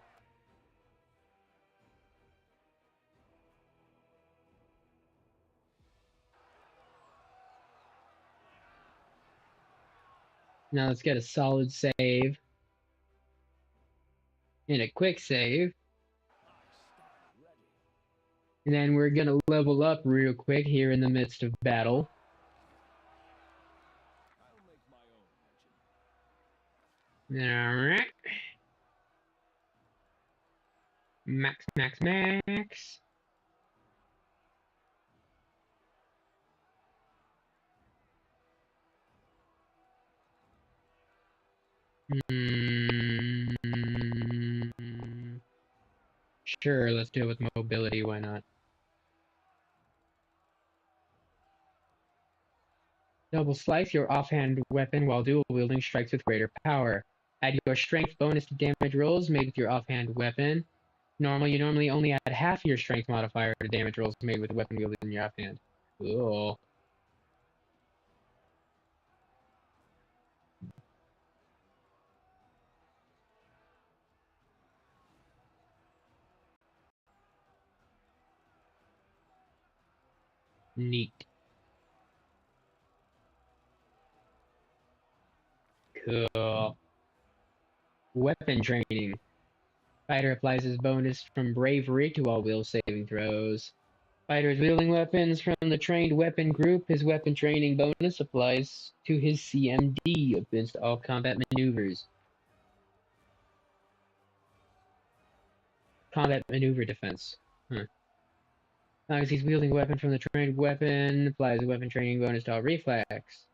Now let's get a solid save. And a quick save. And then we're gonna level up real quick here in the midst of battle. Alright. Max, max, max. Sure, let's do it with mobility, why not? Double slice your offhand weapon while dual wielding strikes with greater power. Add your strength bonus to damage rolls made with your offhand weapon. You normally only add half your strength modifier to damage rolls made with a weapon wielded in your offhand. Cool. Neat. Cool. Weapon training. Fighter applies his bonus from bravery to all will saving throws. Fighters wielding weapons from the trained weapon group, his weapon training bonus applies to his CMD against all combat maneuvers. Combat maneuver defense. Huh. As long as he's wielding a weapon from the trained weapon, applies a weapon training bonus to all reflex.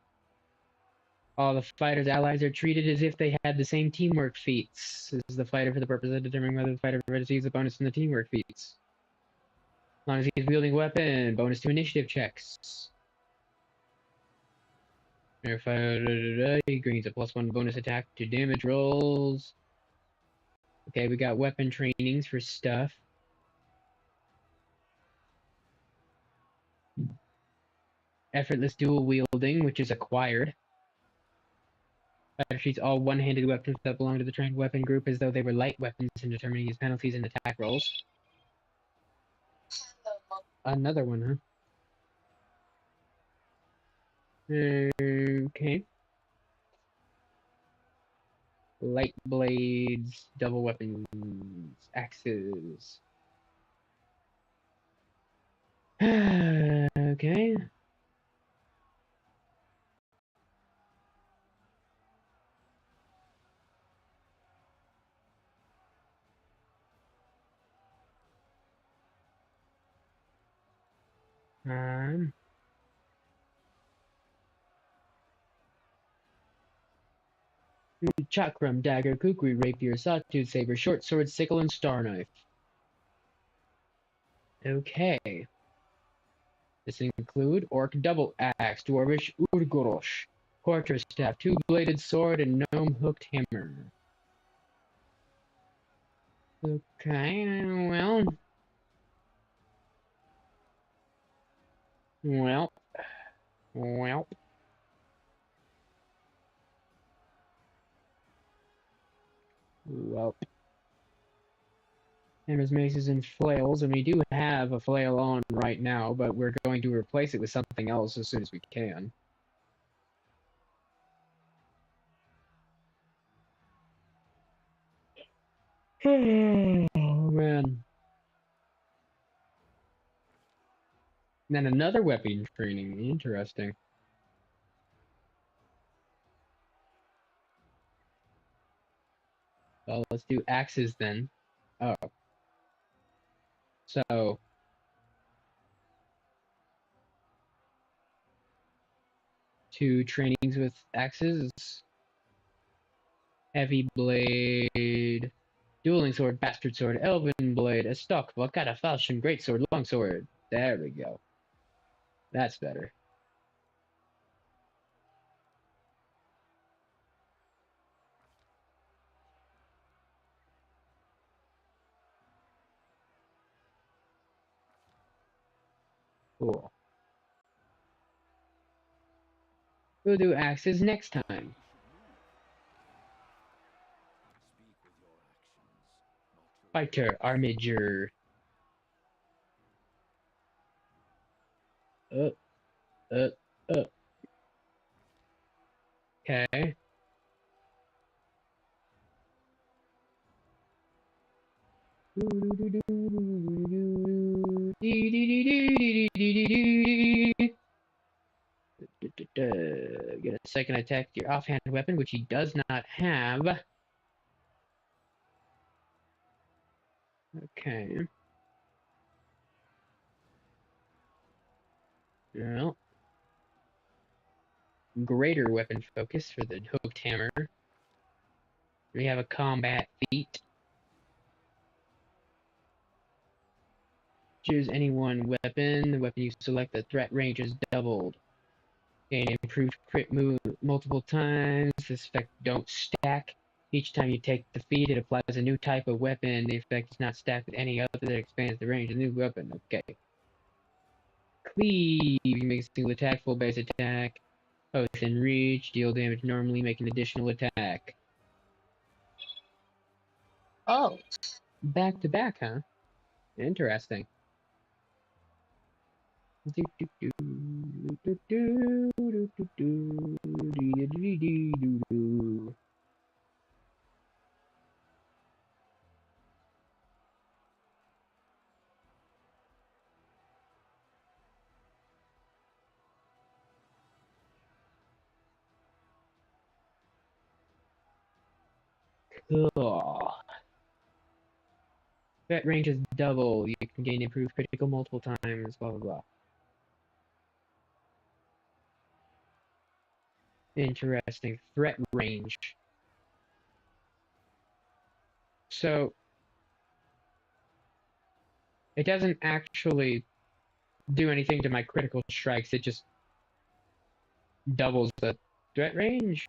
All the fighter's allies are treated as if they had the same teamwork feats as the fighter for the purpose of determining whether the fighter receives a bonus from the teamwork feats. As long as he's wielding a weapon, bonus to initiative checks. He gains a +1 bonus attack to damage rolls. Okay, we got weapon trainings for stuff. Effortless dual wielding, which is acquired. Fighter treats all one-handed weapons that belong to the trained weapon group as though they were light weapons in determining his penalties and attack rolls. Another one, huh? Okay. Light blades, double weapons, axes. Okay. Um, Chakram, dagger, kukri, rapier, sawtooth saber, short sword, sickle, and star knife. Okay. This include orc double axe, dwarvish urgorosh, quarterstaff, two-bladed sword, and gnome hooked hammer. Okay, well, well, well. Well, hammers, maces, and flails, and we do have a flail on right now, but we're going to replace it with something else as soon as we can. Oh, man. And then another weapon training. Interesting. Well, let's do axes then. Oh. So, 2 trainings with axes. Heavy blade, dueling sword, bastard sword, elven blade, a stock, Valkata, falchion, greatsword, longsword. There we go. That's better. Cool. We'll do axes next time. Fighter, armature. Up, up, up. Okay. Get a second attack your offhand weapon, which he does not have. Okay. Well, greater weapon focus for the hooked hammer. We have a combat feat. Choose any one weapon. The weapon you select, the threat range is doubled. Gain improved crit move multiple times. This effect don't stack. Each time you take the feat, it applies a new type of weapon. The effect is not stacked with any other that expands the range of the new weapon. Okay. Cleave. You make a single attack, full base attack. Within reach. Deal damage normally, make an additional attack. Oh. Back to back, huh? Interesting. Cool. Threat range is double. You can gain improved critical multiple times, blah, blah, blah. Interesting. Threat range. So, it doesn't actually do anything to my critical strikes. It just doubles the threat range.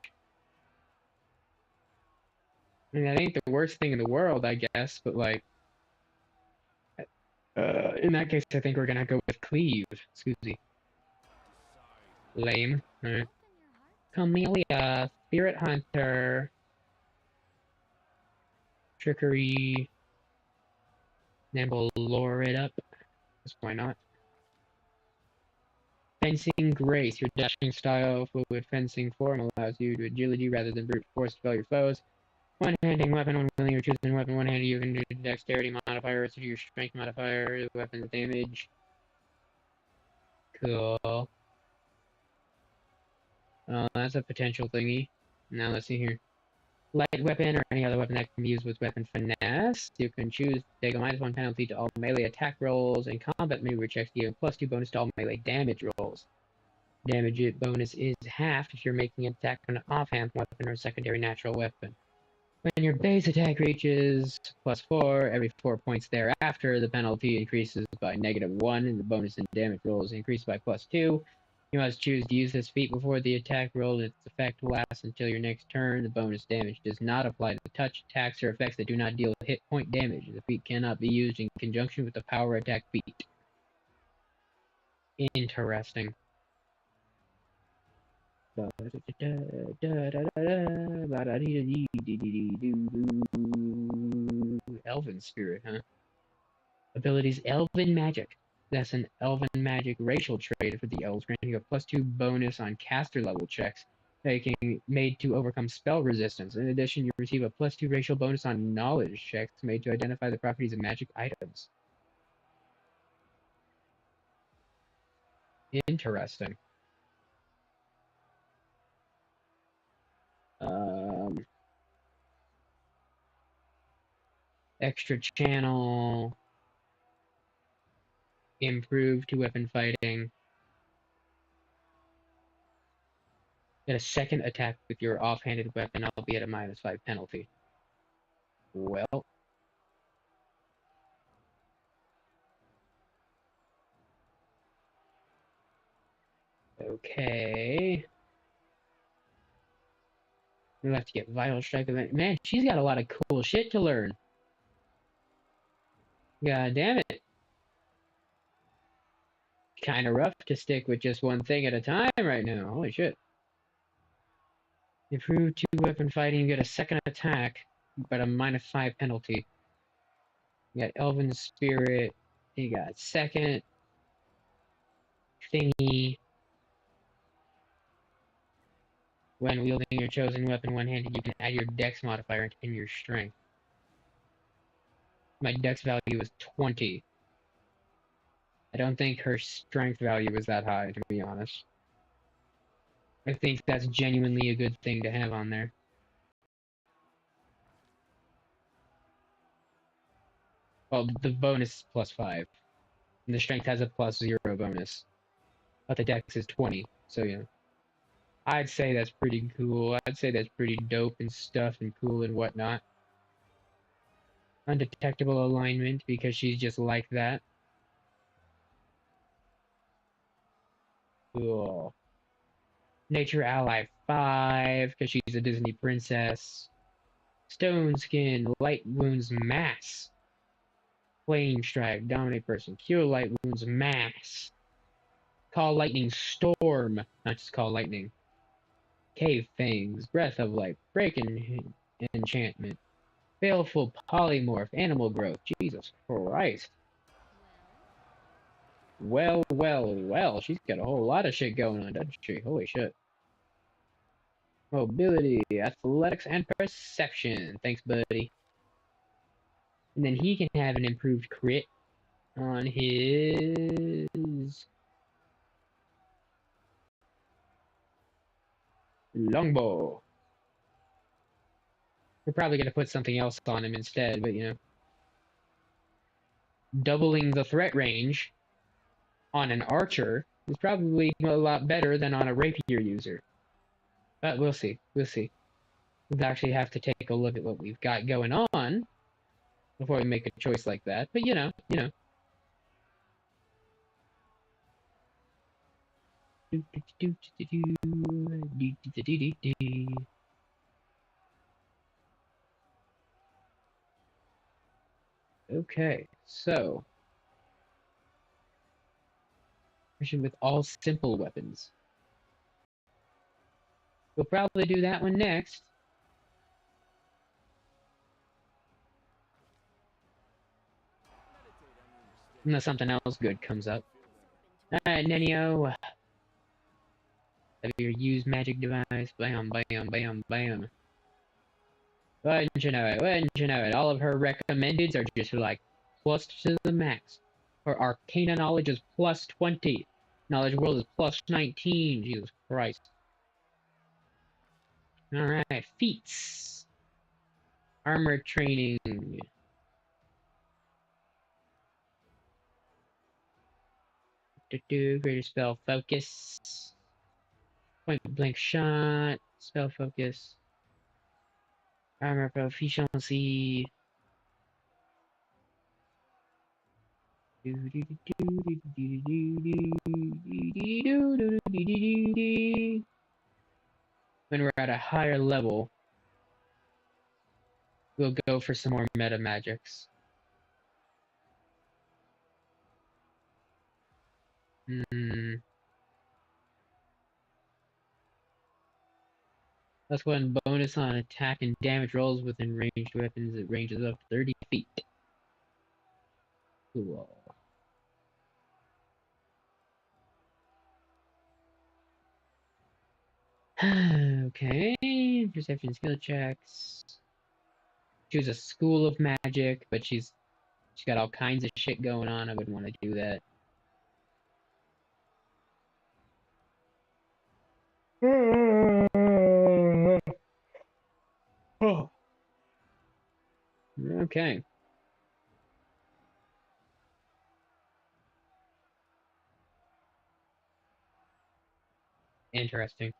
I mean, that ain't the worst thing in the world, I guess, but like, in that case, I think we're gonna go with cleave. Excuse me. Lame. Alright. Camellia, Spirit Hunter, Trickery, then we'll lure it up. Because why not? Fencing Grace. Your dashing style, fluid fencing form allows you to agility rather than brute force to spell your foes. One-handing weapon, when willing or choosing weapon one-handed, you can do dexterity modifier to your strength modifier, weapon damage. Cool. That's a potential thingy. Now let's see here. Light weapon or any other weapon that can be used with weapon finesse. You can choose to take a -1 penalty to all melee attack rolls and combat maneuver checks, giving +2 bonus to all melee damage rolls. Damage bonus is halved if you're making an attack on an offhand weapon or secondary natural weapon. When your base attack reaches +4, every 4 points thereafter, the penalty increases by -1 and the bonus and damage rolls increase by +2. You must choose to use this feat before the attack roll, and its effect lasts until your next turn. The bonus damage does not apply to touch attacks or effects that do not deal hit point damage. The feat cannot be used in conjunction with the power attack feat. Interesting. Elven Spirit, huh? Abilities Elven Magic. That's an Elven Magic racial trait for the elves, granting you a +2 bonus on caster level checks, made to overcome spell resistance. In addition, you receive a +2 racial bonus on knowledge checks made to identify the properties of magic items. Interesting. Extra channel, improved to weapon fighting. Get a second attack with your offhanded weapon, albeit a -5 penalty. Well. Okay. We'll have to get Vital Strike event. Man, she's got a lot of cool shit to learn. God damn it. Kinda rough to stick with just one thing at a time right now. Holy shit. Improved 2 weapon fighting, you get a second attack, but a -5 penalty. You got Elven Spirit, you got second thingy. When wielding your chosen weapon one-handed, you can add your dex modifier and your strength. My dex value is 20. I don't think her strength value is that high, to be honest. I think that's genuinely a good thing to have on there. Well, the bonus is +5. And the strength has a +0 bonus. But the dex is 20, so yeah. I'd say that's pretty cool. I'd say that's pretty dope and stuff and cool and whatnot. Undetectable alignment, because she's just like that. Cool. Nature Ally 5, because she's a Disney princess. Stone Skin, Light Wounds Mass. Flame Strike, Dominate Person, Cure Light Wounds Mass. Call Lightning Storm, not just Call Lightning. Cave Fangs, Breath of Life, Break Enchantment. Baleful Polymorph, Animal Growth, Jesus Christ. Well, she's got a whole lot of shit going on, doesn't she? Holy shit. Mobility, athletics, and perception. Thanks, buddy. And then he can have an improved crit on his longbow. We're probably going to put something else on him instead, but doubling the threat range on an archer is probably a lot better than on a rapier user. But we'll see. We'll see. We'll actually have to take a look at what we've got going on before we make a choice like that. But Okay, so mission with all simple weapons. We'll probably do that one next. Unless something else good comes up. Alright, Nenio. Have your use magic device. Bam, bam, bam, bam. Wouldn't you know it? Wouldn't you know it? All of her recommendeds are just like plus to the max. Her arcana knowledge is plus 20. Knowledge world is plus 19. Jesus Christ. Alright, feats. Armor training. Greater spell focus. Point blank shot. Spell focus. Armor proficiency. When we're at a higher level, we'll go for some more meta magics. That's one bonus on attack and damage rolls within ranged weapons at ranges up to 30 feet. Cool. Okay, perception skill checks. Choose a school of magic, but she's got all kinds of shit going on. I wouldn't want to do that. Okay. Interesting.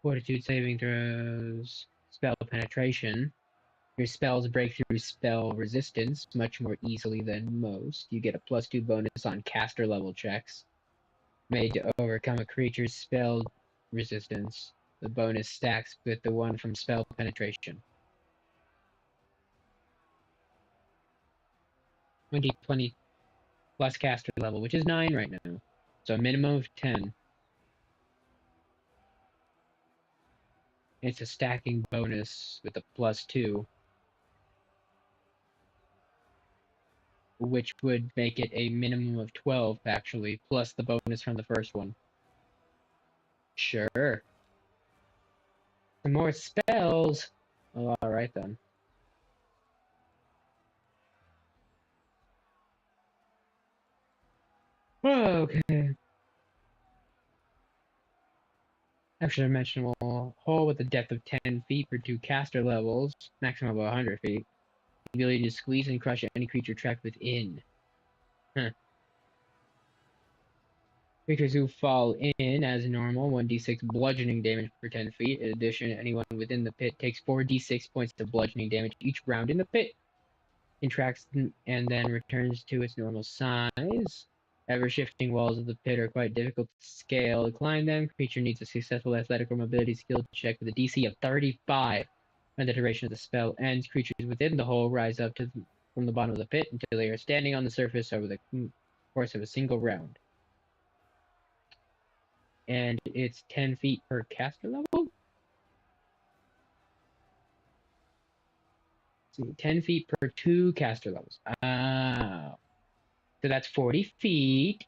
Fortitude saving throws. Spell penetration. Your spells break through spell resistance much more easily than most. You get a +2 bonus on caster level checks made to overcome a creature's spell resistance. The bonus stacks with the one from spell penetration. 20 plus caster level, which is 9 right now. So a minimum of 10. It's a stacking bonus with a +2, which would make it a minimum of 12, actually, plus the bonus from the first one. Sure. Some more spells. Oh, alright then. Okay. Extra dimensional hole with a depth of 10 feet for 2 caster levels, maximum of 100 feet. The ability to squeeze and crush any creature trapped within. Huh. Creatures who fall in as normal, 1d6 bludgeoning damage per 10 feet. In addition, anyone within the pit takes 4d6 points of bludgeoning damage each round in the pit. Contracts and then returns to its normal size. Ever-shifting walls of the pit are quite difficult to scale. To climb them, creature needs a successful athletic or mobility skill check with a DC of 35. When the duration of the spell ends, creatures within the hole rise up from the bottom of the pit until they are standing on the surface over the course of a single round. And it's 10 feet per caster level? See, 10 feet per 2 caster levels. Ah. So that's 40 feet.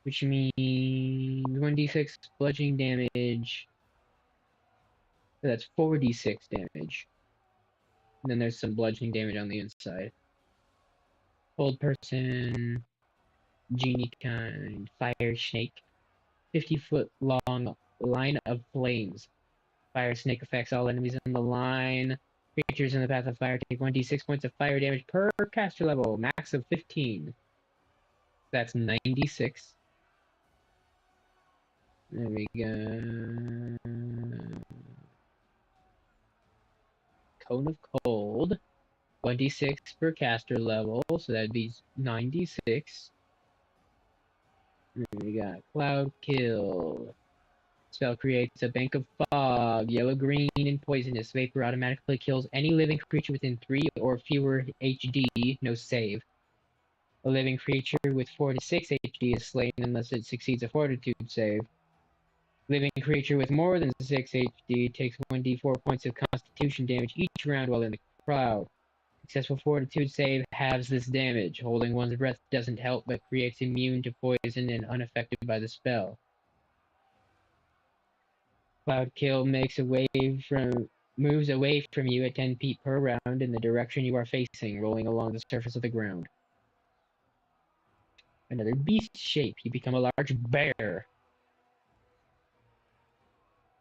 Which means 1d6 bludgeoning damage. So that's 4d6 damage. And then there's some bludgeoning damage on the inside. Old person, genie kind, fire snake. 50-foot long line of flames. Fire snake affects all enemies in the line. Creatures in the path of fire take 1d6 points of fire damage per caster level, max of 15. That's 96. There we go. Cone of Cold. 1d6 per caster level, so that'd be 96. Then we got Cloud Kill. Spell creates a bank of fog, yellow, green, and poisonous. Vapor automatically kills any living creature within 3 or fewer HD, no save. A living creature with 4 to 6 HD is slain unless it succeeds a fortitude save. Living creature with more than 6 HD takes 1d4 points of constitution damage each round while in the cloud. Successful fortitude save halves this damage. Holding one's breath doesn't help, but creates immune to poison and unaffected by the spell. Cloud Kill moves away from you at 10 feet per round in the direction you are facing, rolling along the surface of the ground. Another beast shape. You become a large bear.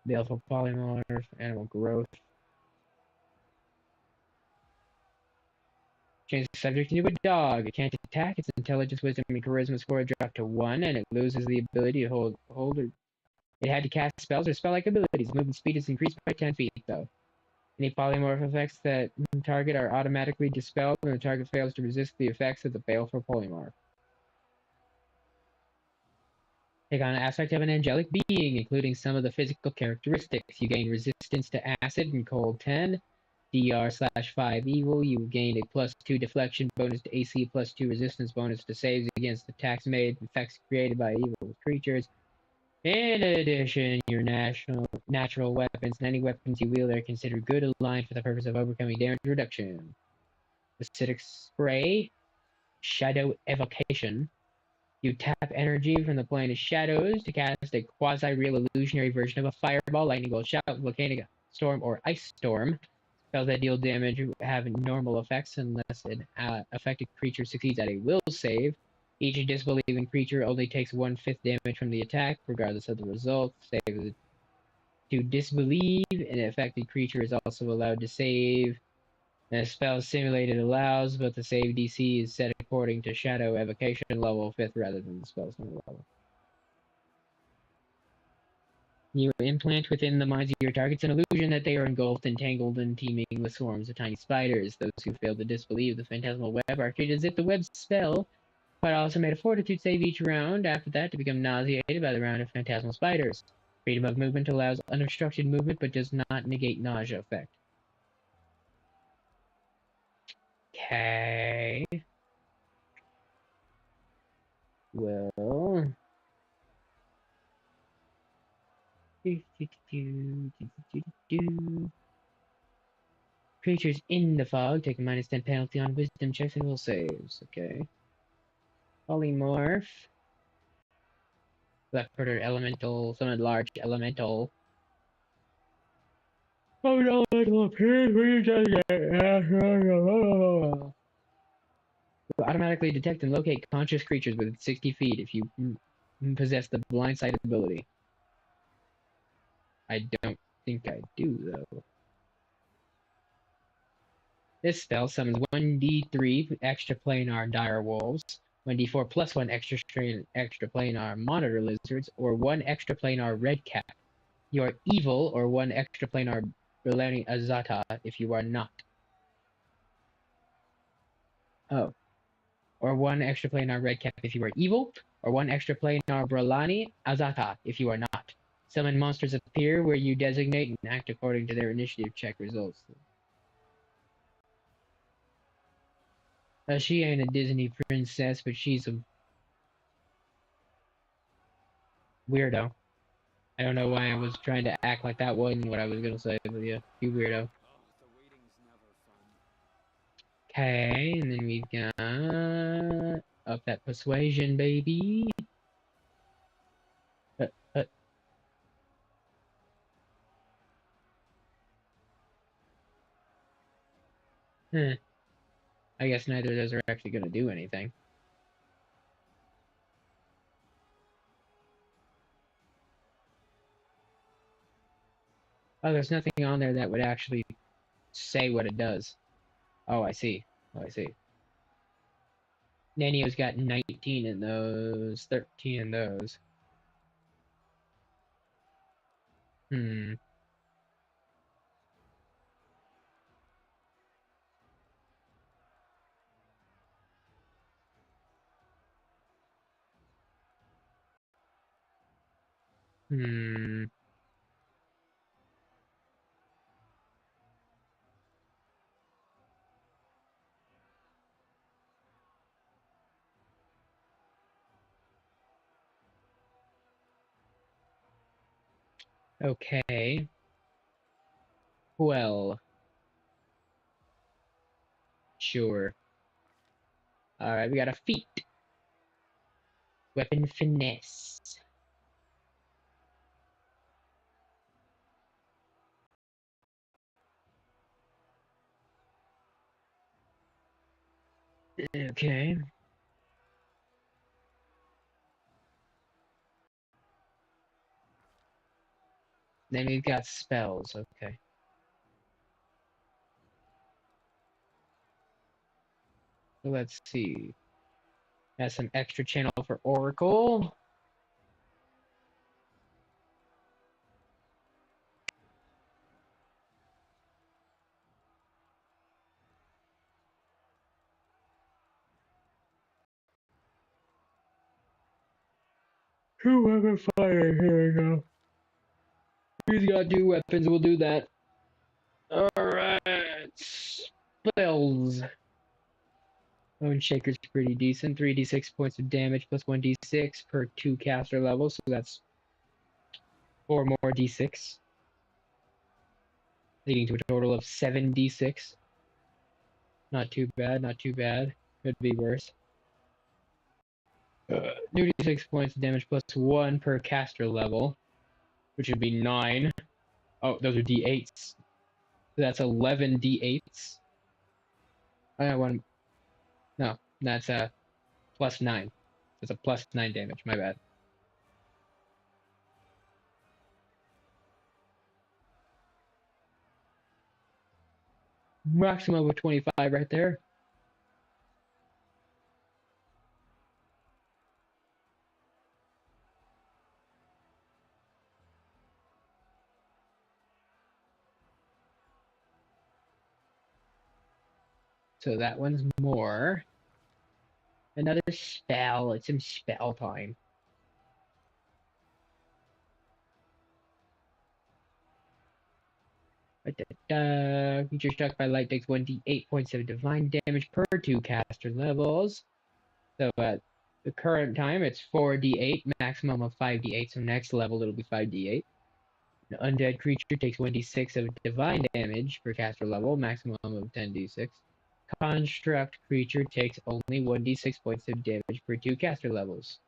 Baleful polymorph, animal growth. Change the subject into a dog. It can't attack. Its intelligence, wisdom, and charisma score drop to 1, and it loses the ability to hold it had to cast spells or spell-like abilities. Movement speed is increased by 10 feet, though. Any polymorph effects that target are automatically dispelled when the target fails to resist the effects of the baleful polymorph. Take on an aspect of an angelic being, including some of the physical characteristics. You gain resistance to acid and cold 10. DR/5 evil. You gain a +2 deflection bonus to AC, +2 resistance bonus to saves against attacks made, effects created by evil creatures. In addition, your natural weapons and any weapons you wield are considered good aligned for the purpose of overcoming damage reduction. Acidic Spray, Shadow Evocation. You tap energy from the plane of shadows to cast a quasi-real illusionary version of a fireball, lightning bolt, shout, volcanic storm, or ice storm. Spells that deal damage have normal effects unless an affected creature succeeds at a will save. Each disbelieving creature only takes 1/5 damage from the attack, regardless of the result. Save to disbelieve, an affected creature is also allowed to save. The spell simulated allows, but the save DC is set according to Shadow Evocation level 5th rather than the spell's normal level. You implant within the minds of your targets an illusion that they are engulfed, entangled, and teeming with swarms of tiny spiders. Those who fail to disbelieve the phantasmal web are treated as if the web spell, but also made a fortitude save each round after that to become nauseated by the round of phantasmal spiders. Freedom of movement allows unobstructed movement but does not negate nausea effect. Okay. Well. Creatures in the fog take a -10 penalty on wisdom checks and will saves. Okay. Polymorph. Leopard or elemental, summon large elemental. Elemental appears when you does it. Will automatically detect and locate conscious creatures within 60 feet if you possess the blindsight ability. I don't think I do, though. This spell summons 1d3 extraplanar dire wolves, 1d4 plus 1 extraplanar monitor lizards, or 1 extraplanar red cat. You are evil, or 1 extraplanar Brilani Azata if you are not. Oh. Or 1 extraplanar red cat if you are evil, or 1 extraplanar Brilani Azata if you are not. Summon monsters appear where you designate and act according to their initiative check results. She ain't a Disney princess, but she's a weirdo. I don't know why I was trying to act like that wasn't what I was gonna say, but yeah, you weirdo. Oh, the waiting's never fun. Okay, and then we've got up that persuasion, baby. Uh, uh. I guess neither of those are actually gonna do anything. Oh, there's nothing on there that would actually say what it does. Oh, I see. Oh, I see. Nanio's got 19 in those, 13 in those. Hmm. Hmm. Okay. Well, sure. Alright, we got a feat. Weapon finesse. Okay. Then we've got spells. Okay. So let's see. Has some extra channel for Oracle. Two weapon fire. Here we go. He's got two weapons. We'll do that. Alright. Spells. Bone Shaker's pretty decent. 3d6 points of damage plus 1d6 per 2 caster levels. So that's 4 more d6. Leading to a total of 7d6. Not too bad, not too bad. Could be worse. 2d6 points of damage plus 1 per caster level, which would be 9. Oh, those are d8s. So that's 11 d8s. I got one. No, that's a plus 9. That's a plus 9 damage. My bad. Maximum of 25 right there. So that one's more. Another spell. It's some spell time. Creature struck by light takes 1d8 points of divine damage per 2 caster levels. So at the current time, it's 4d8, maximum of 5d8. So next level, it'll be 5d8. An undead creature takes 1d6 of divine damage per caster level, maximum of 10d6. Construct creature takes only 1d6 points of damage per 2 caster levels.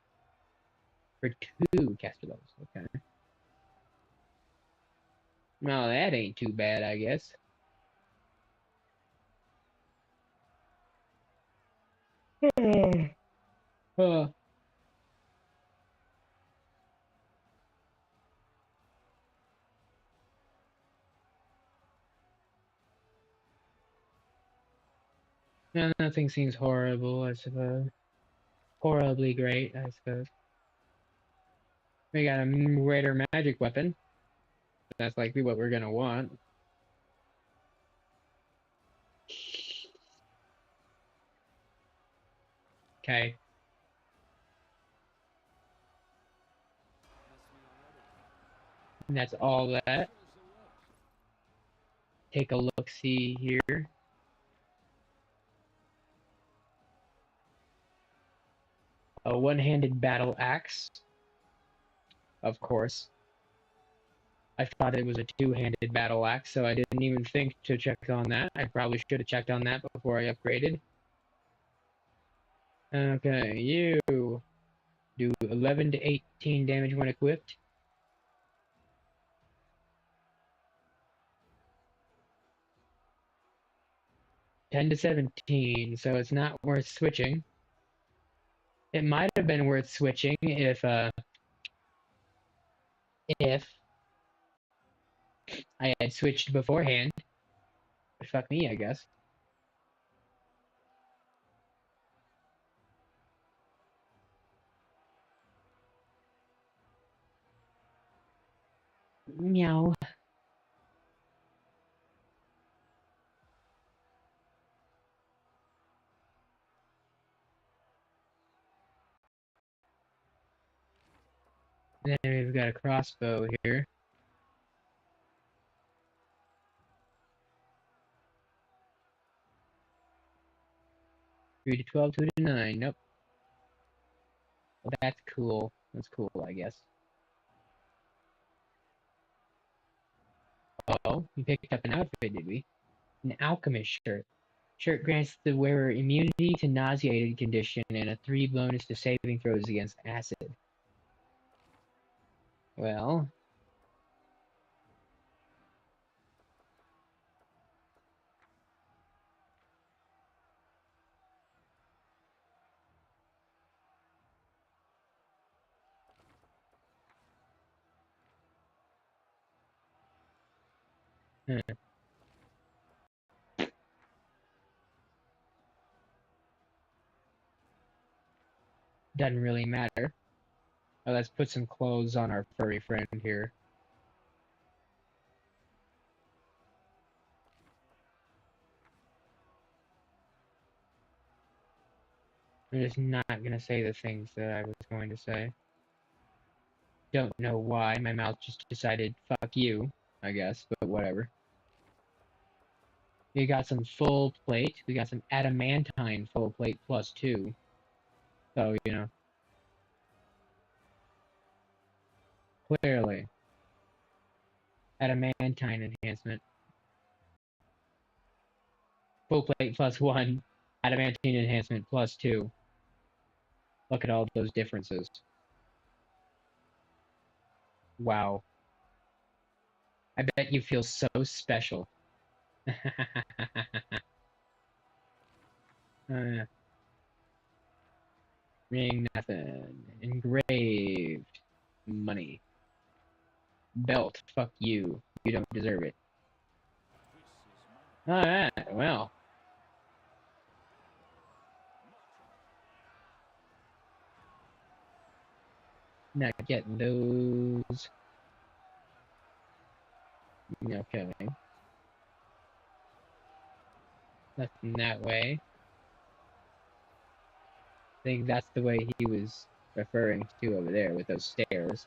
For 2 caster levels, okay. No, that ain't too bad, I guess. uh, nothing seems horrible, I suppose. Horribly great, I suppose. We got a greater magic weapon. That's likely what we're gonna want. Okay. And that's all that. Take a look-see here. A one-handed battle axe. Of course. I thought it was a two-handed battle axe, so I didn't even think to check on that. I probably should have checked on that before I upgraded. Okay, you do 11 to 18 damage when equipped. 10 to 17, so it's not worth switching. It might have been worth switching if I had switched beforehand. But fuck me, I guess. Meow. Then we've got a crossbow here. 3 to 12, 2 to 9. Nope. Well, that's cool. That's cool, I guess. Oh, we picked up an outfit, did we? An alchemist shirt. Shirt grants the wearer immunity to nauseated condition and a 3 bonus to saving throws against acid. Well. Doesn't really matter. Oh, let's put some clothes on our furry friend here. I'm just not gonna say the things that I was going to say. Don't know why. My mouth just decided, fuck you, I guess, but whatever. We got some full plate. We got some adamantine full plate +2. So, you know. Clearly. Adamantine enhancement. Full plate +1. Adamantine enhancement +2. Look at all those differences. Wow. I bet you feel so special. Ring nothing. Engraved. Money. Belt. Fuck you. You don't deserve it. Alright, well. Not getting those. No killing. Nothing that way. I think that's the way he was referring to over there with those stairs.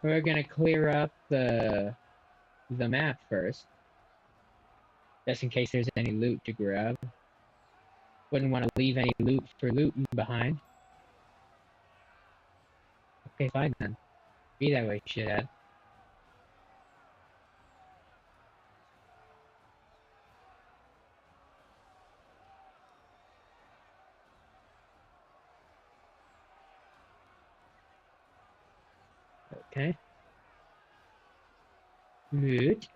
We're gonna clear up the map first. Just in case there's any loot to grab. Wouldn't want to leave any loot for looting behind. Okay, fine then. Be that way, shithead. Okay. Loot.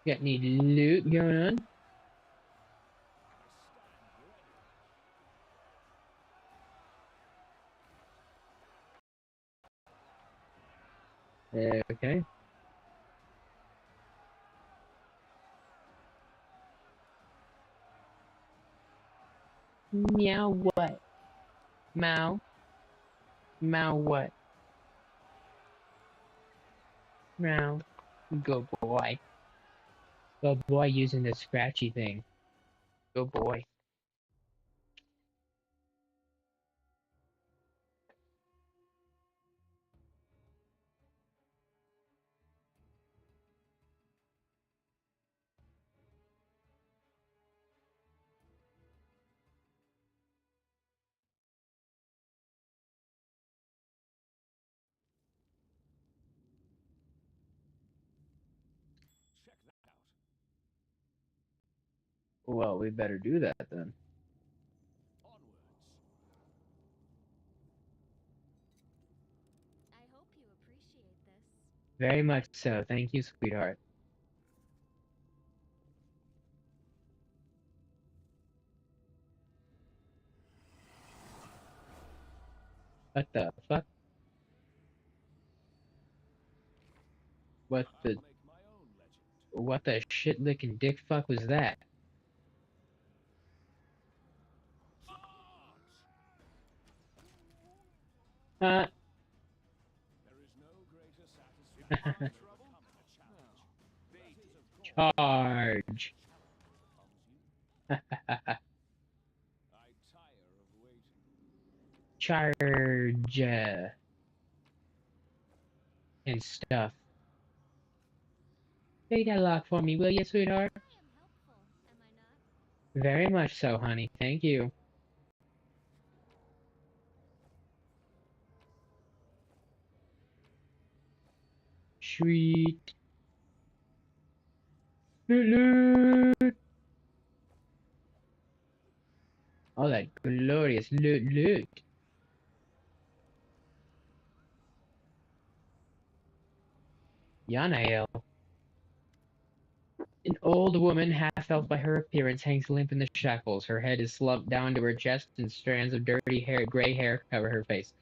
Got any loot going on? Okay. Meow what? Meow? Meow what? Meow. Good boy. Good boy using the scratchy thing. Good boy. Check that out. Well, we better do that then. Onwards. I hope you appreciate this. Very much so. Thank you, sweetheart. What the fuck? What I'll the... make What the shit-licking dick fuck was that? Uh, There is no greater satisfaction than overcoming a challenge. That is, of course, charge. overcomes you. I tire of waiting. Charge. And stuff. Take that lock for me, will you, sweetheart? I am helpful, am I not? Very much so, honey. Thank you. Sweet. Loot. All that glorious loot. Yanael. An old woman, half-elf by her appearance, hangs limp in the shackles. Her head is slumped down to her chest, and strands of dirty hair, gray hair cover her face.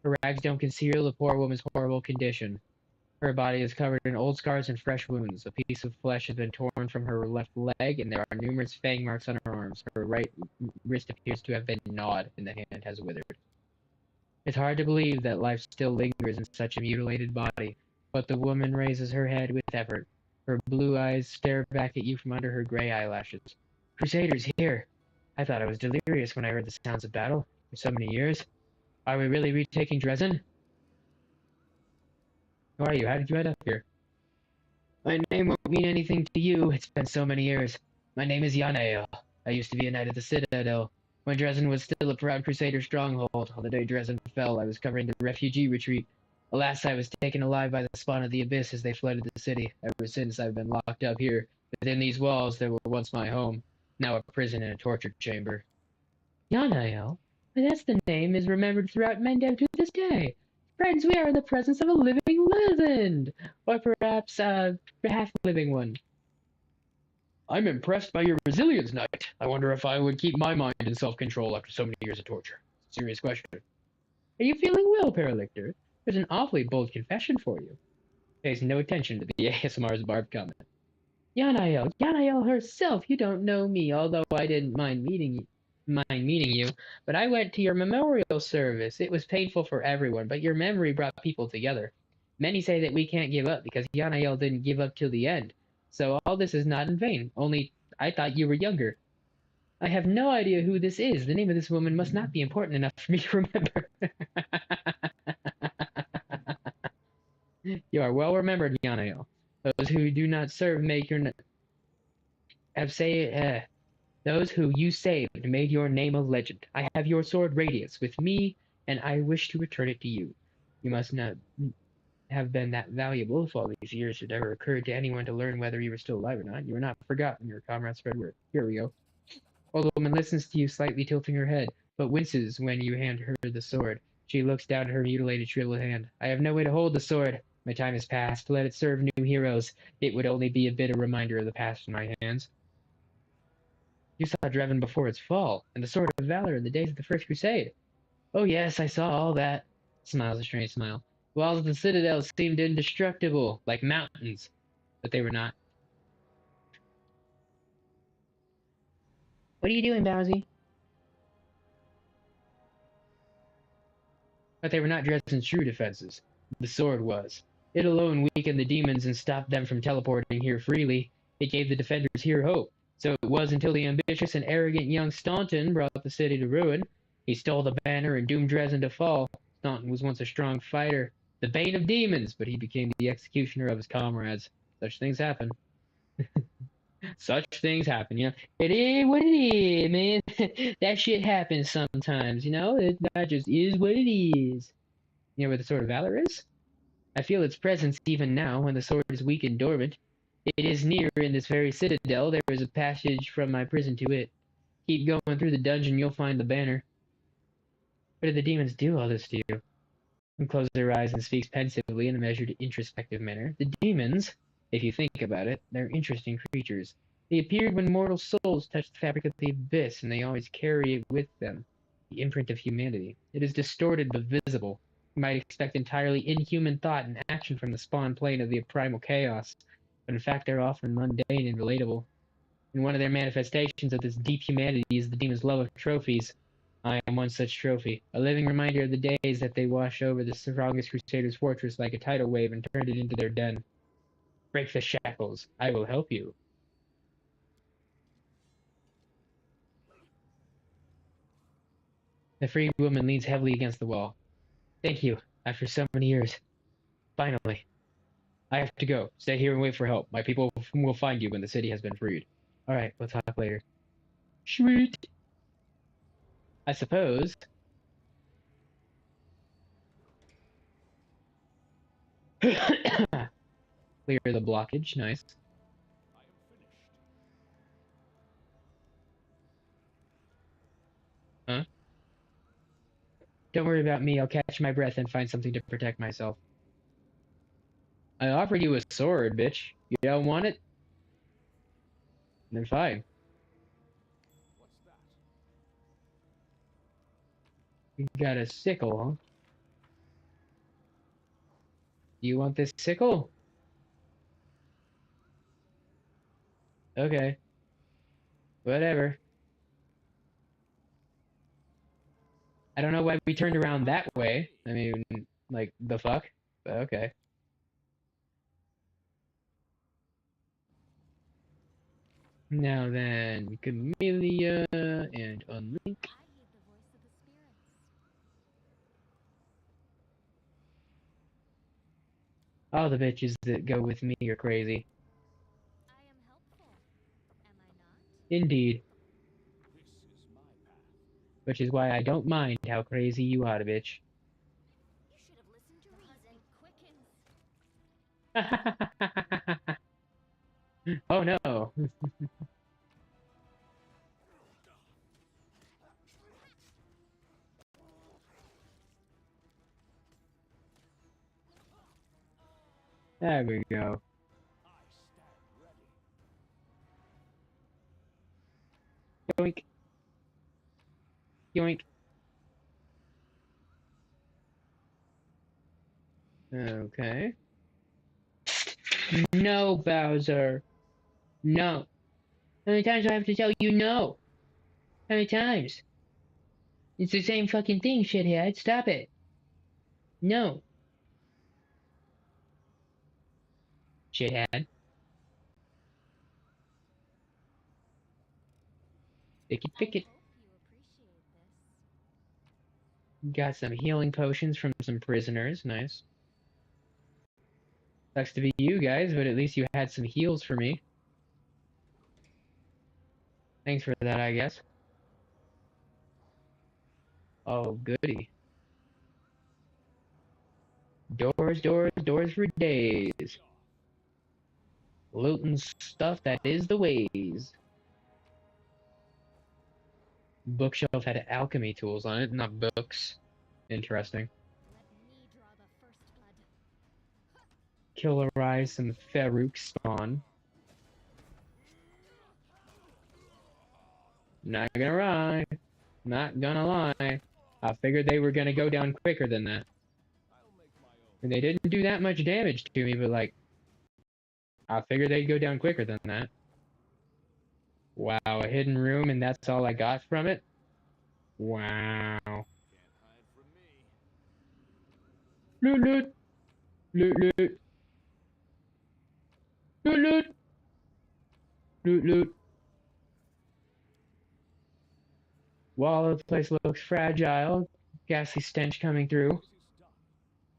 Her rags don't conceal the poor woman's horrible condition. Her body is covered in old scars and fresh wounds. A piece of flesh has been torn from her left leg, and there are numerous fang marks on her arms. Her right wrist appears to have been gnawed, and the hand has withered. It's hard to believe that life still lingers in such a mutilated body, but the woman raises her head with effort. Her blue eyes stare back at you from under her gray eyelashes. Crusaders, here! I thought I was delirious when I heard the sounds of battle. For so many years. Are we really retaking Dresden? Who are you? How did you end up here? My name won't mean anything to you. It's been so many years. My name is Yanael. I used to be a knight of the Citadel. When Dresden was still a proud Crusader stronghold, on the day Dresden fell, I was covering the refugee retreat. Alas, I was taken alive by the spawn of the Abyss as they flooded the city. Ever since, I've been locked up here. Within these walls, that were once my home, now a prison and a torture chamber. Yanael? That's the name is remembered throughout Mendeb to this day. Friends, we are in the presence of a living legend! Or perhaps a half-living one. I'm impressed by your resilience, Knight. I wonder if I would keep my mind in self-control after so many years of torture. Serious question. Are you feeling well, Paralictor? There's an awfully bold confession for you. Pays no attention to the ASMR's barbed comment. Yanael herself, you don't know me, although I didn't mind meeting you, but I went to your memorial service. It was painful for everyone, but your memory brought people together. Many say that we can't give up because Yanael didn't give up till the end. So all this is not in vain, only I thought you were younger. I have no idea who this is. The name of this woman must not be important enough for me to remember. You are well remembered, Yanael. Those who do not serve make your have say those who you saved made your name a legend. I have your sword Radiance with me, and I wish to return it to you. You must not have been that valuable if all these years it ever occurred to anyone to learn whether you were still alive or not. You were not forgotten. Your comrades spread word. Here we go. Old woman listens to you, slightly tilting her head, but winces when you hand her the sword. She looks down at her mutilated, shriveled hand. I have no way to hold the sword. My time has passed. Let it serve new heroes. It would only be a bitter reminder of the past in my hands. You saw Dresden before its fall, and the Sword of Valor in the days of the First Crusade. Oh yes, I saw all that. Smiles a strange smile. The walls of the citadel seemed indestructible, like mountains, but they were not. What are you doing, Bowsy? But they were not Dresden's true defenses. The sword was. It alone weakened the demons and stopped them from teleporting here freely. It gave the defenders here hope. So it was until the ambitious and arrogant young Staunton brought the city to ruin. He stole the banner and doomed Dresden to fall. Staunton was once a strong fighter, the bane of demons, but he became the executioner of his comrades. Such things happen. Such things happen, you know. It is what it is, man. That shit happens sometimes, you know. That just is what it is. You know where the Sword of Valor is? I feel its presence even now, when the sword is weak and dormant. It is near in this very citadel. There is a passage from my prison to it. Keep going through the dungeon, you'll find the banner. What did the demons do all this to you? And closes her eyes and speaks pensively in a measured, introspective manner. The demons, if you think about it, they're interesting creatures. They appeared when mortal souls touch the fabric of the abyss, and they always carry it with them, the imprint of humanity. It is distorted but visible. You might expect entirely inhuman thought and action from the spawn plane of the primal chaos. but in fact they're often mundane and relatable. And one of their manifestations of this deep humanity is the demon's love of trophies. I am one such trophy, a living reminder of the days that they washed over the strongest crusader's fortress like a tidal wave and turned it into their den. Break the shackles. I will help you. The free woman leans heavily against the wall. Thank you. After so many years. Finally. I have to go. Stay here and wait for help. My people will find you when the city has been freed. Alright, we'll talk later. Sweet. I suppose. Clear the blockage. Nice. I am finished. Huh? Don't worry about me. I'll catch my breath and find something to protect myself. I offered you a sword, bitch. You don't want it? Then fine. What's that? You got a sickle, huh? Do you want this sickle? Okay. Whatever. I don't know why we turned around that way. I mean, like, the fuck? But okay. Now then, Camellia and Unlink. I heed the voice of the spirits. All the bitches that go with me are crazy. I am helpful, am I not? Indeed. This is my path. Which is why I don't mind how crazy you are, bitch. You should have listened to reason. Quickens. Oh no. There we go. I stand ready. Yoink. Yoink. Okay. No, Bowser. No. How many times do I have to tell you no? How many times? It's the same fucking thing, shithead. Stop it. No. Shithead. Pick it, I pick it. hope you appreciate this. Got some healing potions from some prisoners. Nice. Sucks to be you guys, but at least you had some heals for me. Thanks for that, I guess. Oh, goody. Doors, doors, doors for days. Looting stuff that is the ways. Bookshelf had alchemy tools on it, not books. Interesting. Let me draw the first blood. Killerize some Farouk spawn. Not gonna lie. Not gonna lie. I figured they were gonna go down quicker than that. I'll make my own. And they didn't do that much damage to me, but like, I figured they'd go down quicker than that. Wow, a hidden room and that's all I got from it? Wow. Can't hide from me. Loot, loot. Loot, loot. Loot, loot. Loot, loot. Wall of the place looks fragile. Ghastly stench coming through. This is done.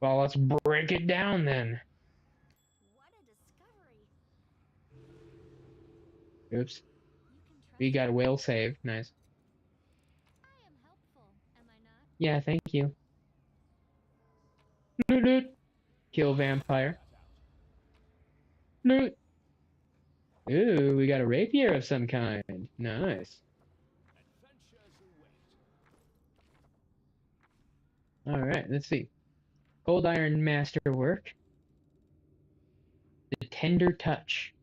Well, let's break it down then. What a discovery. Oops. You can trust We got a me. whale saved. Nice. I am helpful, am I not? Yeah, thank you. Loot, loot. Kill vampire. Loot. Ooh, we got a rapier of some kind. Nice. Adventures await. Alright, let's see. Cold iron masterwork. The tender touch.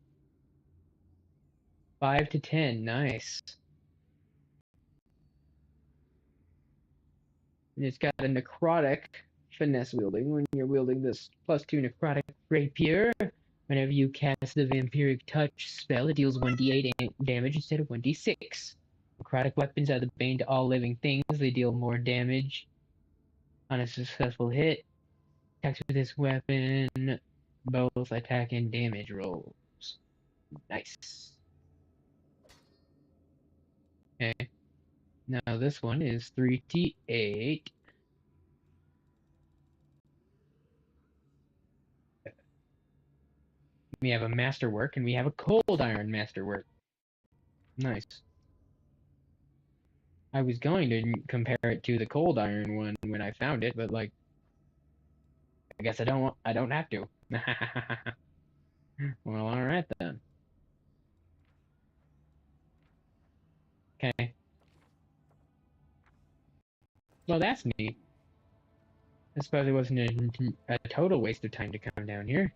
5 to 10. Nice. And it's got a necrotic finesse wielding when you're wielding this +2 necrotic rapier. Whenever you cast the Vampiric Touch spell, it deals 1d8 damage instead of 1d6. Necrotic weapons are the bane to all living things. They deal more damage on a successful hit. Attacks with this weapon, both attack and damage rolls. Nice. Okay. Now this one is 3d8. We have a masterwork and we have a cold iron masterwork. Nice. I was going to compare it to the cold iron one when I found it, but like, I guess I don't have to. Well, all right then. Okay. Well, that's neat. I suppose it wasn't a total waste of time to come down here.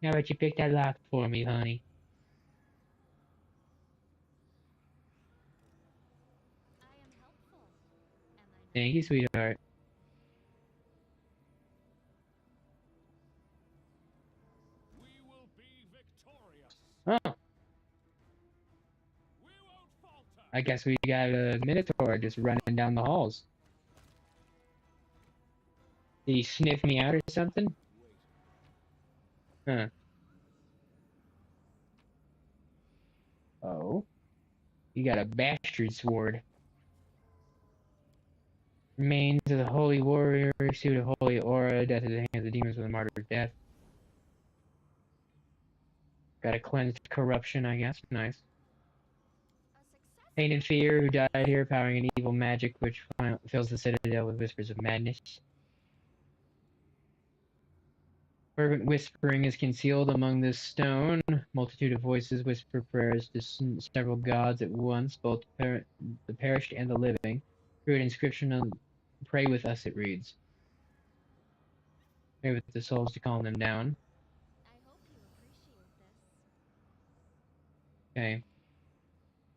How about you pick that lock for me, honey? I am helpful, am I not? Thank you, sweetheart. We will be victorious. Oh, We won't falter. I guess we got a Minotaur just running down the halls. Did he sniff me out or something? Wait. Huh. Oh. You got a bastard sword. Remains of the holy warrior, suit of holy aura, death at the hands of demons with a martyr's death. Got a cleansed corruption, I guess. Nice. A success. Pain and Fear, who died here, powering an evil magic which fills the citadel with whispers of madness. Fervent whispering is concealed among this stone. Multitude of voices whisper prayers to several gods at once, both the perished and the living. Through an inscription on Pray with us, it reads. Pray with the souls to calm them down. I hope you appreciate this. Okay.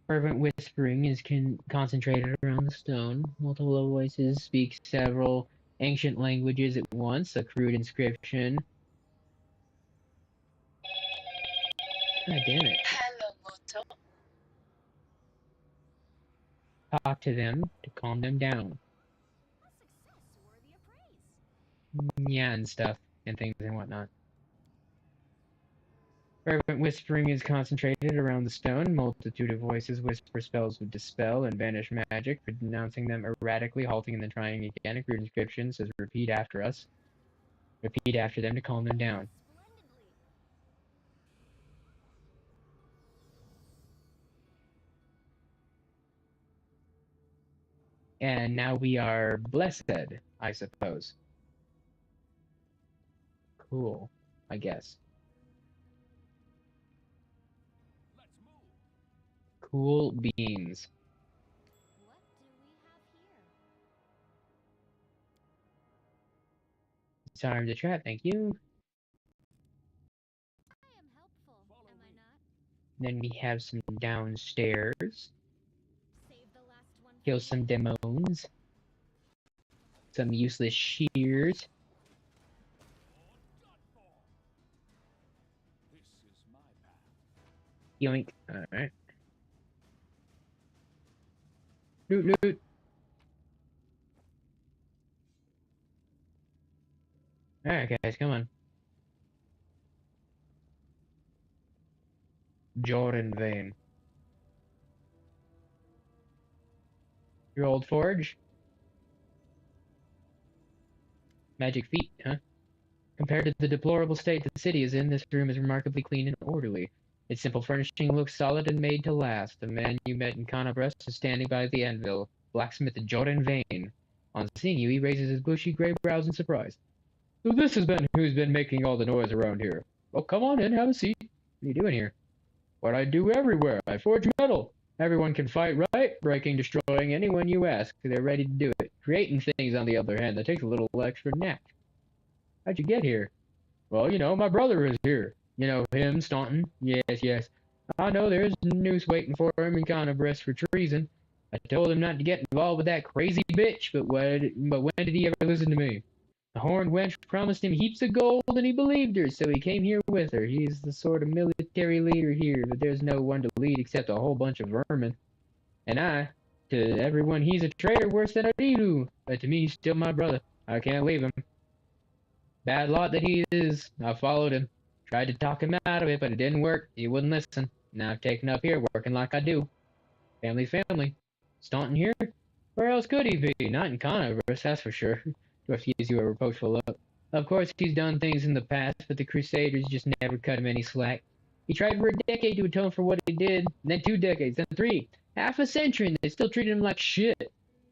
Fervent whispering is concentrated around the stone. Multiple voices speak several ancient languages at once. A crude inscription. God damn it. Hello, Moto. Talk to them to calm them down. A success worthy of praise. Yeah, and stuff, and things and whatnot. Fervent whispering is concentrated around the stone. Multitude of voices whisper spells of dispel and banish magic, pronouncing them erratically, halting and then trying again. A crude inscription says, repeat after us. Repeat after them to calm them down. Splendidly. And now we are blessed, I suppose. Cool, I guess. Let's move. Cool beans. What do we have here? Time to chat, thank you. I am helpful, Follow am I me. not? Then we have some downstairs. Save the last one for Kill me. some demons. Some useless shears. You're done for. This is my path. Yoink. Alright. Loot, loot. Alright, guys, come on. Jordan Vane. Your old forge? Magic feet, huh? Compared to the deplorable state the city is in, this room is remarkably clean and orderly. Its simple furnishing looks solid and made to last. The man you met in Conabras is standing by the anvil. Blacksmith Jordan Vane. On seeing you, he raises his bushy gray brows in surprise. So this has been who's been making all the noise around here. Well, come on in, have a seat. What are you doing here? What I do everywhere. I forge metal. Everyone can fight, right? Breaking, destroying, anyone you ask. They're ready to do it. Creating things, on the other hand, that takes a little extra knack. How'd you get here? Well, you know, my brother is here. You know him, Staunton? Yes, yes. I know there's noose waiting for him in Conabras for treason. I told him not to get involved with that crazy bitch, but when did he ever listen to me? The horned wench promised him heaps of gold, and he believed her, so he came here with her. He's the sort of military leader here, but there's no one to lead except a whole bunch of vermin. And to everyone, he's a traitor worse than a Riru, but to me, he's still my brother. I can't leave him. Bad lot that he is. I followed him. Tried to talk him out of it, but it didn't work. He wouldn't listen. Now I've taken up here, working like I do. Family's family. Staunton here? Where else could he be? Not in Conoverse, that's for sure. Dwarf gives you a reproachful look. Of course, he's done things in the past, but the Crusaders just never cut him any slack. He tried for a decade to atone for what he did, then 2 decades, then 3. Half a century, and they still treated him like shit.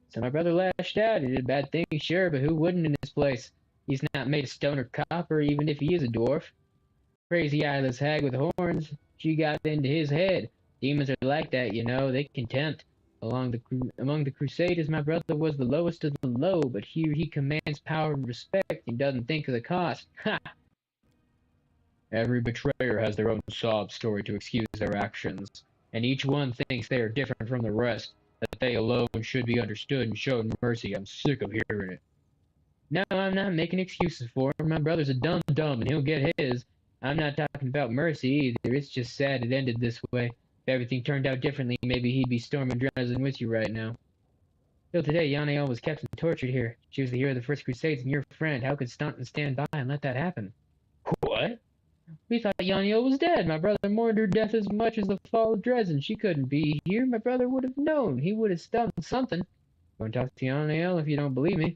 So my brother lashed out. He did bad things, sure, but who wouldn't in this place? He's not made of stone or copper, even if he is a dwarf. Crazy eyeless hag with horns. She got into his head. Demons are like that, you know. They can tempt. Among the Crusaders, my brother was the lowest of the low, but here he commands power and respect and doesn't think of the cost. Ha! Every betrayer has their own sob story to excuse their actions, and each one thinks they are different from the rest, that they alone should be understood and shown mercy. I'm sick of hearing it. No, I'm not making excuses for him. My brother's a dumb, and he'll get his. I'm not talking about mercy either. It's just sad it ended this way. If everything turned out differently, maybe he'd be storming Dresden with you right now. Till today, Yanael was kept and tortured here. She was the hero of the First Crusades and your friend. How could Staunton stand by and let that happen? What? We thought Yaniel was dead. My brother mourned her death as much as the fall of Dresden. She couldn't be here. My brother would have known. He would have done something. Go and talk to Yaniel if you don't believe me.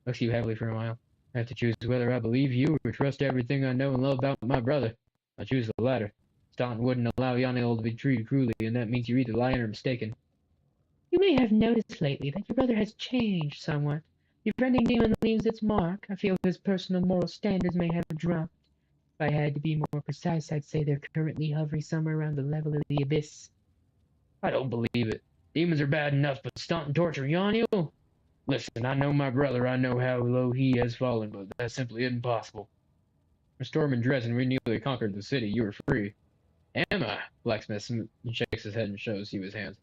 Looks at you heavily for a while. I have to choose whether I believe you or trust everything I know and love about my brother. I choose the latter. Staunton wouldn't allow Yaniel to be treated cruelly, and that means you're either lying or mistaken. You may have noticed lately that your brother has changed somewhat. Your friending demon leaves its mark. I feel his personal moral standards may have dropped. If I had to be more precise, I'd say they're currently hovering somewhere around the level of the abyss. I don't believe it. Demons are bad enough, but Staunton torture Yaniel? Listen, I know my brother. I know how low he has fallen, but that simply isn't possible. For Storm and Dresden, we nearly conquered the city. You were free. Am I? Blacksmith shakes his head and shows you his hands.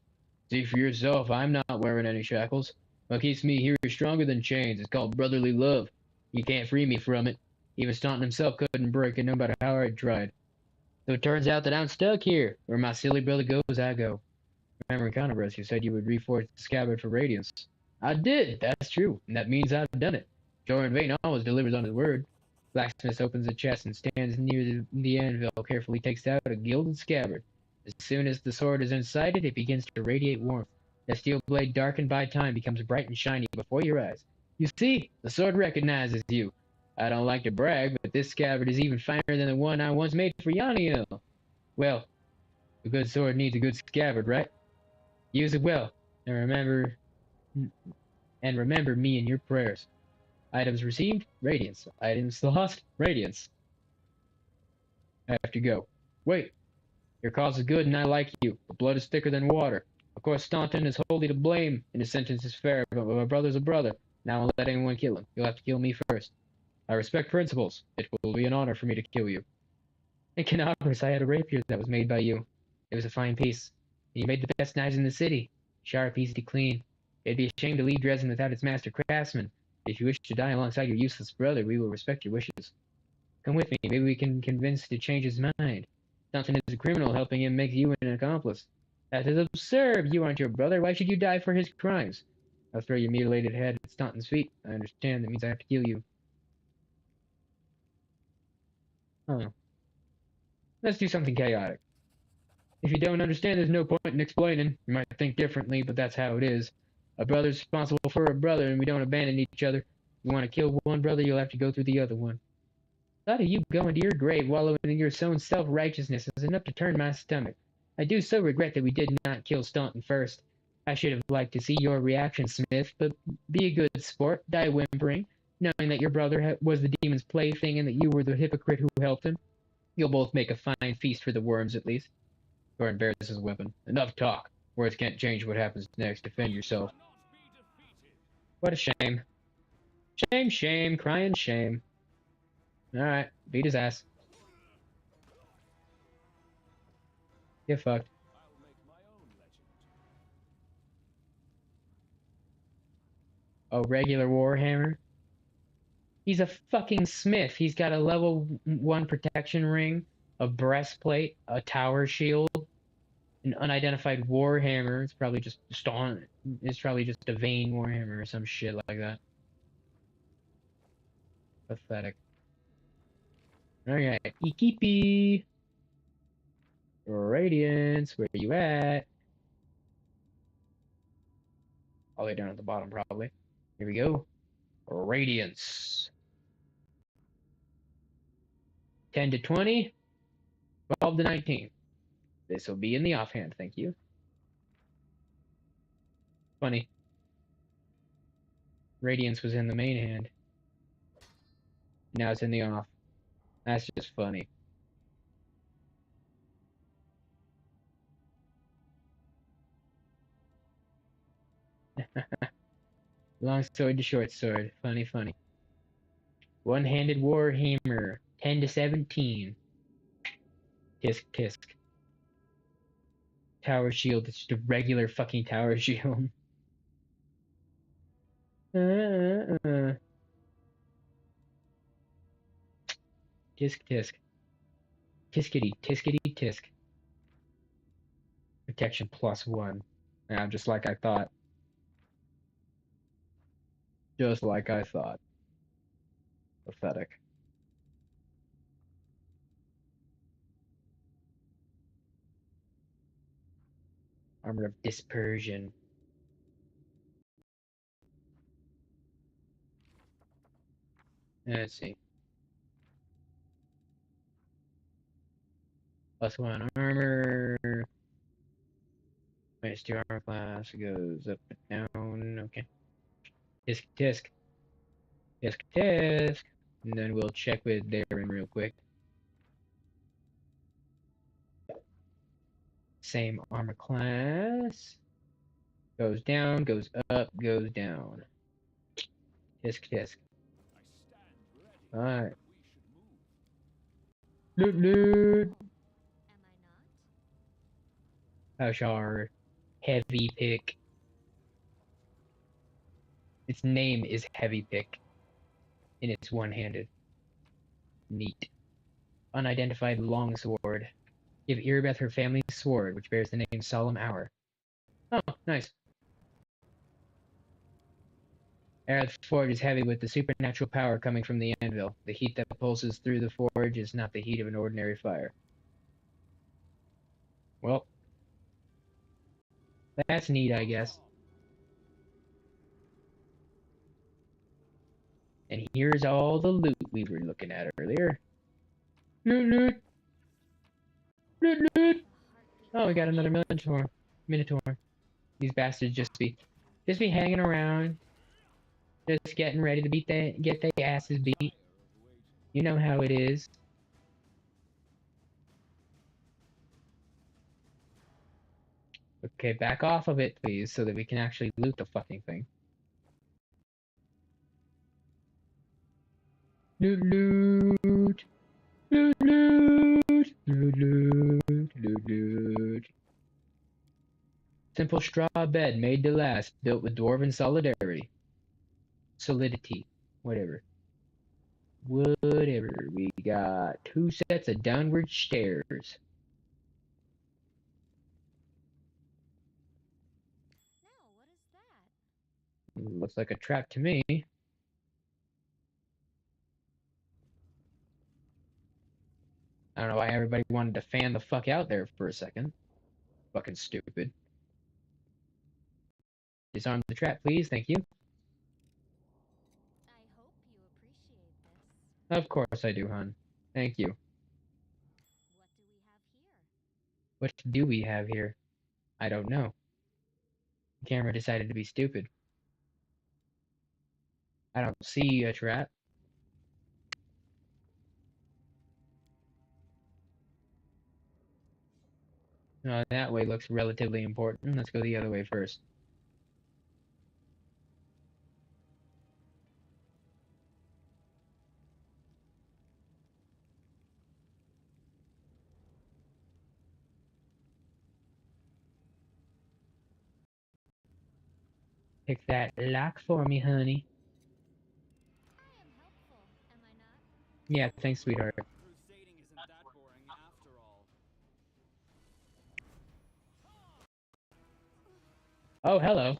See for yourself, I'm not wearing any shackles. What keeps me here is stronger than chains. It's called brotherly love. You can't free me from it. Even Staunton himself couldn't break it, no matter how hard I tried. So it turns out that I'm stuck here. Where my silly brother goes, I go. Remember in Conobros, you said you would reforge the scabbard for Radiance. I did, that's true, and that means I've done it. Joran Vane always delivers on his word. Blacksmith opens the chest and stands near the anvil, carefully takes out a gilded scabbard. As soon as the sword is inside it, it begins to radiate warmth. The steel blade, darkened by time, becomes bright and shiny before your eyes. You see, the sword recognizes you. I don't like to brag, but this scabbard is even finer than the one I once made for Yaniel. Well, a good sword needs a good scabbard, right? Use it well, and remember me in your prayers. Items received, radiance. Items lost, radiance. I have to go. Wait, your cause is good and I like you, but blood is thicker than water. Of course, Staunton is wholly to blame, and his sentence is fair, but my brother's a brother, and I won't let anyone kill him. You'll have to kill me first. I respect principles. It will be an honor for me to kill you. In Canopus, I had a rapier that was made by you. It was a fine piece. And you made the best knives in the city. Sharp, easy to clean. It'd be a shame to leave Dresden without its master craftsman. If you wish to die alongside your useless brother, we will respect your wishes. Come with me. Maybe we can convince to change his mind. Staunton is a criminal. Helping him makes you an accomplice. That is absurd. You aren't your brother. Why should you die for his crimes? I'll throw your mutilated head at Staunton's feet. I understand. That means I have to kill you. Oh. Let's do something chaotic. If you don't understand, there's no point in explaining. You might think differently, but that's how it is. A brother's responsible for a brother, and we don't abandon each other. If you want to kill one brother, you'll have to go through the other one. Thought of you going to your grave, wallowing in your own self-righteousness is enough to turn my stomach. I do so regret that we did not kill Staunton first. I should have liked to see your reaction, Smith, but be a good sport, die whimpering, knowing that your brother was the demon's plaything and that you were the hypocrite who helped him. You'll both make a fine feast for the worms, at least. Thorin bears his weapon. Enough talk. Words can't change what happens next. Defend yourself. What a shame. Shame, shame, crying shame. Alright, beat his ass. Get fucked. I'll make my own legend. A regular Warhammer. He's a fucking smith. He's got a level 1 protection ring, a breastplate, a tower shield, an unidentified Warhammer. It's probably just It's probably just a Vane Warhammer or some shit like that. Pathetic. Alright, Ikipi. Radiance, where you at? All the way down at the bottom, probably. Here we go. Radiance. 10 to 20. 12 to 19. This will be in the offhand, thank you. Funny. Radiance was in the main hand. Now it's in the off. That's just funny. Long sword to short sword. Funny, funny. One-handed Warhammer. 10 to 17. Tisk, tisk. Tower shield. It's just a regular fucking tower shield. Tisk, tisk. Tiskity, tiskity, tisk. Protection +1. Now, just like I thought. Just like I thought. Pathetic. Armor of Dispersion. Let's see. +1 armor. -2 armor class. Goes up and down. Okay. Tisk, tisk. Tisk, tisk. And then we'll check with Darren real quick. Same armor class. Goes down, goes up, goes down. Tisk, tisk. Alright. Loot, loot. How's our heavy pick? Its name is Heavy Pick. And it's one-handed. Neat. Unidentified longsword. Give Irabeth her family's sword, which bears the name Solemn Hour. Oh, nice. Aerith's forge is heavy with the supernatural power coming from the anvil. The heat that pulses through the forge is not the heat of an ordinary fire. Well, that's neat, I guess. And here's all the loot we were looking at earlier. Loot, loot. Loot, loot. Oh, we got another Minotaur. These bastards just be hanging around, just getting ready to get their asses beat. You know how it is. Okay, back off of it, please, so that we can actually loot the fucking thing. Loot, loot. Loot, loot. Loot, loot. Loot, loot. Simple straw bed made to last, built with dwarven solidarity. Solidity. Whatever. Whatever. We got 2 sets of downward stairs. Looks like a trap to me. I don't know why everybody wanted to fan the fuck out there for a second. Fucking stupid. Disarm the trap, please. Thank you. I hope you appreciate this. Of course I do, hon. Thank you. What do we have here? What do we have here? I don't know. The camera decided to be stupid. I don't see a trap. That way looks relatively important. Let's go the other way first. Pick that lock for me, honey. I am helpful, am I not? Yeah, thanks, sweetheart. Crusading isn't that boring after all. Oh, hello.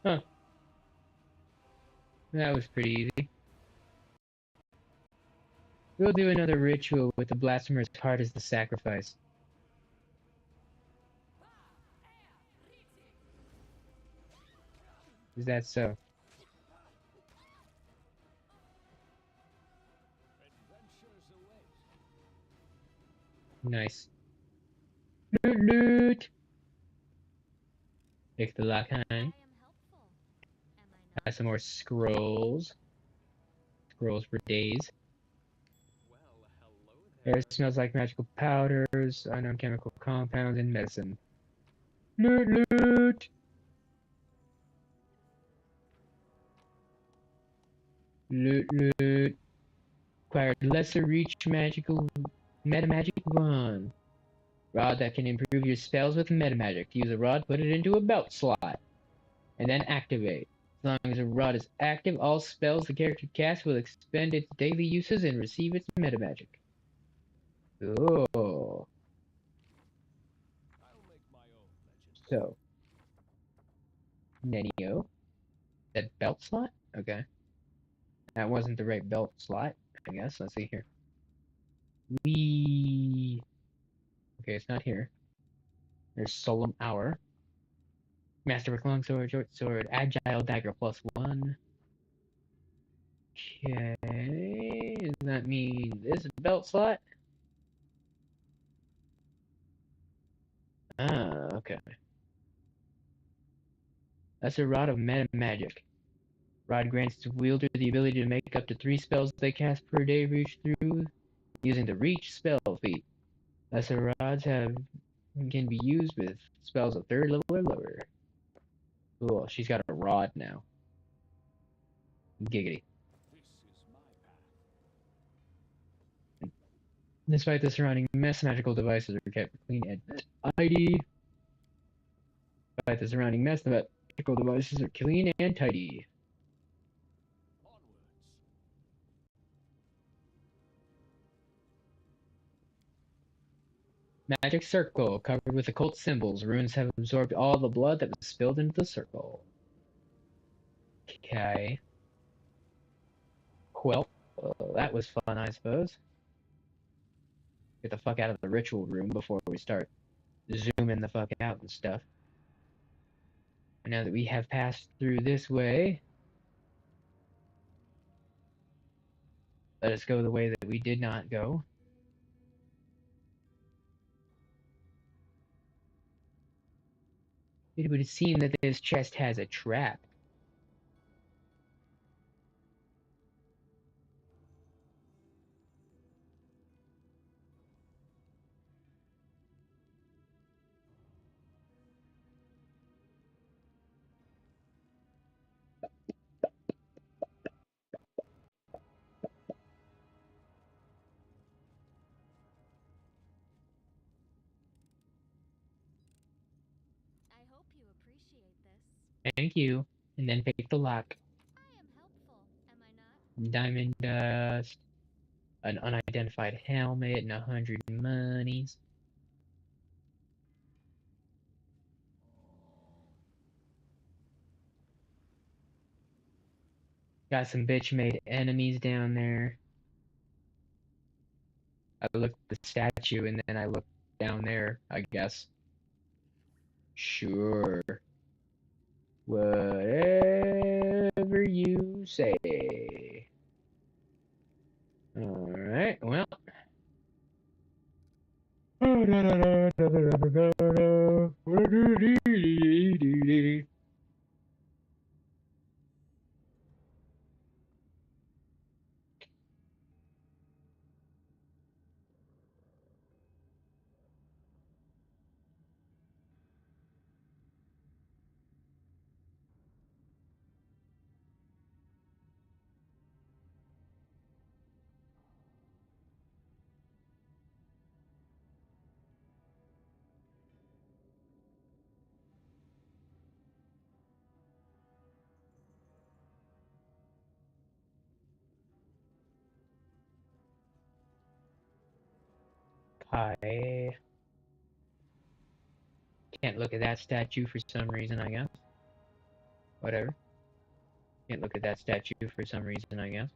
Huh. That was pretty easy. We'll do another ritual with the blasphemer's heart as the sacrifice. Is that so? Adventures await. Nice. Loot, loot! Pick the lock, I honey. am helpful, am I Got not? some more scrolls. Scrolls for days. Well, hello Air there. smells like magical powders, unknown chemical compounds, and medicine. Loot, loot! Loot, loot. Acquired lesser reach magical metamagic wand. Rod that can improve your spells with metamagic. To use a rod, put it into a belt slot, and then activate. As long as a rod is active, all spells the character casts will expend its daily uses and receive its metamagic. Oh, I'll make my own legends. so Nenio, that belt slot? Okay, that wasn't the right belt slot, I guess. Let's see here. We okay, it's not here. There's Solemn Hour, Masterwork Longsword, Short Sword, Agile Dagger +1. Okay, does that mean this belt slot? Ah, okay. That's a Rod of Meta Magic. Rod grants its wielder the ability to make up to 3 spells they cast per day reach through using the Reach spell feat. Lesser rods can be used with spells of 3rd level or lower. Cool, she's got a rod now. Giggity. This is my path. Despite the surrounding mess, magical devices are kept clean and tidy. Despite the surrounding mess, the magical devices are clean and tidy. Onwards. Magic circle, covered with occult symbols. Runes have absorbed all the blood that was spilled into the circle. Okay. Well, that was fun, I suppose. Get the fuck out of the ritual room before we start zooming the fuck out and stuff. And now that we have passed through this way, let us go the way that we did not go. It would seem that this chest has a trap. I hope you appreciate this. Thank you. And then pick the lock. I am helpful, am I not? Diamond dust, an unidentified helmet, and 100 monies. Got some bitch-made enemies down there. I looked at the statue and then I looked down there, I guess. Sure. Whatever you say. Alright, well. pie. Can't look at that statue for some reason, I guess. Whatever. Can't look at that statue for some reason, I guess.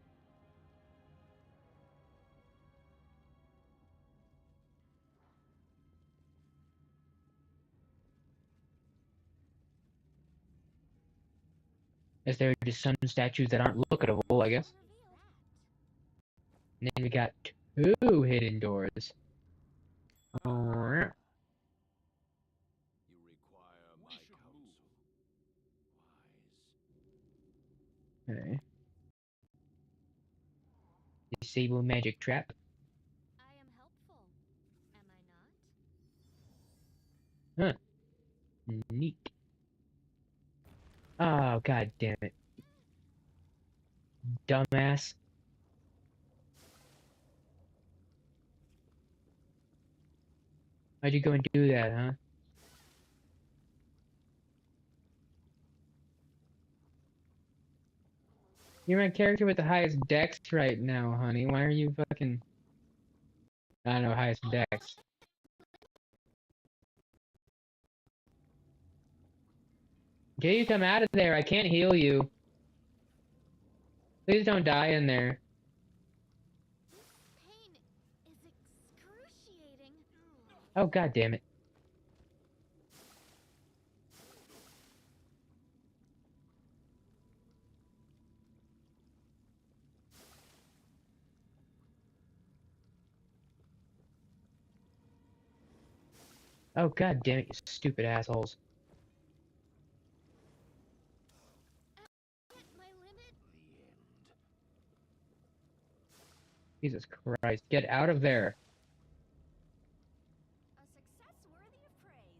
As there are just some statues that aren't lookable, I guess. And then we got 2 hidden doors. You require my counsel. Wise. Okay. Disable magic trap. I am helpful, am I not? Huh. Neat. Oh, god damn it. Dumbass. Why'd you go and do that, huh? You're my character with the highest dex right now, honey. Why are you fucking... I don't know, highest dex. Can you come out of there? I can't heal you. Please don't die in there. Pain is excruciating. Oh, god damn it. Oh, god damn it, you stupid assholes. At my limit. Jesus Christ, get out of there. A success worthy of praise.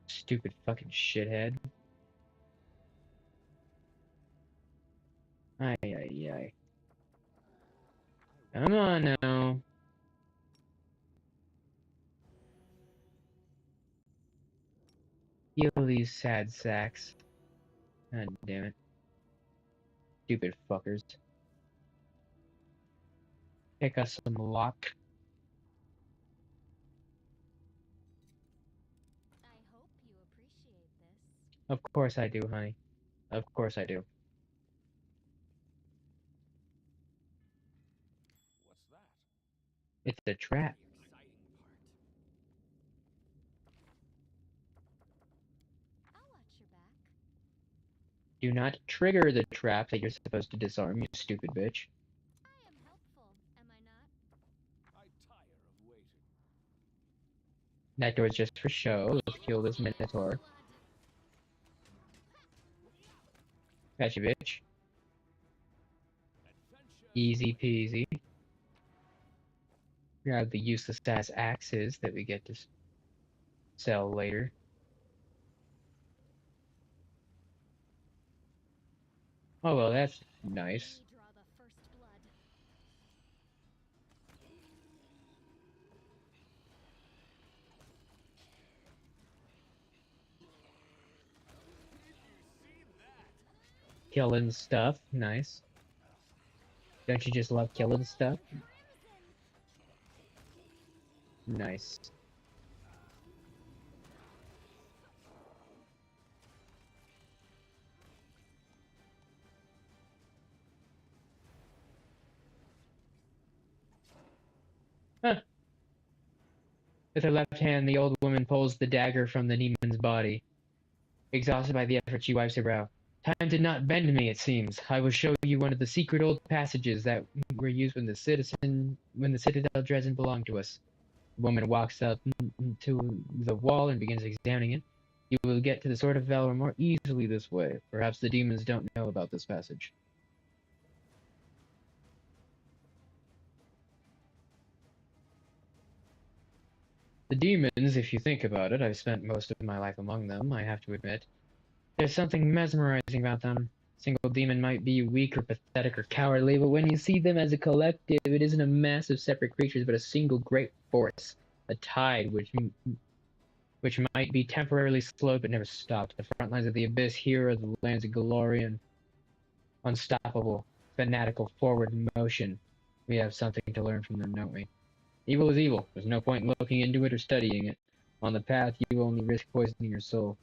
Stupid fucking shithead. Ay, ay, ay. Come on now. Heal these sad sacks. God damn it. Stupid fuckers. Pick us some lock. I hope you appreciate this. Of course I do, honey. Of course I do. What's that? It's a trap. The exciting part. I'll watch your back. Do not trigger the trap that you're supposed to disarm, you stupid bitch. I am helpful, am I not? I tire of waiting. That door's just for show. Let's kill this Minotaur. Gotcha, bitch. Adventure. Easy peasy. Grab the useless ass axes that we get to sell later. Oh well, that's nice. Let me draw the first blood. Killing stuff, nice. Don't you just love killing stuff? Nice. Huh. With her left hand, the old woman pulls the dagger from the demon's body. Exhausted by the effort, she wipes her brow. Time did not bend me, it seems. I will show you one of the secret old passages that were used when the citadel Dresden belonged to us. The woman walks up to the wall and begins examining it. You will get to the Sword of Valor more easily this way. Perhaps the demons don't know about this passage. The demons, if you think about it, I've spent most of my life among them, I have to admit. There's something mesmerizing about them. A single demon might be weak or pathetic or cowardly, but when you see them as a collective, it isn't a mass of separate creatures, but a single great force. A tide which might be temporarily slowed but never stopped. The front lines of the abyss here are the lands of glory and unstoppable. fanatical forward motion. We have something to learn from them, don't we? Evil is evil. There's no point in looking into it or studying it. On the path, you only risk poisoning your soul.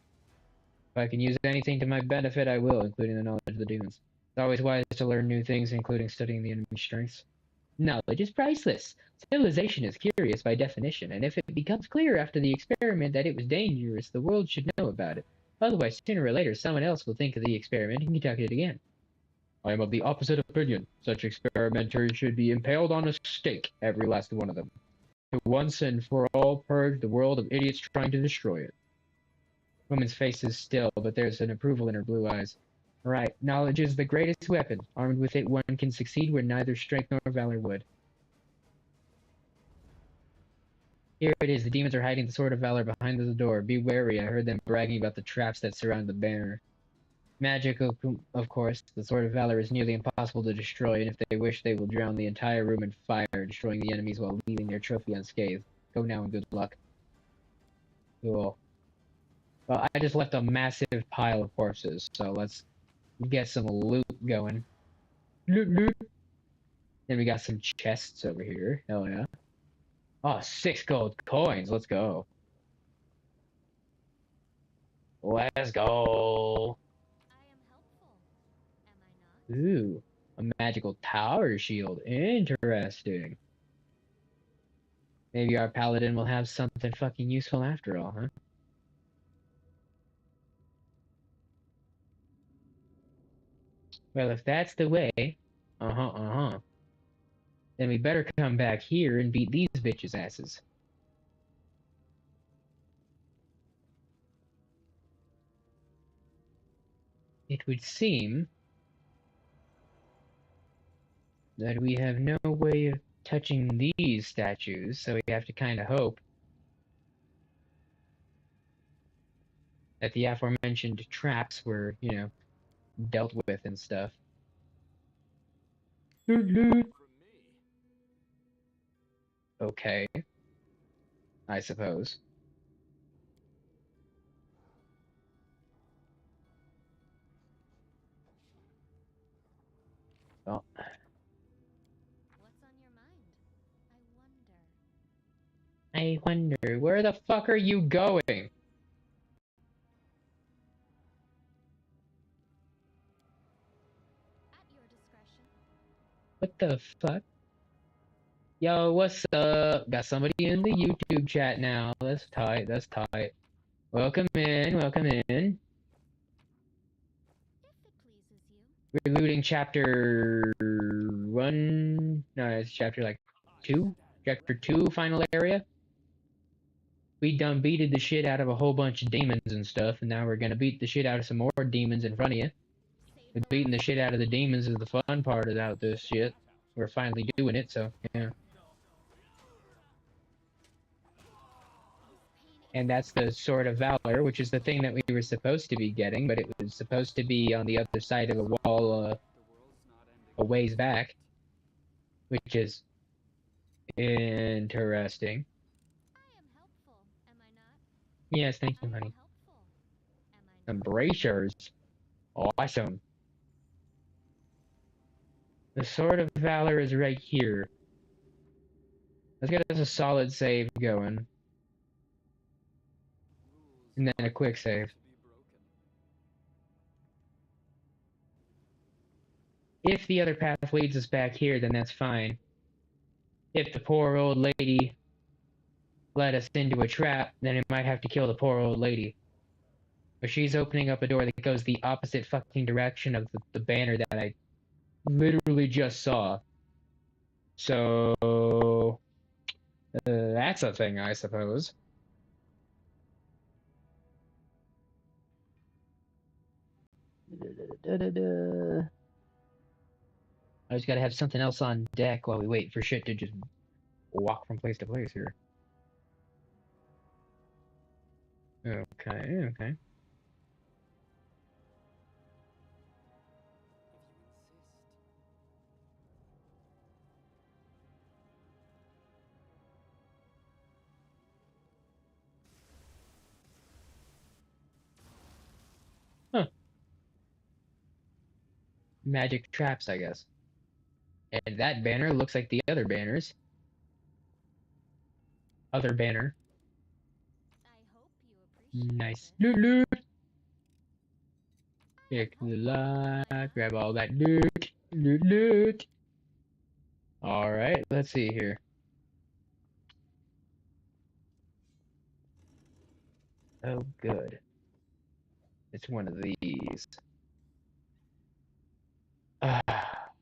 If I can use anything to my benefit, I will, including the knowledge of the demons. It's always wise to learn new things, including studying the enemy's strengths. Knowledge is priceless. Civilization is curious by definition, and if it becomes clear after the experiment that it was dangerous, the world should know about it. Otherwise, sooner or later, someone else will think of the experiment and conduct it again. I am of the opposite opinion. Such experimenters should be impaled on a stake, every last one of them, to once and for all purge the world of idiots trying to destroy it. Woman's face is still, but there's an approval in her blue eyes. Right, knowledge is the greatest weapon. Armed with it, one can succeed where neither strength nor valor would. Here it is. The demons are hiding the sword of valor behind the door. Be wary. I heard them bragging about the traps that surround the banner. Magic, of course. The sword of valor is nearly impossible to destroy, and if they wish, they will drown the entire room in fire, destroying the enemies while leaving their trophy unscathed. Go now and good luck. Cool. Well, I just left a massive pile of corpses, so let's get some loot going. Loot, loot. Then we got some chests over here. Hell yeah. Oh, 6 gold coins. Let's go. Let's go. I am helpful, am I not? Ooh, a magical tower shield. Interesting. Maybe our paladin will have something fucking useful after all, huh? Well, if that's the way, then we better come back here and beat these bitches' asses. It would seem that we have no way of touching these statues, so we have to kind of hope that the aforementioned traps were, you know, dealt with and stuff. From me. Okay, I suppose. Well, What's on your mind? I wonder. I wonder, where the fuck are you going? At your discretion. What the fuck? Yo, what's up? Got somebody in the YouTube chat now. That's tight, that's tight. Welcome in, welcome in. If it pleases you. We're looting chapter 1. No, it's chapter like 2? Chapter 2, final area. We done beated the shit out of a whole bunch of demons and stuff, and now we're gonna beat the shit out of some more demons in front of you. Save Beating the shit out of the demons is the fun part about this shit. We're finally doing it, so yeah. And that's the Sword of Valor, which is the thing that we were supposed to be getting, but it was supposed to be on the other side of the wall The world's not ending. a ways back, which is interesting. I am helpful, am I not? Yes, thank I you, am honey. helpful, am I not? Some bracers. Awesome. The Sword of Valor is right here. Let's get us a solid save going. Rules And then a aren't quick meant save. to be broken. If the other path leads us back here, then that's fine. If the poor old lady led us into a trap, then it might have to kill the poor old lady. But she's opening up a door that goes the opposite fucking direction of the banner that I literally just saw. So, that's a thing, I suppose. I just gotta have something else on deck while we wait for shit to just walk from place to place here. Okay, okay. Huh. Magic traps, I guess. And that banner looks like the other banners. Other banner. I hope you appreciate Nice. this. Loot, loot. I am Pick the helpful, am I lock. Grab not? all that loot. Loot, loot. Alright, let's see here. Oh, good. It's one of these. Ah,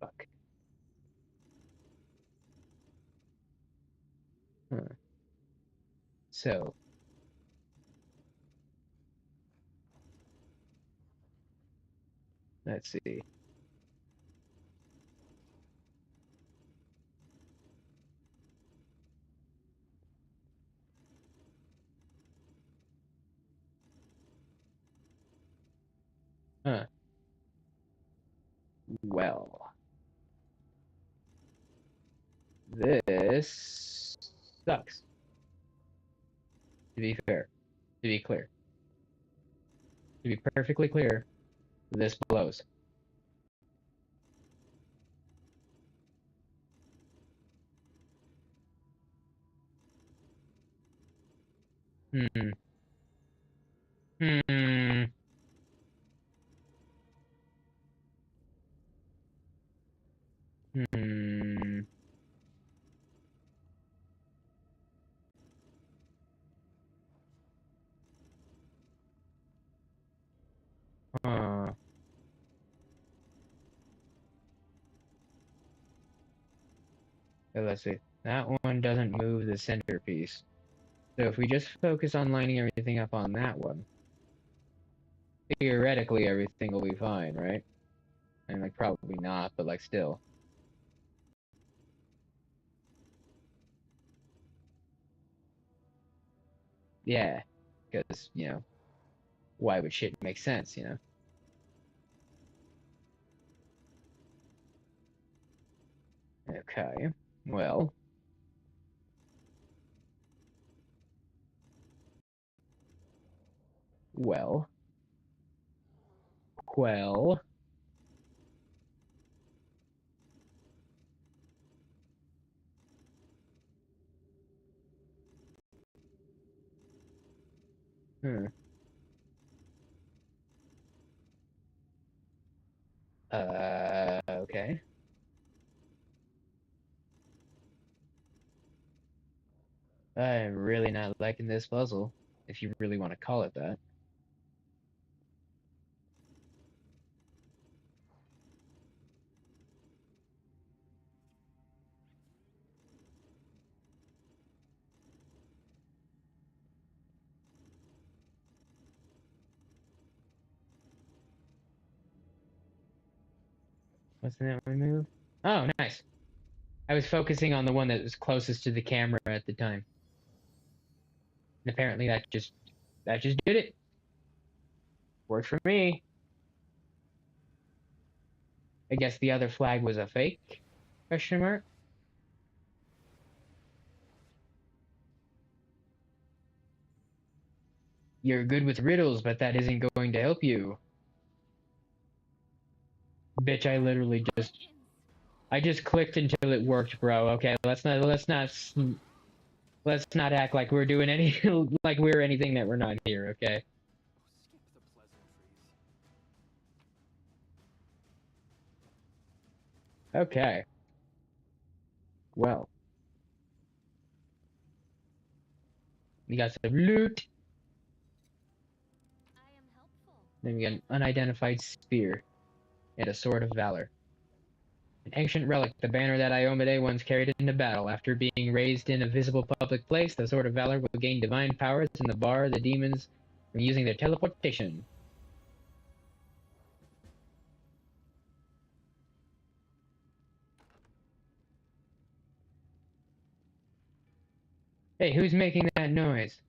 fuck. Huh. So, let's see. Huh. Well, this sucks. To be fair, to be clear, to be perfectly clear, this blows. Hmm. Hmm. Hmm. Huh. So let's see. That one doesn't move the centerpiece. So if we just focus on lining everything up on that one, theoretically everything will be fine, right? And like probably not, but like still. Yeah. Because, why would shit make sense, Okay. Well. Well. Well. Hmm. Okay. I'm really not liking this puzzle, if you really want to call it that. What's that one move? Oh, nice. I was focusing on the one that was closest to the camera at the time. And apparently that just did it. Worked for me. I guess the other flag was a fake? Question mark. You're good with riddles, but that isn't going to help you. Bitch, I just clicked until it worked, bro. Okay, let's not act like we're doing any like we're anything that we're not here, okay? Skip the pleasantries. Okay. Well, we got some loot. I am helpful. Then we got an unidentified spear and a sword of valor. An ancient relic, the banner that Iomede once carried into battle. After being raised in a visible public place, the sword of valor will gain divine powers and bar the demons from using their teleportation. Hey, who's making that noise?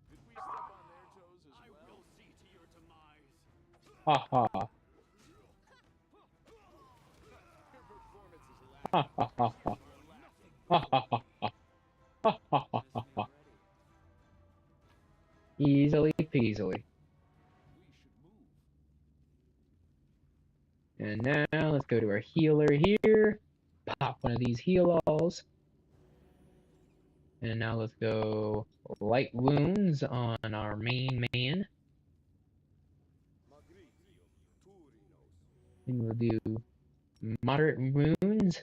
Did we step on their toes as I well? will see to your demise. Ha ha. Your performance is Ha lacking. ha ha ha. You are nothing Ha but ha ha ha. Ha ha ha ha ha. ready. Easily peasily. We should And now let's go to our healer here. Pop one of these heal-alls. And now let's go light wounds on our main man. And we'll do moderate wounds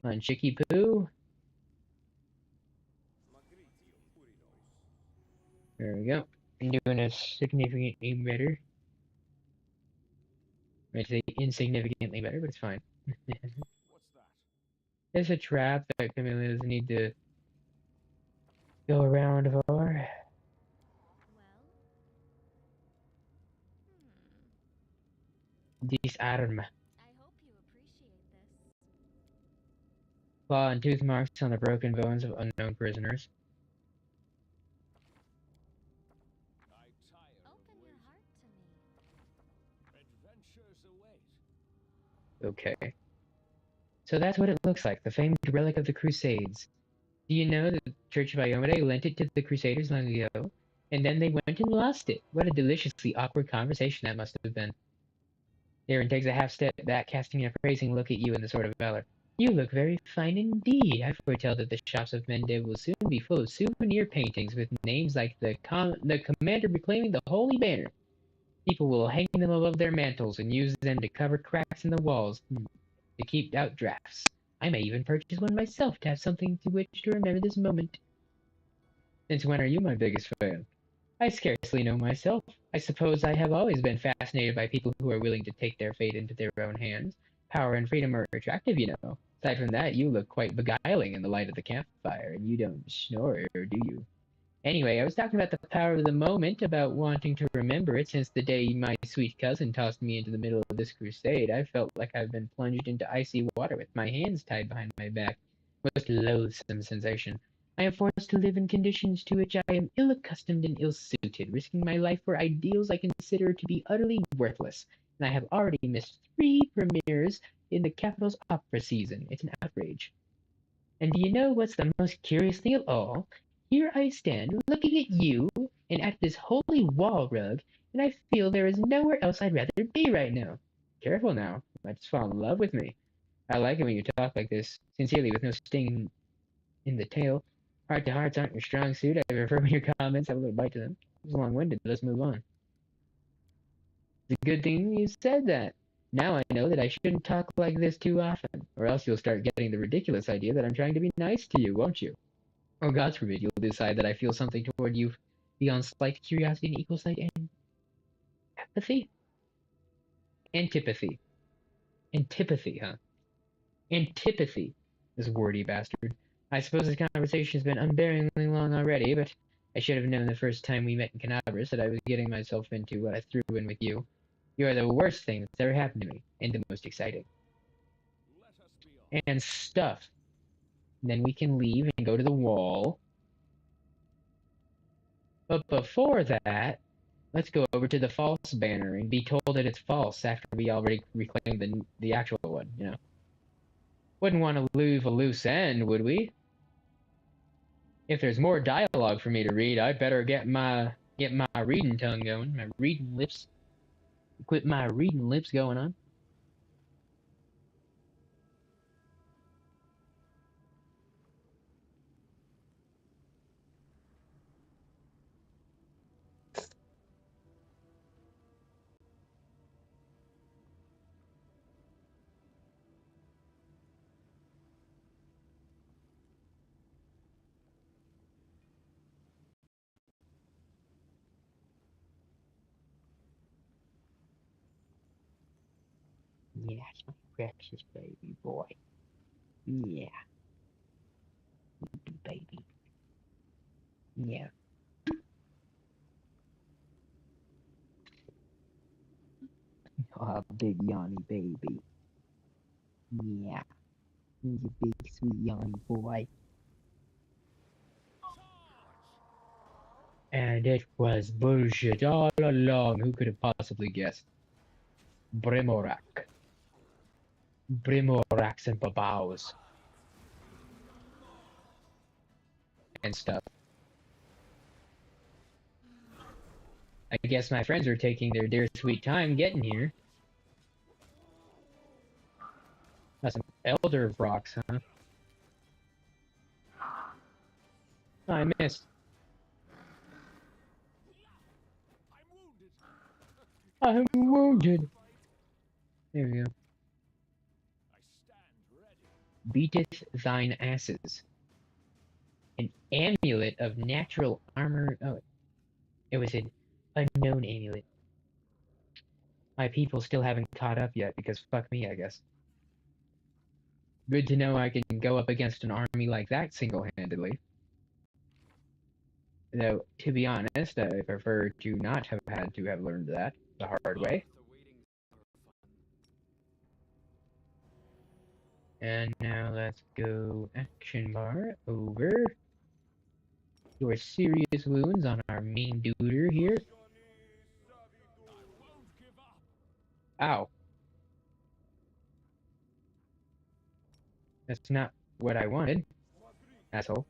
on Chicky Poo. There we go. I'm doing it significantly better. I'd say insignificantly better, but it's fine. What's that? It's a trap that Camilla doesn't need to go around for. Well? Disarm. I hope you appreciate this. Claw and tooth marks on the broken bones of unknown prisoners. I tire Open of your waiting. heart to me. Adventures await. Okay. So that's what it looks like, the famed relic of the Crusades. Do you know that the Church of Iomede lent it to the Crusaders long ago? And then they went and lost it. What a deliciously awkward conversation that must have been. Aaron takes a half step back, casting an appraising look at you in the sword of valor. You look very fine indeed. I foretell that the shops of Mende will soon be full of souvenir paintings with names like the commander reclaiming the holy banner. People will hang them above their mantles and use them to cover cracks in the walls to keep out drafts. I may even purchase one myself to have something to which to remember this moment. Since when are you my biggest fan? I scarcely know myself. I suppose I have always been fascinated by people who are willing to take their fate into their own hands. Power and freedom are attractive, you know. Aside from that, you look quite beguiling in the light of the campfire, and you don't snore, do you? Anyway, I was talking about the power of the moment, about wanting to remember it since the day my sweet cousin tossed me into the middle of this crusade. I felt like I've been plunged into icy water with my hands tied behind my back. Most loathsome sensation. I am forced to live in conditions to which I am ill accustomed and ill suited, risking my life for ideals I consider to be utterly worthless. And I have already missed 3 premieres in the capital's opera season. It's an outrage. And do you know what's the most curious thing of all? Here I stand, looking at you and at this holy wall rug, and I feel there is nowhere else I'd rather be right now. Careful now, you might just fall in love with me. I like it when you talk like this, sincerely, with no sting in the tail. Heart to hearts aren't your strong suit. I prefer when your comments have a little bite to them. It's long-winded. Let's move on. It's a good thing you said that. Now I know that I shouldn't talk like this too often, or else you'll start getting the ridiculous idea that I'm trying to be nice to you, won't you? Or God forbid you'll decide that I feel something toward you beyond slight curiosity and equal slight empathy? Antipathy. Antipathy, huh? Antipathy. This wordy bastard. I suppose this conversation has been unbearingly long already, but I should have known the first time we met in Canabras that I was getting myself into what I threw in with you. You are the worst thing that's ever happened to me, and the most exciting. Let us be off. And stuff. And then we can leave and go to the wall. But before that, let's go over to the false banner and be told that it's false after we already reclaimed the actual one, you know. Wouldn't want to leave a loose end, would we? If there's more dialogue for me to read, I'd better get my reading tongue going, my reading lips. Quit my reading lips going on. Yeah, it's my precious baby boy. Yeah, baby. Yeah. Oh, big yawny baby. Yeah. He's a big sweet yawny boy. And it was bullshit all along. Who could have possibly guessed? Brimorak. Brimoraks and babaus. And stuff. I guess my friends are taking their dear sweet time getting here. Elder rocks, huh? Oh, I missed. I'm wounded. I'm wounded. There we go. I stand ready. Beateth thine asses. An amulet of natural armor. Oh, it was an unknown amulet. My people still haven't caught up yet because fuck me, I guess. Good to know I can go up against an army like that single-handedly. Though, to be honest, I prefer to not have had to have learned that the hard way. And now let's go action bar over your serious wounds on our main duder here. I won't give up. Ow. That's not what I wanted, asshole.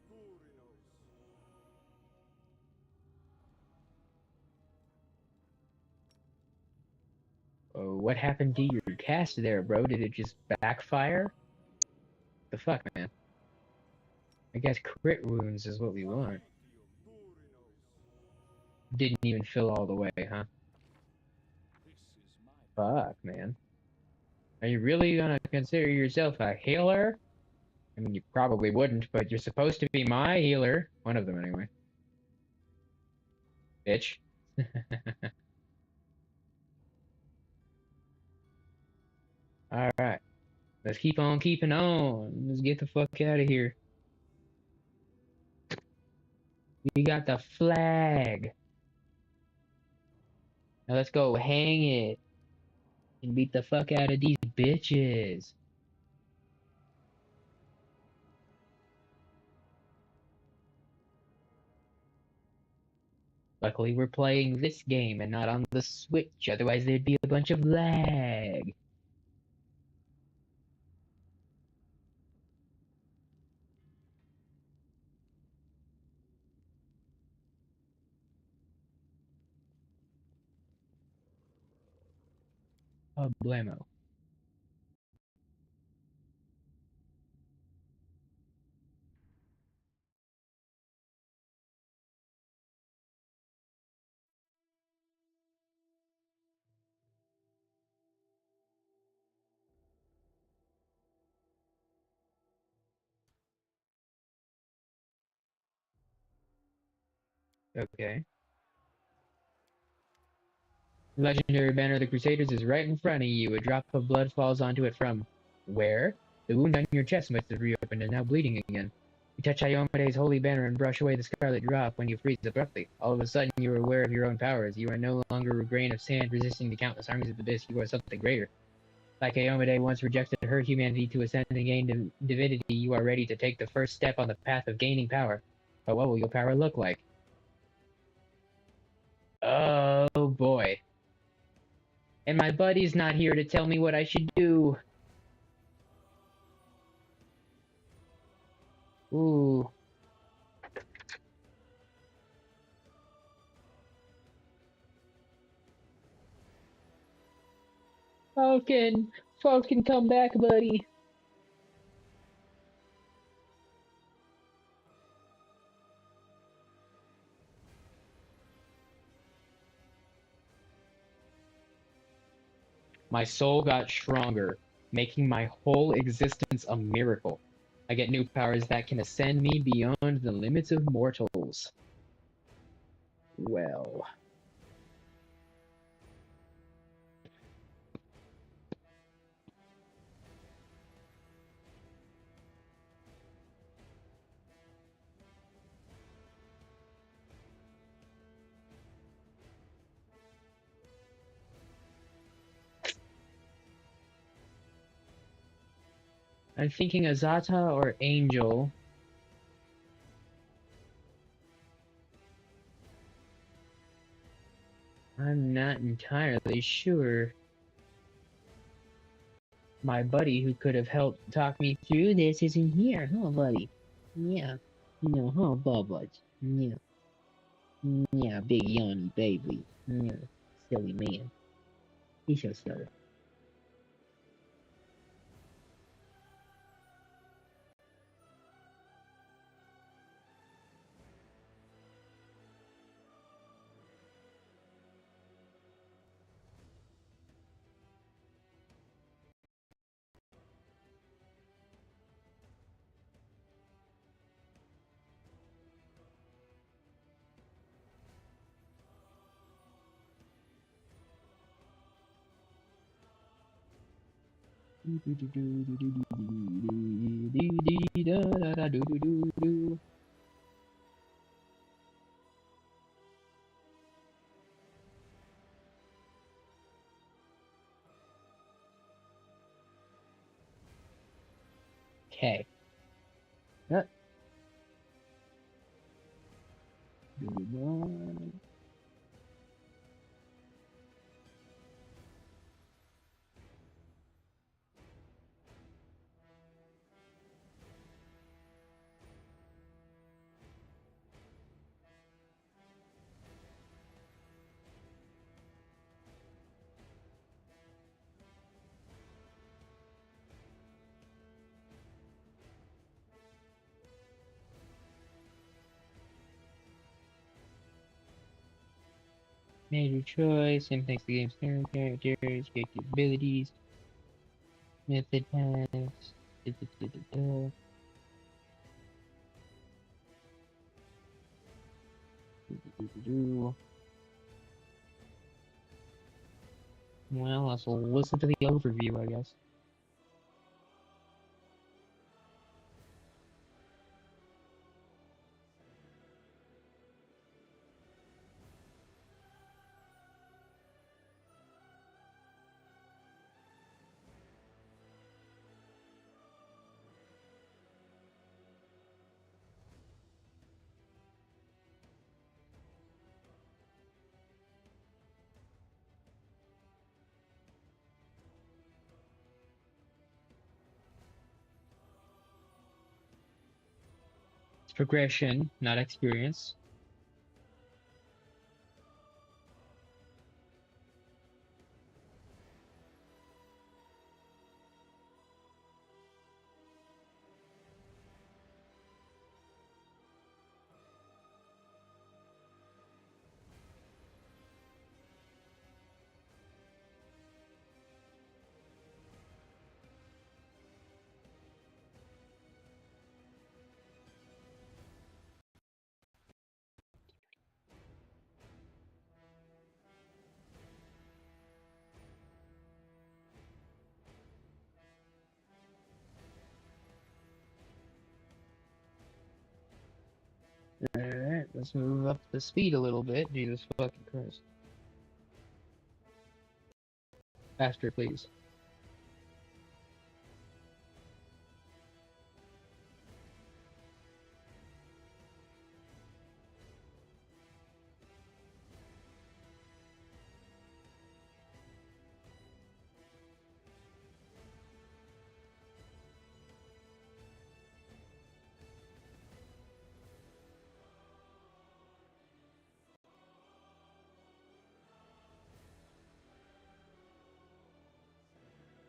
Oh, what happened to your cast there, bro? Did it just backfire? The fuck, man? I guess crit wounds is what we want. Didn't even fill all the way, huh? Fuck, man. Are you really gonna consider yourself a healer? I mean, you probably wouldn't, but you're supposed to be my healer. One of them, anyway. Bitch. Alright. Let's keep on keeping on. Let's get the fuck out of here. We got the flag. Now let's go hang it. And beat the fuck out of these bitches. Luckily, we're playing this game and not on the Switch, otherwise there'd be a bunch of lag. Problemo. Okay. Legendary Banner of the Crusaders is right in front of you. A drop of blood falls onto it from where? The wound on your chest must have reopened and now bleeding again. You touch Iomede's holy banner and brush away the scarlet drop when you freeze abruptly. All of a sudden, you are aware of your own powers. You are no longer a grain of sand resisting the countless armies of the abyss. You are something greater. Like Iomede once rejected her humanity to ascend and gain divinity, you are ready to take the first step on the path of gaining power. But what will your power look like? Oh boy. And my buddy's not here to tell me what I should do. Ooh. Falcon! Falcon, come back, buddy! My soul got stronger, making my whole existence a miracle. I get new powers that can ascend me beyond the limits of mortals. Well. I'm thinking Azata or Angel. I'm not entirely sure. My buddy who could have helped talk me through this isn't here, huh, buddy? Yeah. No, huh, Bubba? Yeah. Yeah, big yawny baby. Yeah. Silly man. He's so silly. Okay. Made your choice. Same thanks to the game's characters, get the abilities, method pass. Well, let's listen to the overview, I guess. It's progression, not experience. Alright, let's move up the speed a little bit. Jesus fucking Christ. Faster, please.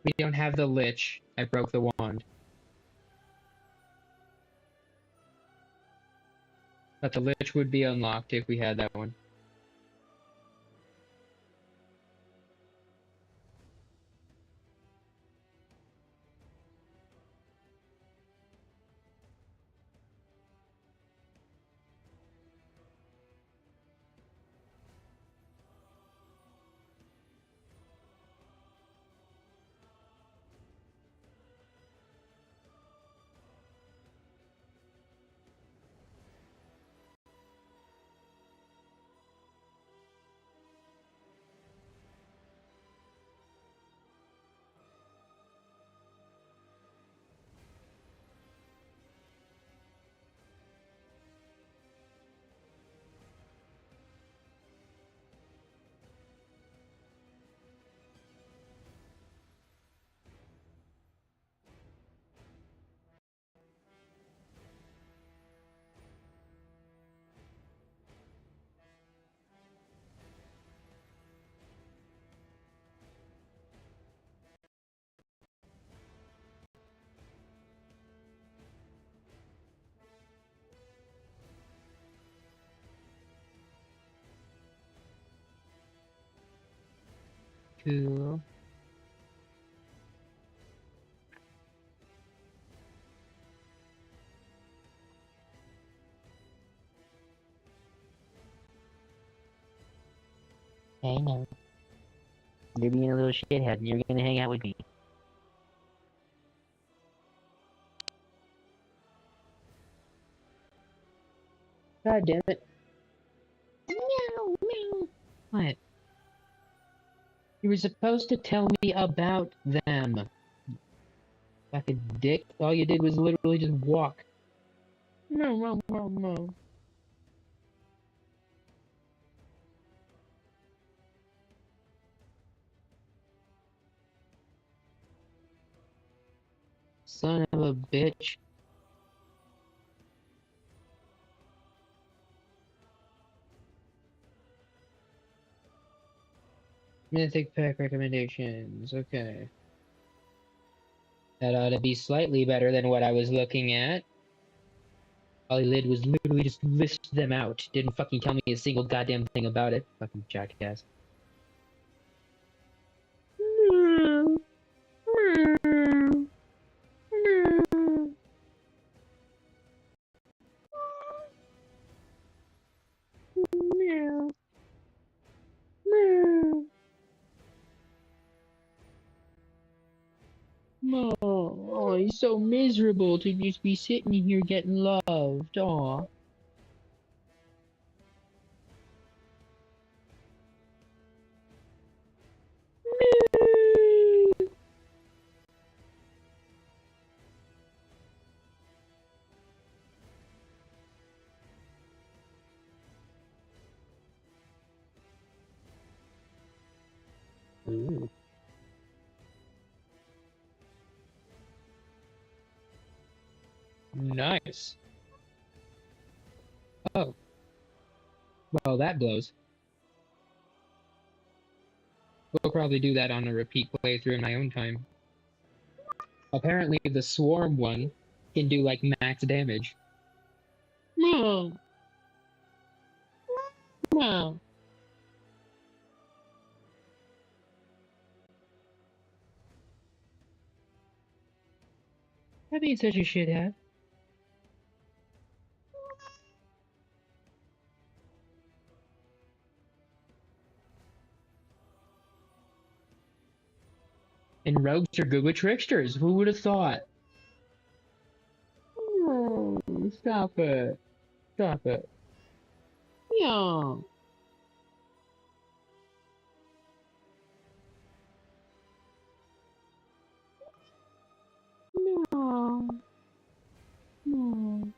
We don't have the Lich. I broke the wand. But the Lich would be unlocked if we had that one. Cool. I know. You're being a little shithead and you're gonna hang out with me. God damn it. Meow, meow. What? You were supposed to tell me about them. Fucking dick. All you did was literally just walk. No, no, no, no. Son of a bitch. Mythic pack recommendations. Okay. That ought to be slightly better than what I was looking at. All he did was literally just list them out. Didn't fucking tell me a single goddamn thing about it. Fucking jackass. Oh, he's so miserable to just be sitting here getting loved. Aw. Ooh. Nice. Oh. Well, that blows. We'll probably do that on a repeat playthrough in my own time. Apparently, the swarm one can do, like, max damage. No. No. That ain't such a shithead. And rogues are good with tricksters. Who would have thought? Oh, stop it. Stop it. No. No. No.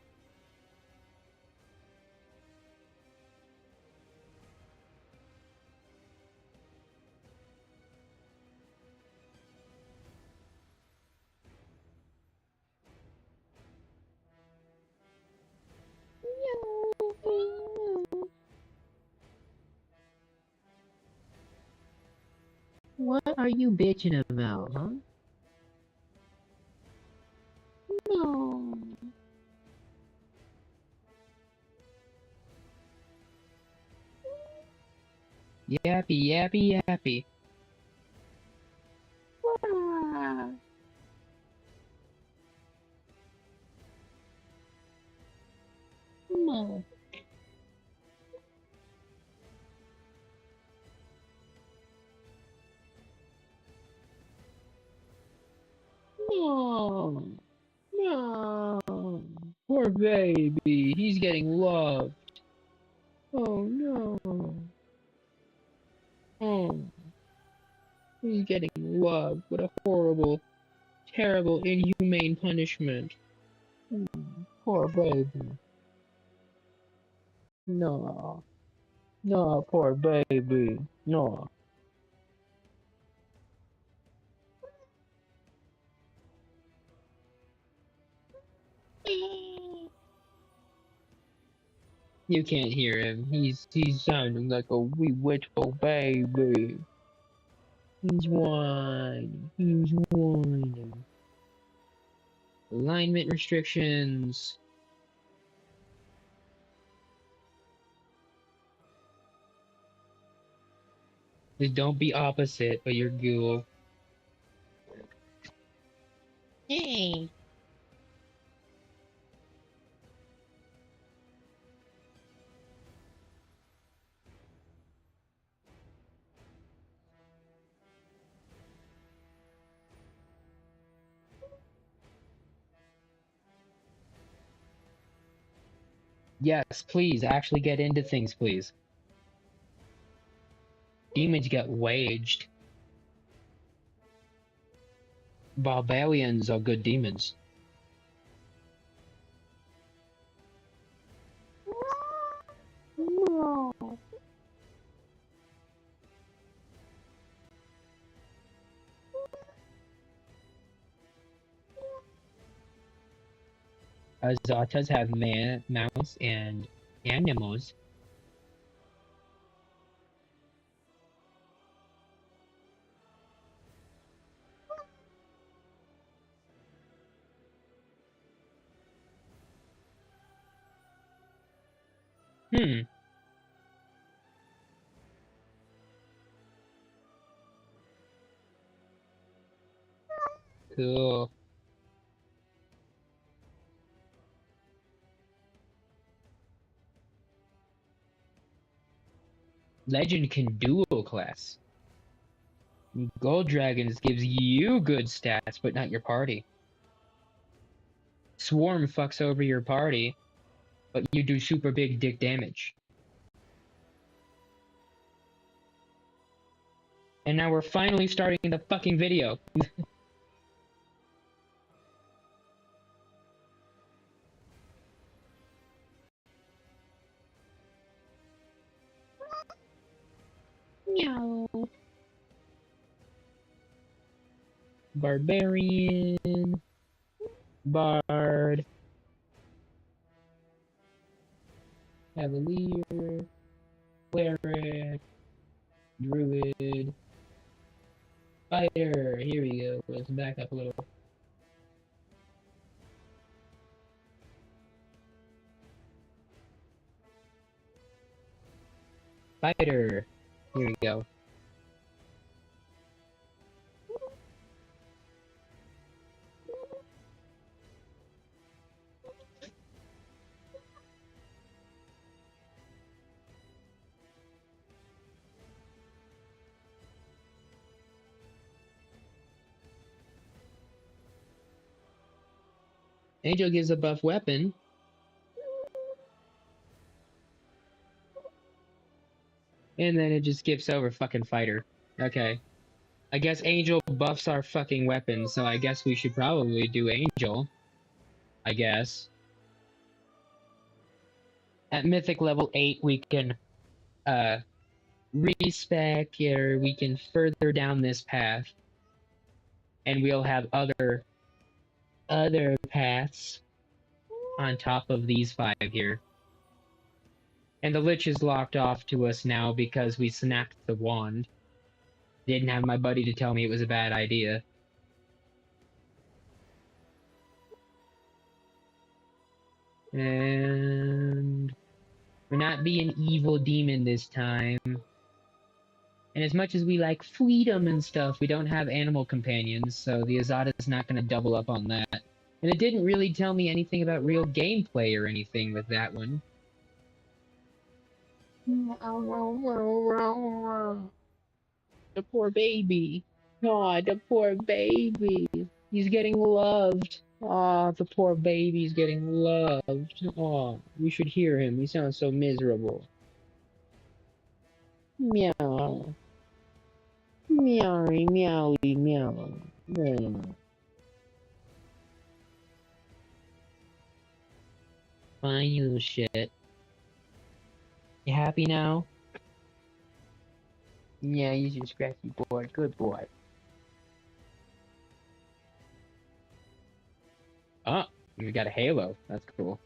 What are you bitching about, huh? No. Yappy, yappy, yappy. Ah. No. No. No. Poor baby. He's getting loved. Oh no. Oh. He's getting loved. What a horrible, terrible, inhumane punishment. Hmm, poor baby. No. No, poor baby. No. You can't hear him. He's sounding like a wee witchful baby. He's whining. He's whining. Alignment restrictions. Just don't be opposite, but you're ghoul. Yay! Yes, please, actually get into things, please. Demons get waged. Barbarians are good demons. Azotas have mounts and animals. Hmm. Cool. Legend can dual class. Gold Dragons gives you good stats, but not your party. Swarm fucks over your party, but you do super big dick damage. And now we're finally starting the fucking video. Meow. Barbarian. Bard. Cavalier. Cleric. Druid. Fighter. Here we go. Let's back up a little. Fighter. Here we go. Angel gives a buff weapon. And then it just skips over fucking fighter. Okay. I guess Angel buffs our fucking weapons, so I guess we should probably do Angel. I guess. At Mythic level 8, we can, respec, or we can further down this path. And we'll have other paths on top of these 5 here. And the Lich is locked off to us now because we snapped the wand. Didn't have my buddy to tell me it was a bad idea. And we're not being evil demon this time. And as much as we like freedom and stuff, we don't have animal companions, so the Azada's not going to double up on that. And it didn't really tell me anything about real gameplay or anything with that one. The poor baby. Aw, the poor baby. He's getting loved. Aw, the poor baby's getting loved. Aw, you should hear him. He sounds so miserable. Meow. Meowy, meowy, meow. Fine, you little shit. You happy now? Yeah, you just scratchy boy. Good boy. Oh, we got a halo. That's cool.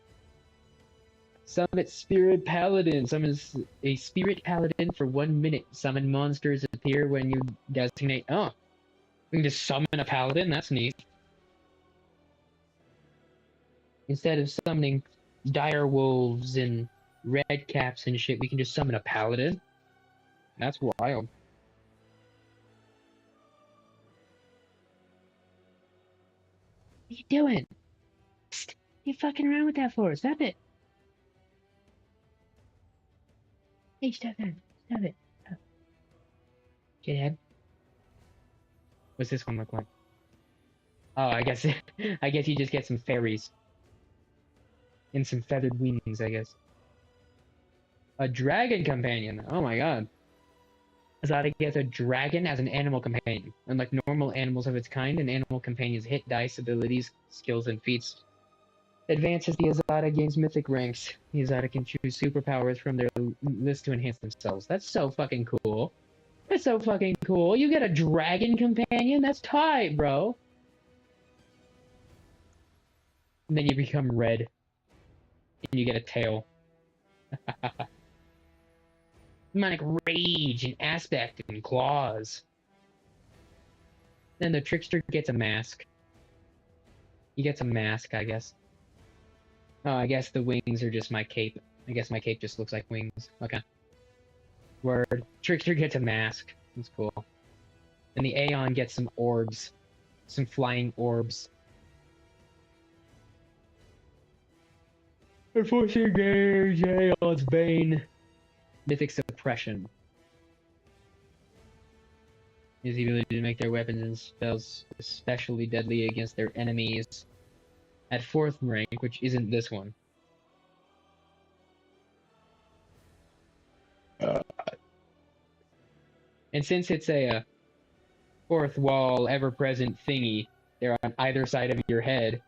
Summon Spirit Paladin. Summon a Spirit Paladin for 1 minute. Summon monsters appear when you designate. Oh, we can just summon a Paladin? That's neat. Instead of summoning dire wolves and red caps and shit, we can just summon a Paladin? That's wild. What are you doing? Psst, you fucking around with that for? Stop it. Hey, stop that. Stop it. Stop. Shithead. What's this one look like? Oh, I guess I guess you just get some fairies. And some feathered wings, I guess. A dragon companion. Oh my god. Azada gets a dragon as an animal companion. Unlike normal animals of its kind, an animal companion's hit dice, abilities, skills, and feats advances the Azada gains mythic ranks. The Azada can choose superpowers from their list to enhance themselves. That's so fucking cool. That's so fucking cool. You get a dragon companion? That's tight, bro. And then you become red. And you get a tail. Demonic rage and aspect and claws. Then the trickster gets a mask. He gets a mask, I guess. Oh, I guess the wings are just my cape. I guess my cape just looks like wings. Okay. Word. Trickster gets a mask. That's cool. And the Aeon gets some orbs. Some flying orbs. Enforcing Gauge, Aeon's Bane. Mythic Suppression. Is the ability to make their weapons and spells especially deadly against their enemies at 4th rank, which isn't this one. And since it's a fourth wall, ever-present thingy, they're on either side of your head,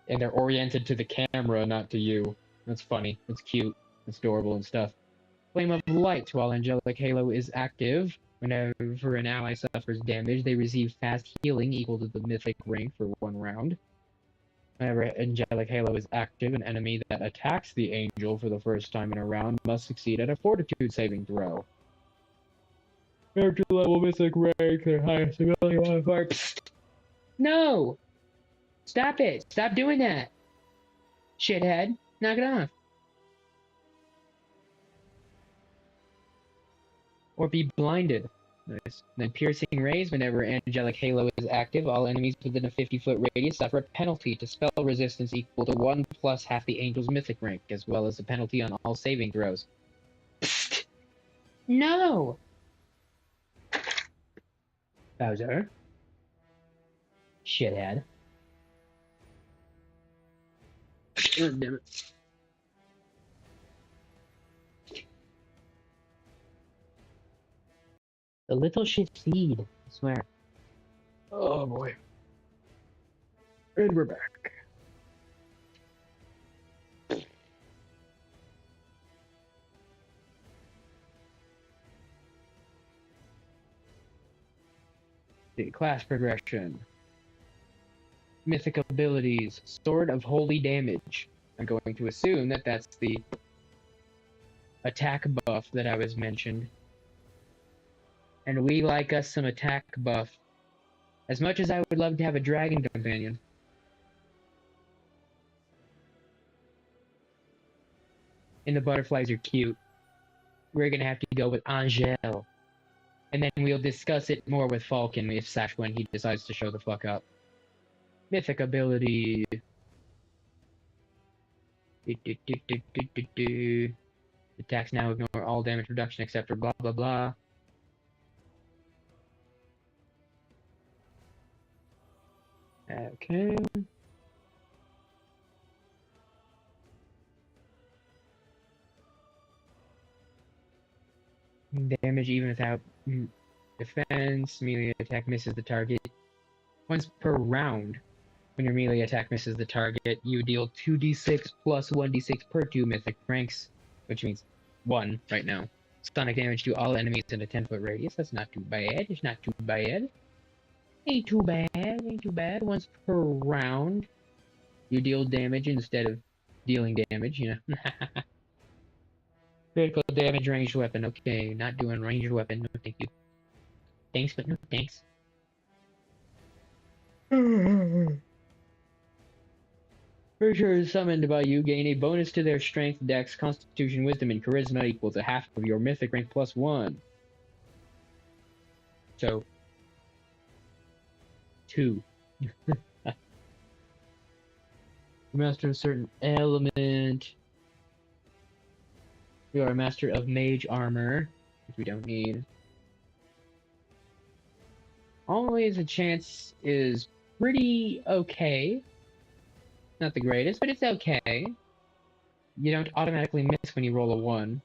and they're oriented to the camera, not to you. That's funny. It's cute. It's adorable and stuff. Flame of Light. While Angelic Halo is active, whenever an ally suffers damage, they receive fast healing equal to the mythic rank for 1 round. Whenever Angelic Halo is active, an enemy that attacks the angel for the first time in a round must succeed at a Fortitude saving throw. Character level mythic rank, their highest ability modifier. Psst. No! Stop it! Stop doing that! Shithead. Knock it off. Or be blinded. Nice. Then Piercing Rays. Whenever Angelic Halo is active, all enemies within a 50-foot radius suffer a penalty to spell resistance equal to 1 plus half the angel's mythic rank, as well as a penalty on all saving throws. Psst. No! Bowser. Shithead. Oh, damn it. The little shit seed, I swear. Oh boy. And we're back. The class progression. Mythic abilities. Sword of Holy Damage. I'm going to assume that that's the attack buff that I was mentioned. And we like us some attack buff. As much as I would love to have a dragon companion. And the butterflies are cute. We're gonna have to go with Angel. And then we'll discuss it more with Falcon if when he decides to show the fuck up. Mythic ability. Attacks now ignore all damage reduction except for blah blah blah. Okay. Damage even without defense. Melee attack misses the target. Once per round. When your melee attack misses the target, you deal 2d6 plus 1d6 per 2 mythic ranks, which means 1 right now. Sonic damage to all enemies in a 10-foot radius. That's not too bad. It's not too bad. Ain't too bad. Ain't too bad. Once per round, you deal damage instead of dealing damage, you know. Critical damage ranged weapon. Okay, not doing ranged weapon. No, thank you. Thanks, but no thanks. Creatures summoned by you gain a bonus to their strength, dex, constitution, wisdom, and charisma equal to half of your mythic rank plus 1. So, 2. Master of a certain element. You are a master of mage armor, which we don't need. Always a chance is pretty okay. Not the greatest, but it's okay. You don't automatically miss when you roll a 1.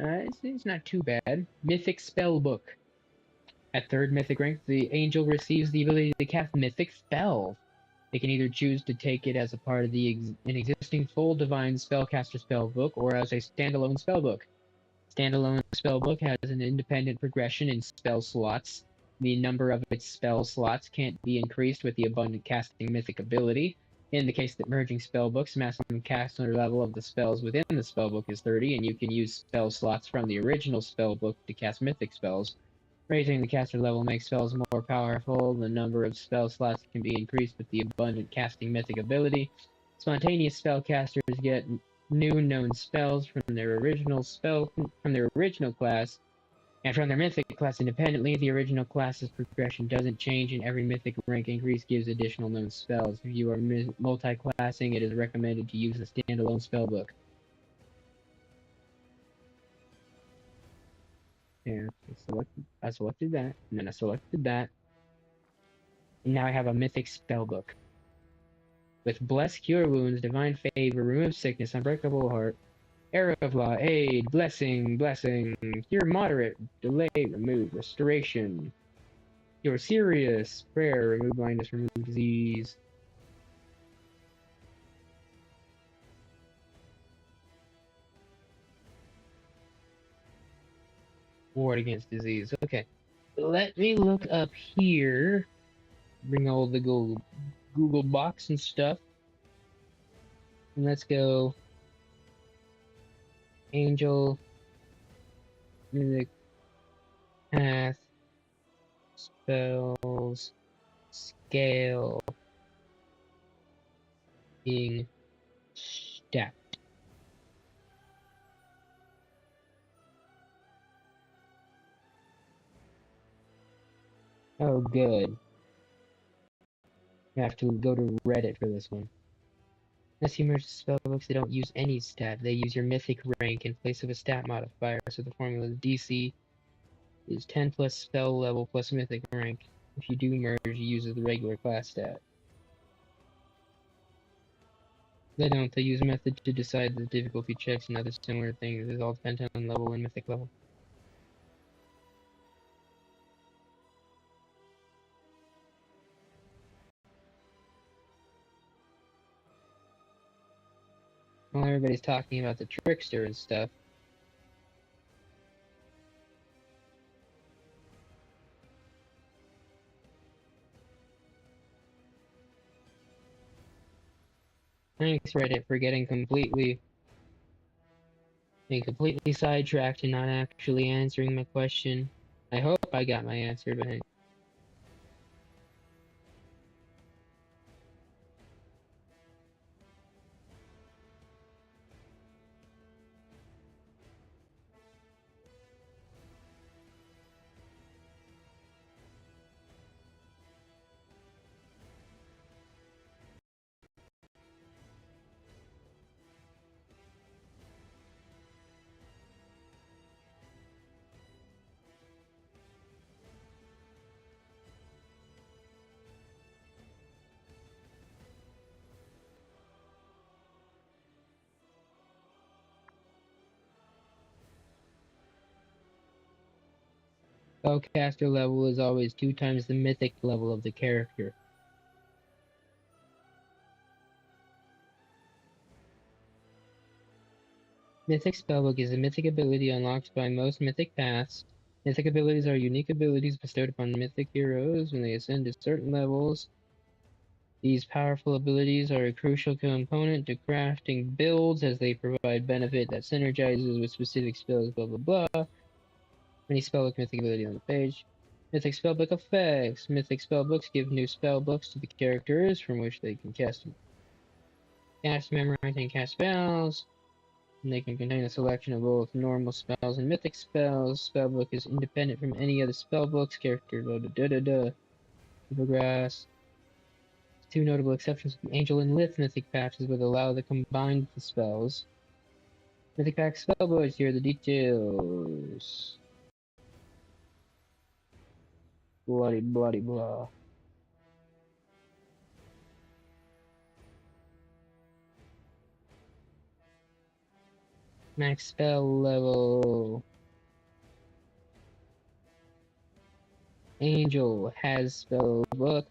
It's not too bad. Mythic Spellbook. At 3rd mythic rank, the angel receives the ability to cast mythic spells. They can either choose to take it as a part of an existing full divine spellcaster spellbook or as a standalone spellbook. Standalone spellbook has an independent progression in spell slots. The number of its spell slots can't be increased with the abundant casting mythic ability. In the case that merging spellbooks, maximum caster level of the spells within the spellbook is 30, and you can use spell slots from the original spellbook to cast mythic spells. Raising the caster level makes spells more powerful. The number of spell slots can be increased with the abundant casting mythic ability. Spontaneous spellcasters get new known spells from their original class and from their mythic class independently. The original class's progression doesn't change, and every mythic rank increase gives additional known spells. If you are multi-classing, it is recommended to use a standalone spellbook. Yeah, I selected that, and then I selected that, and now I have a mythic spellbook. With Bless, Cure Wounds, Divine Favor, Remove Sickness, Unbreakable Heart, Arrow of Law, Aid, Blessing, Cure Moderate, Delay, Remove, Restoration, Cure Serious, Prayer, Remove Blindness, Remove Disease. Ward against disease. Okay. Let me look up here. Bring all the Google box and stuff. And let's go Angel, Mythic Path, Spells, Scale, being Stat. Oh, good. I have to go to Reddit for this one. Unless you merge spellbooks, they don't use any stat. They use your mythic rank in place of a stat modifier, so the formula is DC is 10 plus spell level plus mythic rank. If you do merge, you use the regular class stat. They don't. They use a method to decide the difficulty checks and other similar things. It all depends on level and mythic level. While everybody's talking about the trickster and stuff, thanks Reddit for getting completely sidetracked and not actually answering my question. I hope I got my answer, but hey. Spellcaster level is always 2 times the mythic level of the character. Mythic Spellbook is a mythic ability unlocked by most mythic paths. Mythic abilities are unique abilities bestowed upon mythic heroes when they ascend to certain levels. These powerful abilities are a crucial component to crafting builds as they provide benefit that synergizes with specific spells, blah blah blah. Many spellbook mythic ability on the page. Mythic spellbook effects. Mythic spellbooks give new spellbooks to the characters from which they can memorize, and cast spells. And they can contain a selection of both normal spells and mythic spells. Spellbook is independent from any other spellbooks. Character Grass. Two notable exceptions: the Angel and Lith mythic patches would allow the combined the spells. Mythic pack spellbooks, here are the details. Bloody blah. Max spell level. Angel has spell book.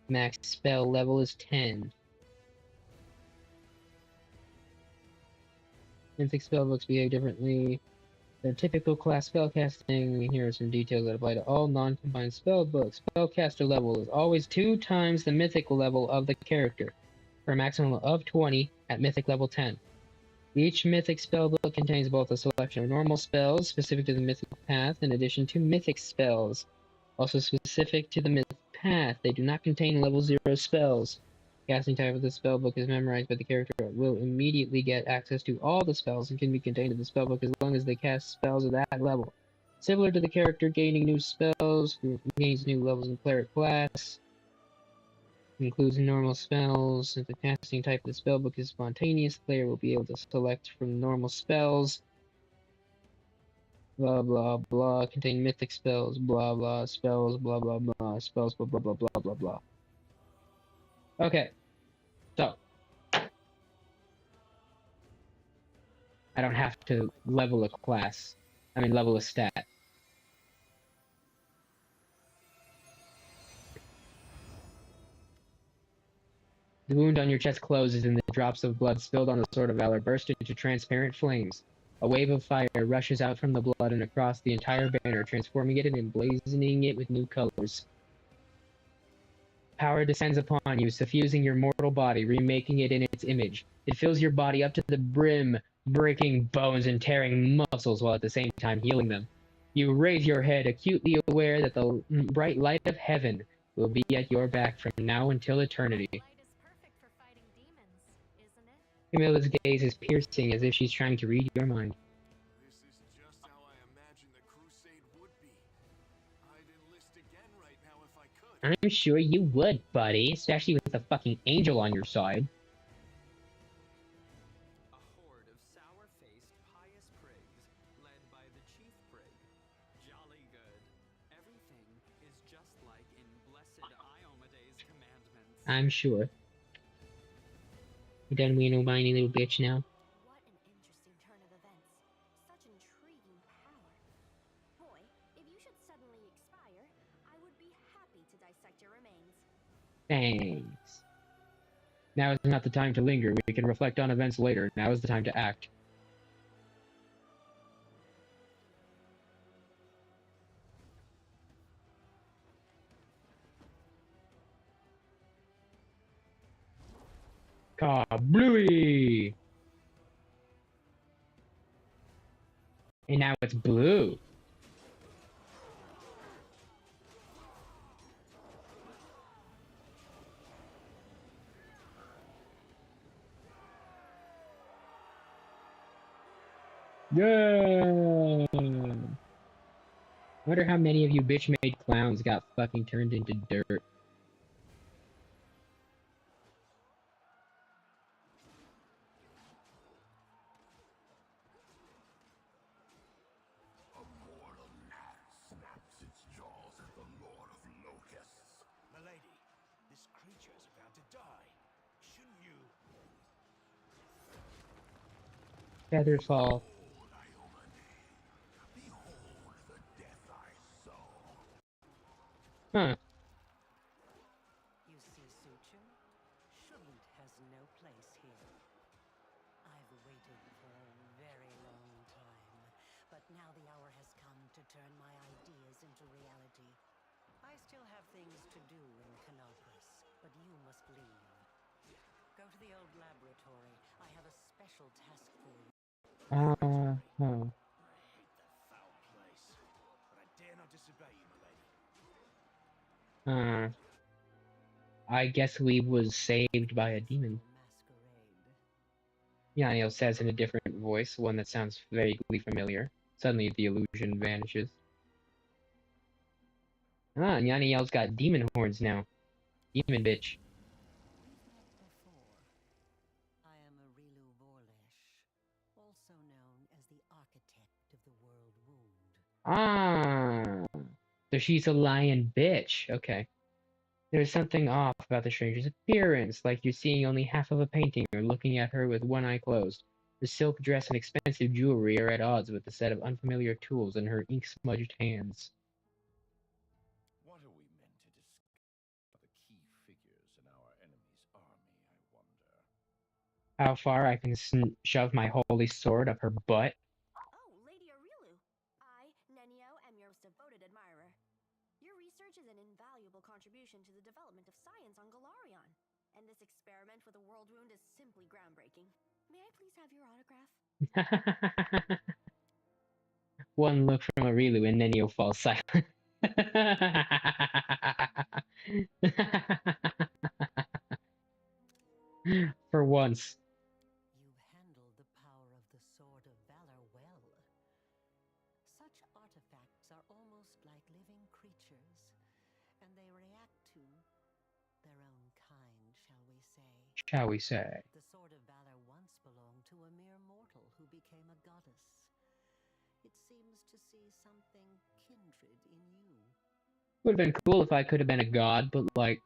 Max spell level is 10. Mythic spellbooks behave differently than typical class spellcasting. Here are some details that apply to all non-combined spellbooks. Spellcaster level is always 2 times the mythical level of the character, for a maximum of 20 at mythic level 10. Each mythic spellbook contains both a selection of normal spells specific to the mythic path in addition to mythic spells. Also specific to the mythic path, they do not contain level 0 spells. Casting type of the spellbook is memorized by the character will immediately get access to all the spells and can be contained in the spellbook as long as they cast spells at that level. Similar to the character gaining new spells, gains new levels in cleric class, includes normal spells. If the casting type of the spellbook is spontaneous, the player will be able to select from normal spells. Blah blah blah. Contain mythic spells. Blah blah spells. Blah blah blah spells. Blah blah blah blah blah blah. Okay, so I don't have to level a class. I mean, level a stat. The wound on your chest closes, and the drops of blood spilled on the Sword of Valor burst into transparent flames. A wave of fire rushes out from the blood and across the entire banner, transforming it and emblazoning it with new colors. Power descends upon you, suffusing your mortal body, remaking it in its image. It fills your body up to the brim, breaking bones and tearing muscles while at the same time healing them. You raise your head, acutely aware that the bright light of heaven will be at your back from now until eternity. Light is perfect for fighting demons, isn't it? Camilla's gaze is piercing, as if she's trying to read your mind. This is just how I imagined the crusade would be. I'd enlist again right now if I could. I'm sure you would, buddy, especially with the fucking angel on your side. A horde of sour-faced, pious prigs, led by the chief prig. Jolly good. Everything is just like in blessed Iomede's commandments. I'm sure. You done being a whiny little bitch now? What an interesting turn of events. Such intriguing power. Boy, if you should suddenly expire, I would be happy to dissect your remains. Thanks. Now is not the time to linger. We can reflect on events later. Now is the time to act. Kablooey! And now it's blue. Yeah. Wonder how many of you bitch-made clowns got fucking turned into dirt. A mortal gnat snaps its jaws at the Lord of Locusts. Milady, this creature is about to die. Shouldn't you? Feathers fall. Behold, Iomede. Behold the death I sow. Huh. You see, Suture? Shouldn't has no place here. I've waited for a very long time, but now the hour has come to turn my ideas into reality. I still have things to do in Canopus, but you must leave. Go to the old laboratory. I have a special task for you. Huh. I hate that foul place, but I dare not disobey you, milady. I guess we was saved by a demon. Masquerade. Yaniel says in a different voice, one that sounds vaguely familiar. Suddenly the illusion vanishes. Ah, Yaniel's got demon horns now. Demon bitch. We've met before. I am Arilu Vorlesh, also known as the architect of the world wound. Ah, so she's a lion bitch. Okay. There's something off about the stranger's appearance, like you're seeing only half of a painting or looking at her with one eye closed. Her silk dress and expensive jewelry are at odds with the set of unfamiliar tools in her ink-smudged hands. What are we meant to discover? The key figures in our enemy's army, I wonder. How far I can shove my holy sword up her butt? Oh, Lady Aurilu. I, Nenio, am your most devoted admirer. Your research is an invaluable contribution to the development of science on Galarion. And this experiment with a world wound is simply groundbreaking. May I please have your autograph? One look from Aurilu and Nenio falls silent. For once. You handled the power of the Sword of Valor well. Such artifacts are almost like living creatures, and they react to their own kind, shall we say. Shall we say. The Sword of Valor once belonged to a mere mortal who became a goddess. It seems to see something kindred in you. Would have been cool if I could have been a god, but like,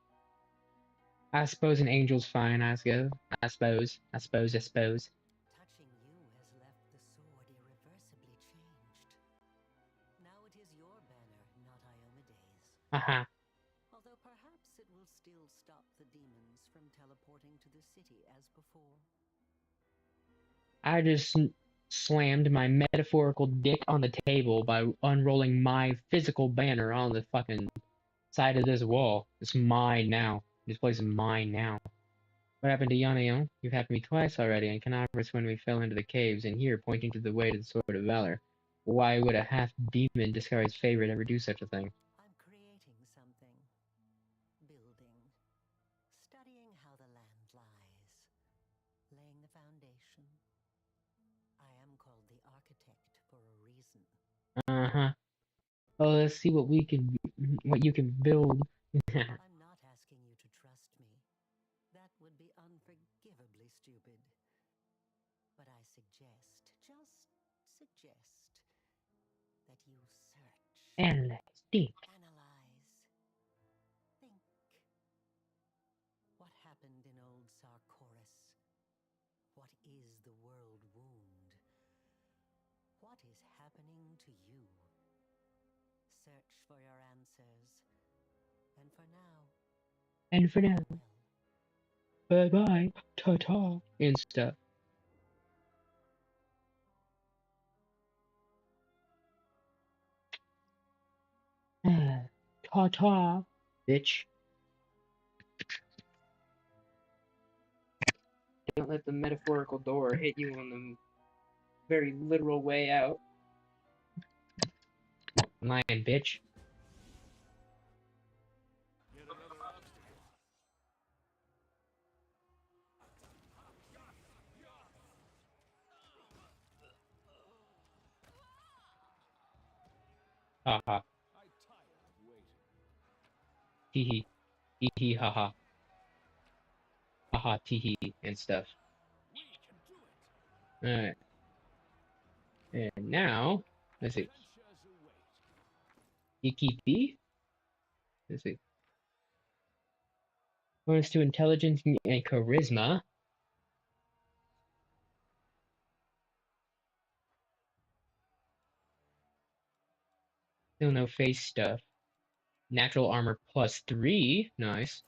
I suppose an angel's fine, I suppose. I suppose. Touching you has left the sword irreversibly changed. Now it is your banner, not Iomede's. Uh-huh. Although perhaps it will still stop the demons from teleporting to the city as before. I just slammed my metaphorical dick on the table by unrolling my physical banner on the fucking side of this wall. It's mine now. This place is mine now. What happened to Yaneo? You've happened to me twice already, and Canaveras when we fell into the caves, and here, pointing to the way to the Sword of Valor. Why would a half-demon disguised favorite ever do such a thing? I'm creating something. Building. Studying how the land lies. Laying the foundation. I am called the architect for a reason. Uh-huh. Oh, let's see what you can build. I'm not asking you to trust me. That would be unforgivably stupid. But I suggest, just suggest, that you search. Analyze, think. Analyze. Think. What happened in old Sarkoris? What is the world wound? What is happening to you? Search for your answers. And for now. And for now, Well. bye-bye, ta-ta, and stuff. Ta-ta, bitch. Don't let the metaphorical door hit you on the very literal way out. Lying, bitch. Yet another obstacle. Haha. I tire of waiting. Tee hee. Hee hee haha. Haha tee hee and stuff. We can do it. Alright. And now, let's see. Adventures await. EKP? Let's see. Bonus to intelligence and charisma. Still no face stuff. Natural armor +3. Nice.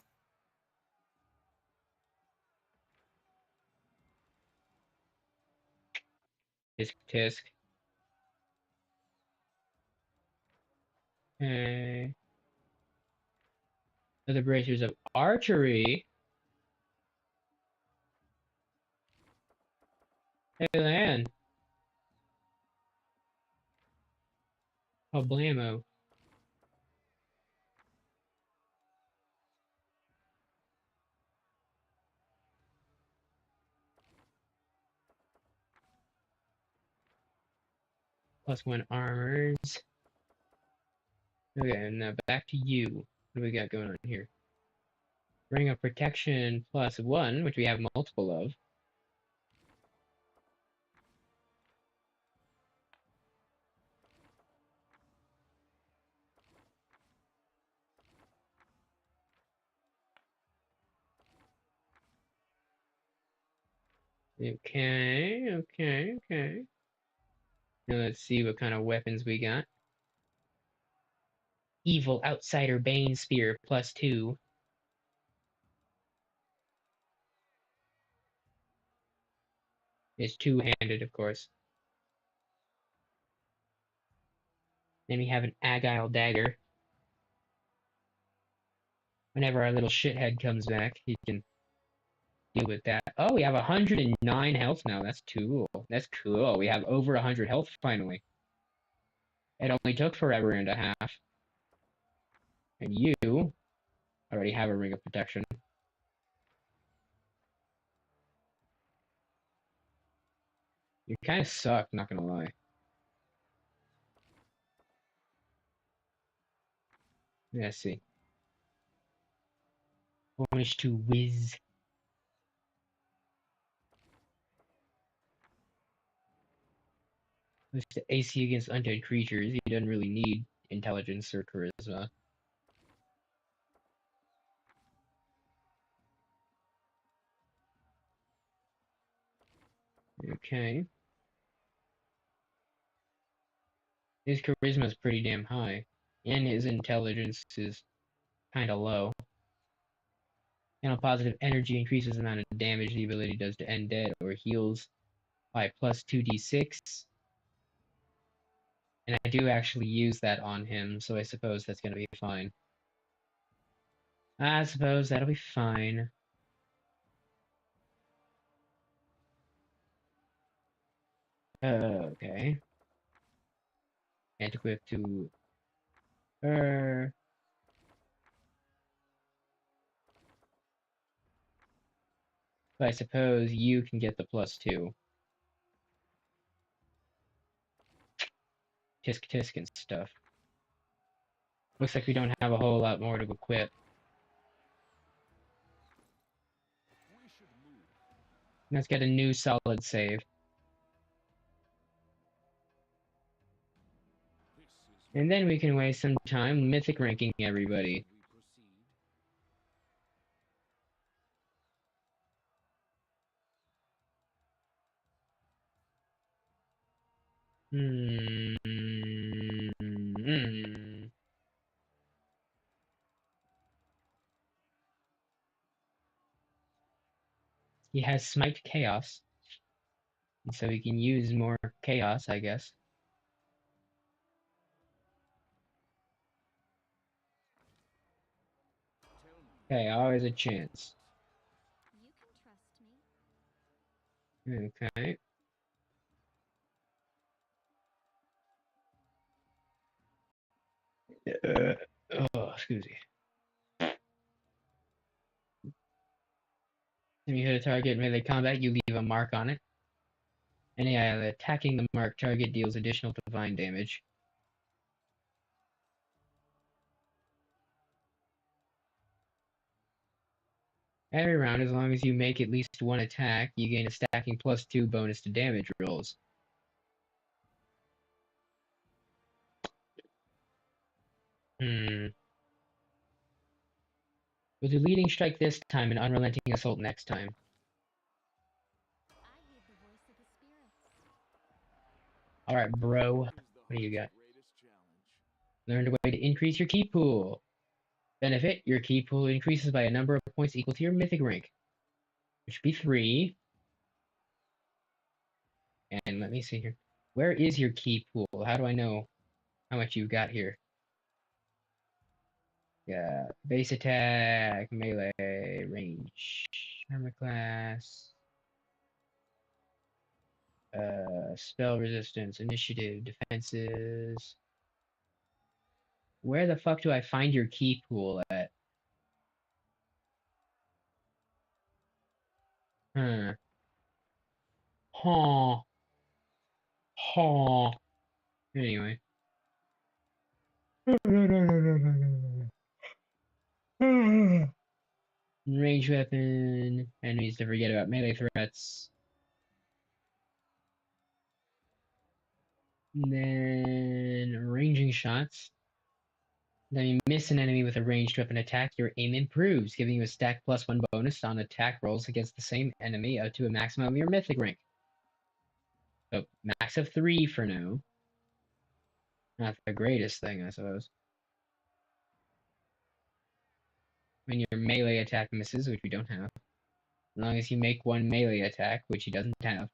Tisk tisk. Okay. Other bracers of archery. Hey, land. Oh, blammo. +1 armors. Okay, now back to you. What do we got going on here? Ring of protection +1, which we have multiple of. Okay, okay, okay. Now let's see what kind of weapons we got. Evil Outsider Bane Spear +2. It's two-handed, of course. Then we have an Agile Dagger. Whenever our little shithead comes back, he can deal with that. Oh, we have 109 health now. That's cool. That's cool. We have over 100 health finally. It only took forever and a half. And you already have a ring of protection. You kind of suck, not gonna lie. Let's see. Bonus to whiz. Plus the AC against undead creatures. He doesn't really need intelligence or charisma. Okay. His charisma is pretty damn high. And his intelligence is kind of low. Channel positive energy increases the amount of damage the ability does to undead or heals by plus 2d6. And I do actually use that on him, so I suppose that's going to be fine. I suppose that'll be fine. Okay. And equip to her. But I suppose you can get the +2. Tisk tisk and stuff. Looks like we don't have a whole lot more to equip. Let's get a new solid save. And then we can waste some time mythic ranking everybody. He has Smite Chaos, so he can use more Chaos, I guess. Okay, always a chance. You can trust me. Okay. Oh, excuse me. When you hit a target in melee combat, you leave a mark on it. Any ally attacking the marked target deals additional divine damage. Every round, as long as you make at least one attack, you gain a stacking +2 bonus to damage rolls. We'll do leading strike this time and unrelenting assault next time. I heed the voice of the spirits. Alright, bro. What do you got? Learned a way to increase your key pool. Benefit, your key pool increases by a number of points equal to your mythic rank, which should be 3. And let me see here. Where is your key pool? How do I know how much you've got here? Yeah, base attack, melee, range, armor class, spell resistance, initiative, defenses. Where the fuck do I find your key pool at? Huh. Huh. Huh. Anyway. Range weapon. Enemies to forget about melee threats. And then ranging shots. Then you miss an enemy with a ranged weapon attack, your aim improves, giving you a stack +1 bonus on attack rolls against the same enemy up to a maximum of your mythic rank. So max of 3 for now. Not the greatest thing, I suppose. When your melee attack misses, which we don't have. As long as you make one melee attack, which he doesn't have.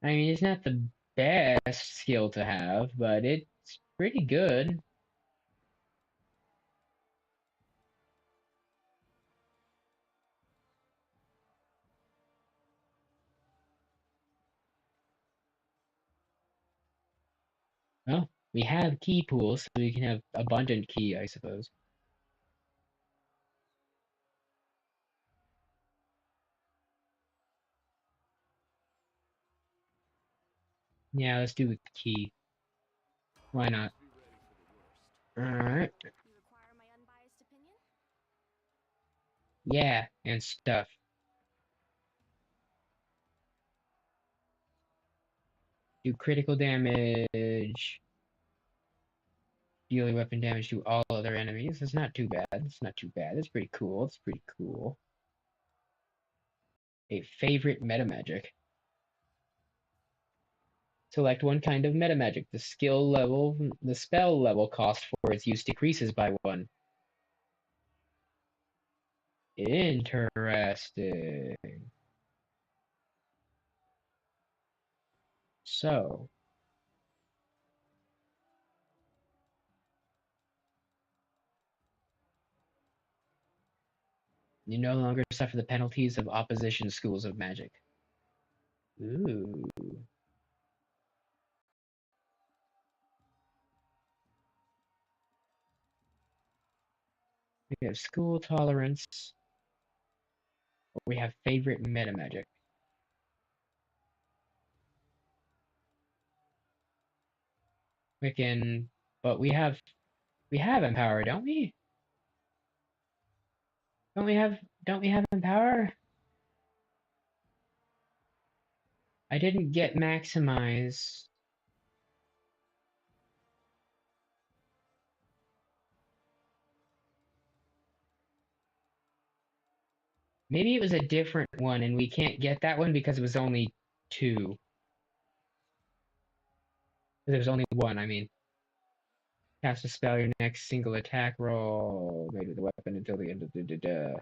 I mean, it's not the best skill to have, but it's pretty good. Well, we have key pools, so we can have abundant key, I suppose. Yeah, let's do with key. Why not? Alright. You require my unbiased opinion? Yeah, and stuff. Do critical damage. Dealing weapon damage to all other enemies. It's not too bad. It's not too bad. It's pretty cool. It's pretty cool. A favorite meta magic. Select one kind of meta magic. The spell level cost for its use decreases by 1. Interesting. So, you no longer suffer the penalties of opposition schools of magic. Ooh. We have school tolerance. We have favorite meta magic. We can, but we have empower, don't we? Don't we have empower? I didn't get maximize. Maybe it was a different one and we can't get that one because it was only 2. There was only 1, I mean. Cast a spell your next single attack roll. Made with the weapon until the end of the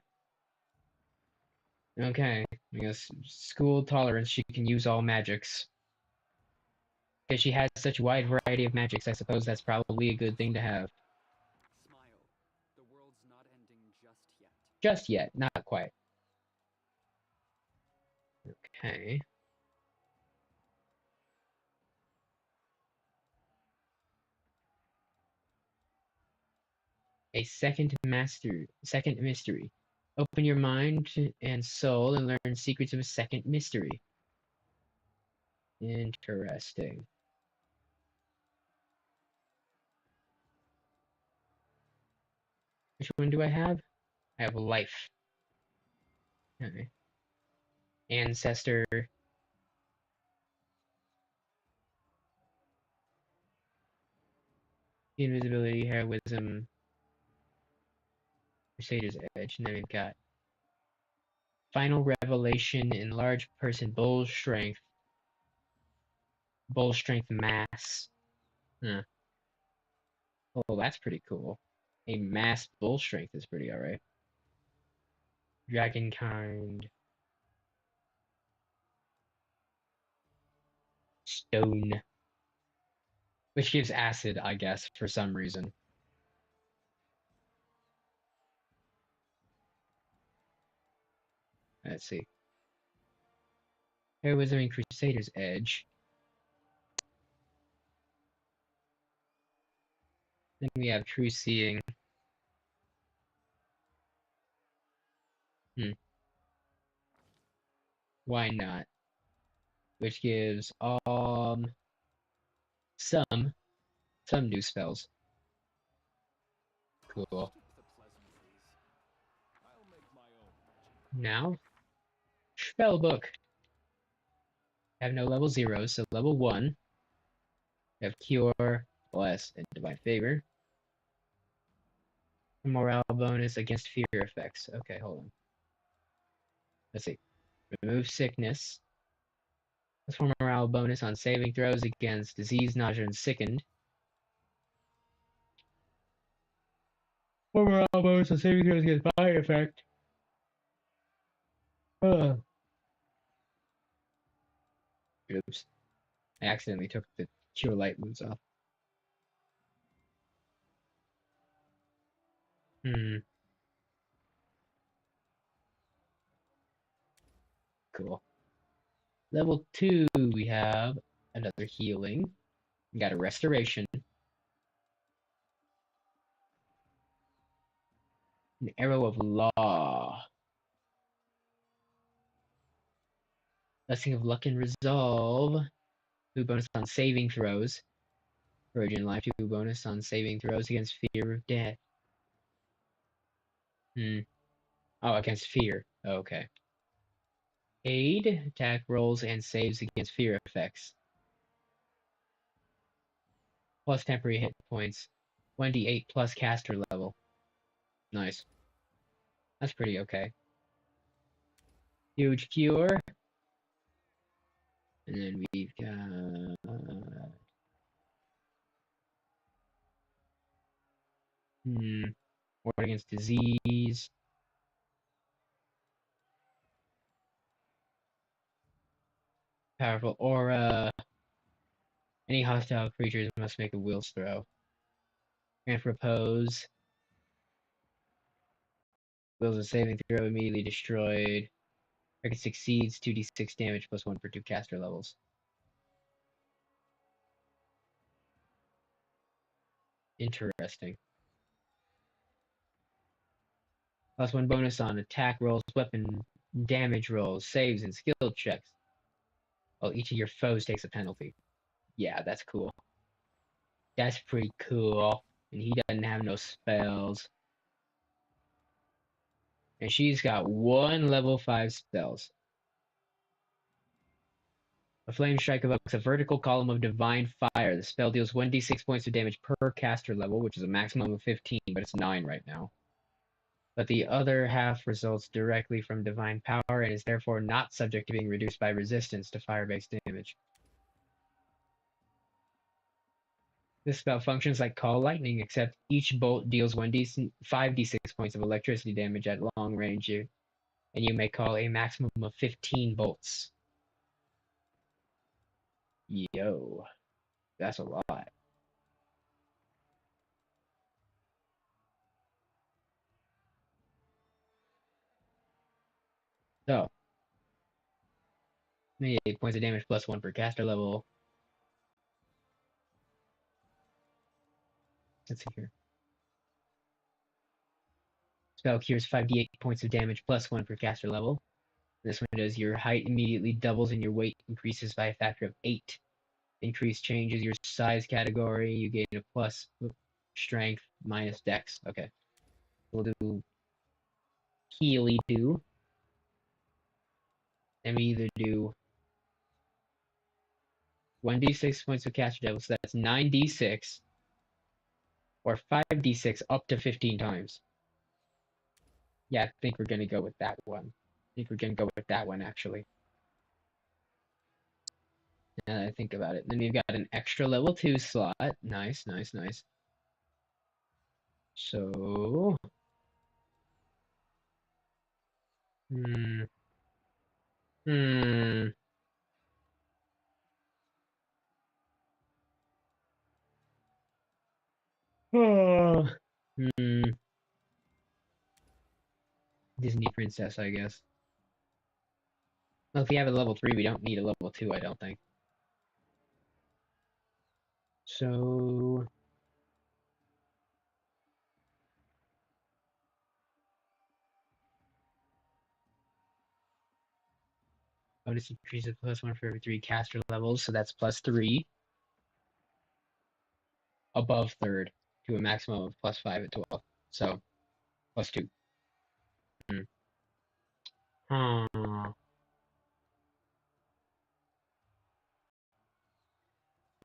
Okay. I guess school tolerance, she can use all magics. Because she has such a wide variety of magics, I suppose that's probably a good thing to have. Smile. The world's not ending just yet. Just yet, not quite. Okay. A second mystery. Open your mind and soul and learn secrets of a second mystery. Interesting. Which one do I have? I have life. Okay. Ancestor. Invisibility, heroism, Crusader's Edge, and then we've got Final Revelation, Enlarged Person, Bull Strength Mass. Huh. Oh, that's pretty cool. A Mass Bull Strength is pretty alright. Dragonkind. Stone. Which gives acid, I guess, for some reason. Let's see. Heroism and Crusader's Edge. Then we have True Seeing. Why not? Which gives some new spells. Cool. Skip the pleasantries. I'll make my own magic. Now, spell book. I have no level 0, so level 1. We have Cure, Bless, and Divine Favor. Morale bonus against fear effects. Okay, hold on. Let's see. Remove sickness. Plus 4 morale bonus on saving throws against disease, nausea, and sickened. 4 morale bonus on saving throws against fire effect. Oops. I accidentally took the Cure Light moves off. Cool. Level 2, we have another healing. We got a restoration. An arrow of law. Blessing of luck and resolve. 2 bonus on saving throws. Origin life 2 bonus on saving throws against fear of death. Oh, against fear. Okay. Aid, attack rolls, and saves against fear effects. Plus temporary hit points. 1d8 plus caster level. Nice. That's pretty okay. Huge cure. And then we've got ward against disease. Powerful aura. Any hostile creatures must make a wills throw. Grant repose. Wills a saving throw immediately destroyed. Target succeeds 2d6 damage plus 1 for 2 caster levels. Interesting. Plus 1 bonus on attack rolls, weapon damage rolls, saves, and skill checks. While each of your foes takes a penalty. Yeah, that's cool. That's pretty cool. And he doesn't have no spells. And she's got 1 level 5 spells. A flame strike evokes a vertical column of divine fire. The spell deals 1d6 points of damage per caster level, which is a maximum of 15, but it's 9 right now. But the other half results directly from divine power and is therefore not subject to being reduced by resistance to fire-based damage. This spell functions like Call Lightning, except each bolt deals 5d6 points of electricity damage at long range, and you may call a maximum of 15 bolts. Yo, that's a lot. So, 8 points of damage plus 1 per caster level. Let's see here. Spell cures 5d8 points of damage plus 1 per caster level. This one does your height immediately doubles and your weight increases by a factor of 8. Increase changes your size category. You gain a plus strength minus dex. Okay. We'll do Healy do. And we either do 1d6 points of caster level, so that's 9d6, or 5d6 up to 15 times. Yeah, I think we're gonna go with that one. Actually. Now that I think about it. Then we've got an extra level 2 slot. Nice. So... Hmm. Oh. Disney princess, I guess. Well, if we have a level 3, we don't need a level 2, I don't think. So... bonus increases plus 1 for every 3 caster levels, so that's plus 3. Above 3rd to a maximum of plus 5 at 12. So, plus 2.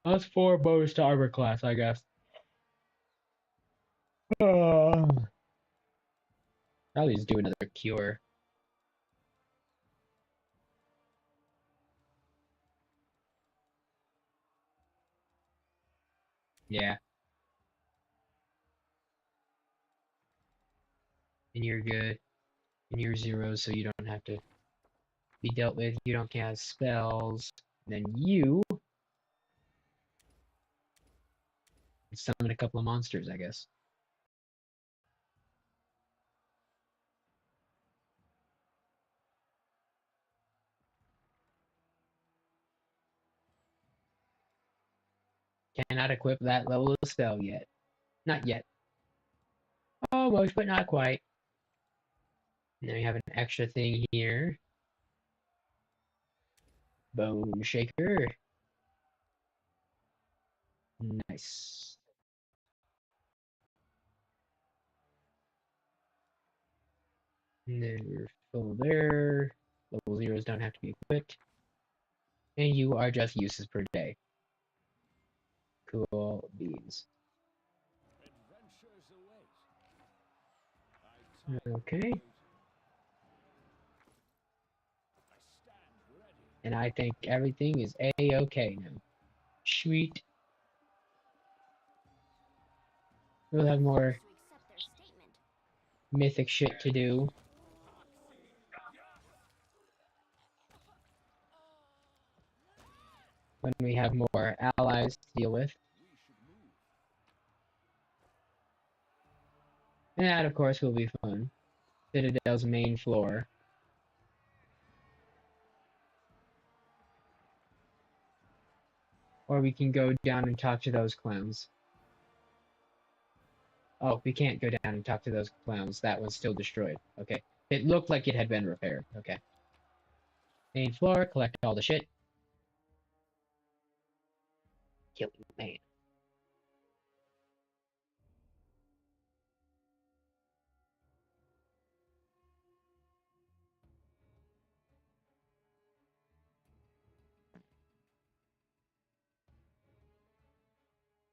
That's 4 bonus to armor class, I guess. Probably just do another cure. Yeah. And you're good. And you're 0, so you don't have to be dealt with. You don't cast spells. Then you summon a couple of monsters, I guess. Cannot equip that level of spell yet. Not yet. Almost, but not quite. Now you have an extra thing here. Bone Shaker. Nice. And then we're full there. Level 0s don't have to be equipped. And you are just uses per day. Cool beans. Adventures await. I time Okay. wait. I stand ready. And I think everything is A-okay now. Sweet. We'll have more To accept their statement. mythic shit to do when we have more allies to deal with. We should move. And that, of course, will be fun. Citadel's main floor. Or we can go down and talk to those clowns. Oh, we can't go down and talk to those clowns. That one's still destroyed. Okay. It looked like it had been repaired. Okay. Main floor, collect all the shit. Killing man.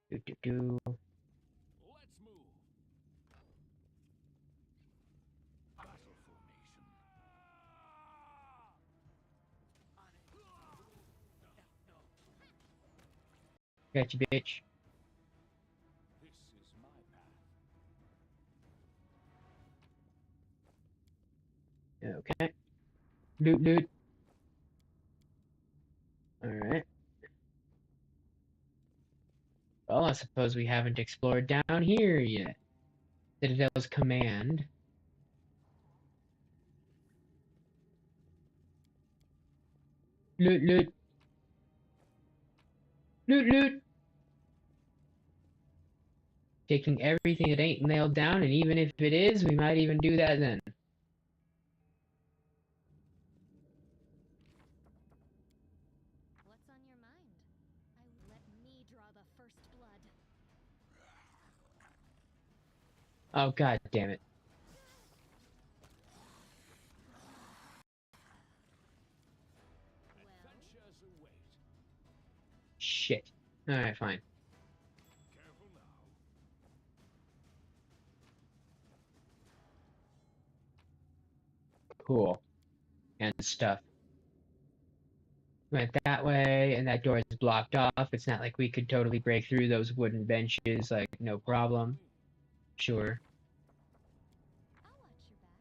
Do do do. Let's move. Battle formation. Gotcha, bitch. This is my path. Okay. Loot, loot. Alright. Well, I suppose we haven't explored down here yet. Citadel's command. Loot, loot. Loot, loot. Taking everything that ain't nailed down, and even if it is, we might even do that then. What's on your mind? Let me draw the first blood. Oh, god damn it. Adventures await. Shit. Alright, fine. Careful now. Cool. And stuff. Went that way, and that door is blocked off. It's not like we could totally break through those wooden benches, like, no problem. Sure. I'll watch your back.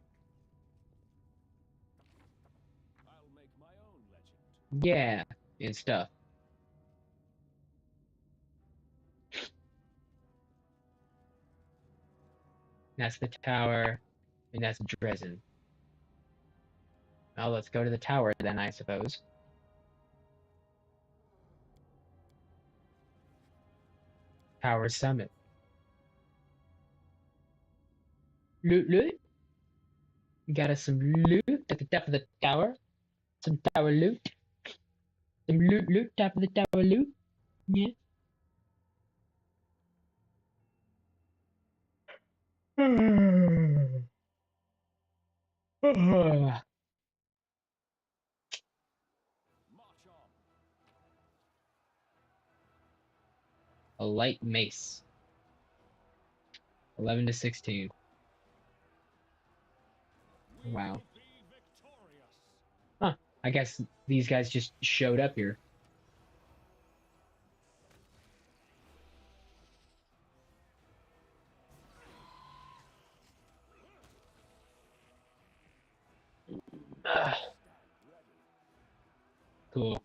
I'll make my own legend. Yeah, and stuff. That's the tower, and that's Dresden. Well, let's go to the tower then, I suppose. Tower summit. Loot, loot. Got us some loot at the top of the tower. Some tower loot. Some loot, loot, top of the tower loot. Yeah. March on. light mace. 11 to 16. Wow. Huh. I guess these guys just showed up here. Cool.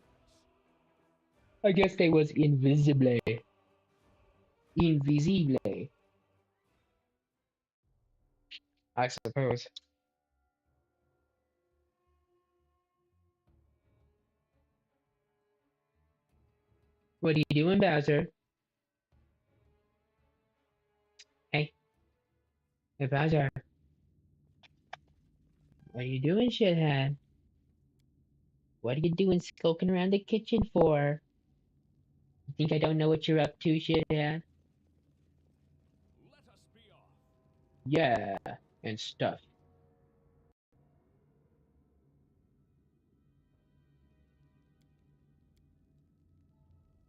I guess they was invisible. Invisible. I suppose. What are you doing, Bowser? Hey. Hey, Bowser. What are you doing, shithead? What are you doing skulking around the kitchen for? You think I don't know what you're up to, shithead? Let us be off. Yeah, and stuff.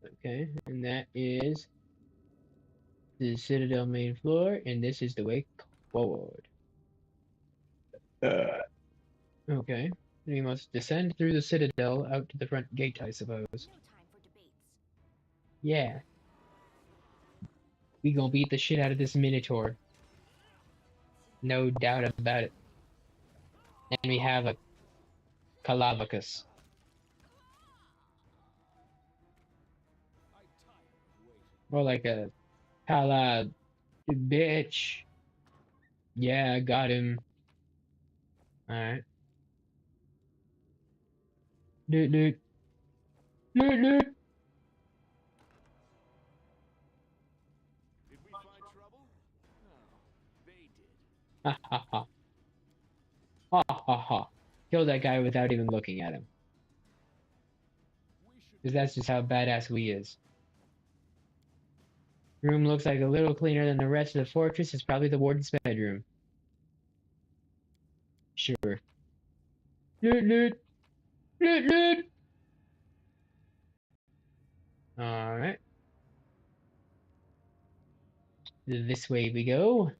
Okay, and that is the Citadel main floor, and this is the way forward. Okay, we must descend through the Citadel out to the front gate, I suppose. No time for debates. Yeah. We gonna beat the shit out of this Minotaur. No doubt about it. And we have a Calavicus. More like a Cala bitch. Yeah, got him. Alright. Doot doot. Doot doot. Did we find trouble? No, they did. Ha ha ha. Ha ha ha. Kill that guy without even looking at him. Because that's just how badass we is. Room looks like a little cleaner than the rest of the fortress. It's probably the warden's bedroom. Sure. Doot doot. Doot doot. Alright. This way we go.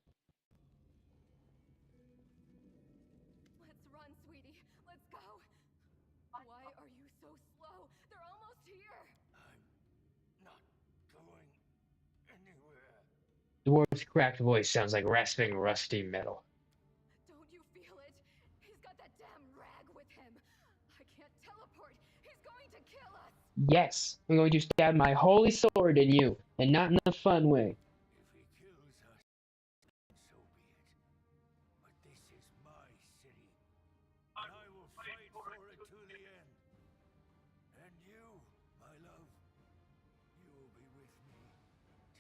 Let's run, sweetie. Let's go. Why are you so slow? They're almost here. I'm not going anywhere. The dwarf's cracked voice sounds like rasping, rusty metal. Don't you feel it? He's got that damn rag with him. I can't teleport. He's going to kill us. Yes, I'm going to stab my holy sword in you, and not in a fun way. If he kills us, so be it. But this is my city, and I will fight for it to the end. And you, my love, you will be with me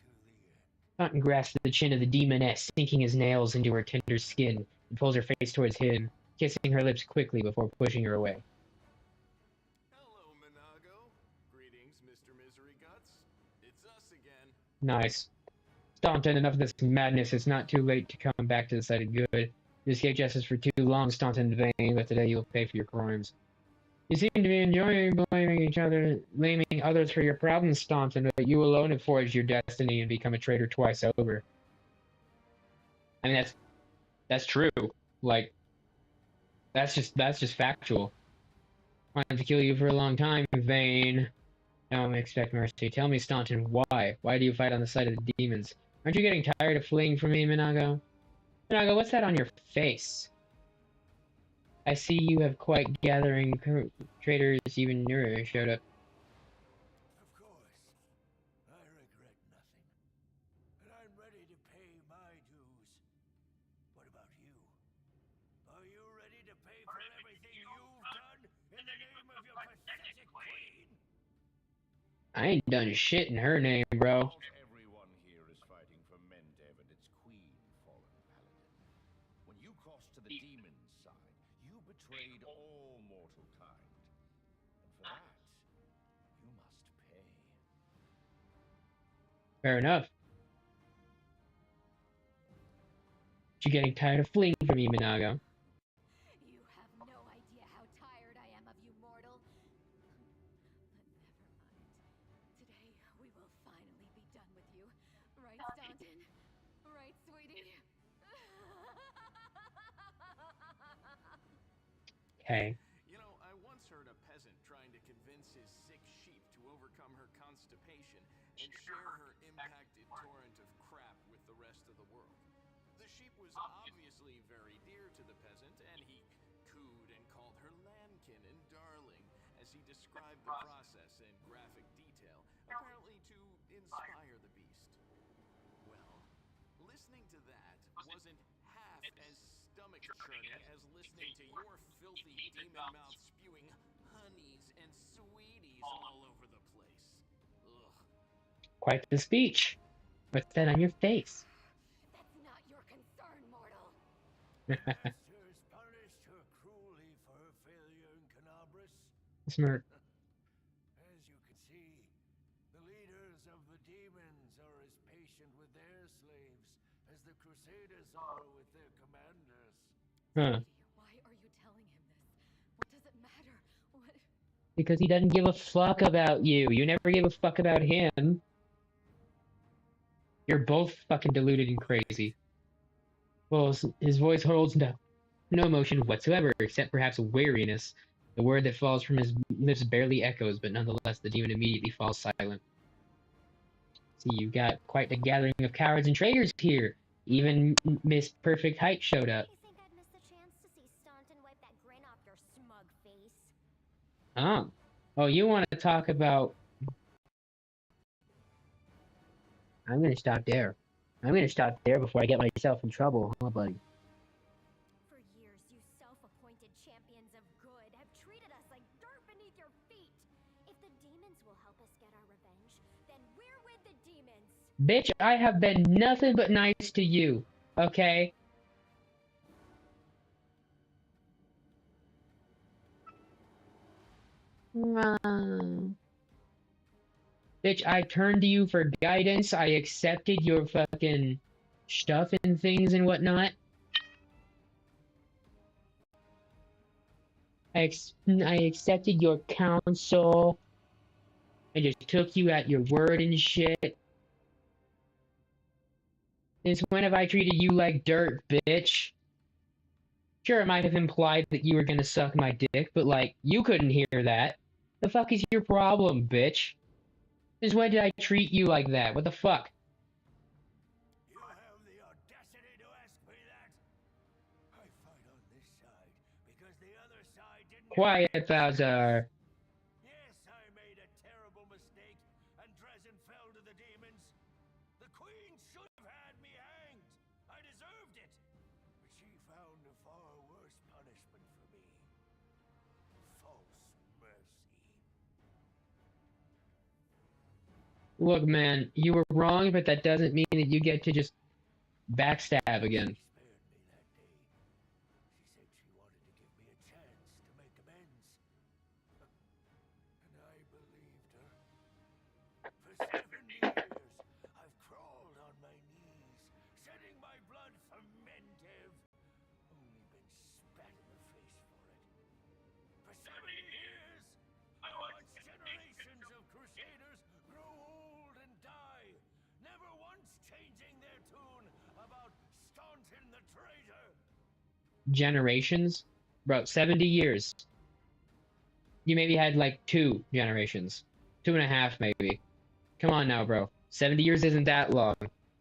to the end. Taunton grasps the chin of the demoness, sinking his nails into her tender skin, and pulls her face towards him, kissing her lips quickly before pushing her away. Hello, Minago. Greetings, Mr. Misery Guts. It's us again. Nice. Staunton, enough of this madness. It's not too late to come back to the side of good. You escaped justice for too long, Staunton in vain, but today you will pay for your crimes. You seem to be enjoying blaming each other, blaming others for your problems, Staunton, but you alone have forged your destiny and become a traitor twice over. I mean, that's true. Like, that's just factual. Wanted to kill you for a long time, Vayne. Now I expect mercy. Tell me, Staunton, why? Why do you fight on the side of the demons? Aren't you getting tired of fleeing from me, Minago? Minago, what's that on your face? I see you have quite gathering traitors. Even Nura showed up. Of course, I regret nothing. And I'm ready to pay my dues. What about you? Are you ready to pay for everything you've done in the name of your pathetic queen? I ain't done shit in her name, bro. Not everyone here is fighting for Mendev and its queen, fallen paladin. When you crossed to the demon's side, you betrayed all mortal kind. And for that, you must pay. Fair enough. You getting tired of fleeing from me, Minago? You have no idea how tired I am of you, mortal. But never mind. Today, we will finally be done with Right, Staunton? Right, sweetie? Okay. You know, I once heard a peasant trying to convince his sick sheep to overcome her constipation and share her impacted torrent of crap with the rest of the world. The sheep was obviously very dear to the peasant, and he cooed and called her lambkin and darling as he described the process in graphic detail, apparently to inspire the beast. Well, listening to that wasn't half as stomach churning as listening to your filthy demon mouth spewing honeys and sweeties all over the place. Ugh. Quite the speech. What's that on your face? That's not your concern, mortal. The masters punished her cruelly for her failure in Canabras. Smirk. As you can see, the leaders of the demons are as patient with their slaves as the Crusaders are with their commanders. Huh. Why are you telling him this? What does it matter? What? Because he doesn't give a fuck about you. You never gave a fuck about him. You're both fucking deluded and crazy. Well, his voice holds no emotion whatsoever, except perhaps weariness. The word that falls from his lips barely echoes, but nonetheless the demon immediately falls silent. See, you've got quite a gathering of cowards and traitors here. Even Miss Perfect Height showed up. You think I'd miss the chance to see Staunton wipe that grin off your smug face? Oh, you want to talk about... I'm gonna stop there. I'm gonna stop there before I get myself in trouble, huh, buddy? For years, you self-appointed champions of good have treated us like dirt beneath your feet. If the demons will help us get our revenge, then we're with the demons. Bitch, I have been nothing but nice to you, okay? Bitch, I turned to you for guidance. I accepted your fucking stuff and things and whatnot. I accepted your counsel. I just took you at your word and shit. Since when have I treated you like dirt, bitch? Sure, it might have implied that you were gonna suck my dick, but like, you couldn't hear that. The fuck is your problem, bitch? Since when did I treat you like that? What the fuck? You have the audacity to ask me that? I fight on this side because the other side didn't. Quiet, Thazar. Yes, I made a terrible mistake, and Dresden fell to the demons. The queen should have had me hanged. I deserved it. But she found a far worse punishment for me. False mercy. Look, man, you were wrong, but that doesn't mean that you get to just backstab again. She spared me that day. She said she wanted to give me a chance to make amends. And I believed her. For 7 years, I've crawled on my knees, shedding my blood for Mendev. Only been spat in the face for it. For 70 years, I watched generations of crusaders grow old and die, never once changing their tune about Staunton the traitor. Generations? Bro, 70 years. You maybe had like 2 generations. 2.5 maybe. Come on now, bro. 70 years isn't that long.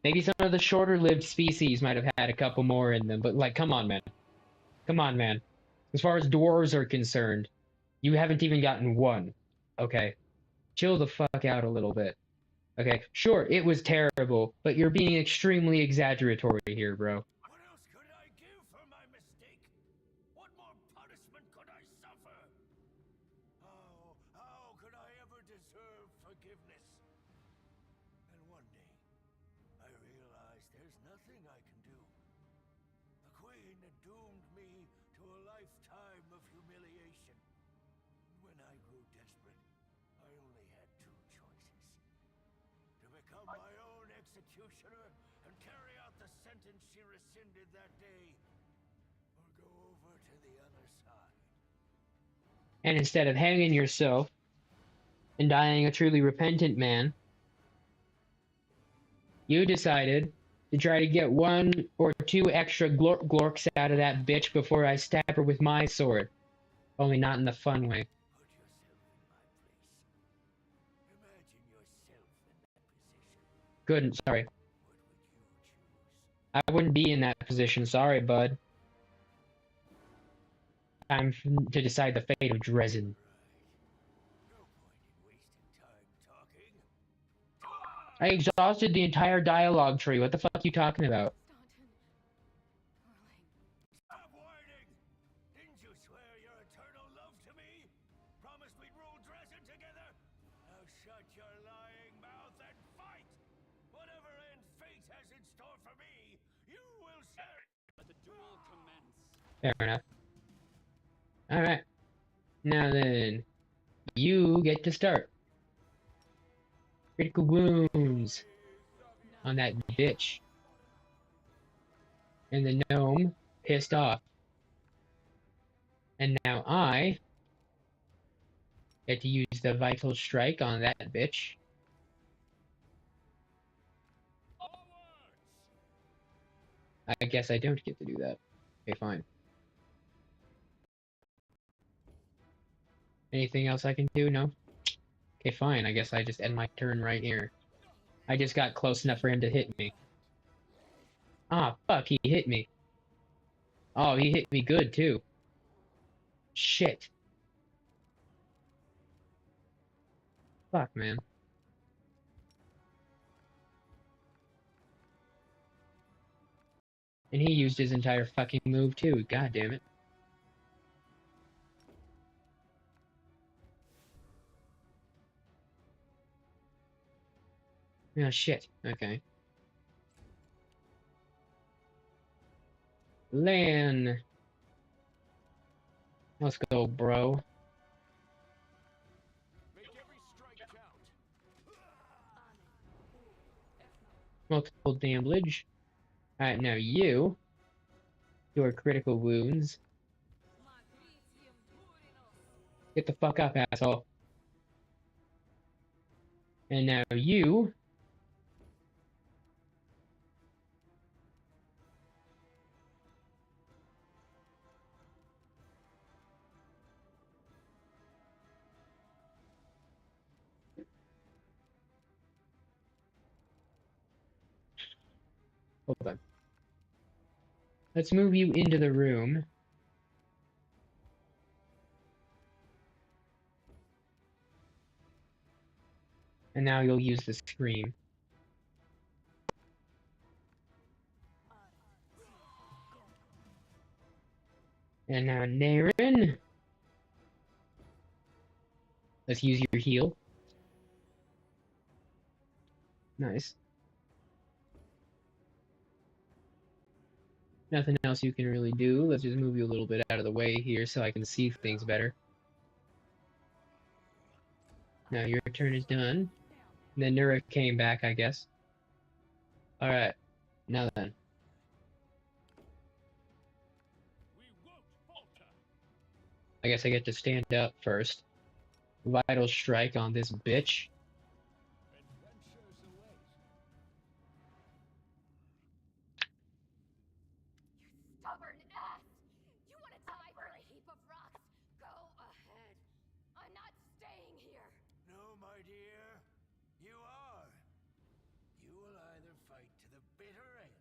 Maybe some of the shorter-lived species might have had a couple more in them, but like, come on, man. Come on, man. As far as dwarves are concerned, you haven't even gotten one. Okay? Chill the fuck out a little bit. Okay? Sure, it was terrible, but you're being extremely exaggeratory here, bro. What else could I give for my mistake? What more punishment could I suffer? How could I ever deserve forgiveness? And one day, I realized there's nothing I can do. The queen had doomed me to a lifetime of humiliation. When I grew desperate, I only had 2 choices. To become my own executioner and carry out the sentence she rescinded that day, or go over to the other side. And instead of hanging yourself and dying a truly repentant man, You decided to try to get 1 or 2 extra glorks out of that bitch before I stab her with my sword. Only not in the fun way. Put yourself in my place. Imagine yourself in that position. Couldn't, sorry. What would you choose? I wouldn't be in that position, sorry, bud. Time to decide the fate of Dresden. Right. No point in wasting time talking. I exhausted the entire dialogue tree. What the fuck are you talking about? Staunton. Darling. Stop whining! Didn't you swear your eternal love to me? Promised we'd rule Dresden together? Now shut your lying mouth and fight! Whatever end fate has in store for me, you will share. Let the duel commence. Fair enough. Alright. Now then, you get to start. Critical wounds on that bitch. And the gnome pissed off. And now I get to use the vital strike on that bitch. I guess I don't get to do that. Okay, fine. Anything else I can do? No? Okay, fine. I guess I just end my turn right here. I just got close enough for him to hit me. Ah, fuck, he hit me. Oh, he hit me good, too. Shit. Fuck, man. And he used his entire fucking move, too. God damn it. Oh, shit. Okay. Lan. Let's go, bro. Make every strike count. Multiple damage. Alright, now you. Your critical wounds. Get the fuck up, asshole. And now you. Hold on. Let's move you into the room. And now you'll use the scream. And now Naren. Let's use your heal. Nice. Nothing else you can really do. Let's just move you a little bit out of the way here so I can see things better. Now your turn is done. And then Nura came back, I guess. Alright. Now then. We won't falter. I guess I get to stand up first. Vital strike on this bitch. Adventures await. Stubborn ass! You want to die for a heap of rocks? Go ahead. I'm not staying here. No, my dear. You are. You will either fight to the bitter end,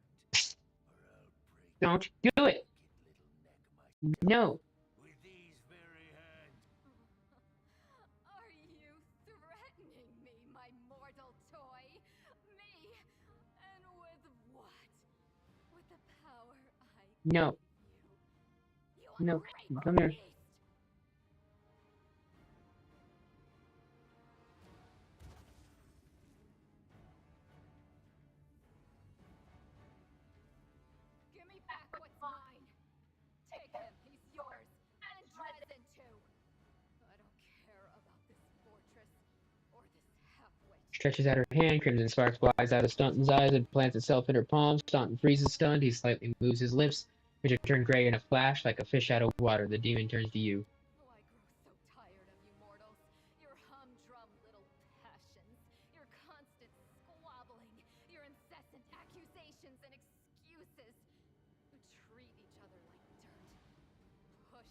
or I'll break Don't do it! little neck myself No! with these very hands. Are you threatening me, my mortal toy? Me? And with what? With the power I No. you No. ungrateful Come here. beast! Give me back what's mine. Take him, he's yours. And Dresden too. I don't care about this fortress or this half-wit. Stretches out her hand, crimson sparks flies out of Staunton's eyes and plants itself in her palm. Staunton freezes stunned. He slightly moves his lips, which have turned gray in a flash like a fish out of water. The demon turns to you. Oh, I grow so tired of you mortals. Your humdrum little passions. Your constant squabbling. Your incessant explanations and excuses, who treat each other like dirt, push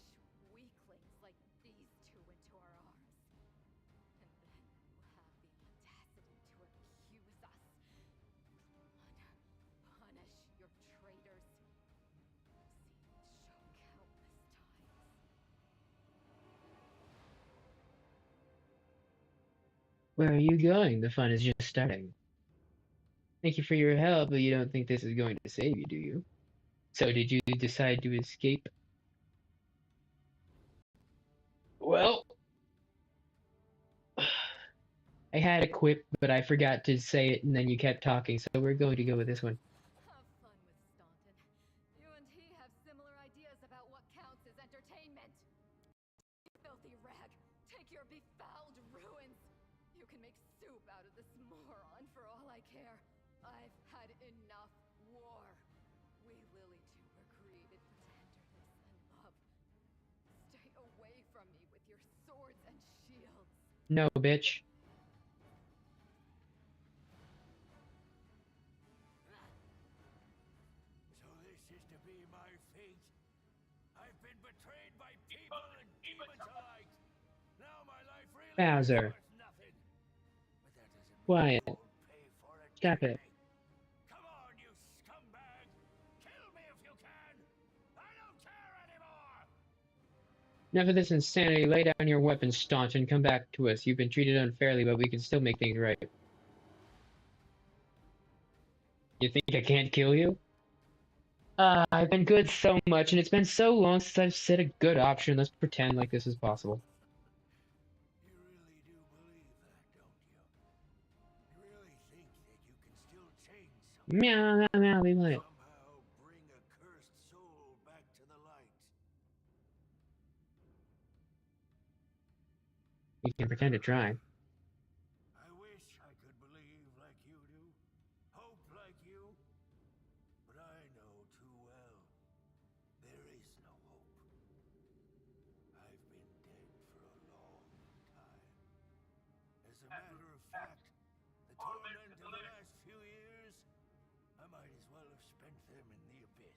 weaklings like these two into our arms. And then you have the audacity to accuse us. Punish your traitors. I've seen it show countless times. Where are you going? The fun is just starting. Thank you for your help, but you don't think this is going to save you, do you? So did you decide to escape? Well, I had a quip, but I forgot to say it, and then you kept talking, so we're going to go with this one. Have fun with Staunton. You and he have similar ideas about what counts as entertainment. You filthy rag, take your befouled ruins. You can make soup out of this moron for all I care. I've had enough war. We Lily two were created for tenderness and love. Stay away from me with your swords and shields. No, bitch. So this is to be my fate. I've been betrayed by people and demons alike. Now my life really Bowser. is worth nothing. But that doesn't mean Quiet. you won't pay for it. Stop it. Come on, you scumbag! Kill me if you can! I don't care anymore! Enough of this insanity. Lay down your weapons, Staunton. Come back to us. You've been treated unfairly, but we can still make things right. You think I can't kill you? I've been good so much, and it's been so long since I've said a good option. Let's pretend like this is possible. You really do believe that, don't you? You really think that you can still change something? Meow, meow, meow, be quiet. Somehow bring a cursed soul back to the light? You can pretend to try. I wish I could believe like you do, hope like you, but I know too well there is no hope. I've been dead for a long time. As a matter of fact, the torment of the last few years, I might as well have spent them in the abyss.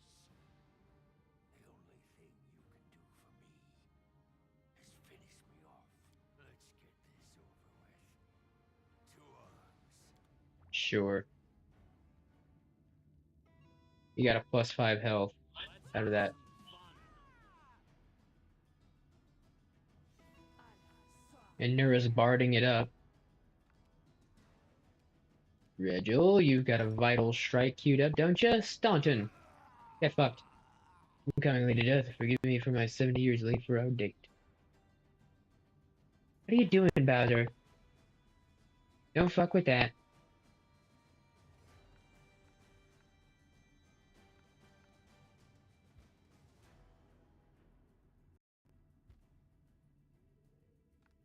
The only thing you can do for me is finish me off. Let's get this over with. To arms. Sure. You got a +5 health out of that. And Nura's barding it up. Regil, you've got a vital strike queued up, don't you? Staunton! Get fucked. I'm coming late to death. Forgive me for my 70 years late for our date. What are you doing, Bowser? Don't fuck with that.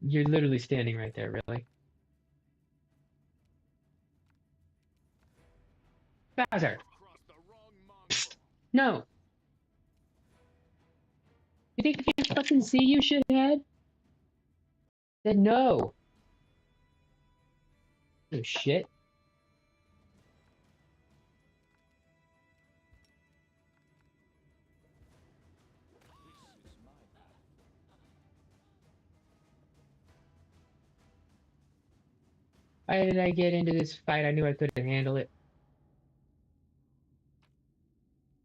You're literally standing right there, really. Bowser! Psst. No! You think I can't fucking see you, shithead? Said no! Oh shit. Why did I get into this fight? I knew I couldn't handle it.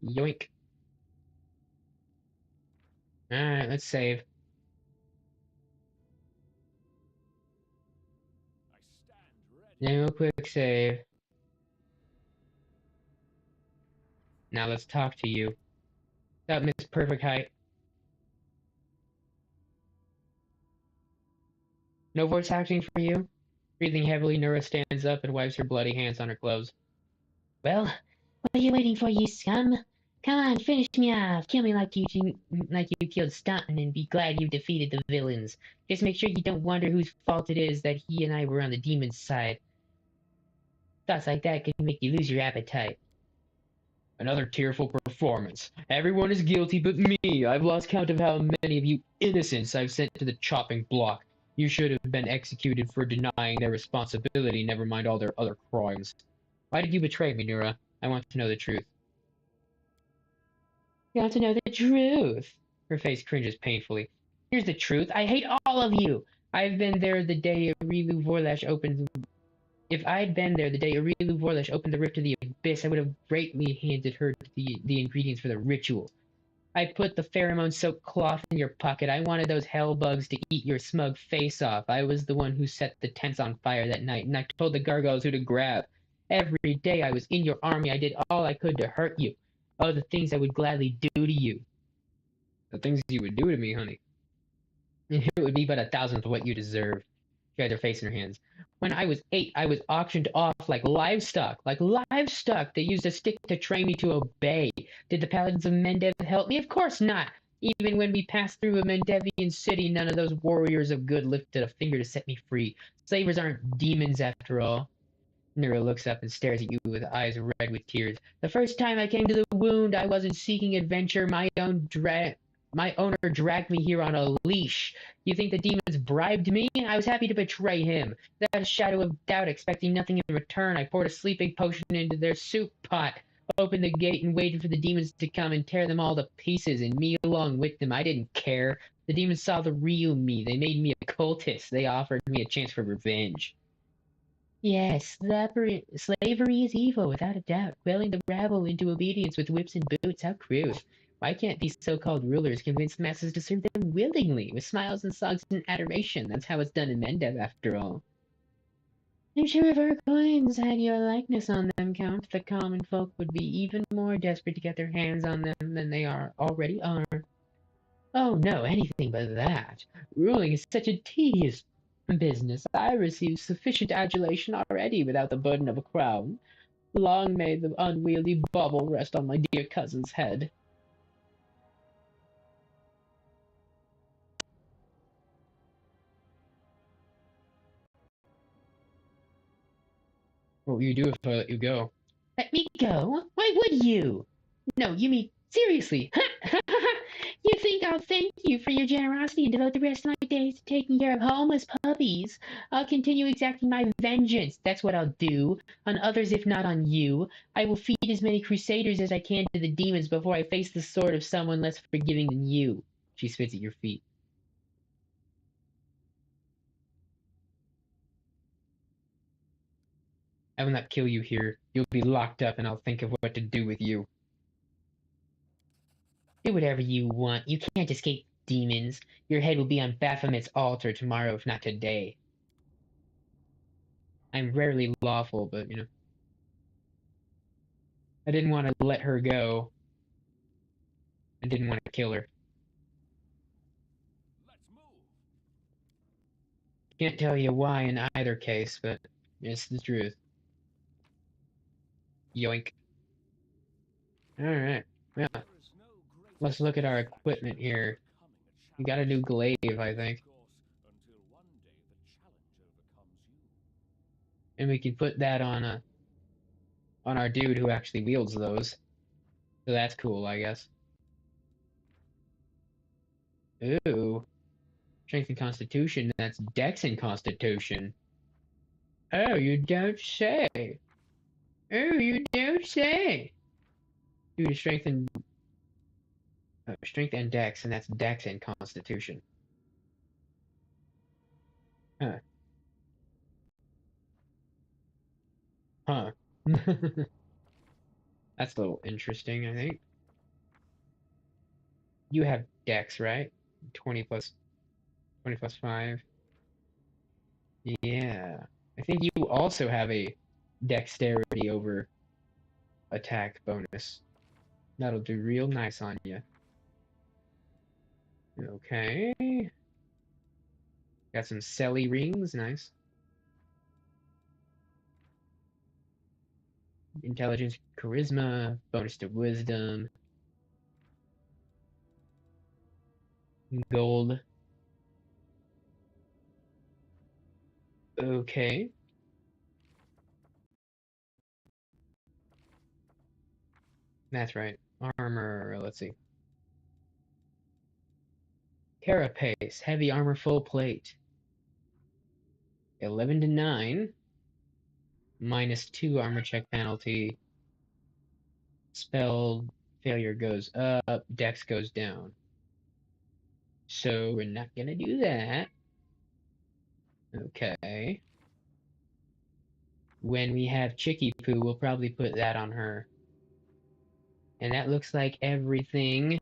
Yoink. Alright, let's save. No quick save. Now let's talk to you. What's up, Miss Perfect Height? No voice acting for you? Breathing heavily, Nura stands up and wipes her bloody hands on her clothes. Well, what are you waiting for, you scum? Come on, finish me off. Kill me like you killed Staunton and be glad you defeated the villains. Just make sure you don't wonder whose fault it is that he and I were on the demon's side. Thoughts like that could make you lose your appetite. Another tearful performance. Everyone is guilty but me. I've lost count of how many of you innocents I've sent to the chopping block. You should have been executed for denying their responsibility, never mind all their other crimes. Why did you betray me, Nura? I want to know the truth. You want to know the truth? Her face cringes painfully. Here's the truth. I hate all of you. I've been there the day Arilu Vorlash opened. If I'd been there the day Arilu Vorlash opened the rift to the abyss, I would have greatly handed her the ingredients for the ritual. I put the pheromone-soaked cloth in your pocket. I wanted those hell bugs to eat your smug face off. I was the one who set the tents on fire that night, and I told the gargoyles who to grab. Every day I was in your army, I did all I could to hurt you. Oh, the things I would gladly do to you. The things you would do to me, honey. It would be but 1,000th of what you deserve. She had her face in her hands. When I was 8, I was auctioned off like livestock. Like livestock! They used a stick to train me to obey. Did the paladins of Mendev help me? Of course not! Even when we passed through a Mendevian city, none of those warriors of good lifted a finger to set me free. Slavers aren't demons after all. Nero looks up and stares at you with eyes red with tears. The first time I came to the wound, I wasn't seeking adventure. My owner dragged me here on a leash. You think the demons bribed me? I was happy to betray him. Without a shadow of doubt, expecting nothing in return, I poured a sleeping potion into their soup pot, opened the gate and waited for the demons to come and tear them all to pieces, and me along with them. I didn't care. The demons saw the real me. They made me a cultist. They offered me a chance for revenge. Yes, slavery is evil, without a doubt. Quelling the rabble into obedience with whips and boots, how crude. Why can't these so-called rulers convince masses to serve them willingly, with smiles and songs and adoration? That's how it's done in Mendev, after all. I'm sure if our coins had your likeness on them, Count, the common folk would be even more desperate to get their hands on them than they already are. Oh no, anything but that. Ruling is such a tedious business. I receive sufficient adulation already without the burden of a crown. Long may the unwieldy bauble rest on my dear cousin's head. What will you do if I let you go? Let me go? Why would you? No, you mean seriously? You think I'll thank you for your generosity and devote the rest of my days to taking care of homeless puppies? I'll continue exacting my vengeance. That's what I'll do. On others, if not on you. I will feed as many crusaders as I can to the demons before I face the sword of someone less forgiving than you. She spits at your feet. I will not kill you here. You'll be locked up and I'll think of what to do with you. Do whatever you want. You can't escape demons. Your head will be on Baphomet's altar tomorrow, if not today. I'm rarely lawful, but, you know. I didn't want to let her go. I didn't want to kill her. Let's move. Can't tell you why in either case, but it's the truth. Yoink. Alright, yeah. Let's look at our equipment here. We got a new glaive, I think. And we can put that on our dude who actually wields those. So that's cool, I guess. Ooh. Strength and Constitution, that's Dex and Constitution. Oh, you don't say. Oh, you don't say. Due to strength and Dex, and that's Dex and Constitution. Huh. Huh. That's a little interesting, I think. You have Dex, right? 20 plus 5. Yeah. I think you also have a dexterity over attack bonus. That'll do real nice on you. Okay. Got some Selly rings, nice. Intelligence, charisma, bonus to wisdom. Gold. Okay. That's right. Armor, let's see. Carapace, heavy armor, full plate. 11 to 9. -2 armor check penalty. Spell failure goes up, dex goes down. So we're not gonna do that. Okay. When we have Chicky Poo, we'll probably put that on her. And that looks like everything.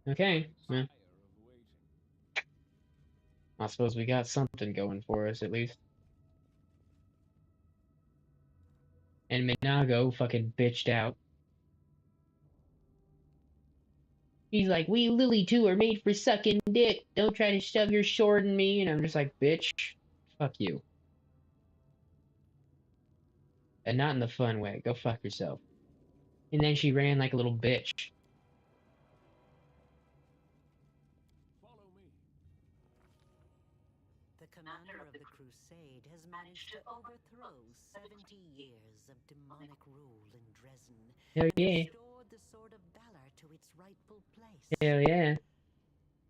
Okay, well, I suppose we got something going for us at least. And Minago fucking bitched out. He's like, we Lily two are made for sucking dick. Don't try to shove your short in me. And I'm just like, bitch, fuck you. And not in the fun way. Go fuck yourself. And then she ran like a little bitch. Follow me. The commander of the crusade has managed to overthrow 70 years of demonic rule in Dresden Hell and yeah. restored the Sword of Valor to its rightful place. Hell yeah.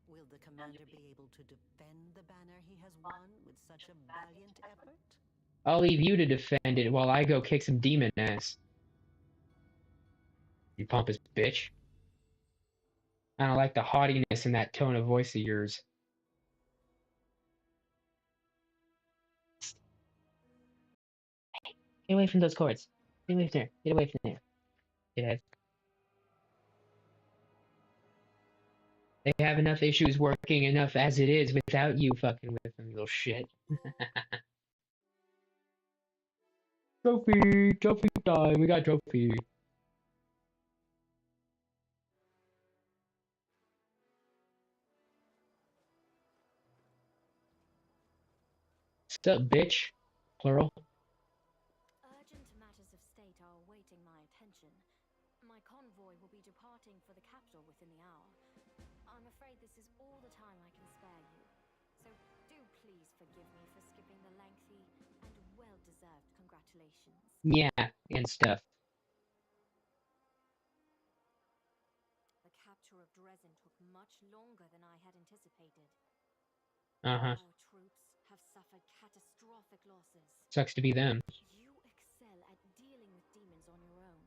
Will the commander be able to defend the banner he has won with such a valiant effort? I'll leave you to defend it while I go kick some demon ass. You pompous bitch. I don't like the haughtiness in that tone of voice of yours. Get away from those cords. Get away from there. Get away from there. Get They have enough issues working enough as it is without you fucking with them, little shit. Trophy! Trophy time! We got trophy! Sup, bitch? Plural. Urgent matters of state are awaiting my attention. My convoy will be departing for the capital within the hour. I'm afraid this is all the time I can spare you. So do please forgive me for skipping the lengthy and well-deserved congratulations. Yeah, and stuff. The capture of Dresden took much longer than I had anticipated. Uh-huh. Our troops have suffered catastrophic losses. Sucks to be them. You excel at dealing with demons on your own,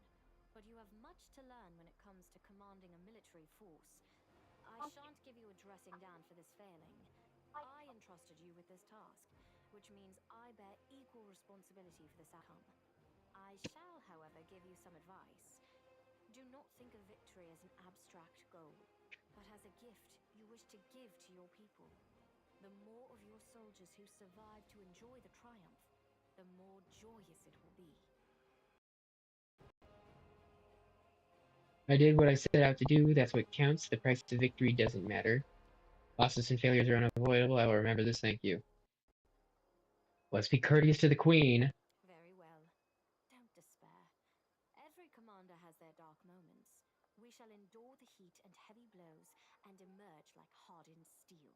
but you have much to learn when it comes to commanding a military force. I shan't give you a dressing down for this failing. I entrusted you with this task, which means I bear equal responsibility for this outcome. I shall, however, give you some advice. Do not think of victory as an abstract goal, but as a gift you wish to give to your people. The more of your soldiers who survive to enjoy the triumph, the more joyous it will be. I did what I set out to do, that's what counts. The price of victory doesn't matter. Losses and failures are unavoidable. I will remember this, thank you. Let's be courteous to the queen. Very well. Don't despair. Every commander has their dark moments. We shall endure the heat and heavy blows and emerge like hardened steel.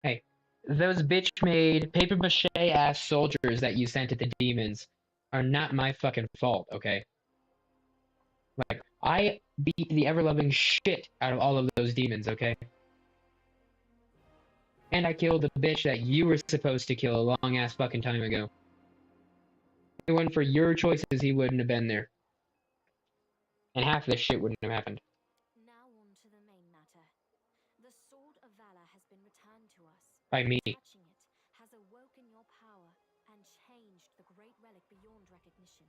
Hey, those bitch-made paper-mache-ass soldiers that you sent at the demons are not my fucking fault, okay? Like, I beat the ever-loving shit out of all of those demons, okay? And I killed the bitch that you were supposed to kill a long-ass fucking time ago. If it wasn't for your choices, he wouldn't have been there. And half of this shit wouldn't have happened. Now on to the main matter. The Sword of Valor has been returned to us. By me. Touching it has awoken your power and changed the great relic beyond recognition.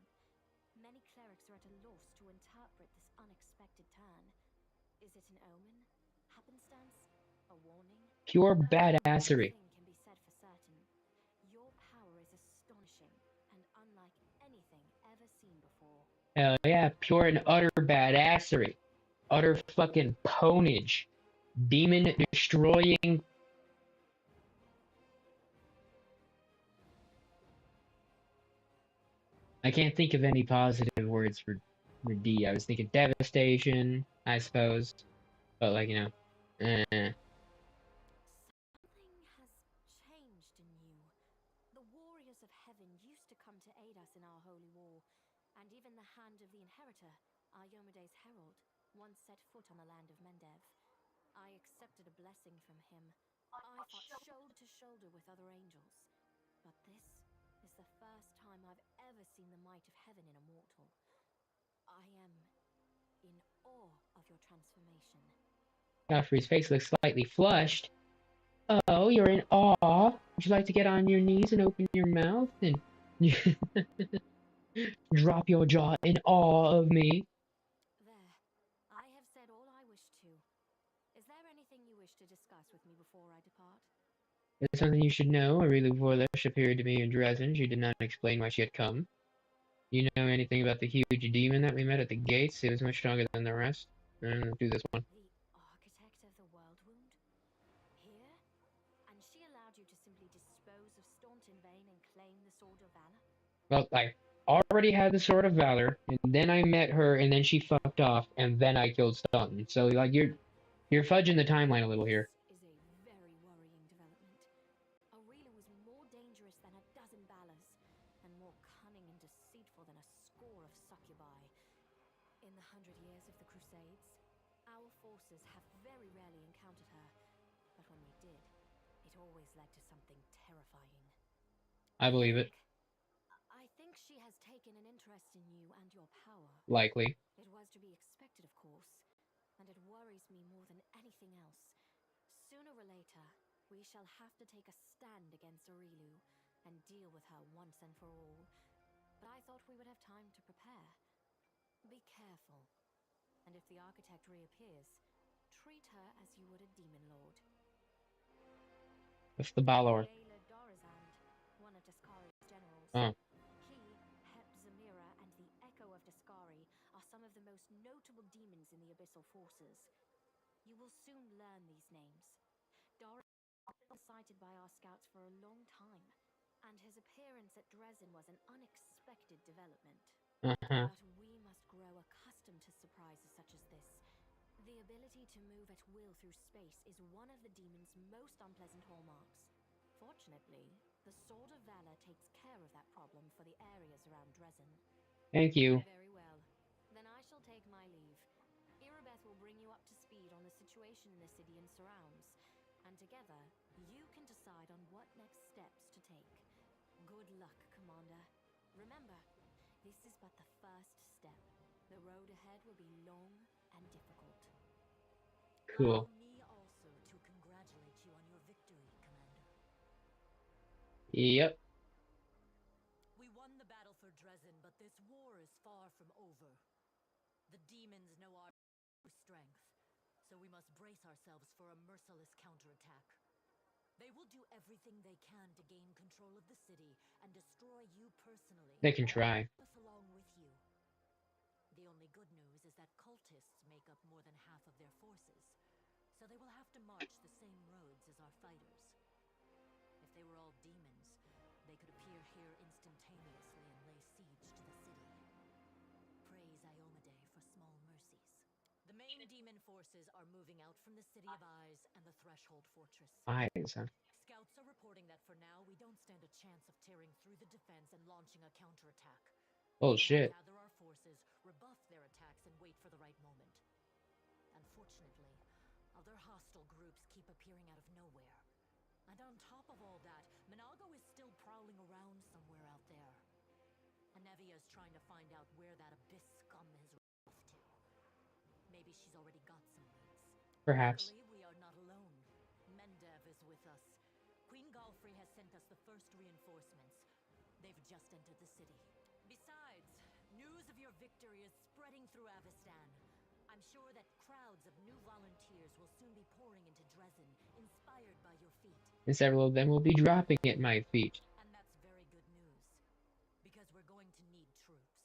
Many clerics are at a loss to interpret this unexpected turn. Is it an omen? Happenstance? A warning? Pure Only badassery. one thing can be said for certain. Your power is astonishing and unlike anything ever seen before. Hell yeah, pure and utter badassery. Utter fucking ponage. Demon destroying. I can't think of any positive words for D. I was thinking devastation, I suppose. But like, you know. Something has changed in you. The warriors of heaven used to come to aid us in our holy war, and even the hand of the inheritor, Iomede's herald, once set foot on the land of Mendev. I accepted a blessing from him. I fought shoulder to shoulder with other angels. But this is the first time I've ever seen the might of heaven in a mortal. I am in awe of your transformation. Godfrey's face looks slightly flushed. Oh, you're in awe? Would you like to get on your knees and open your mouth and drop your jaw in awe of me? There. I have said all I wish to. Is there anything you wish to discuss with me before I depart? It's something you should know. Aurelia Vorlish appeared to me in Dresden. She did not explain why she had come. You know anything about the huge demon that we met at the gates? It was much stronger than the rest. Let's do this one. The architect of the world wound? Here? And she allowed you to simply dispose of Staunton Vane and claim the Sword of Valor? Well, I already had the Sword of Valor, and then I met her, and then she fucked off, and then I killed Staunton. So, like, you're fudging the timeline a little here. This is a very worrying development. Aurelia was more dangerous than a dozen Balors, and more cunning and deceitful than a score of succubi. In the 100 years of the Crusades, our forces have very rarely encountered her, but when we did, it always led to something terrifying. I believe it. I think she has taken an interest in you and your power. Likely. It was to be expected, of course, and it worries me more than anything else. Sooner or later, we shall have to take a stand against Aurilu and deal with her once and for all. But I thought we would have time to prepare. Be careful. And if the architect reappears, treat her as you would a demon lord. That's the Balor. One of Daskari's generals. Oh. He, Hep Zamira, and the Echo of Daskari are some of the most notable demons in the Abyssal forces. You will soon learn these names. Dorazan was cited by our scouts for a long time, and his appearance at Dresden was an unexpected development. Uh-huh. But we must grow accustomed to surprises such as this. The ability to move at will through space is one of the demon's most unpleasant hallmarks. Fortunately, the Sword of Valor takes care of that problem for the areas around Dresden. Thank you. Very well. Then I shall take my leave. Iomede will bring you up to speed on the situation in the city and surrounds, and together, you can decide on what next steps to take. Good luck, Commander. Remember, this is but the first step. The road ahead will be long and difficult. Cool. Allow me also to congratulate you on your victory, Commander. Yep. We won the battle for Dresden, but this war is far from over. The demons know our strength, so we must brace ourselves for a merciless counterattack. They will do everything they can to gain control of the city and destroy you personally. They can try. Us along with you. The only good news is that cultists make up more than half of their forces, so they will have to march the same roads as our fighters. If they were all demons, they could appear here instantaneously and lay siege to the city. Praise Iomede for small mercies. The main demon forces are moving out from the City of Eyes and the Threshold Fortress. Eyes, huh? Scouts are reporting that for now we don't stand a chance of tearing through the defense and launching a counterattack. Oh, So shit. we'll gather our forces, rebuff their attacks, and wait for the right moment. Unfortunately, other hostile groups keep appearing out of nowhere. And on top of all that, Minago is still prowling around somewhere out there. Anevia is trying to find out where that abyss scum has run off to. Maybe she's already got some leads. Perhaps. Luckily, we are not alone. Mendev is with us. Queen Galfrey has sent us the first reinforcements. They've just entered the city. Besides, news of your victory is spreading through Avistan. I'm sure that crowds of new volunteers will soon be pouring into Dresden, inspired by your feat. And several of them will be dropping at my feet. And that's very good news, because we're going to need troops.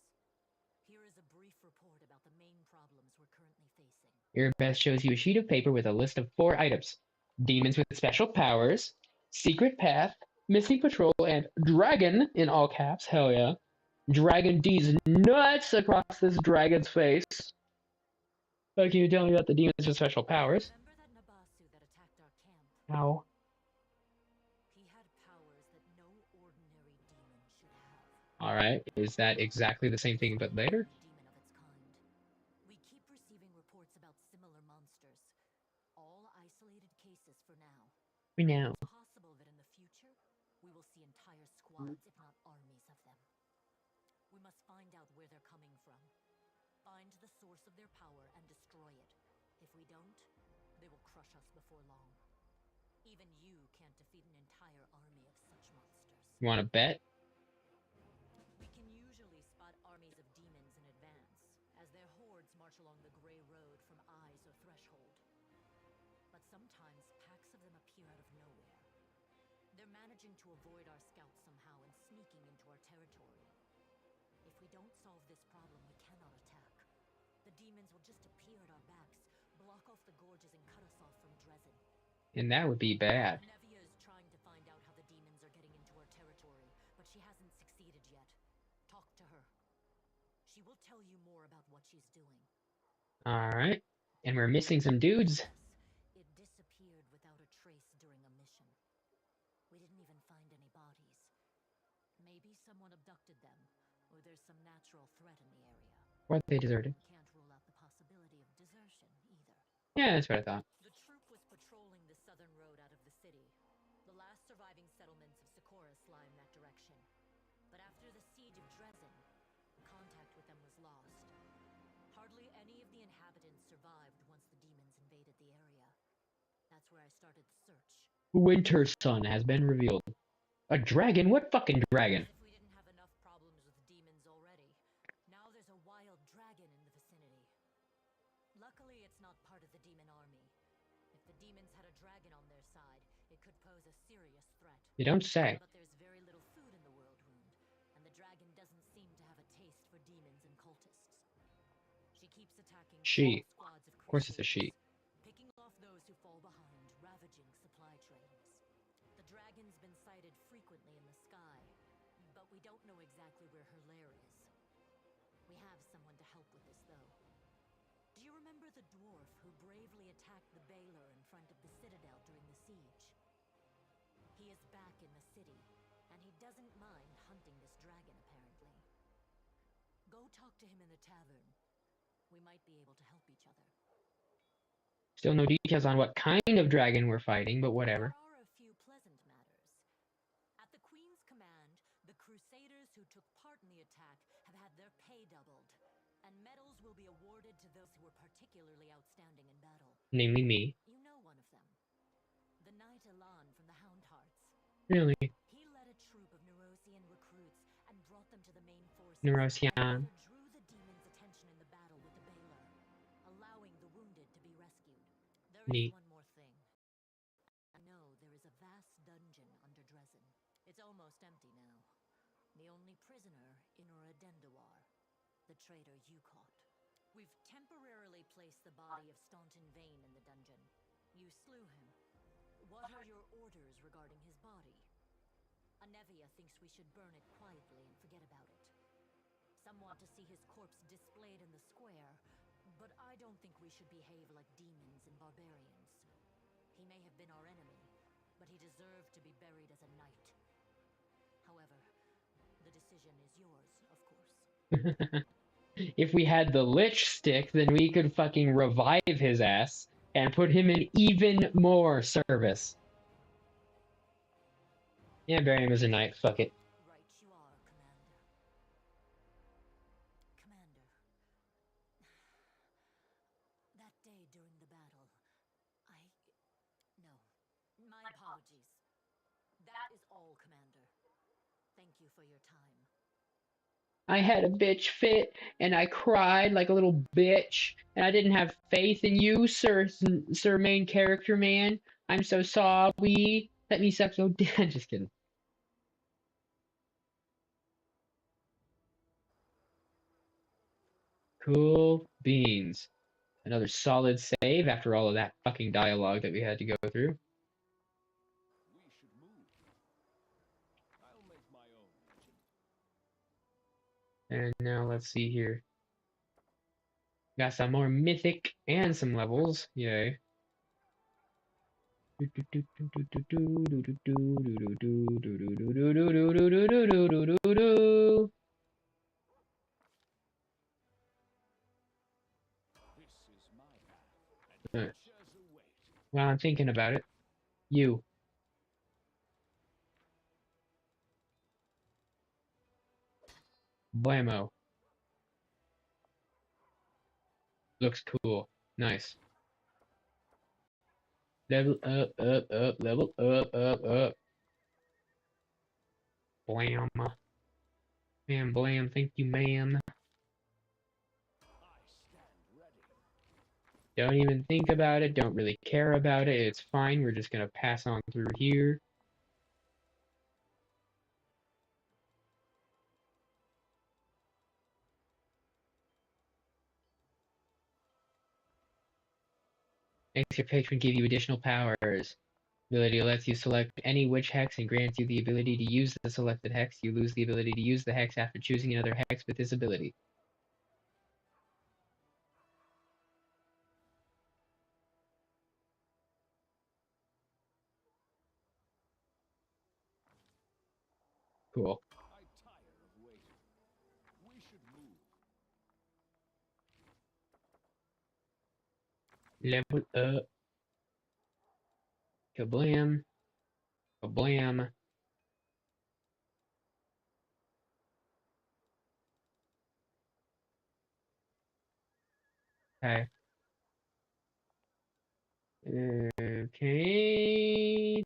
Here is a brief report about the main problems we're currently facing. Erebeth shows you a sheet of paper with a list of 4 items. Demons with special powers, secret path, missing patrol, and dragon, in all caps, hell yeah. Dragon D's nuts across this dragon's face. What can you tell me about the demons with special powers? Remember that Nabasu that attacked our camp? How? He had powers that no ordinary demon should have. Alright, is that exactly the same thing but later? Demon of its kind. We keep receiving reports about similar monsters. All isolated cases for now. For now. It's possible that in the future, we will see entire squads, if not armies of them. We must find out where they're coming from. find the source of their power and destroy it. If we don't, they will crush us before long. Even you can't defeat an entire army of such monsters. You want to bet? We can usually spot armies of demons in advance, as their hordes march along the gray road from Eyes or Threshold. But sometimes packs of them appear out of nowhere. They're managing to avoid our scouts somehow and sneaking into our territory. If we don't solve this problem, we cannot attack. The demons will just appear at our backs, block off the gorges, and cut us off from Dresden. And that would be bad. Nevia is trying to find out how the demons are getting into our territory, but she hasn't succeeded yet. Talk to her. She will tell you more about what she's doing. Alright. And we're missing some dudes. It disappeared without a trace during a mission. We didn't even find any bodies. Maybe someone abducted them, or there's some natural threat in the area. Or they deserted. Can't rule out the possibility of desertion either. Yeah, that's what I thought. The troop was patrolling the southern road out of the city. The last surviving settlements of Socorus lie in that direction. But after the siege of Dresden, contact with them was lost. Hardly any of the inhabitants survived once the demons invaded the area. That's where I started the search. Winter Sun has been revealed. A dragon? What fucking dragon? As if we didn't have enough problems with demons already. Now there's a wild dragon in the vicinity. Luckily, it's not part of the demon army. If the demons had a dragon on their side, it could pose a serious threat. You don't say. But there's very little food in the world wound, and the dragon doesn't seem to have a taste for demons and cultists. She keeps attacking She. small squads of Of course it's a crusaders, she. picking off those who fall behind, ravaging supply trains. The dragon's been sighted frequently in the sky, but we don't know exactly where her lair is. We have someone to help with this, though. Do you remember the dwarf who bravely attacked the Baylor in front of the citadel during the siege? He is back in the city, and he doesn't mind hunting this dragon, apparently. Go talk to him in the tavern. We might be able to help each other. Still no details on what kind of dragon we're fighting, but whatever. There are a few pleasant matters. At the Queen's command, the Crusaders who took part in the attack have had their pay doubled, and medals will be awarded to those who were particularly outstanding in battle. Namely me. You know one of them. The Knight Elan from the Houndhearts. Really? He led a troop of Neurosian recruits and brought them to the main forces. Neurosian. Drew the demons' attention in the battle with the Baylor, allowing the wounded to be rescued. There is Neat. one more thing. I know there is a vast dungeon under Dresden. It's almost empty now. The only prisoner in Orodendoir, the traitor you caught. We've temporarily placed the body of Staunton Vane in the dungeon. You slew him. What are your orders regarding his body? Anevia thinks we should burn it quietly and forget about it. Some want to see his corpse displayed in the square, but I don't think we should behave like demons and barbarians. He may have been our enemy, but he deserved to be buried as a knight. However, the decision is yours, of course. If we had the Lich Stick, then we could fucking revive his ass and put him in even more service. Yeah, bury him as a knight. Fuck it. Right you are, Commander. Commander. That day during the battle, No. My apologies. That is all, Commander. Thank you for your time. I had a bitch fit, and I cried like a little bitch, and I didn't have faith in you, sir main character man. I'm so sorry. Let me suck your dick. Just kidding. Cool beans. Another solid save after all of that fucking dialogue that we had to go through. We should move. I'll make my own legend. And now let's see here. Got some more mythic and some levels. Yay. This is my path, and Alright. adventures await. While I'm thinking about it, you. Blammo. Looks cool. Nice. Level up, level up. Blam. Bam, blam, thank you, ma'am. Don't even think about it, don't really care about it, it's fine, we're just gonna pass on through here. Makes your patron give you additional powers. Ability lets you select any witch hex and grants you the ability to use the selected hex. You lose the ability to use the hex after choosing another hex with this ability. Cool. I tire of waiting. We should move. Level up. Kablam. Kablam. Okay. Okay.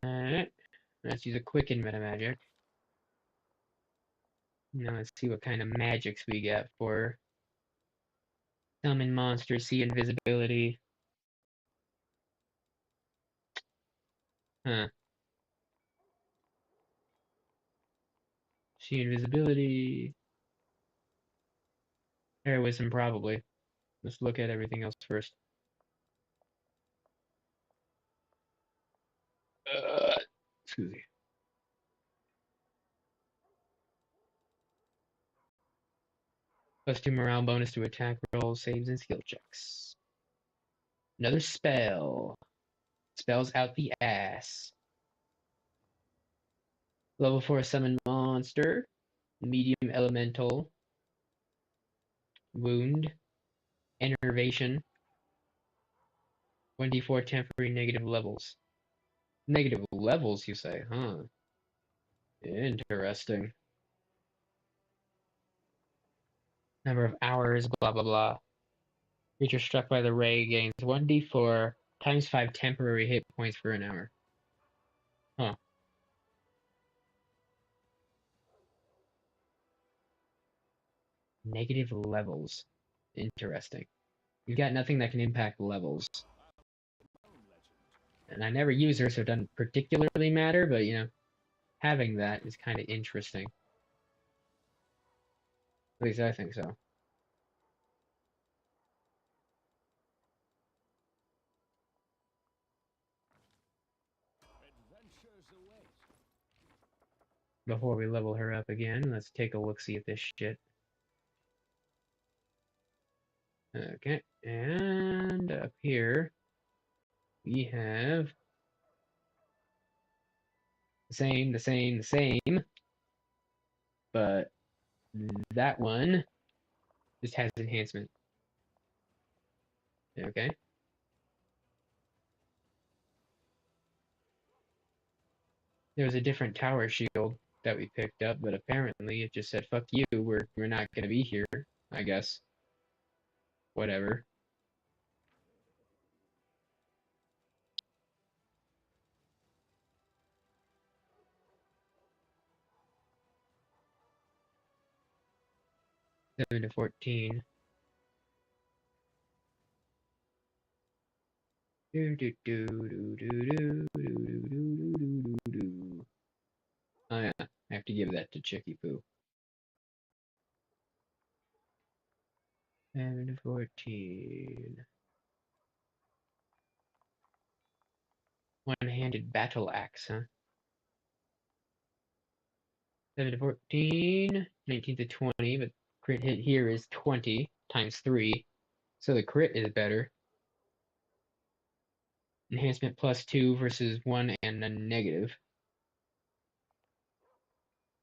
Alright. Let's use a quicken meta magic. Now let's see what kind of magics we get for summon monsters, see invisibility. Huh. See invisibility. Heroism, probably. Let's look at everything else first. Excuse me. +2 morale bonus to attack rolls, saves, and skill checks. Another spell. Spells out the ass. Level 4 summon monster. Medium elemental. Wound. Enervation. 1d4 temporary negative levels. Negative levels, you say, huh? Interesting. Number of hours, blah blah blah. Creature struck by the ray gains 1d4 times 5 temporary hit points for an hour. Huh. Negative levels. Interesting. You've got nothing that can impact levels. And I never use her, so it doesn't particularly matter, but you know, having that is kind of interesting. At least I think so. Adventures await. Before we level her up again, let's take a look-see at this shit. Okay, and up here, we have the same, but that one just has enhancement. Okay. There was a different tower shield that we picked up, but apparently it just said, fuck you, we're not gonna be here, I guess. Whatever. Seven to 14. Do do do do do do do do do do do do. Oh yeah, I have to give that to Chicky Poo. 7 to 14. One-handed battle axe, huh? 7 to 14, 19 to 20, but crit hit here is 20 times 3, so the crit is better. Enhancement +2 versus 1 and a negative.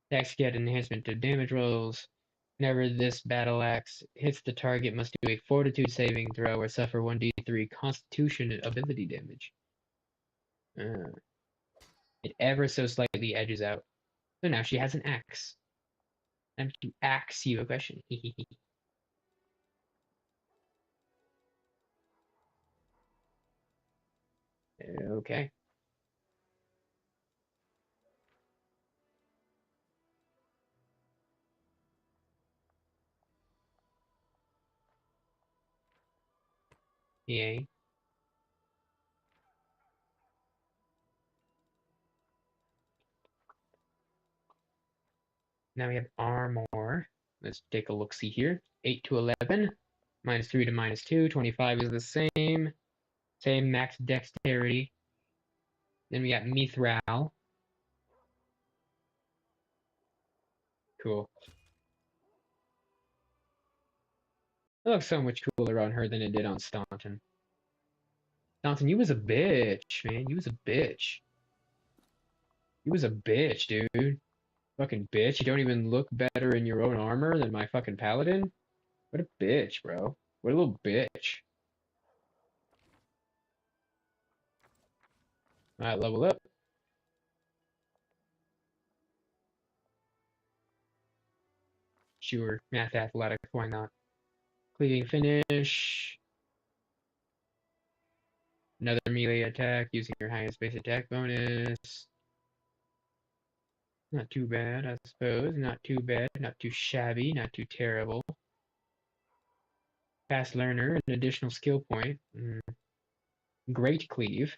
Attacks get enhancement to damage rolls. Whenever this battle axe hits the target, must do a fortitude saving throw or suffer 1d3 constitution ability damage. It ever so slightly edges out. So now she has an axe. Time to axe you a question. Okay. Yay. Now we have armor. Let's take a look-see here. 8 to 11. -3 to -2. 25 is the same. Same max dexterity. Then we got Mithral. Cool. It looks so much cooler on her than it did on Staunton. Staunton, you was a bitch, man. You was a bitch. You was a bitch, dude. Fucking bitch. You don't even look better in your own armor than my fucking paladin? What a bitch, bro. What a little bitch. Alright, level up. Sure, math athletic, why not? Cleaving finish. Another melee attack using your highest base attack bonus. Not too bad, I suppose. Not too bad, not too shabby, not too terrible. Fast learner, an additional skill point. Great cleave.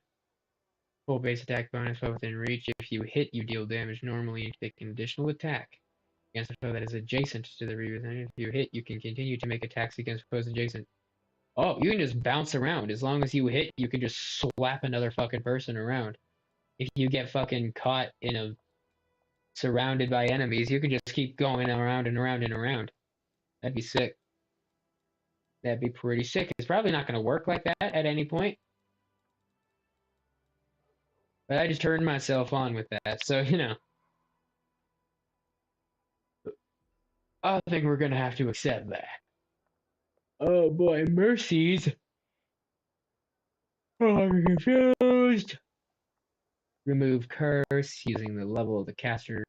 Full base attack bonus while within reach. If you hit, you deal damage normally and take an additional attack against a foe that is adjacent to the reason. If you hit, you can continue to make attacks against foes adjacent. Oh, you can just bounce around. As long as you hit, you can just slap another fucking person around. If you get fucking caught in a surrounded by enemies, you can just keep going around and around and around. That'd be sick. That'd be pretty sick. It's probably not going to work like that at any point. But I just turned myself on with that. So, you know. I think we're going to have to accept that. Oh boy, mercies. Oh, I'm confused. Remove curse using the level of the caster.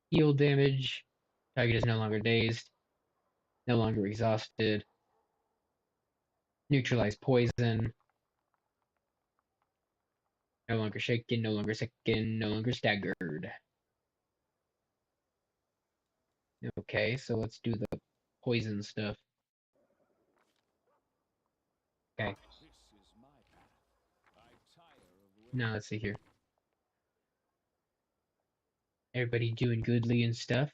Heal damage. Target is no longer dazed. No longer exhausted. Neutralize poison. No longer shaken, no longer sickened, no longer staggered. Okay, so let's do the poison stuff. Okay. This is my path. I tire of Now let's see here. Everybody doing goodly and stuff.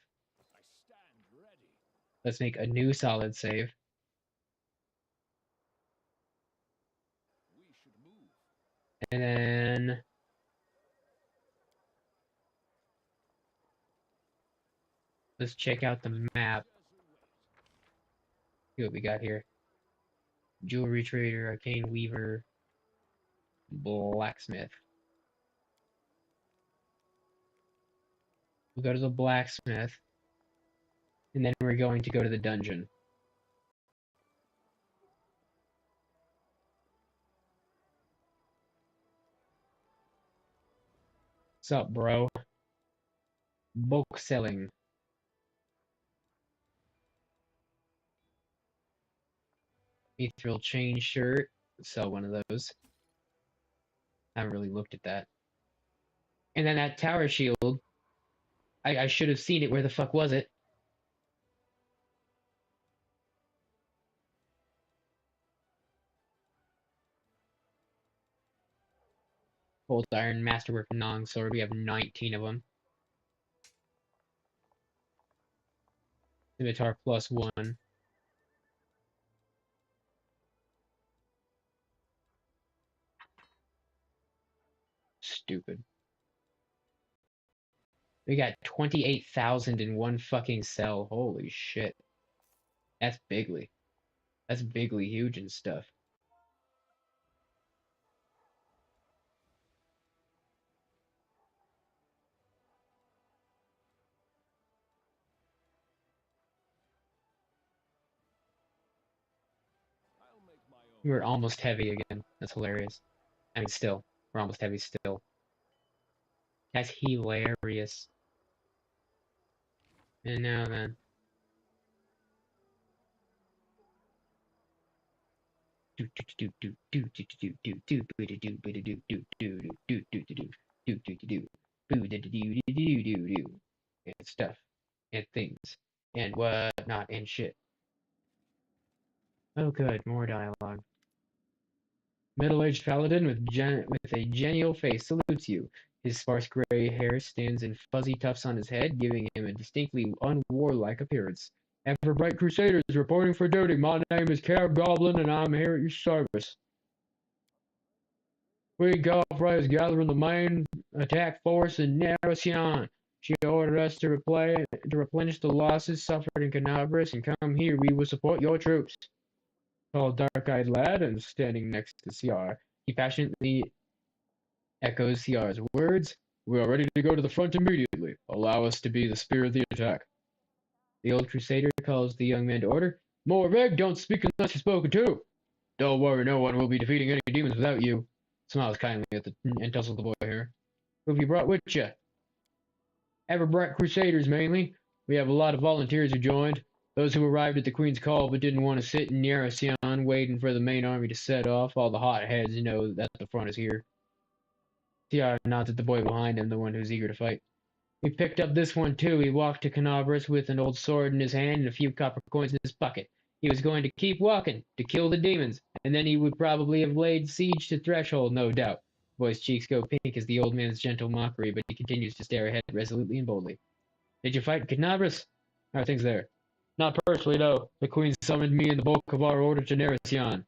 I stand ready. Let's make a new solid save. We should move. And then let's check out the map. See what we got here. Jewelry trader, arcane weaver, blacksmith. We'll go to the blacksmith. And then we're going to go to the dungeon. What's up, bro? Bulk selling. Mithril chain shirt. Sell one of those. I haven't really looked at that. And then that tower shield. I should have seen it. Where the fuck was it? Old iron masterwork long sword. We have 19 of them. Scimitar +1. Stupid. We got 28,000 in one fucking cell. Holy shit. That's bigly. That's bigly huge and stuff. We're almost heavy again. That's hilarious. I mean, still. We're almost heavy still. That's hilarious. And now then. And stuff. And things. And whatnot and shit. Oh good, more dialogue. Middle-aged paladin with a genial face salutes you. His sparse gray hair stands in fuzzy tufts on his head, giving him a distinctly unwarlike appearance. Everbright Crusaders reporting for duty. My name is Cab Goblin, and I'm here at your service. We Godfrey gathering the main attack force in Narration. She ordered us to replenish the losses suffered in Canabras, and come here, we will support your troops. Tall, dark-eyed lad, and standing next to Ciar, he passionately echoes Ciar's words. We are ready to go to the front immediately. Allow us to be the spear of the attack. The old crusader calls the young man to order. Morveg, don't speak unless you're spoken to. Don't worry, no one will be defeating any demons without you. Smiles kindly at and tussles the boy here. Who have you brought with you? Everbright Crusaders, mainly. We have a lot of volunteers who joined. Those who arrived at the Queen's call but didn't want to sit in Narration waiting for the main army to set off. All the hotheads know that the front is here. Ciar nods at the boy behind him, the one who's eager to fight. We picked up this one too. He walked to Canabras with an old sword in his hand and a few copper coins in his pocket. He was going to keep walking, to kill the demons, and then he would probably have laid siege to Threshold, no doubt. The boy's cheeks go pink as the old man's gentle mockery, but he continues to stare ahead resolutely and boldly. Did you fight Canabras? How are things there? Not personally, no. The Queen summoned me and the bulk of our order to Narration.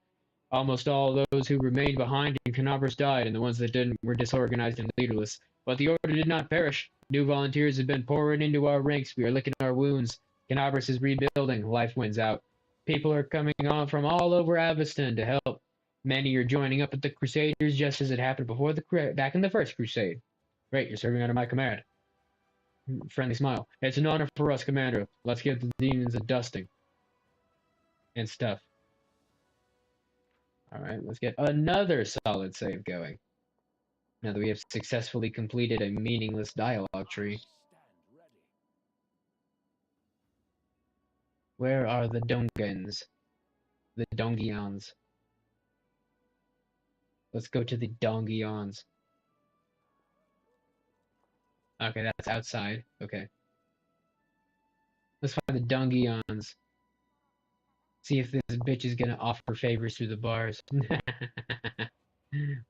Almost all those who remained behind in Canabras died, and the ones that didn't were disorganized and leaderless. But the order did not perish. New volunteers have been pouring into our ranks. We are licking our wounds. Canabras is rebuilding. Life wins out. People are coming on from all over Aveston to help. Many are joining up with the Crusaders, just as it happened before back in the first Crusade. Great, you're serving under my command. Friendly smile. It's an honor for us, Commander. Let's give the demons a dusting. And stuff. Alright, let's get another solid save going. Now that we have successfully completed a meaningless dialogue tree. Where are the Dongans? The Dongions. Let's go to the Dongions. Okay, that's outside. Okay. Let's find the Dongions. See if this bitch is gonna offer favors through the bars.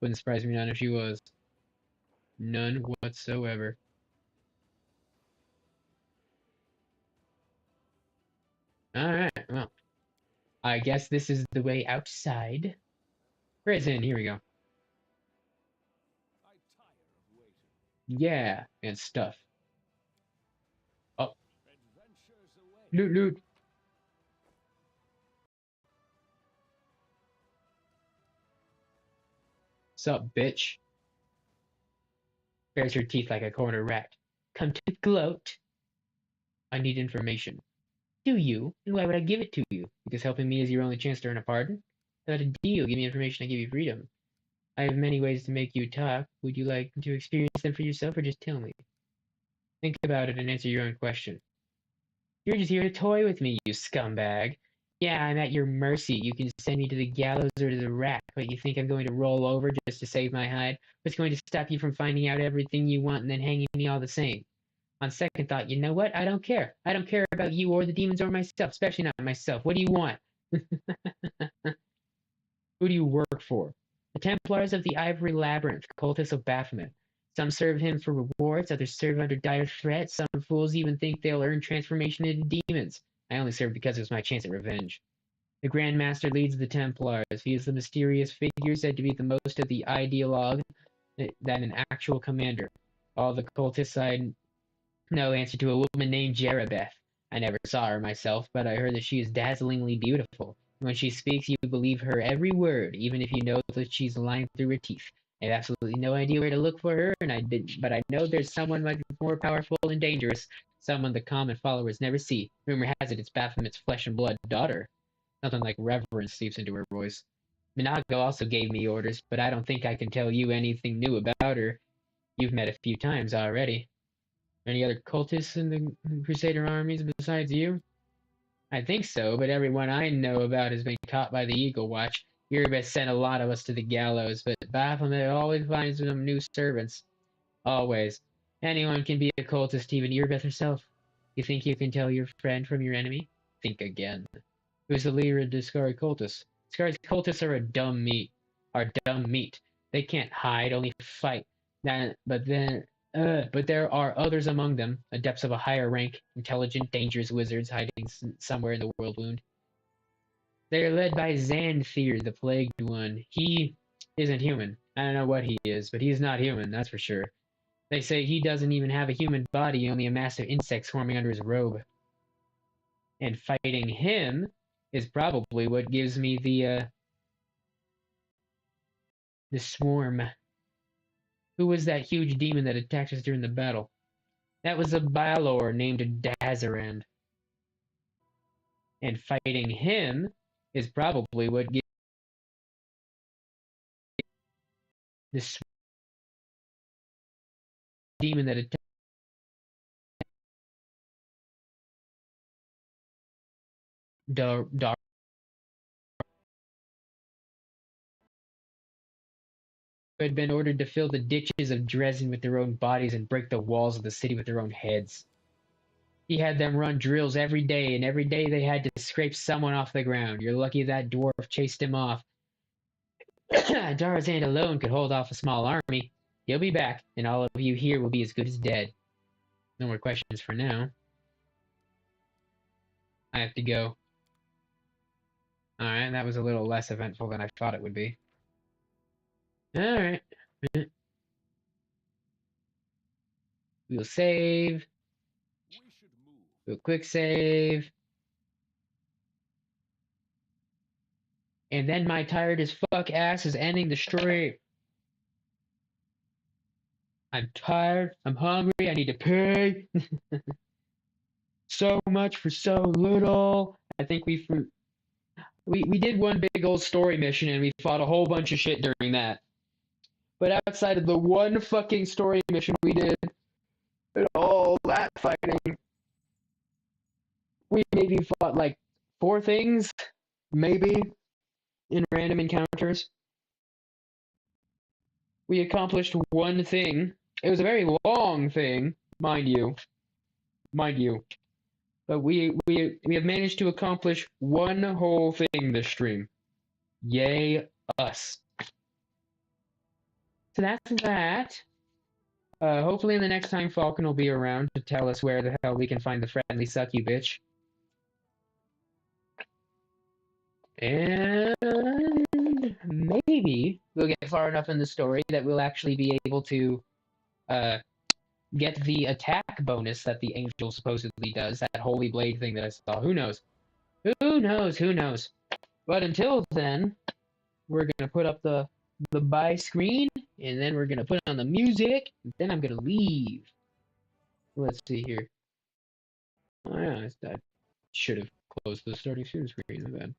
Wouldn't surprise me none if she was. None whatsoever. Alright, well. I guess this is the way outside. Prison, here we go. Yeah, and stuff. Oh. Loot, loot. Sup, bitch? Bares her teeth like a corner rat. Come to gloat. I need information. Do you? And why would I give it to you? Because helping me is your only chance to earn a pardon? How about a deal? Give me information, I give you freedom. I have many ways to make you talk. Would you like to experience them for yourself, or just tell me? Think about it and answer your own question. You're just here to toy with me, you scumbag. Yeah, I'm at your mercy. You can send me to the gallows or to the rack, but you think I'm going to roll over just to save my hide? What's going to stop you from finding out everything you want and then hanging me all the same? On second thought, you know what? I don't care. I don't care about you or the demons or myself, especially not myself. What do you want? Who do you work for? The Templars of the Ivory Labyrinth, cultists of Baphomet. Some serve him for rewards, others serve under dire threat. Some fools even think they'll earn transformation into demons. I only serve because it was my chance at revenge. The Grand Master leads the Templars. He is the mysterious figure said to be the most of the ideologue than an actual commander. All the cultists I know answer to a woman named Jerabeth. I never saw her myself, but I heard that she is dazzlingly beautiful. When she speaks, you believe her every word, even if you know that she's lying through her teeth. I have absolutely no idea where to look for her, but I know there's someone much more powerful and dangerous, someone the common followers never see. Rumor has it it's Baphomet's flesh and blood daughter. Nothing like reverence seeps into her voice. Minago also gave me orders, but I don't think I can tell you anything new about her. You've met a few times already. Any other cultists in the Crusader armies besides you? I think so, but everyone I know about has been caught by the Eagle Watch. Iribes sent a lot of us to the gallows, but Baphomet always finds some new servants. Always. Anyone can be a cultist, even Iribeth herself. You think you can tell your friend from your enemy? Think again. Who's the leader of the Skari cultists? Skari's cultists are dumb meat. They can't hide, only fight. But there are others among them, adepts of a higher rank, intelligent, dangerous wizards hiding somewhere in the world wound. They are led by Xanthir, the plagued one. He isn't human. I don't know what he is, but he's not human, that's for sure. They say he doesn't even have a human body, only a mass of insects swarming under his robe. And fighting him is probably what gives me the swarm. Who was that huge demon that attacked us during the battle? That was a Balor named Dazarand. And fighting him is probably what gives the demon that attacked Dar had been ordered to fill the ditches of Dresden with their own bodies and break the walls of the city with their own heads. He had them run drills every day, and every day they had to scrape someone off the ground. You're lucky that dwarf chased him off. Darazan alone could hold off a small army. He'll be back, and all of you here will be as good as dead. No more questions for now. I have to go. Alright, that was a little less eventful than I thought it would be. Alright. We'll save. We'll quick save. And then my tired as fuck ass is ending the stream. I'm tired. I'm hungry. I need to pay. So much for so little. I think we did one big old story mission and we fought a whole bunch of shit during that. But outside of the one fucking story mission we did, and all that fighting, we maybe fought like 4 things, maybe, in random encounters. We accomplished one thing. It was a very long thing, mind you. But we have managed to accomplish one whole thing this stream. Yay us. So that's that. Hopefully in the next time Falcon will be around to tell us where the hell we can find the friendly sucky bitch. And maybe we'll get far enough in the story that we'll actually be able to get the attack bonus that the angel supposedly does, that holy blade thing that I saw. Who knows? Who knows? Who knows? But until then, we're gonna put up the buy screen, and then we're gonna put on the music, and then I'm gonna leave. Let's see here. Oh yeah, I should have closed the starting student screen. My bad.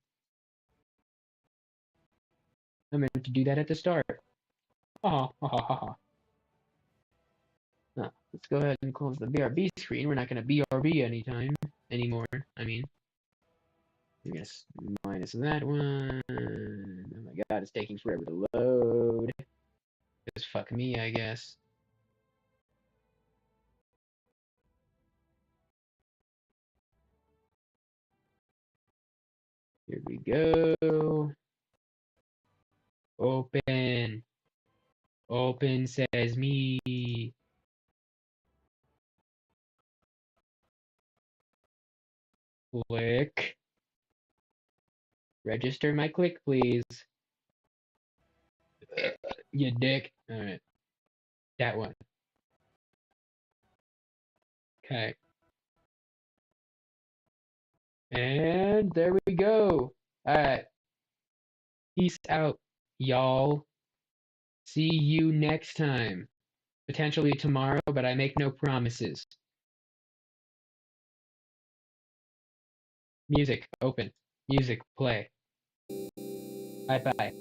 I meant to do that at the start. Oh, ha ha ha ha. No, let's go ahead and close the BRB screen. We're not gonna BRB anymore. I mean, I guess minus that one. Oh my god, it's taking forever to load. Just fuck me, I guess. Here we go. Open. Open says me. Click. Register my click, please. You dick. Alright. That one. Okay. And there we go. Alright. Peace out, y'all. See you next time. Potentially tomorrow, but I make no promises. Music, open. Music, play. Bye bye.